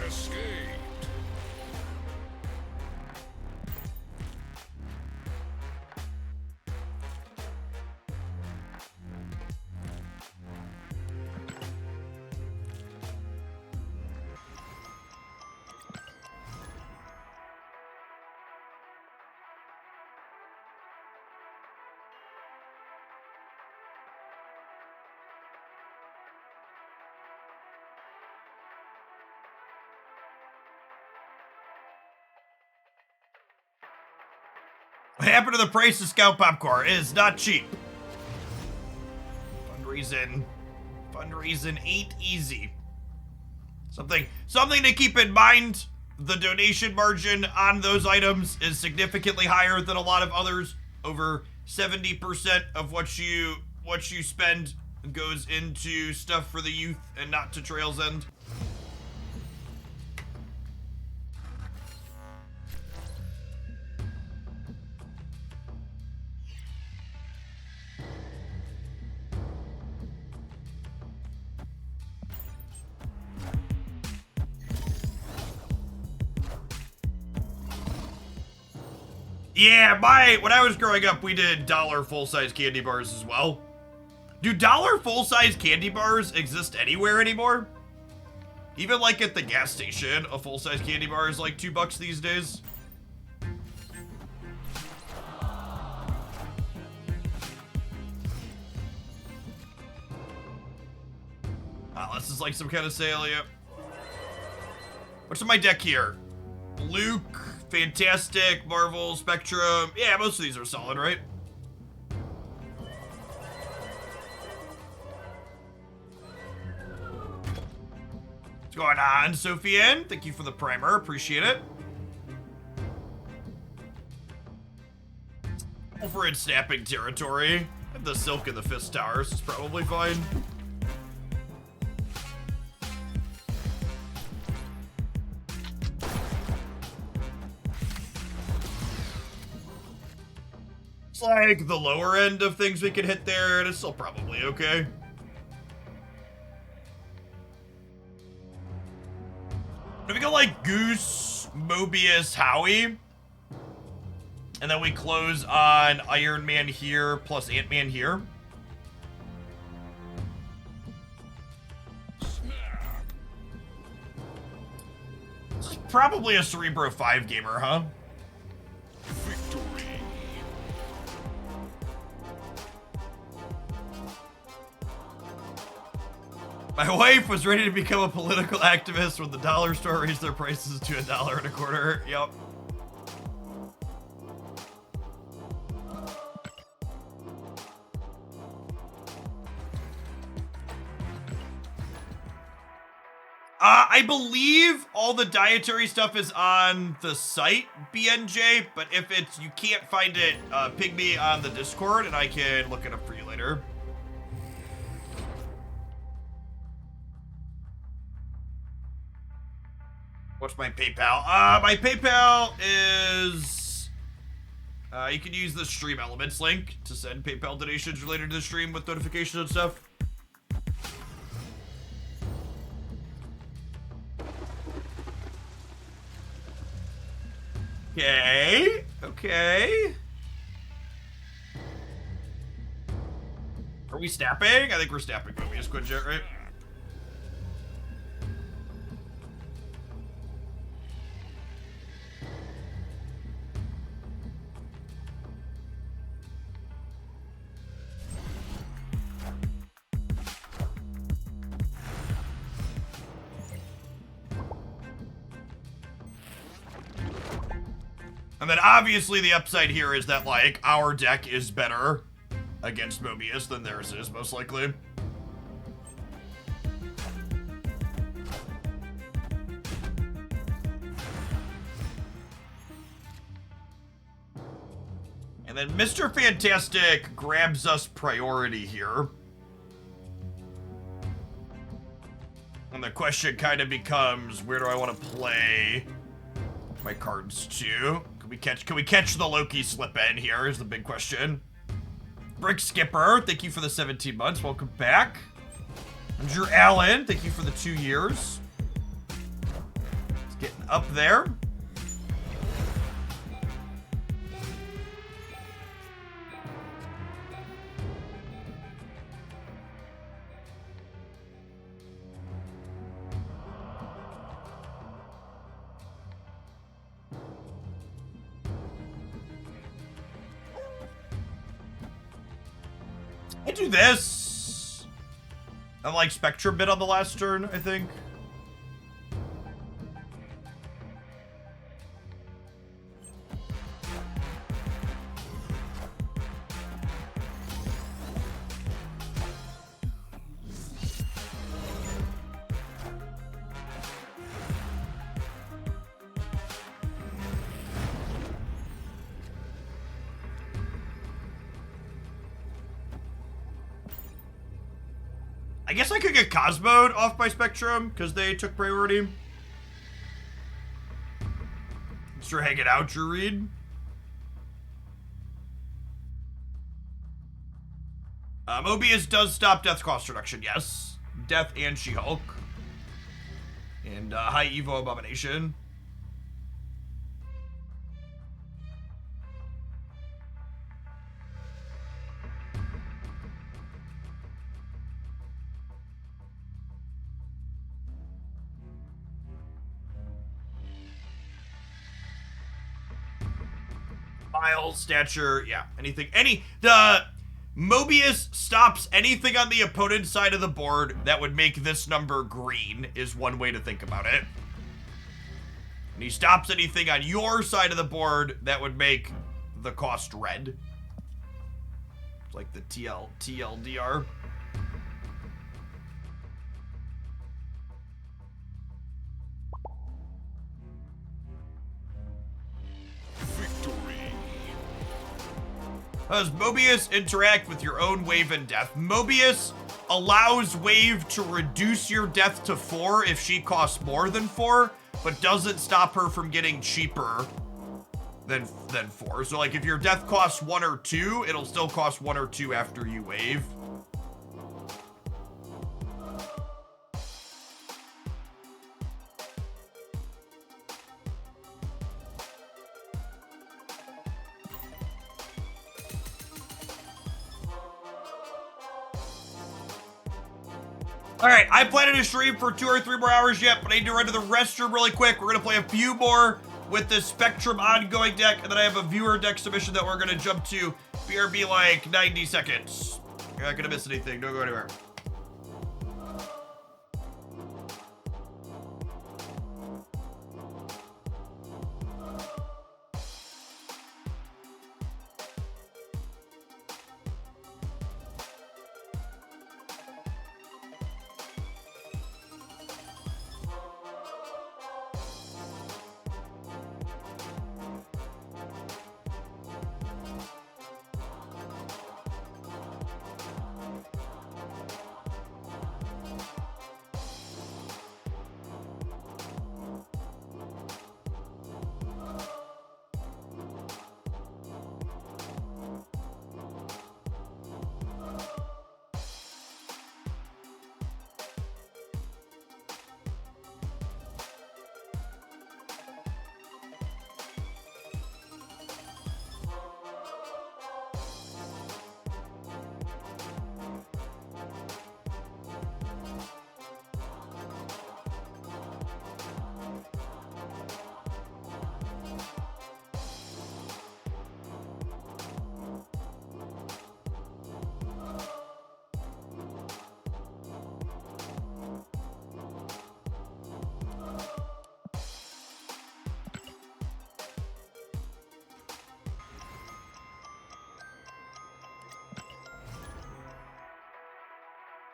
Escape. What happened to the price of Scout Popcorn? It is not cheap. Fundraising ain't easy. Something to keep in mind. The donation margin on those items is significantly higher than a lot of others. Over 70% of what you spend goes into stuff for the youth and not to Trail's End. Yeah, when I was growing up, we did dollar full-size candy bars as well. Do dollar full-size candy bars exist anywhere anymore? Even like at the gas station, a full-size candy bar is like $2 these days. This is like some kind of sale, yep. What's in my deck here? Luke, Fantastic, Marvel, Spectrum. Yeah, most of these are solid, right? What's going on, Sophian? Thank you for the primer. Appreciate it. Over in snapping territory. The Silk and the Fist Towers is probably fine. It's like the lower end of things we could hit there, and it's still probably okay. If we go like Goose, Mobius, Howie, and then we close on Iron Man here plus Ant-Man here. This is probably a Cerebro 5 gamer, huh? Victory. My wife was ready to become a political activist when the dollar store raised their prices to $1.25. Yup. I believe all the dietary stuff is on the site, BNJ, but if it's you can't find it, ping me on the Discord and I can look it up for you later. What's my PayPal? My PayPal is... you can use the Stream Elements link to send PayPal donations related to the stream with notifications and stuff. Okay. Okay. Are we snapping? I think we're snapping Mobius Quinjet, right? And then obviously the upside here is that, like, our deck is better against Mobius than theirs is, most likely. And then Mr. Fantastic grabs us priority here. And the question kind of becomes, where do I want to play my cards to? Can we catch the Loki slip in here is the big question. Brick Skipper, thank you for the 17 months. Welcome back. Andrew Allen, thank you for the 2 years. It's getting up there. I do this. I like Spectrum bit on the last turn, I think. I guess I could get Cosmoed off my Spectrum because they took priority. Thanks for hanging out, Drew Reed. Mobius does stop Death cost reduction, yes. Death and She-Hulk. And High Evo Abomination. Mile, stature, yeah, anything. The Mobius stops anything on the opponent's side of the board that would make this number green, is one way to think about it. And he stops anything on your side of the board that would make the cost red. It's like the TLDR. Victory. How does Mobius interact with your own wave and death? Mobius allows wave to reduce your death to 4 if she costs more than 4, but doesn't stop her from getting cheaper than 4. So like if your death costs 1 or 2, it'll still cost 1 or 2 after you wave. All right, I planted a stream for 2 or 3 more hours yet, but I need to run to the restroom really quick. We're gonna play a few more with the Spectrum ongoing deck, and then I have a viewer deck submission that we're gonna jump to. BRB like 90 seconds. You're not gonna miss anything. Don't go anywhere.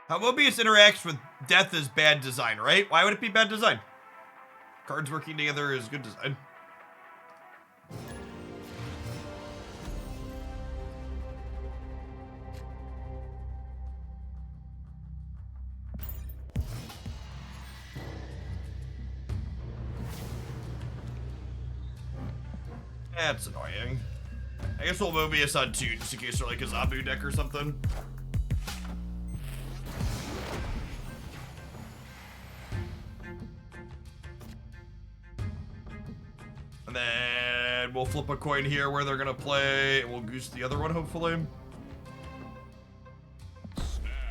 How Mobius interacts with death is bad design, right? Why would it be bad design? Cards working together is good design. That's annoying. I guess we'll Mobius on 2 just in case they're like a Zabu deck or something. And then we'll flip a coin here where they're gonna play, and we'll goose the other one, hopefully.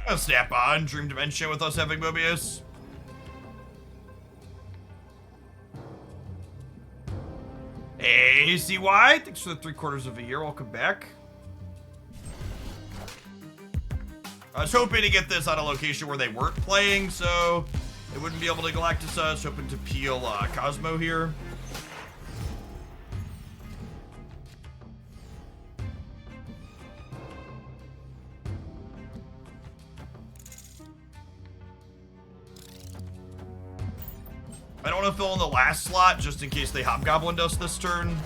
A snap on Dream Dimension with us having Mobius. Hey, CY, thanks for the 3/4 of a year. Welcome back. I was hoping to get this on a location where they weren't playing, so they wouldn't be able to Galactus us. Hoping to peel Cosmo here. I don't want to fill in the last slot just in case they Hobgoblined us this turn.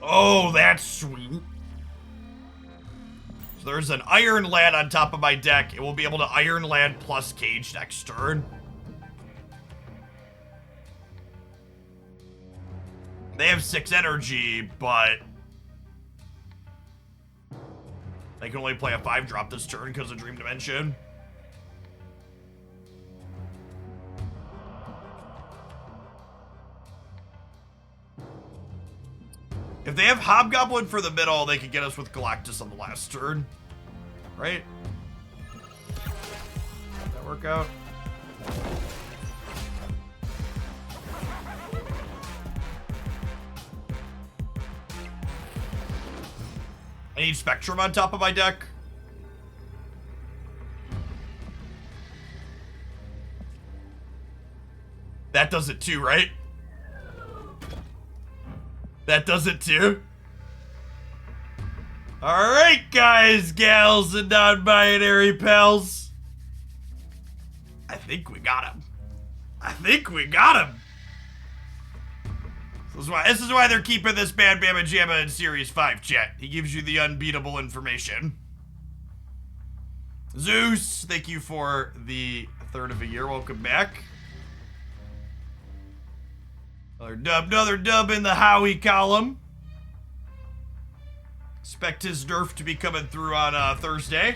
Oh, that's sweet. So there's an Iron Lad on top of my deck. It will be able to Iron Lad plus Cage next turn. They have 6 energy, but they can only play a 5-drop this turn because of Dream Dimension. If they have Hobgoblin for the middle, they could get us with Galactus on the last turn. Right? Did that work out? I need Spectrum on top of my deck. That does it too, right? That does it too. All right, guys, gals, and non-binary pals. I think we got him. I think we got him. This is why they're keeping this Bad Bama Jamma in Series 5, chat. He gives you the unbeatable information. Zeus, thank you for the third of a year. Welcome back. Another dub in the Howie column. Expect his nerf to be coming through on Thursday.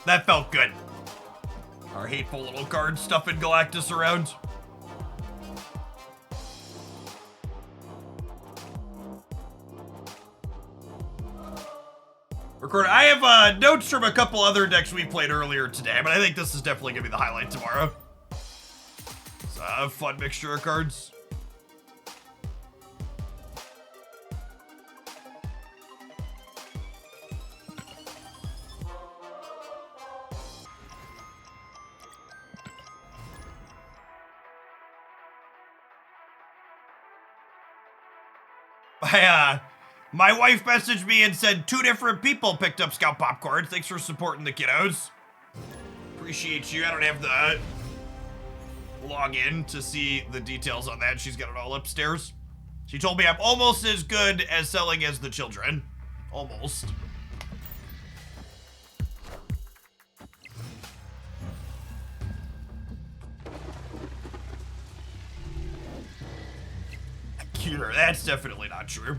That felt good. Our hateful little card stuffing Galactus around. Record. I have notes from a couple other decks we played earlier today, but I think this is definitely gonna be the highlight tomorrow. It's a fun mixture of cards. My wife messaged me and said 2 different people picked up Scout Popcorn. Thanks for supporting the kiddos. Appreciate you. I don't have the login to see the details on that. She's got it all upstairs. She told me I'm almost as good as selling as the children. Almost. Cuter. That's definitely not true.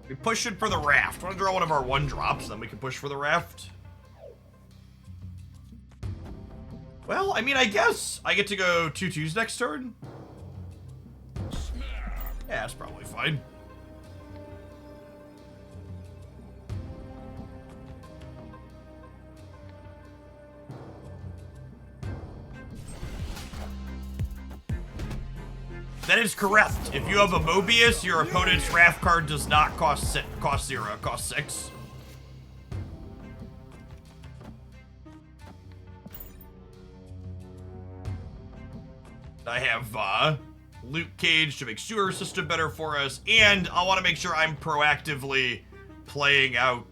We pushing for the raft. Want to draw one of our 1-drops, then we can push for the raft. Well, I mean, I guess I get to go 2/2s next turn. Yeah, that's probably fine. That is correct. If you have a Mobius, your opponent's raft card does not cost 0, it costs 6. I have Luke Cage to make sewer system better for us, and I want to make sure I'm proactively playing out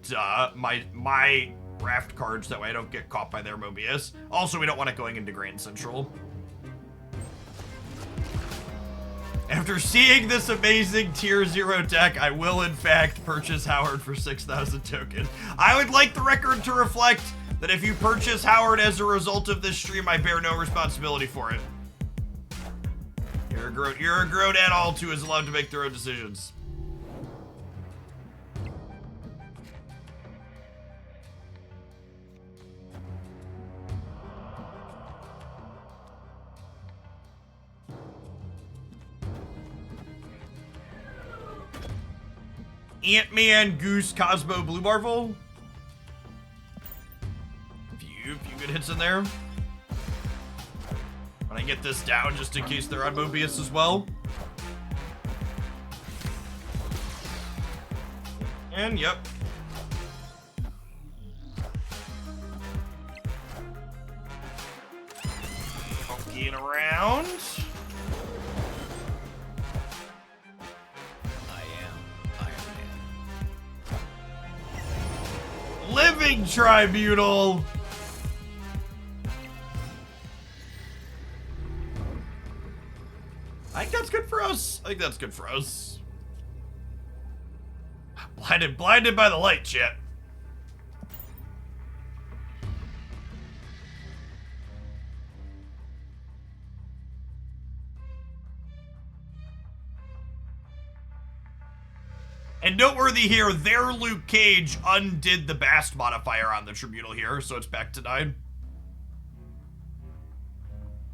my raft cards that way I don't get caught by their Mobius. Also, we don't want it going into Grand Central. After seeing this amazing tier 0 deck, I will in fact purchase Howard for 6,000 tokens. I would like the record to reflect that if you purchase Howard as a result of this stream, I bear no responsibility for it. You're a grown adult who is allowed to make their own decisions. Ant-Man, Goose, Cosmo, Blue Marvel. Few good hits in there. When I get this down, just in case they're on Mobius as well. And yep. Monkeying around. Living tribunal. I think that's good for us. I think that's good for us. Blinded by the light, chat. And noteworthy here, their Luke Cage undid the Bast modifier on the Tribunal here, so it's back to 9.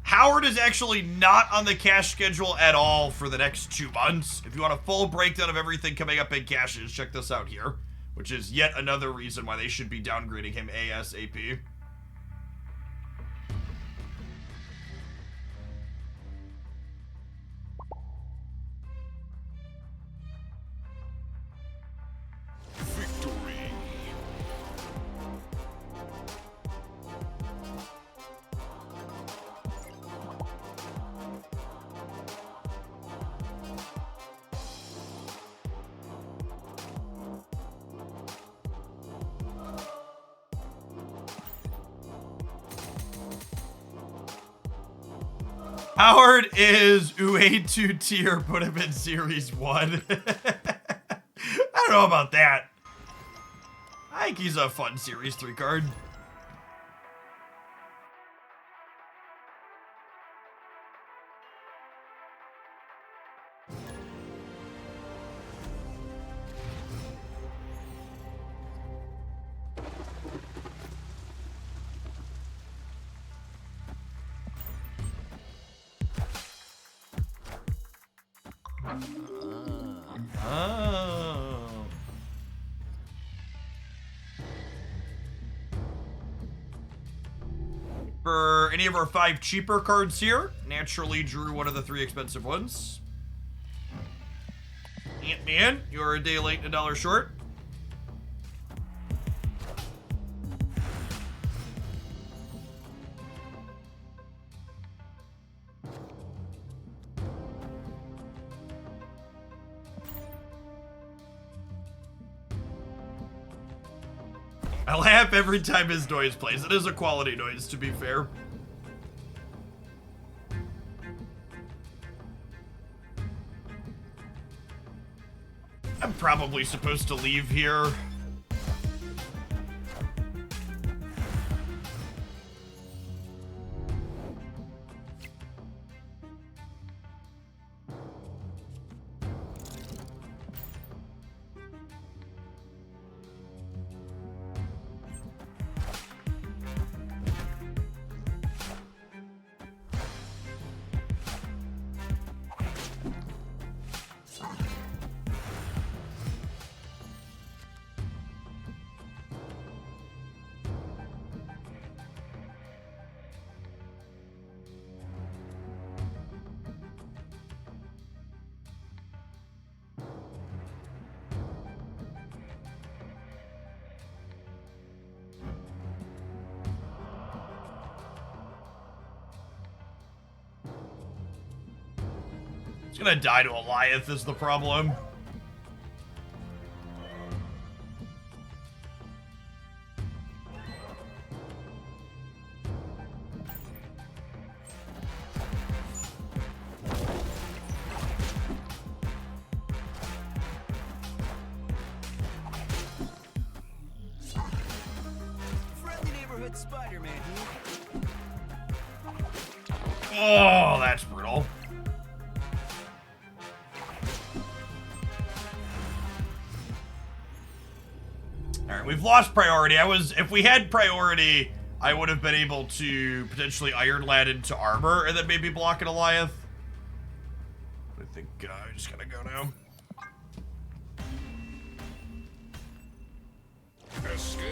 Howard is actually not on the cash schedule at all for the next 2 months. If you want a full breakdown of everything coming up in caches, check this out here, which is yet another reason why they should be downgrading him ASAP. Victory. Howard is UA2 tier, put him in Series 1. I don't know about that. I think he's a fun Series 3 card. Oh. For any of our 5 cheaper cards here, naturally drew one of the 3 expensive ones. Ant-Man, you're a day late and $1 short. I laugh every time his noise plays. It is a quality noise, to be fair. I'm probably supposed to leave here. He's gonna die to Eliath is the problem. Friendly neighborhood Spider-Man here. Oh, that's brutal. Alright, we've lost priority. If we had priority, I would have been able to potentially Iron Lad into armor and then maybe block an Eliath. I think I just gotta go now. Escaped.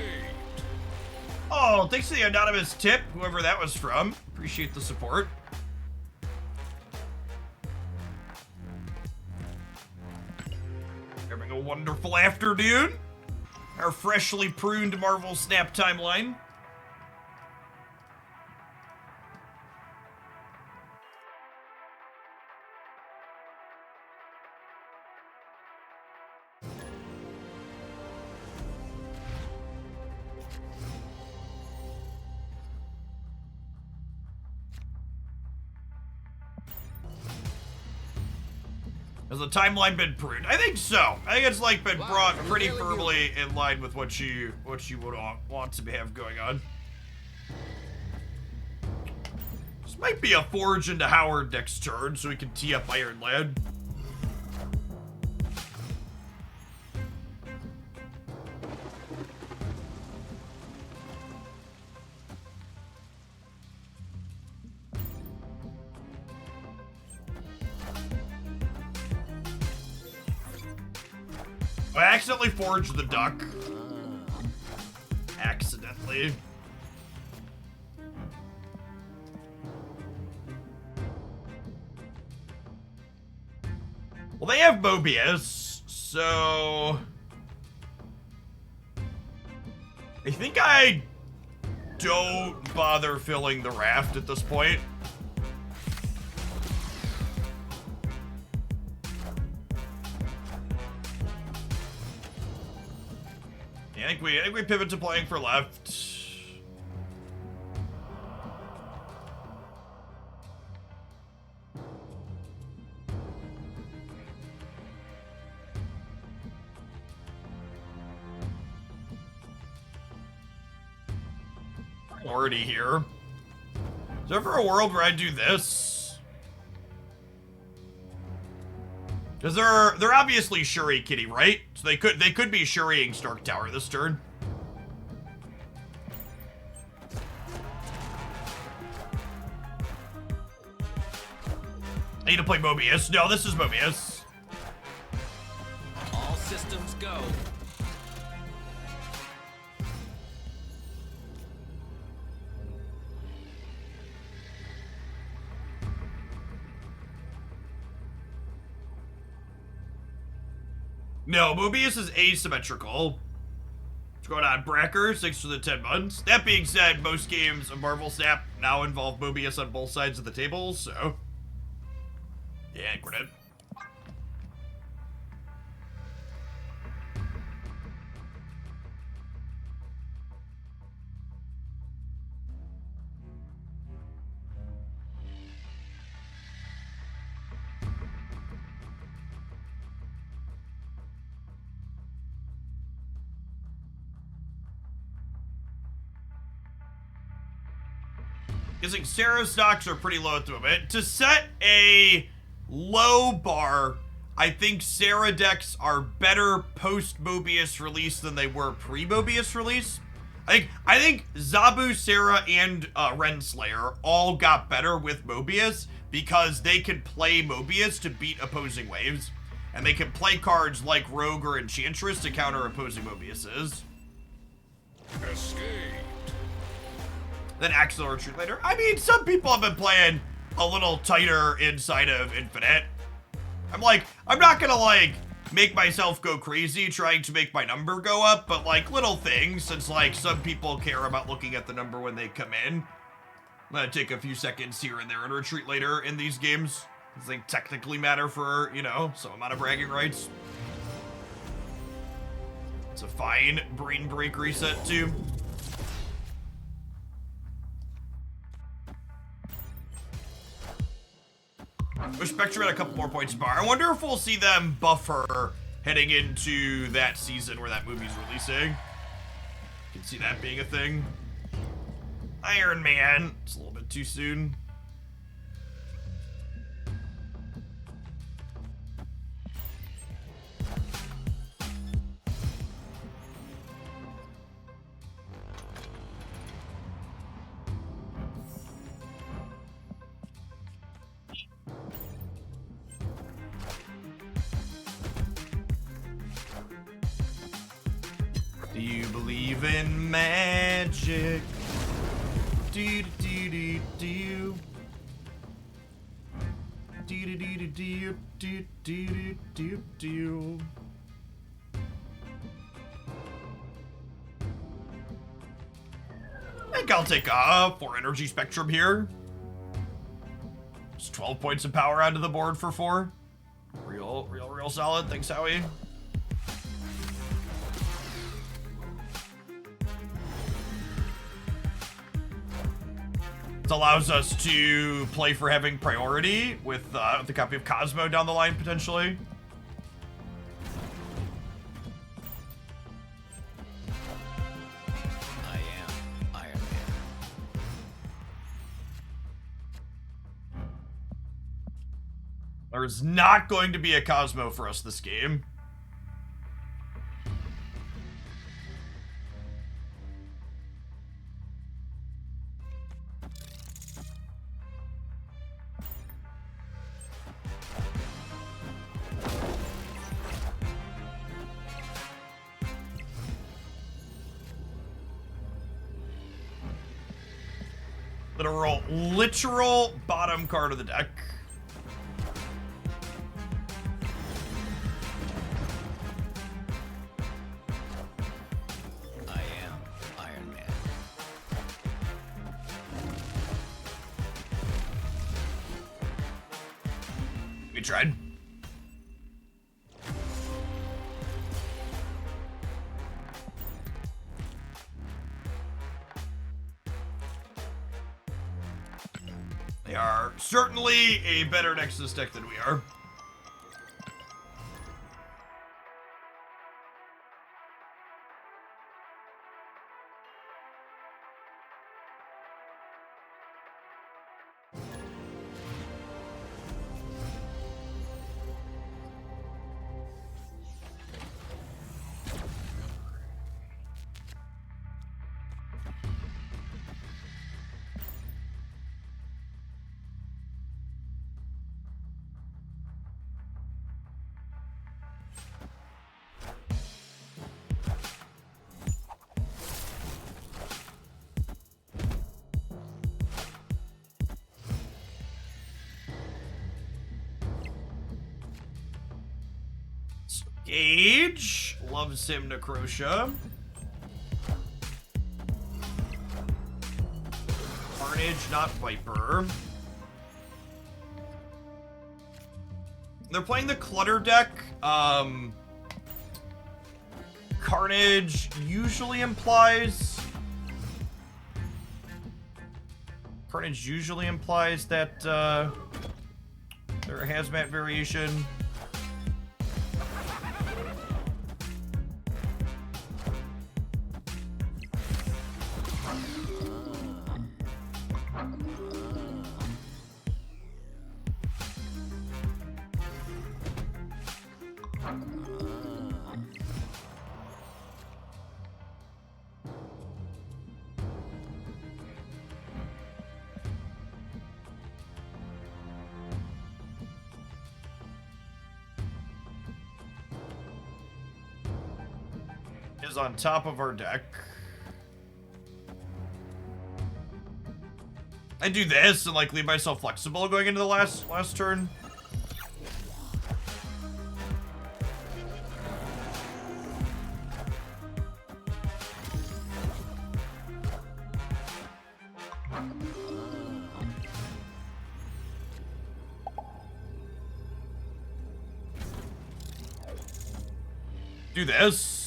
Oh, thanks to the anonymous tip, whoever that was from. Appreciate the support. Having a wonderful afternoon. Our freshly pruned Marvel Snap timeline. Has the timeline been pruned? I think so. I think it's like been brought pretty firmly in line with what you would want to have going on. This might be a forge into Howard next turn, so we can tee up Iron Lad. I accidentally forged the duck. Accidentally. Well, they have Mobius, so I think I don't bother filling the raft at this point. I think we pivot to playing for left. I'm already here. Is there ever a world where I do this? Because they're obviously Shuri Kitty, right? So they could be Shuriing Stark Tower this turn. I need to play Mobius. No, this is Mobius. All systems go. No, Mobius is asymmetrical. What's going on, Bracker? 6 for the 10 months. That being said, most games of Marvel Snap now involve Mobius on both sides of the table, so yeah, we're dead. Guessing Sarah's stocks are pretty low at the moment. To set a low bar, I think Sarah decks are better post-Mobius release than they were pre-Mobius release. I think Zabu, Sarah, and Renslayer all got better with Mobius because they could play Mobius to beat opposing waves. And they can play cards like Rogue or Enchantress to counter opposing Mobiuses. Escape. Then Axel Retreat later. I mean, some people have been playing a little tighter inside of Infinite. I'm not gonna like make myself go crazy trying to make my number go up, but like little things, since like some people care about looking at the number when they come in. I'm gonna take a few seconds here and there and retreat later in these games, because they technically matter for, you know, some amount of bragging rights. It's a fine brain break reset too. Wish Spectrum had a couple more points bar. I wonder if we'll see them buff her heading into that season where that movie's releasing. Can see that being a thing. Iron Man. It's a little bit too soon. Do you believe in magic? Do do do do do do do do do do do do. I think I'll take a 4 energy spectrum here. It's 12 points of power onto the board for 4. Real solid. Thanks, Howie. allows us to play for having priority with the copy of Cosmo down the line, potentially. I am Iron Man. There's not going to be a Cosmo for us this game. Literal bottom card of the deck. I am Iron Man. We tried. They are certainly a better Nexus deck than we are. Gage loves him Necrotia. Carnage, not Viper. They're playing the Clutter deck. Carnage usually implies that they're a hazmat variation. Is on top of our deck. I do this and like leave myself flexible going into the last turn. Do this.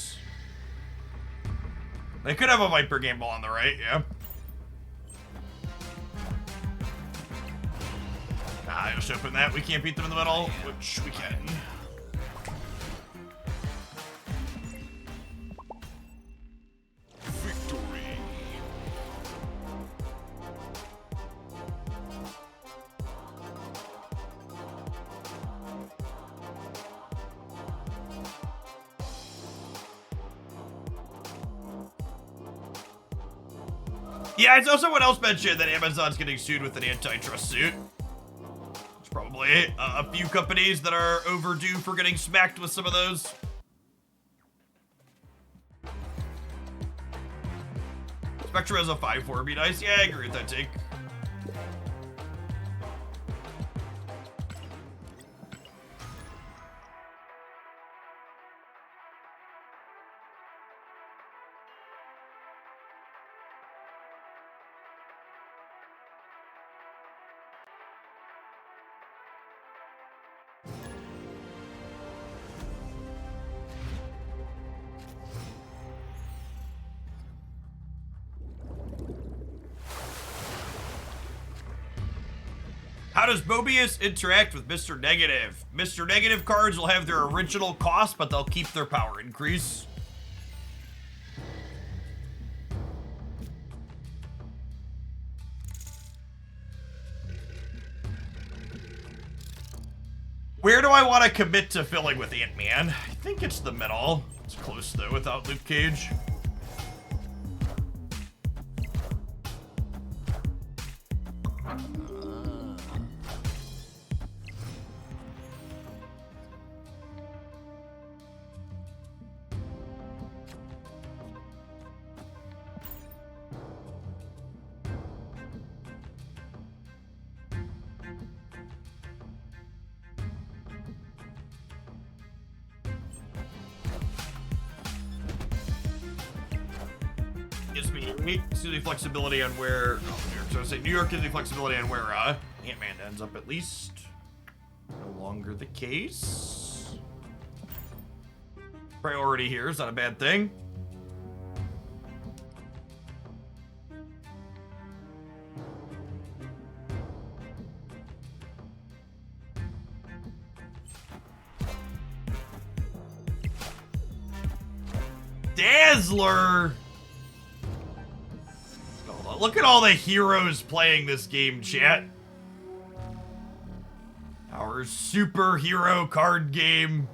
They could have a Viper game ball on the right, yeah. I just open that. We can't beat them in the middle, which we can. Victory. Yeah, it's also someone else mentioned that Amazon's getting sued with an antitrust suit. There's probably a few companies that are overdue for getting smacked with some of those. Spectra has a 5-4 would be nice. Yeah, I agree with that take. How does Mobius interact with Mr. Negative? Mr. Negative cards will have their original cost, but they'll keep their power increase. Where do I want to commit to filling with Ant-Man? I think it's the middle. It's close, though, without Luke Cage. Gives me flexibility on where. Oh, New York. So I say New York gives me flexibility on where Ant-Man ends up at least. No longer the case. Priority here is not a bad thing. Dazzler! Look at all the heroes playing this game, chat. Our superhero card game.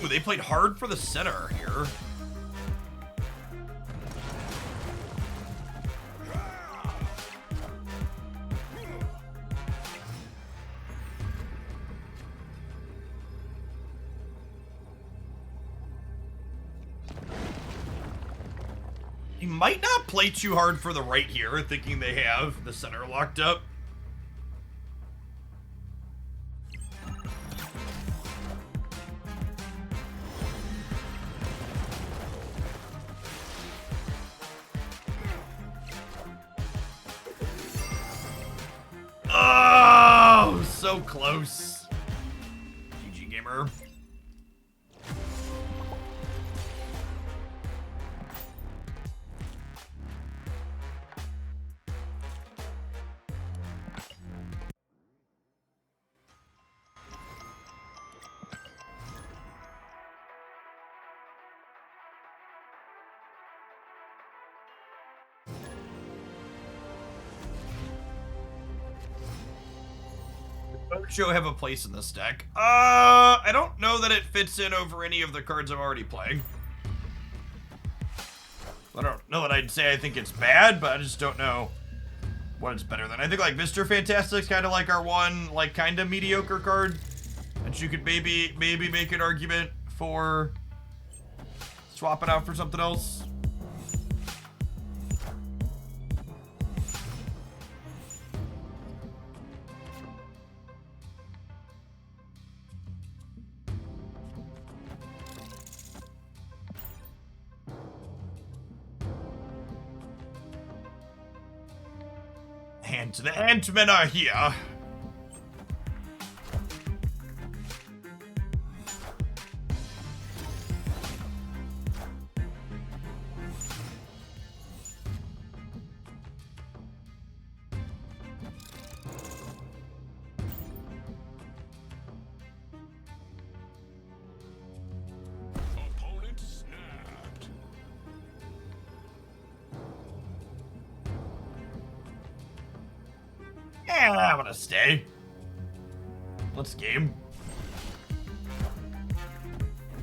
Ooh, they played hard for the center here. He might not play too hard for the right here, thinking they have the center locked up. Oh, so close. GG gamer. Show have a place in this deck. I don't know that it fits in over any of the cards I'm already playing. I don't know that I'd say I think it's bad, but I just don't know what it's better than. I think like Mr. Fantastic's kind of like our one, like kind of mediocre card, and you could maybe make an argument for swapping out for something else. And the Ant-Men are here. Opponent snapped. Yeah, I'm gonna stay. Let's game.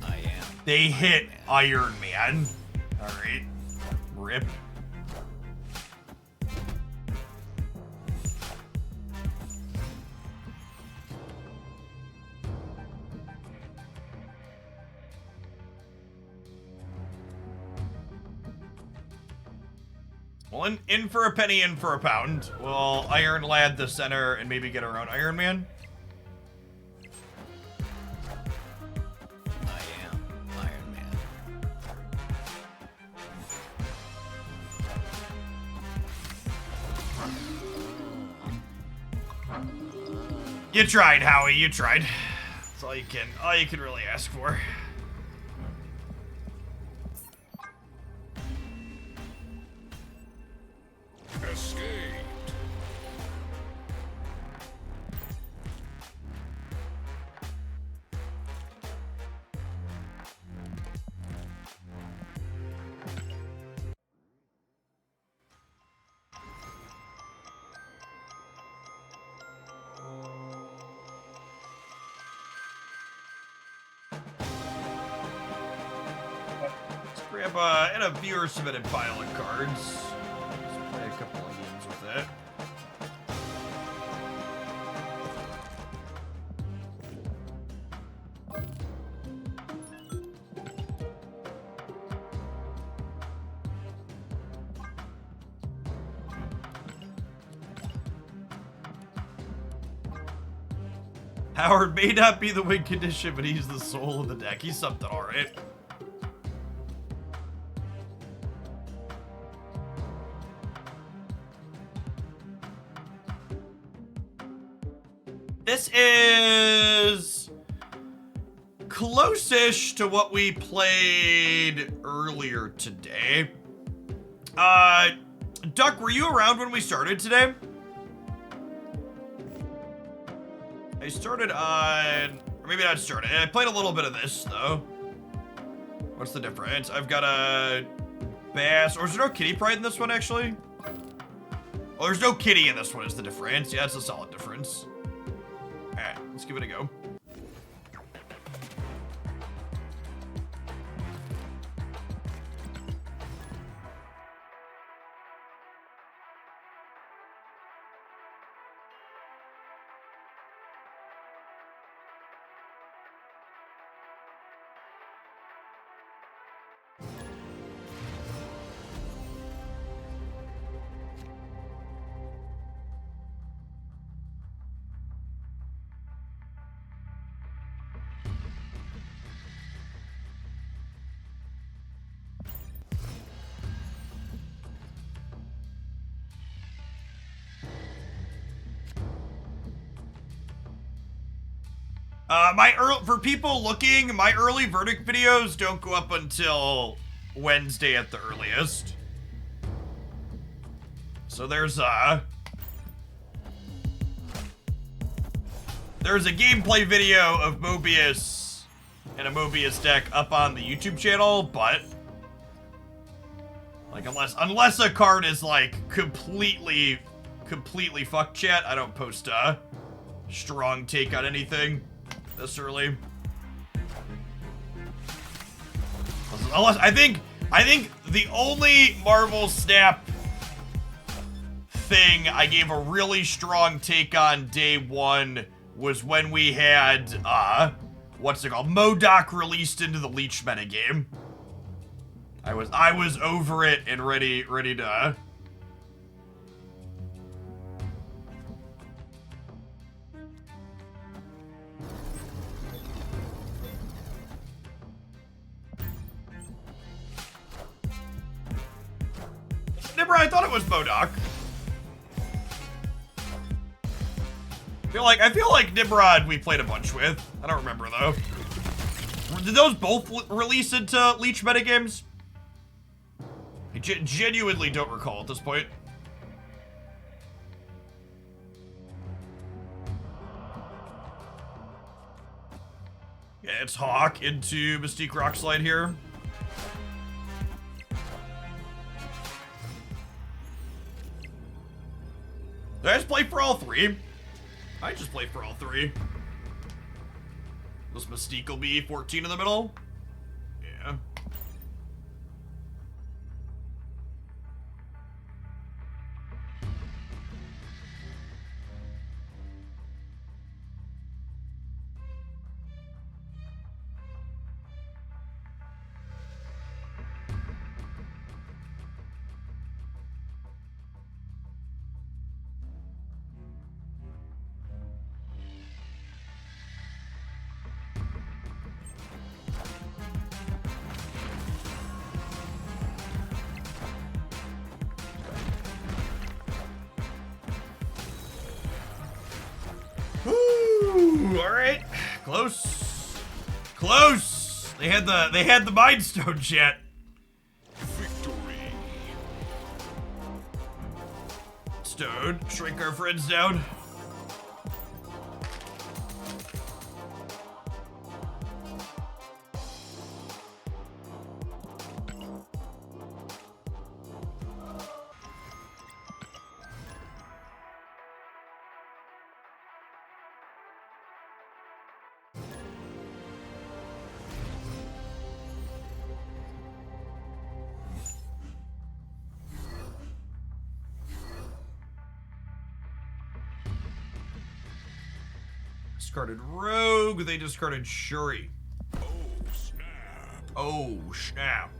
I am. They hit Iron Man. Alright. Rip. Well, in for a penny, in for a pound. We'll Iron Lad the center and maybe get our own Iron Man. I am Iron Man. You tried, Howie. You tried. That's all you can really ask for. Escaped. Let's grab and a viewer submitted pile of cards. Let's play a couple of games with it. Howard may not be the win condition, but he's the soul of the deck. He's something alright. This is close-ish to what we played earlier today. Duck, were you around when we started today? I started on, or maybe not started. I played a little bit of this though. What's the difference? I've got a bass, or is there no kitty pride in this one actually? Oh, there's no kitty in this one is the difference. Yeah, it's a solid difference. All right, let's give it a go. For people looking, my early verdict videos don't go up until Wednesday at the earliest. So there's a gameplay video of Mobius and a Mobius deck up on the YouTube channel, but like unless a card is like completely fuck chat, I don't post a strong take on anything this early. Unless I think the only Marvel Snap thing I gave a really strong take on day one was when we had what's it called? MODOK released into the Leech metagame. I was over it and ready to I thought it was MODOK. I feel like Nimrod we played a bunch with. I don't remember though. Did those both release into Leech metagames? I genuinely don't recall at this point. Yeah, it's Hawk into Mystique Rockslide here. Did I just play for all three? I just play for all three. This Mystique will be 14 in the middle. Yeah. Ooh, all right. Close. Close. They had the Mind Stones yet. Victory. Stone, shrink our friends down. Discarded Rogue, they discarded Shuri. Oh, snap. Oh, snap.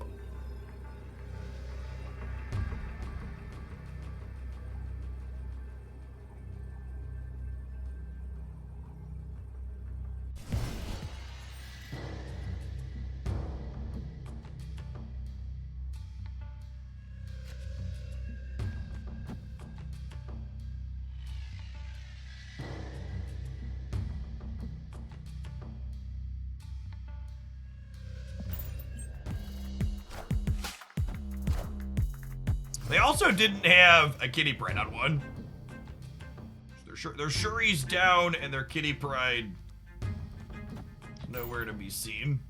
They also didn't have a Kitty Pride on one. Their Shuri's down and their Kitty Pride nowhere to be seen.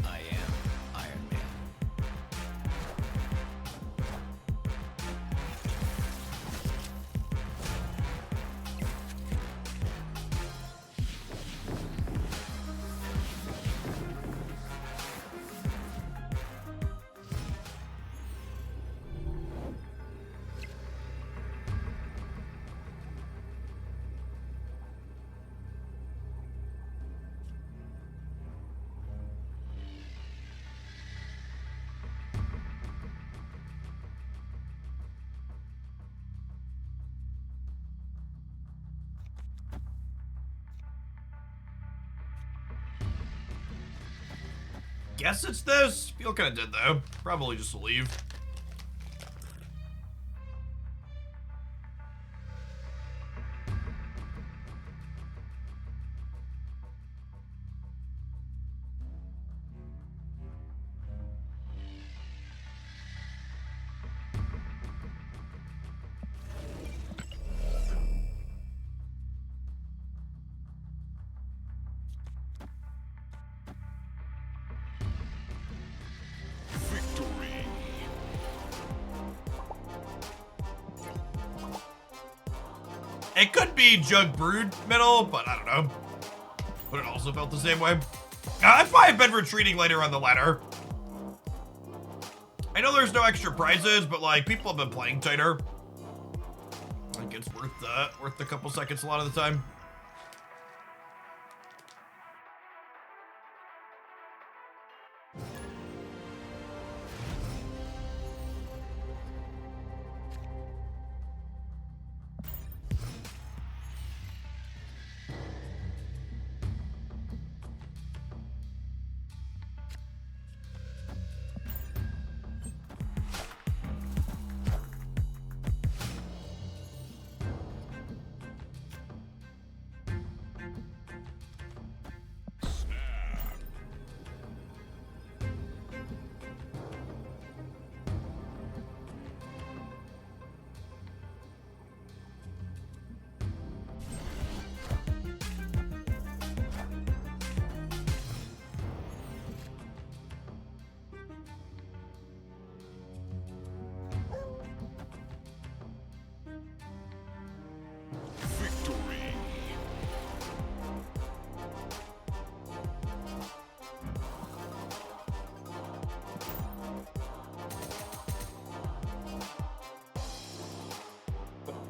I am Iron Man. Guess it's this. Feel kind of dead though. Probably just a leave. Victory. It could be Jug Brood middle, but I don't know. But it also felt the same way. That's why I've been retreating later on the ladder. I know there's no extra prizes, but like people have been playing tighter. I think it's worth the couple seconds a lot of the time.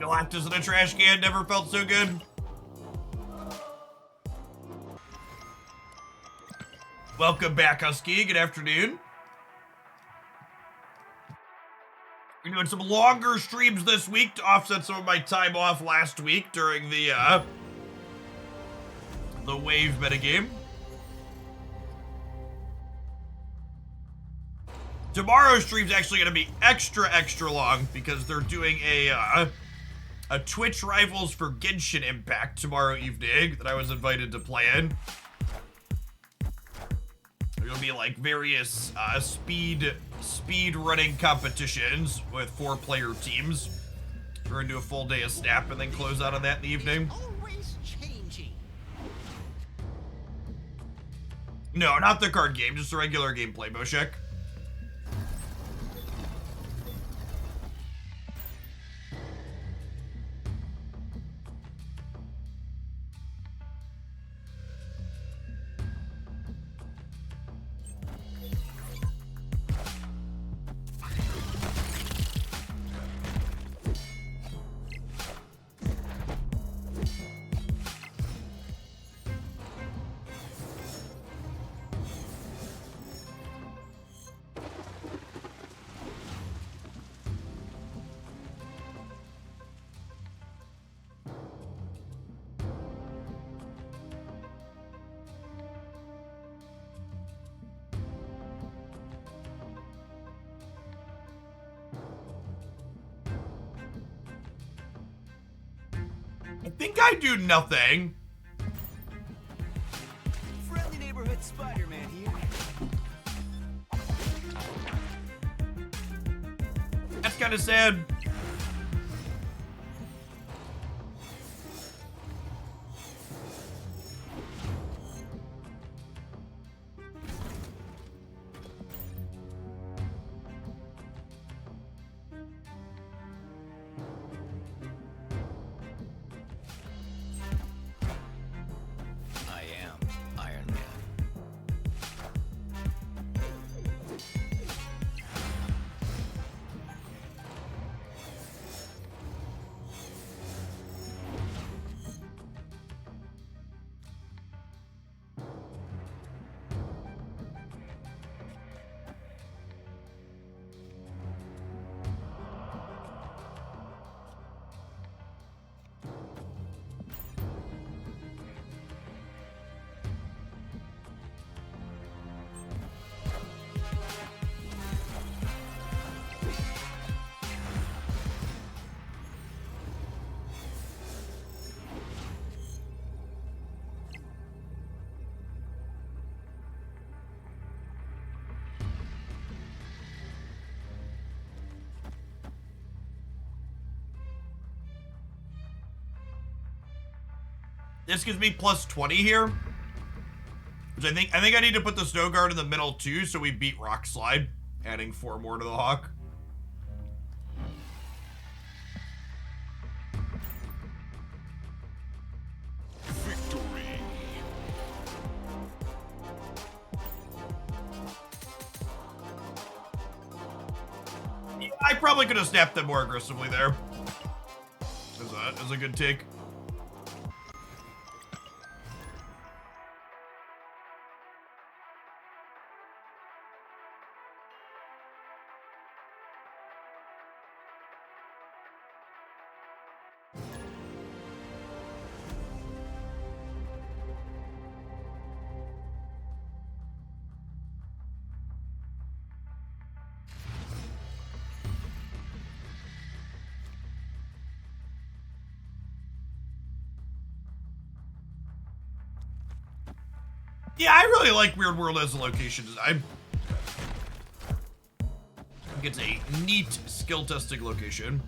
Galactus in a trash can never felt so good. Welcome back, Husky. Good afternoon. We're doing some longer streams this week to offset some of my time off last week during the wave metagame. Tomorrow's stream's actually going to be extra long because they're doing a Twitch Rivals for Genshin Impact tomorrow evening that I was invited to play in. There'll be like various speed running competitions with 4-player teams. We're gonna do a full day of Snap and then close out on that in the evening. Always changing. No, not the card game, just a regular gameplay, Boshek. I think I do nothing. Friendly neighborhood Spider-Man here. That's kind of sad. I am Iron Man. This gives me plus 20 here. Which I think I need to put the Snow Guard in the middle too, so we beat Rock Slide, adding 4 more to the Hawk. Victory. Yeah, I probably could have snapped them more aggressively there. As a good take. Yeah, I really like Weird World as a location design. I think it's a neat skill testing location.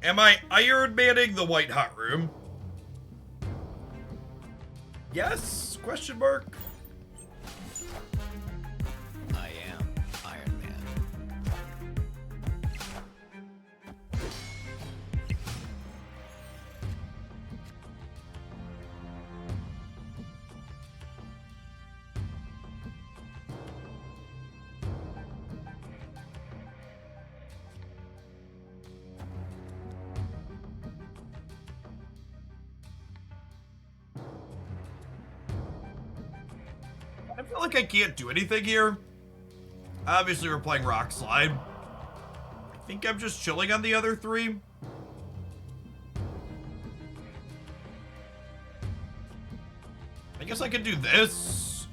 Am I Iron Manning the White Hot Room? Yes? Question mark? I am Iron Man. I feel like I can't do anything here. Obviously, we're playing Rock Slide. I think I'm just chilling on the other three. I guess I could do this.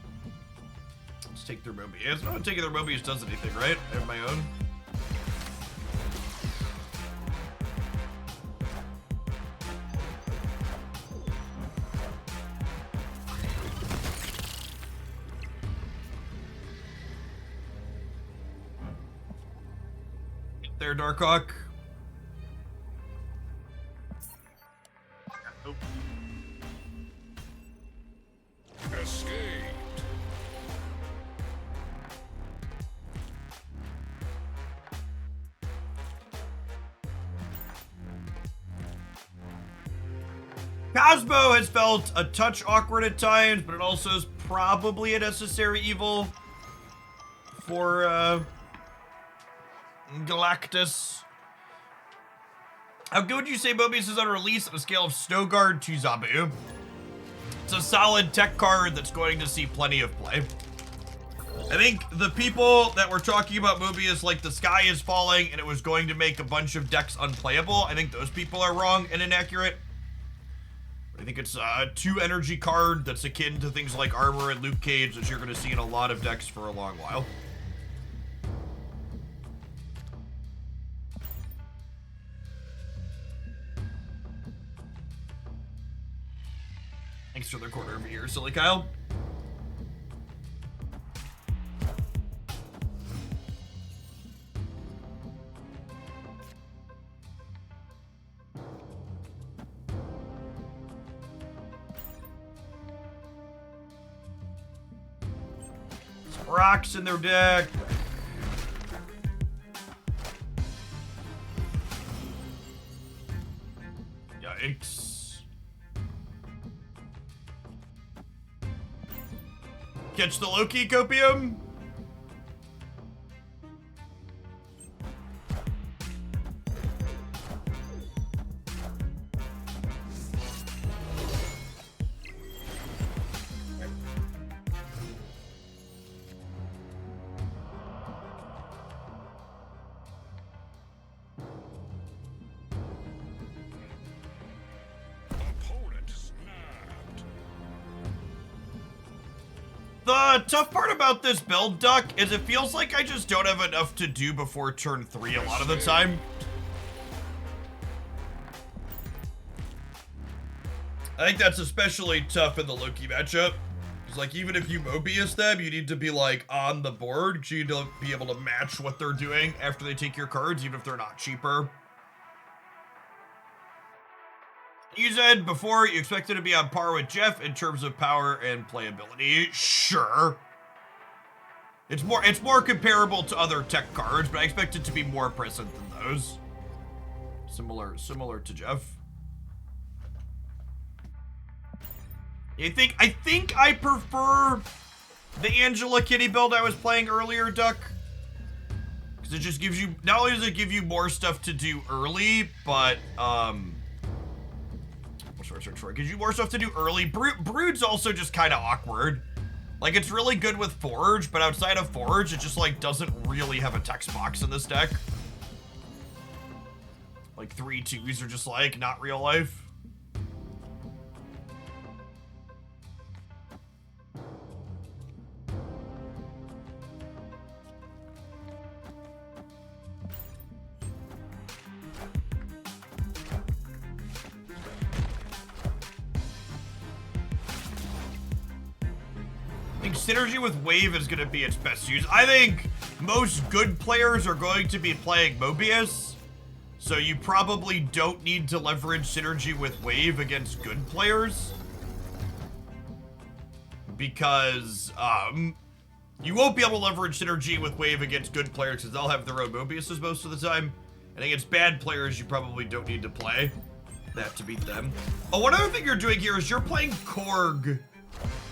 Let's take their Mobius. I don't think taking their Mobius does anything, right? I have my own. There, Darkhawk. Nope. Escaped. Cosmo has felt a touch awkward at times, but it also is probably a necessary evil for Galactus. How good would you say Mobius is on release on a scale of Snowguard to Zabu? It's a solid tech card that's going to see plenty of play. I think the people that were talking about Mobius like the sky is falling and it was going to make a bunch of decks unplayable, I think those people are wrong and inaccurate. I think it's a 2 energy card that's akin to things like Armor and Luke Cage that you're going to see in a lot of decks for a long while. Thanks for the corner over here, Silly Kyle. Some rocks in their deck. Yikes. Catch the Loki Copium? Opponent snapped. The tough part about this build, Duck, is it feels like I just don't have enough to do before turn 3 a lot of the time. I think that's especially tough in the Loki matchup. It's like, even if you Mobius them, you need to be, like, on the board. You need to be able to match what they're doing after they take your cards, even if they're not cheaper. You said before you expected to be on par with Jeff in terms of power and playability. Sure. It's more comparable to other tech cards, but I expect it to be more present than those. Similar to Jeff. I think I prefer the Angela Kitty build I was playing earlier, Duck. Because it just gives you, not only does it give you more stuff to do early, but it gives you more stuff to do early. Brood's also just kind of awkward. Like, it's really good with Forge, but outside of Forge, it just, like, doesn't really have a text box in this deck. Like, 3/2s are just, like, not real life. I think synergy with Wave is going to be its best use. I think most good players are going to be playing Mobius. So you probably don't need to leverage synergy with Wave against good players. Because, you won't be able to leverage synergy with Wave against good players because they'll have their own Mobiuses most of the time. And against bad players, you probably don't need to play that to beat them. Oh, one other thing you're doing here is you're playing Korg.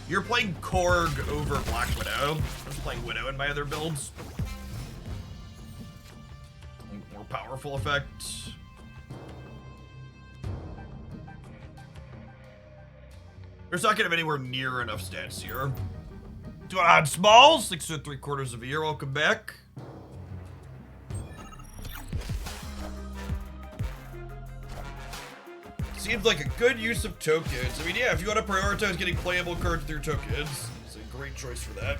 You're playing Korg over Black Widow. I was playing Widow in my other builds. More powerful effect. There's not gonna have anywhere near enough stats here. Doing on Smalls, 6 3/4 of a year. Welcome back. Seems like a good use of tokens. I mean, yeah, if you want to prioritize getting playable cards through tokens, it's a great choice for that.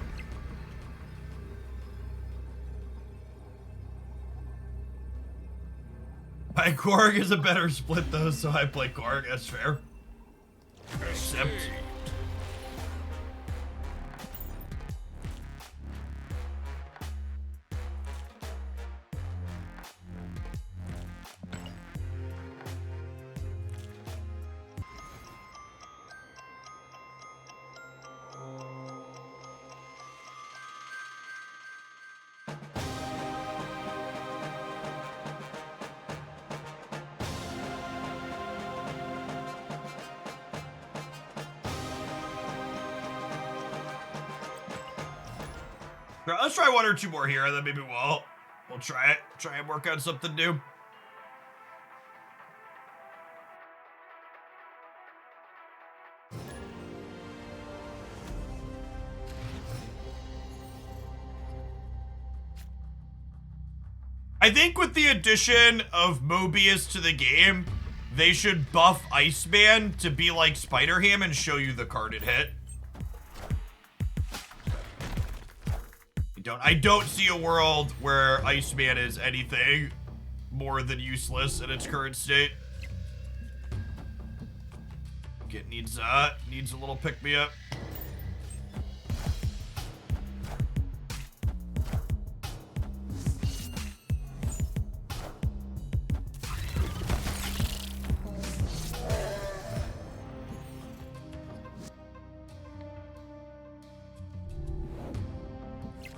My Korg is a better split though, so I play Korg. That's fair. Accept. Let's try one or two more here, and then maybe we'll try it. Try and work on something new. I think with the addition of Mobius to the game, they should buff Iceman to be like Spider-Ham and show you the card it hit. I don't see a world where Iceman is anything more than useless in its current state. It needs a little pick-me-up.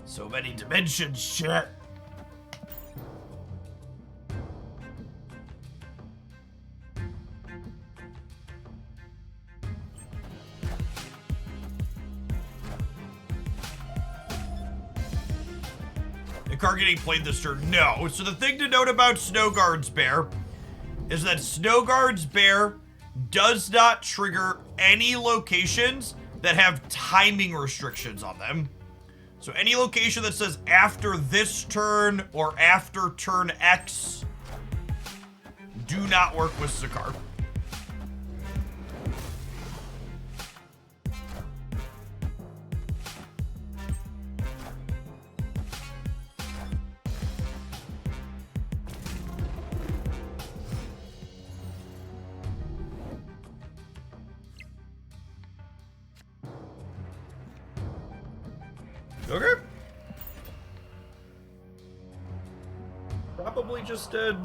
So many dimensions, shit. The card getting played this turn? No. So the thing to note about Snowguard's Bear is that Snowguard's Bear does not trigger any locations that have timing restrictions on them. So any location that says after this turn or after turn X do not work with Zakar. Okay. Probably just dead.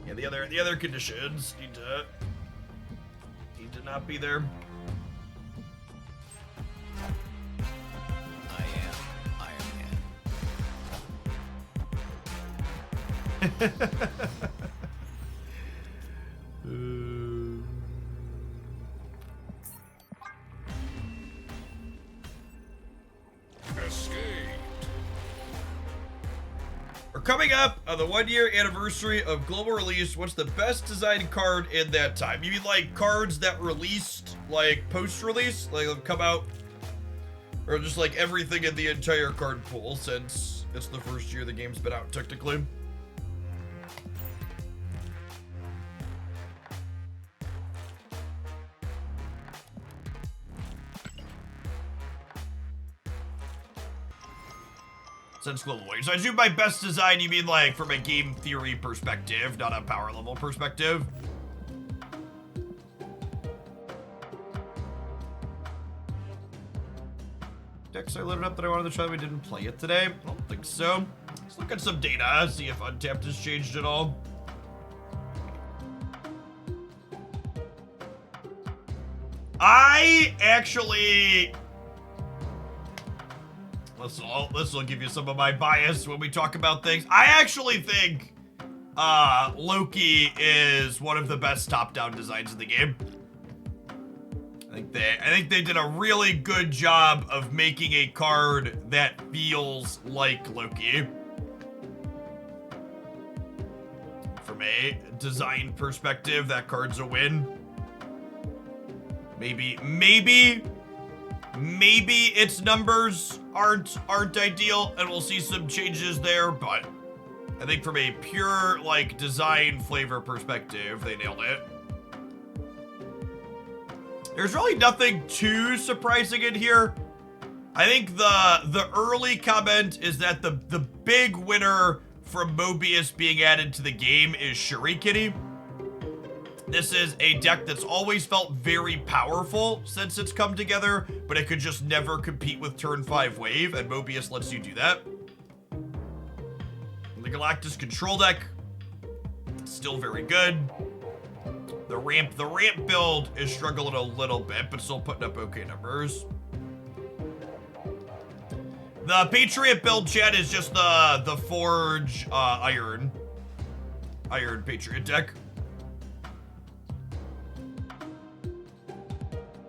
Yeah, the other conditions need to not be there. I am Iron Man. We're coming up on the 1-year anniversary of global release. What's the best designed card in that time? You mean like cards that released like post-release, like have come out, or just like everything in the entire card pool since it's the first year the game's been out technically? Since global wave. So I do my best design, you mean like from a game theory perspective, not a power level perspective? decks I loaded up that I wanted to try. We didn't play it today. I don't think so. Let's look at some data, see if Untapped has changed at all. I actually... This will give you some of my bias when we talk about things. I actually think Loki is one of the best top-down designs in the game. I think they did a really good job of making a card that feels like Loki. From a design perspective, that card's a win. Maybe its numbers aren't ideal, and we'll see some changes there, but I think from a pure, like, design flavor perspective, they nailed it. There's really nothing too surprising in here. I think the early comment is that the big winner from Mobius being added to the game is Shurikini. This is a deck that's always felt very powerful since it's come together, but it could just never compete with turn 5 wave, and Mobius lets you do that. The Galactus control deck, still very good. The ramp build is struggling a little bit, but still putting up okay numbers. The Patriot build, chat, is just the Forge Iron Patriot deck.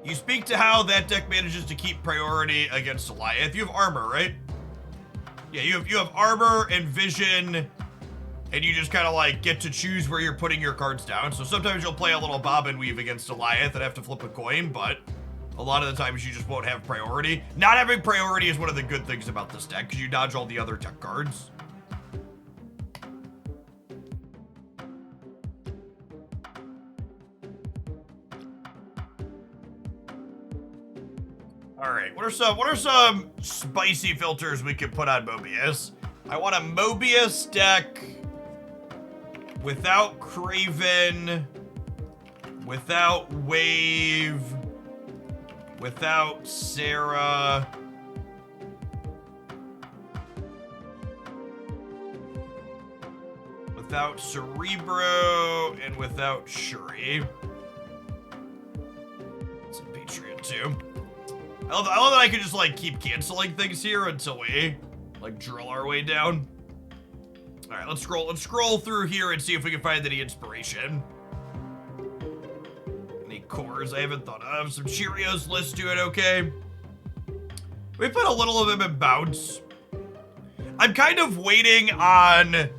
You speak to how that deck manages to keep priority against Goliath. You have armor, right? Yeah, you have armor and vision, and you just kind of like get to choose where you're putting your cards down. So sometimes you'll play a little bob and weave against Goliath and have to flip a coin, but a lot of the times you just won't have priority. Not having priority is one of the good things about this deck, because you dodge all the other tech cards. All right, what are some spicy filters we can put on Mobius? I want a Mobius deck without Craven, without Wave, without Sarah, without Cerebro, and without Shuri. It's a Patriot too. I love that I can just like keep canceling things here until we like drill our way down. All right, let's scroll through here and see if we can find any inspiration. Any cores I haven't thought of. Some Cheerios list doing okay. We put a little of them in bounce. I'm kind of waiting on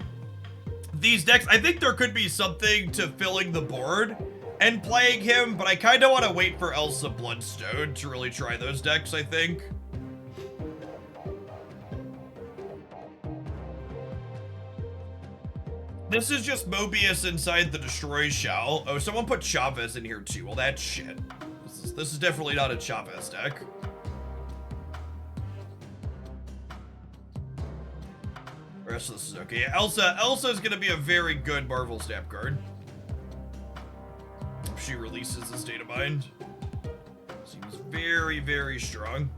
these decks. I think there could be something to filling the board and playing him, but I kind of want to wait for Elsa Bloodstone to really try those decks, I think. This is just Mobius inside the Destroy Shell. Oh, someone put Chavez in here too. Well, that's shit. This is definitely not a Chavez deck. The rest of this is okay. Elsa is going to be a very good Marvel Snap card. She releases the State of Mind. Seems very, very strong.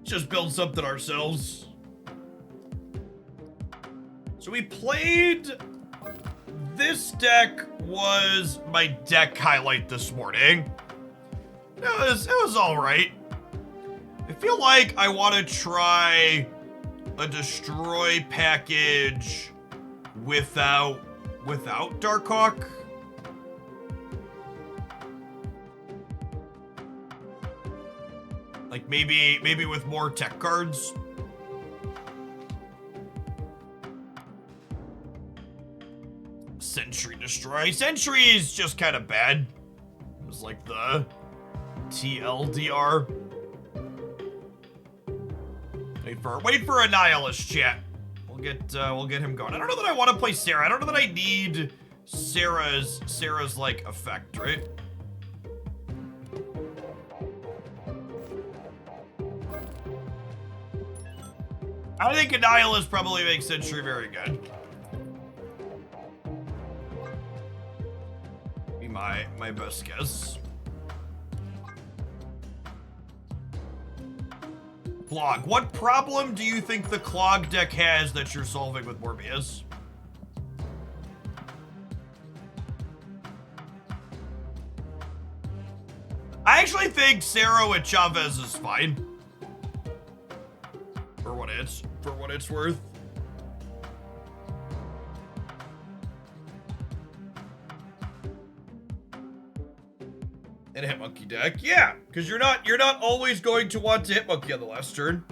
Just build something ourselves. So we played... This deck was my deck highlight this morning. It was all right. I feel like I want to try a destroy package without Darkhawk. Like maybe with more tech cards. Sentry destroy. Sentry is just kind of bad. It was like the TLDR. Wait for a Nihilist, chat. We'll get him going. I don't know that I want to play Sarah. I don't know that I need Sarah's like effect, right? I think Annihilus probably makes Sentry very good. Be my best guess. Clog. What problem do you think the Clog deck has that you're solving with Mobius? I actually think Cerro with Chavez is fine. For what it's worth. And a Hitmonkey deck. Yeah, because you're not always going to want to Hitmonkey on the last turn.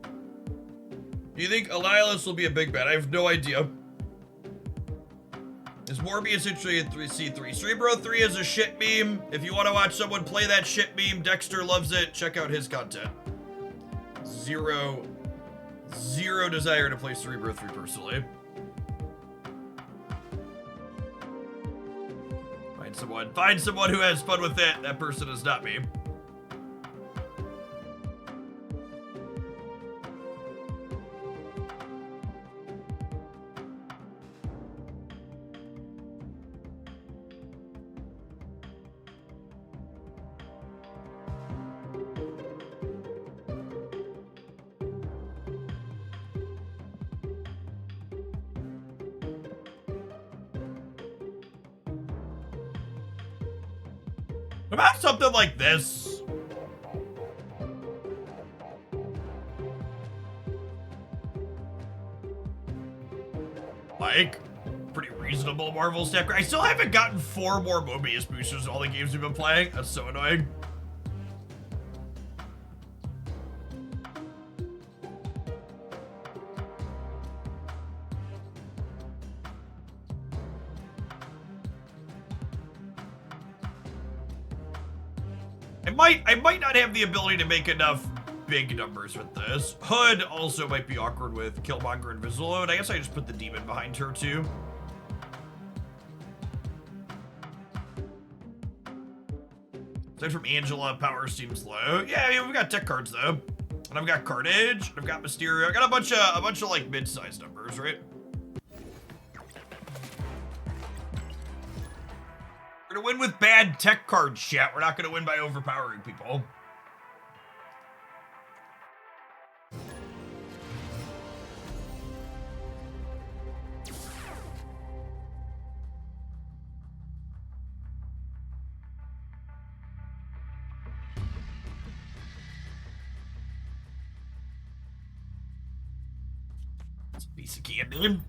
Do you think Annihilus will be a big bet? I have no idea. Is Mobius interested in 3C3? Cerebro 3 is a shit meme. If you want to watch someone play that shit meme, Dexter loves it. Check out his content. Zero desire to play Cerebro 3 personally. Find someone who has fun with it. That person is not me. About something like this. Like, pretty reasonable Marvel stack. I still haven't gotten 4 more Mobius boosters in all the games we've been playing. That's so annoying. I might not have the ability to make enough big numbers with this. Hood also might be awkward with Killmonger and Visiload. I guess I just put the demon behind her too. Aside from Angela, power seems low. Yeah, I mean, we've got tech cards though. And I've got Carnage, and I've got Mysterio. I got a bunch of like mid-sized numbers, right? We're gonna win with bad tech cards, chat. We're not gonna win by overpowering people. It's a piece of candy.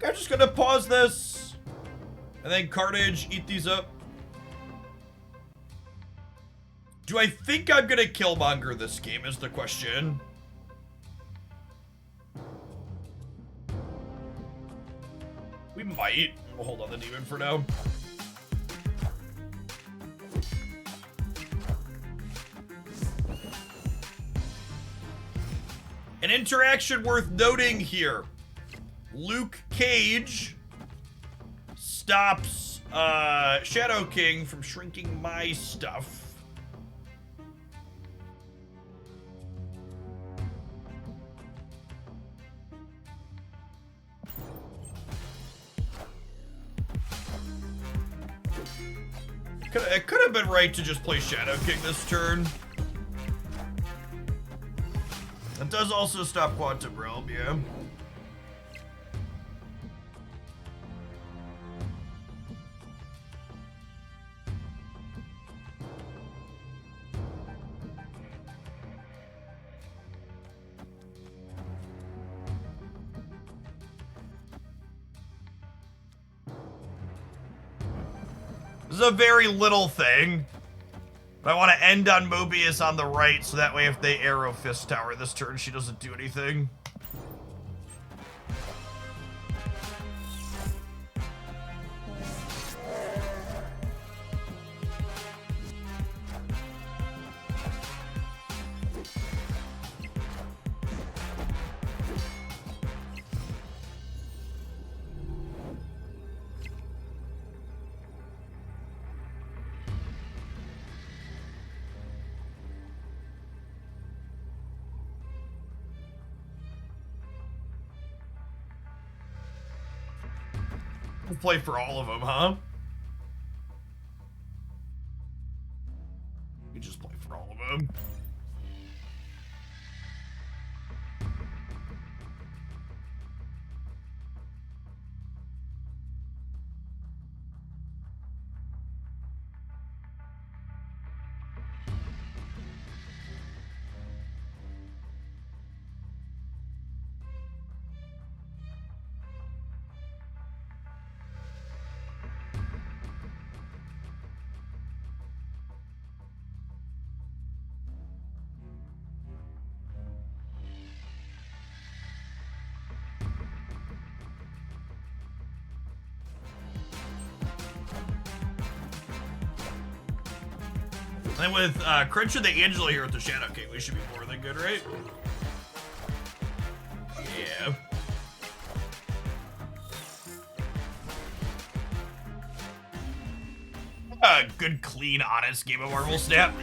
I'm just gonna pause this and then Carnage eat these up. Do I think I'm gonna Killmonger this game is the question. We might. We'll hold on the demon for now. An interaction worth noting here. Luke Cage stops Shadow King from shrinking my stuff. It could have been right to just play Shadow King this turn. It does also stop Quantum Realm, yeah. This is a very little thing. But I want to end on Mobius on the right, so that way if they arrow Fist Tower this turn, she doesn't do anything. We'll play for all of them, huh? We just play for all of them. And with Crunch and the Angela here with the Shadow King, we should be more than good, right? Yeah. A good, clean, honest game of Marvel Snap.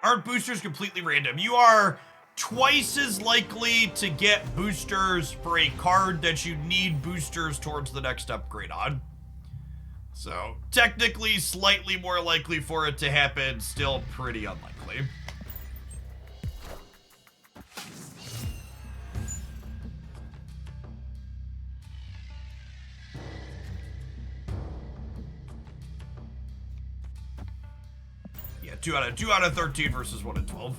Aren't boosters completely random? You are twice as likely to get boosters for a card that you need boosters towards the next upgrade on. So, technically slightly more likely for it to happen, still pretty unlikely. Yeah, 2 out of 13 versus 1 in 12.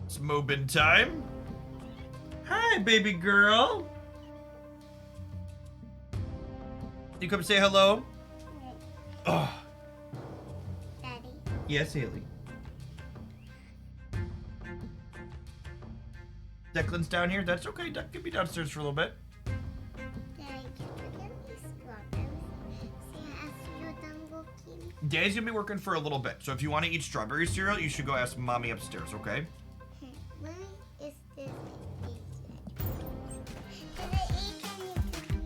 It's Mobin time. Hi, baby girl. You come say hello? Oh. Daddy. Yes, Haley. Declan's down here. That's okay. Duck can be downstairs for a little bit. Daddy, can you get me strawberries? See, I asked you dango king. Daddy's gonna be working for a little bit, so if you want to eat strawberry cereal, you should go ask mommy upstairs, okay? Why is this H?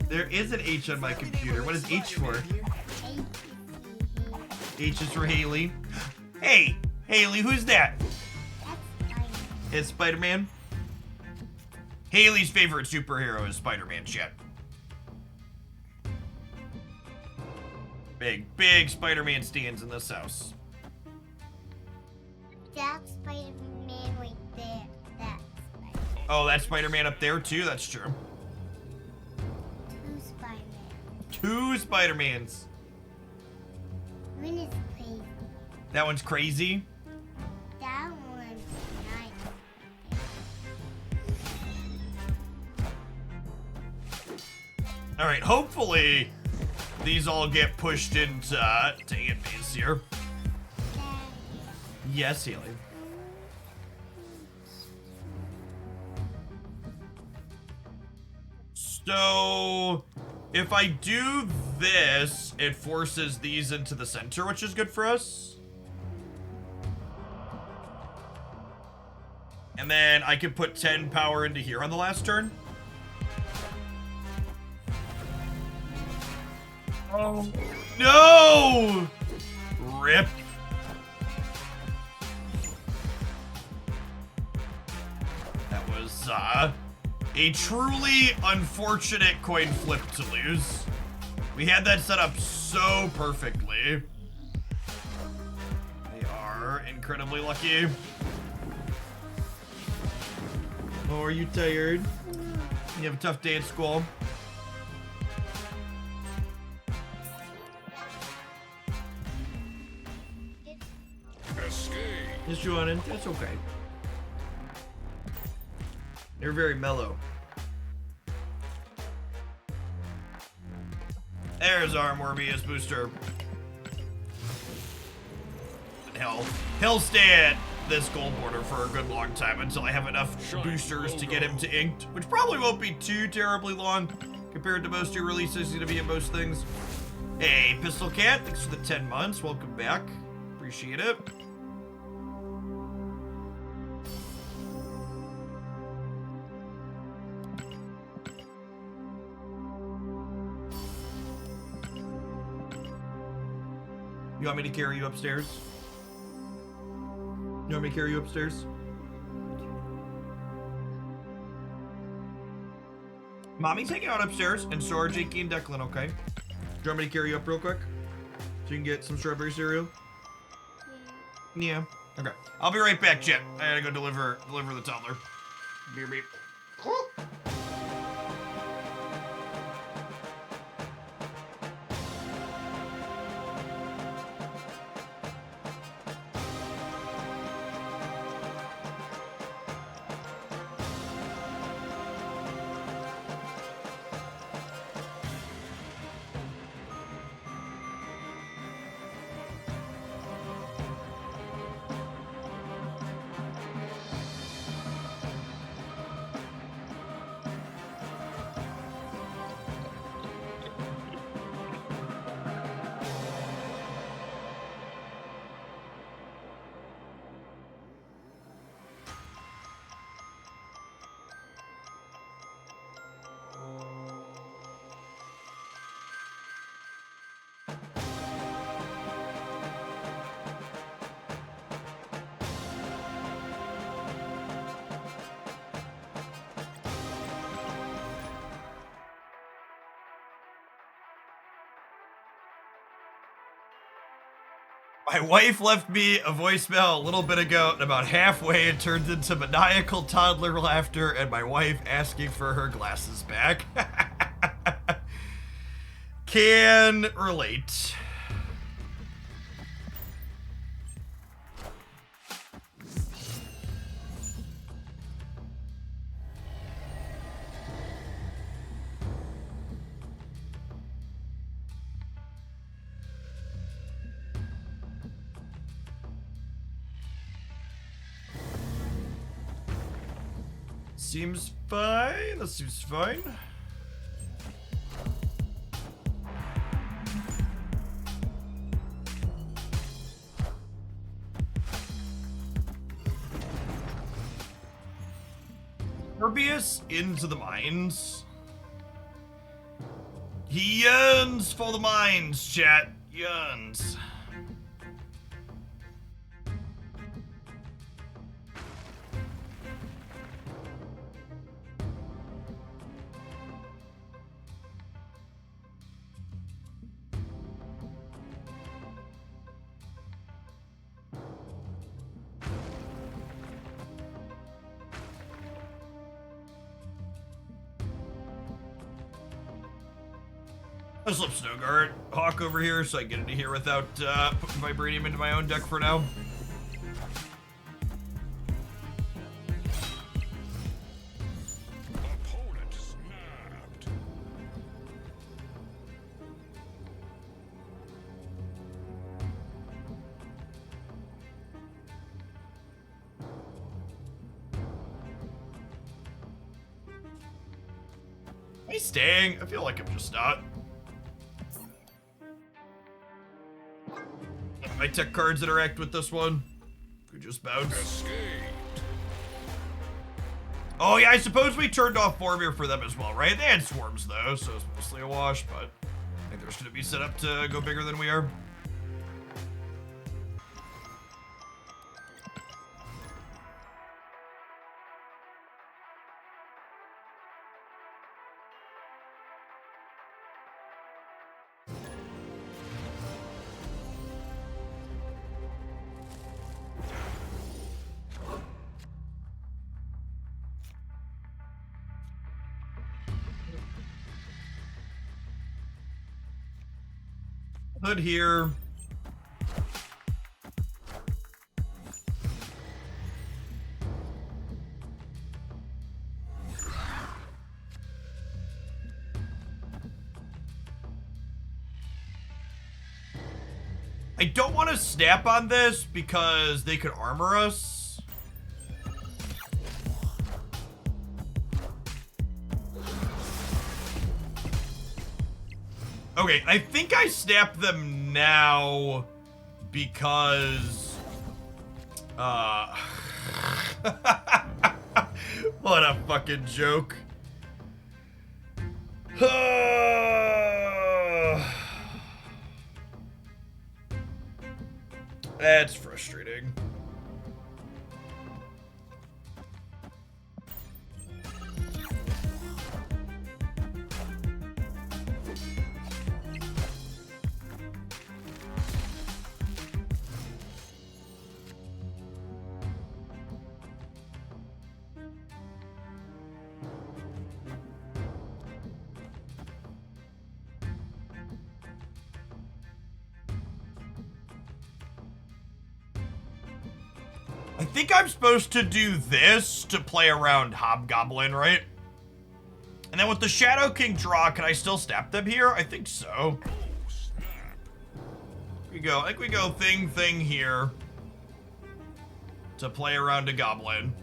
There is an H on my computer. What is H for? H is for Haley. Hey, Haley, who's that? That's fine. It's Spider-Man. Haley's favorite superhero is Spider-Man, chat. Big Spider-Man stands in this house. That's Spider-Man right there. That's Spider-Man. Oh, that's Spider-Man up there too? That's true. Who's Spider-Man? 2 Spider-Mans. One is crazy. That one's crazy. That one's nice. All right, hopefully these all get pushed into to Aunt May's here. Daddy. Yes, Haley. So, if I do this, it forces these into the center, which is good for us. And then I can put 10 power into here on the last turn. Oh, no! Rip. That was, a truly unfortunate coin flip to lose. We had that set up so perfectly. They are incredibly lucky. Oh, are you tired? You have a tough day at school? Escape. Yes, Joanna, that's okay. You're very mellow. There's our Mobius booster. And he'll stay at this gold border for a good long time until I have enough boosters to get him to inked, which probably won't be too terribly long compared to most new releases. He's gonna be at most things. Hey, Pistol Cat, thanks for the 10 months. Welcome back. Appreciate it. You want me to carry you upstairs? You want me to carry you upstairs? Mommy's hanging out upstairs, and so are Jakey and Declan, okay? Do you want me to carry you up real quick? So you can get some strawberry cereal? Yeah. Okay. I'll be right back, Jet. I gotta go deliver the toddler. Beep, beep. My wife left me a voicemail a little bit ago, and about halfway it turned into maniacal toddler laughter and my wife asking for her glasses back. Can relate. Seems fine. That seems fine. Mobius into the mines. He yearns for the mines, chat. Yearns. I slip Snowguard Hawk over here so I get into here without putting Vibranium into my own deck for now. Opponent snapped. Am I staying? I feel like I'm just not. My tech cards interact with this one. We just bounce. Escape. Oh yeah, I suppose we turned off Boromir for them as well, right? They had swarms though, so it's mostly a wash, but I think they're just gonna be set up to go bigger than we are. Hood here. I don't want to snap on this because they could armor us. Okay, I think I snap them now because what a fucking joke. That's frustrating. I think I'm supposed to do this to play around Hobgoblin, right? And then with the Shadow King draw, can I still snap them here? I think so. We go. I think we go thing here to play around a Goblin.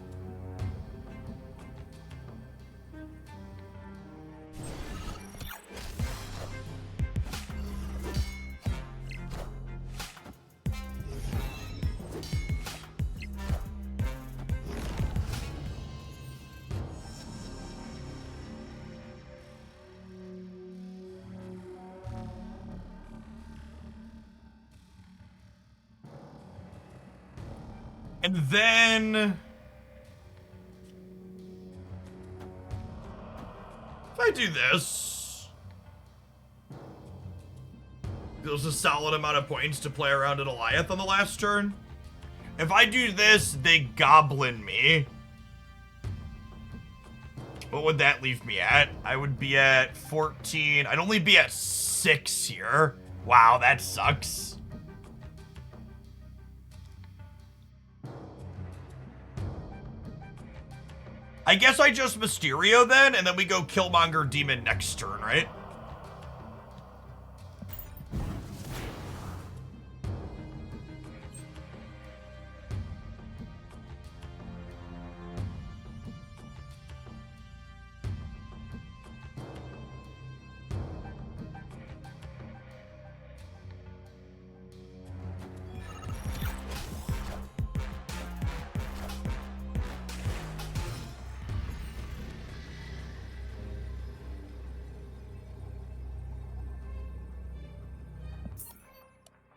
And then if I do this, there's a solid amount of points to play around an Goliath on the last turn. If I do this, they goblin me. What would that leave me at? I would be at 14. I'd only be at 6 here. Wow, that sucks. I guess I just Mysterio then, and then we go Killmonger Demon next turn, right?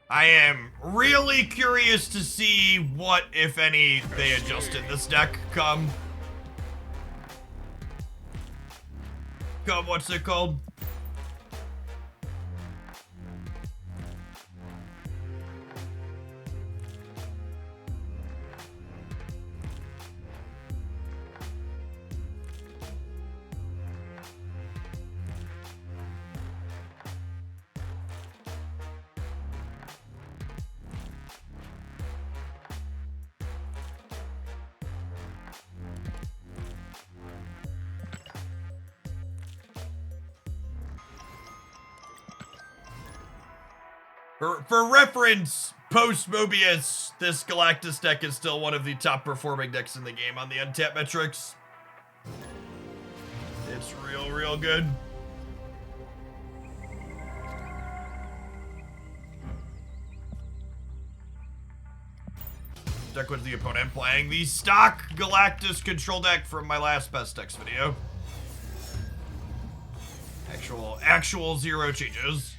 I am really curious to see what, if any, they adjust in this deck come, what's it called? For reference, post Mobius, this Galactus deck is still one of the top performing decks in the game on the untap metrics. It's real good. Deck was the opponent playing the stock Galactus control deck from my last best decks video. Actual 0 changes.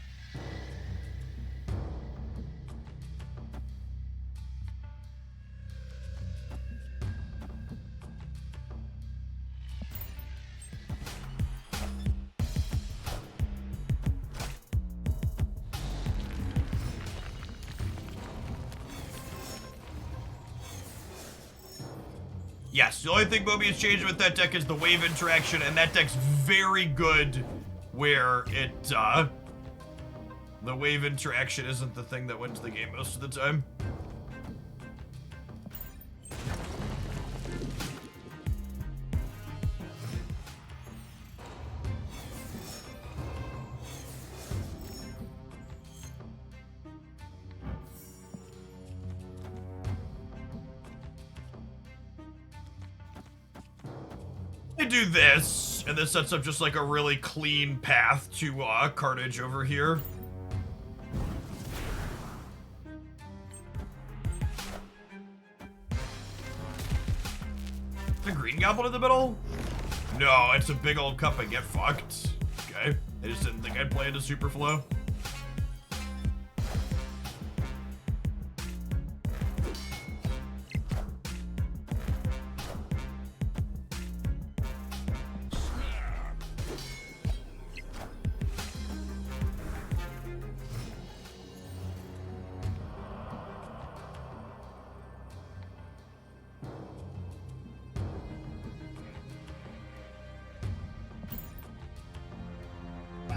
Yes, the only thing Mobius changed with that deck is the wave interaction, and that deck's very good where the wave interaction isn't the thing that wins the game most of the time. I do this, and this sets up just like a really clean path to Carnage over here. The green goblin in the middle? No, it's a big old cup and get fucked. Okay, I just didn't think I'd play into Superflow.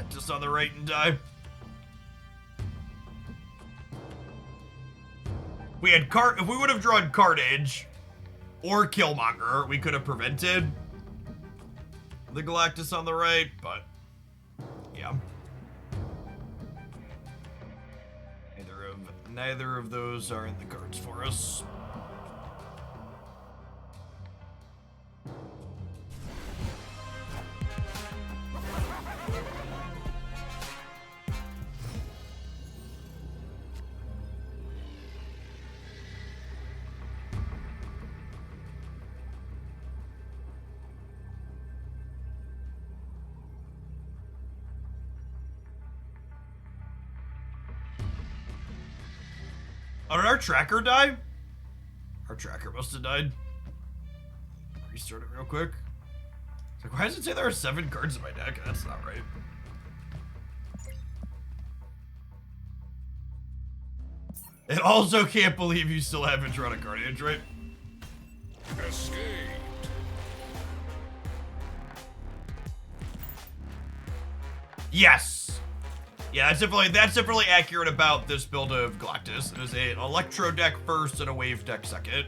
Just on the right and die. We had if we would have drawn Carnage or Killmonger, we could have prevented the Galactus on the right, but yeah. Neither of those are in the cards for us. Oh, did our tracker die? Our tracker must have died. Restart it real quick. It's like, why does it say there are 7 cards in my deck? That's not right. It also can't believe you still haven't drawn a Carnage, right? Escaped. Yes. Yeah, that's definitely accurate about this build of Galactus. It is an Electro deck first and a Wave deck second.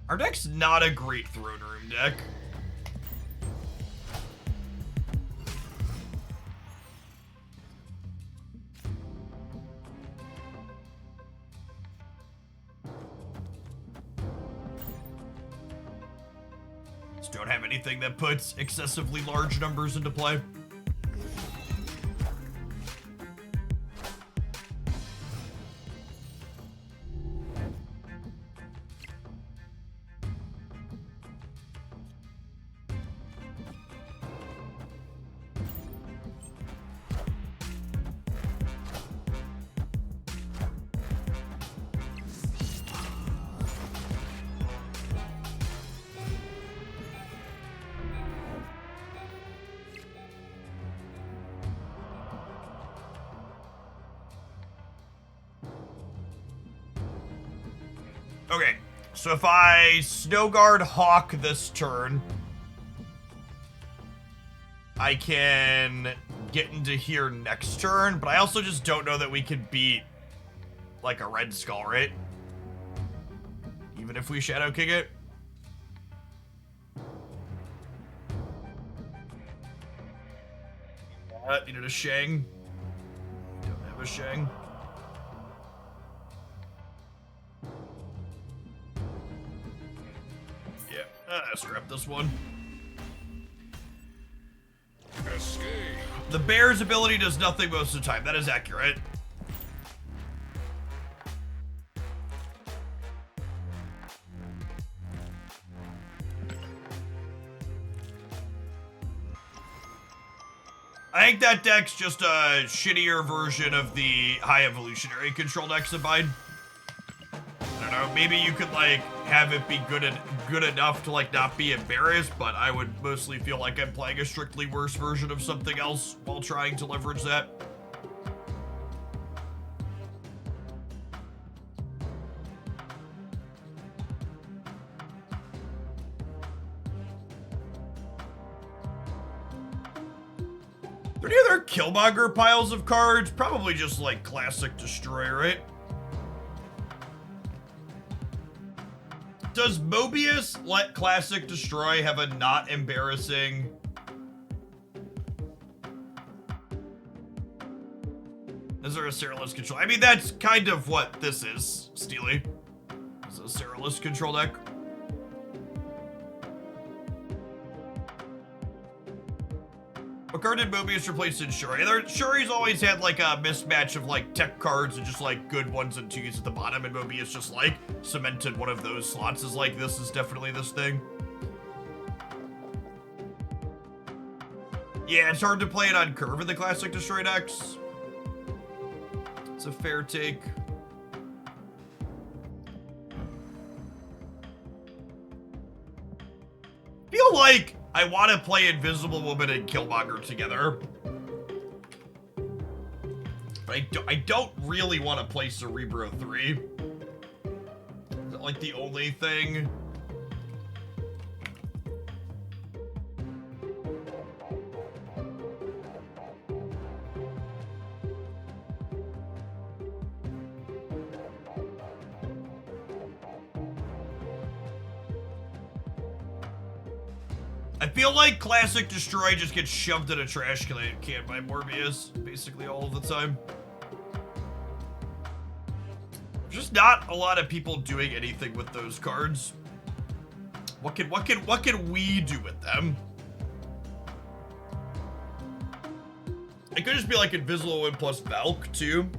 Our deck's not a great throne room deck. Just don't have anything that puts excessively large numbers into play. Okay, so if I Snowguard Hawk this turn, I can get into here next turn, but I also just don't know that we can beat, like, a Red Skull, right? Even if we Shadow Kick it. Needed a Shang. Don't have a Shang. Scrap this one. Escape. The bear's ability does nothing most of the time. That is accurate. I think that deck's just a shittier version of the high evolutionary control decks of mine. I don't know, maybe you could like have it be good enough to like not be embarrassed, but I would mostly feel like I'm playing a strictly worse version of something else while trying to leverage that. Are there any other Killmonger piles of cards? Probably just like Classic Destroy, right? Does Mobius let Classic Destroy have a not embarrassing... Is there a Seralist control? I mean, that's kind of what this is, Steely. It's a Seralist control deck. What card did Mobius replace in Shuri? Shuri's always had like a mismatch of like tech cards and just like good ones and twos at the bottom, and Mobius just like cemented one of those slots as like, this is definitely this thing. Yeah, it's hard to play it on curve in the Classic Destroy decks. It's a fair take. Feel like I want to play Invisible Woman and Killmonger together. But I don't really want to play Cerebro 3. Is that like the only thing? I feel like Classic Destroy just gets shoved in a trash can by Mobius basically all of the time. There's just not a lot of people doing anything with those cards. What can we do with them? It could just be like Invisible Woman plus Valk too.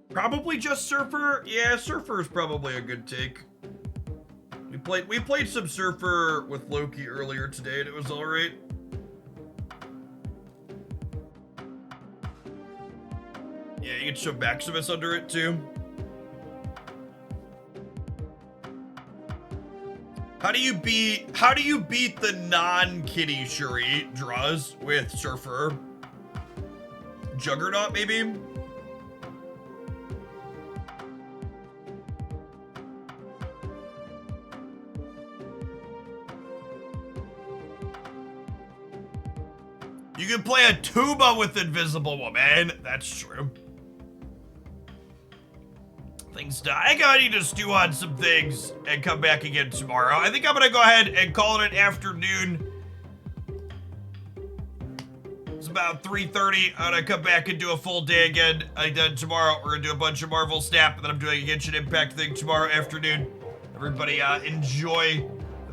Probably just Surfer. Yeah, Surfer is probably a good take. We played some Surfer with Loki earlier today, and it was all right. Yeah, you can show Maximus under it too. How do you beat the non-Kitty Shuri draws with Surfer? Juggernaut, maybe? You can play a tuba with Invisible Woman. That's true. I think I need to stew on some things and come back again tomorrow. I think I'm gonna go ahead and call it an afternoon. It's about 3:30. I'm gonna come back and do a full day again. Tomorrow we're gonna do a bunch of Marvel Snap, and then I'm doing a Genshin Impact thing tomorrow afternoon. Everybody enjoy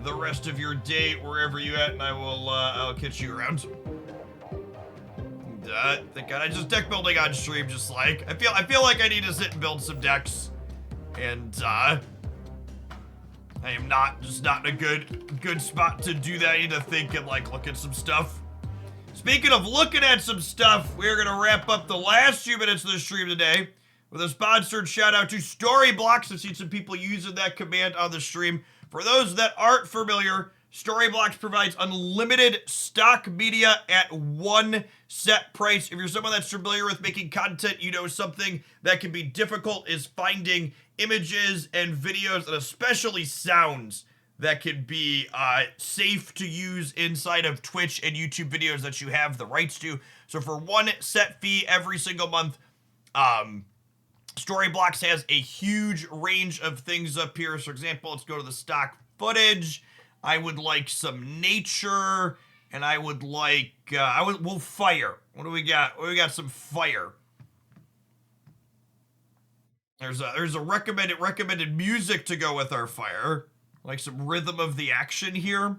the rest of your day wherever you at, and I'll catch you around. Thank God, I just deck building on stream, just like I feel like I need to sit and build some decks, and I am not in a good spot to do that. I need to think and like look at some stuff. Speaking of looking at some stuff, we're gonna wrap up the last few minutes of the stream today with a sponsored shout out to Storyblocks. I've seen some people using that command on the stream. For those that aren't familiar, Storyblocks provides unlimited stock media at one set price. If you're someone that's familiar with making content, you know something that can be difficult is finding images and videos, and especially sounds, that can be safe to use inside of Twitch and YouTube videos that you have the rights to. So for one set fee every single month, Storyblocks has a huge range of things up here. So for example, let's go to the stock footage. I would like some nature, and I would like, we'll fire. What do we got? We got some fire. There's a recommended music to go with our fire. Like some rhythm of the action here.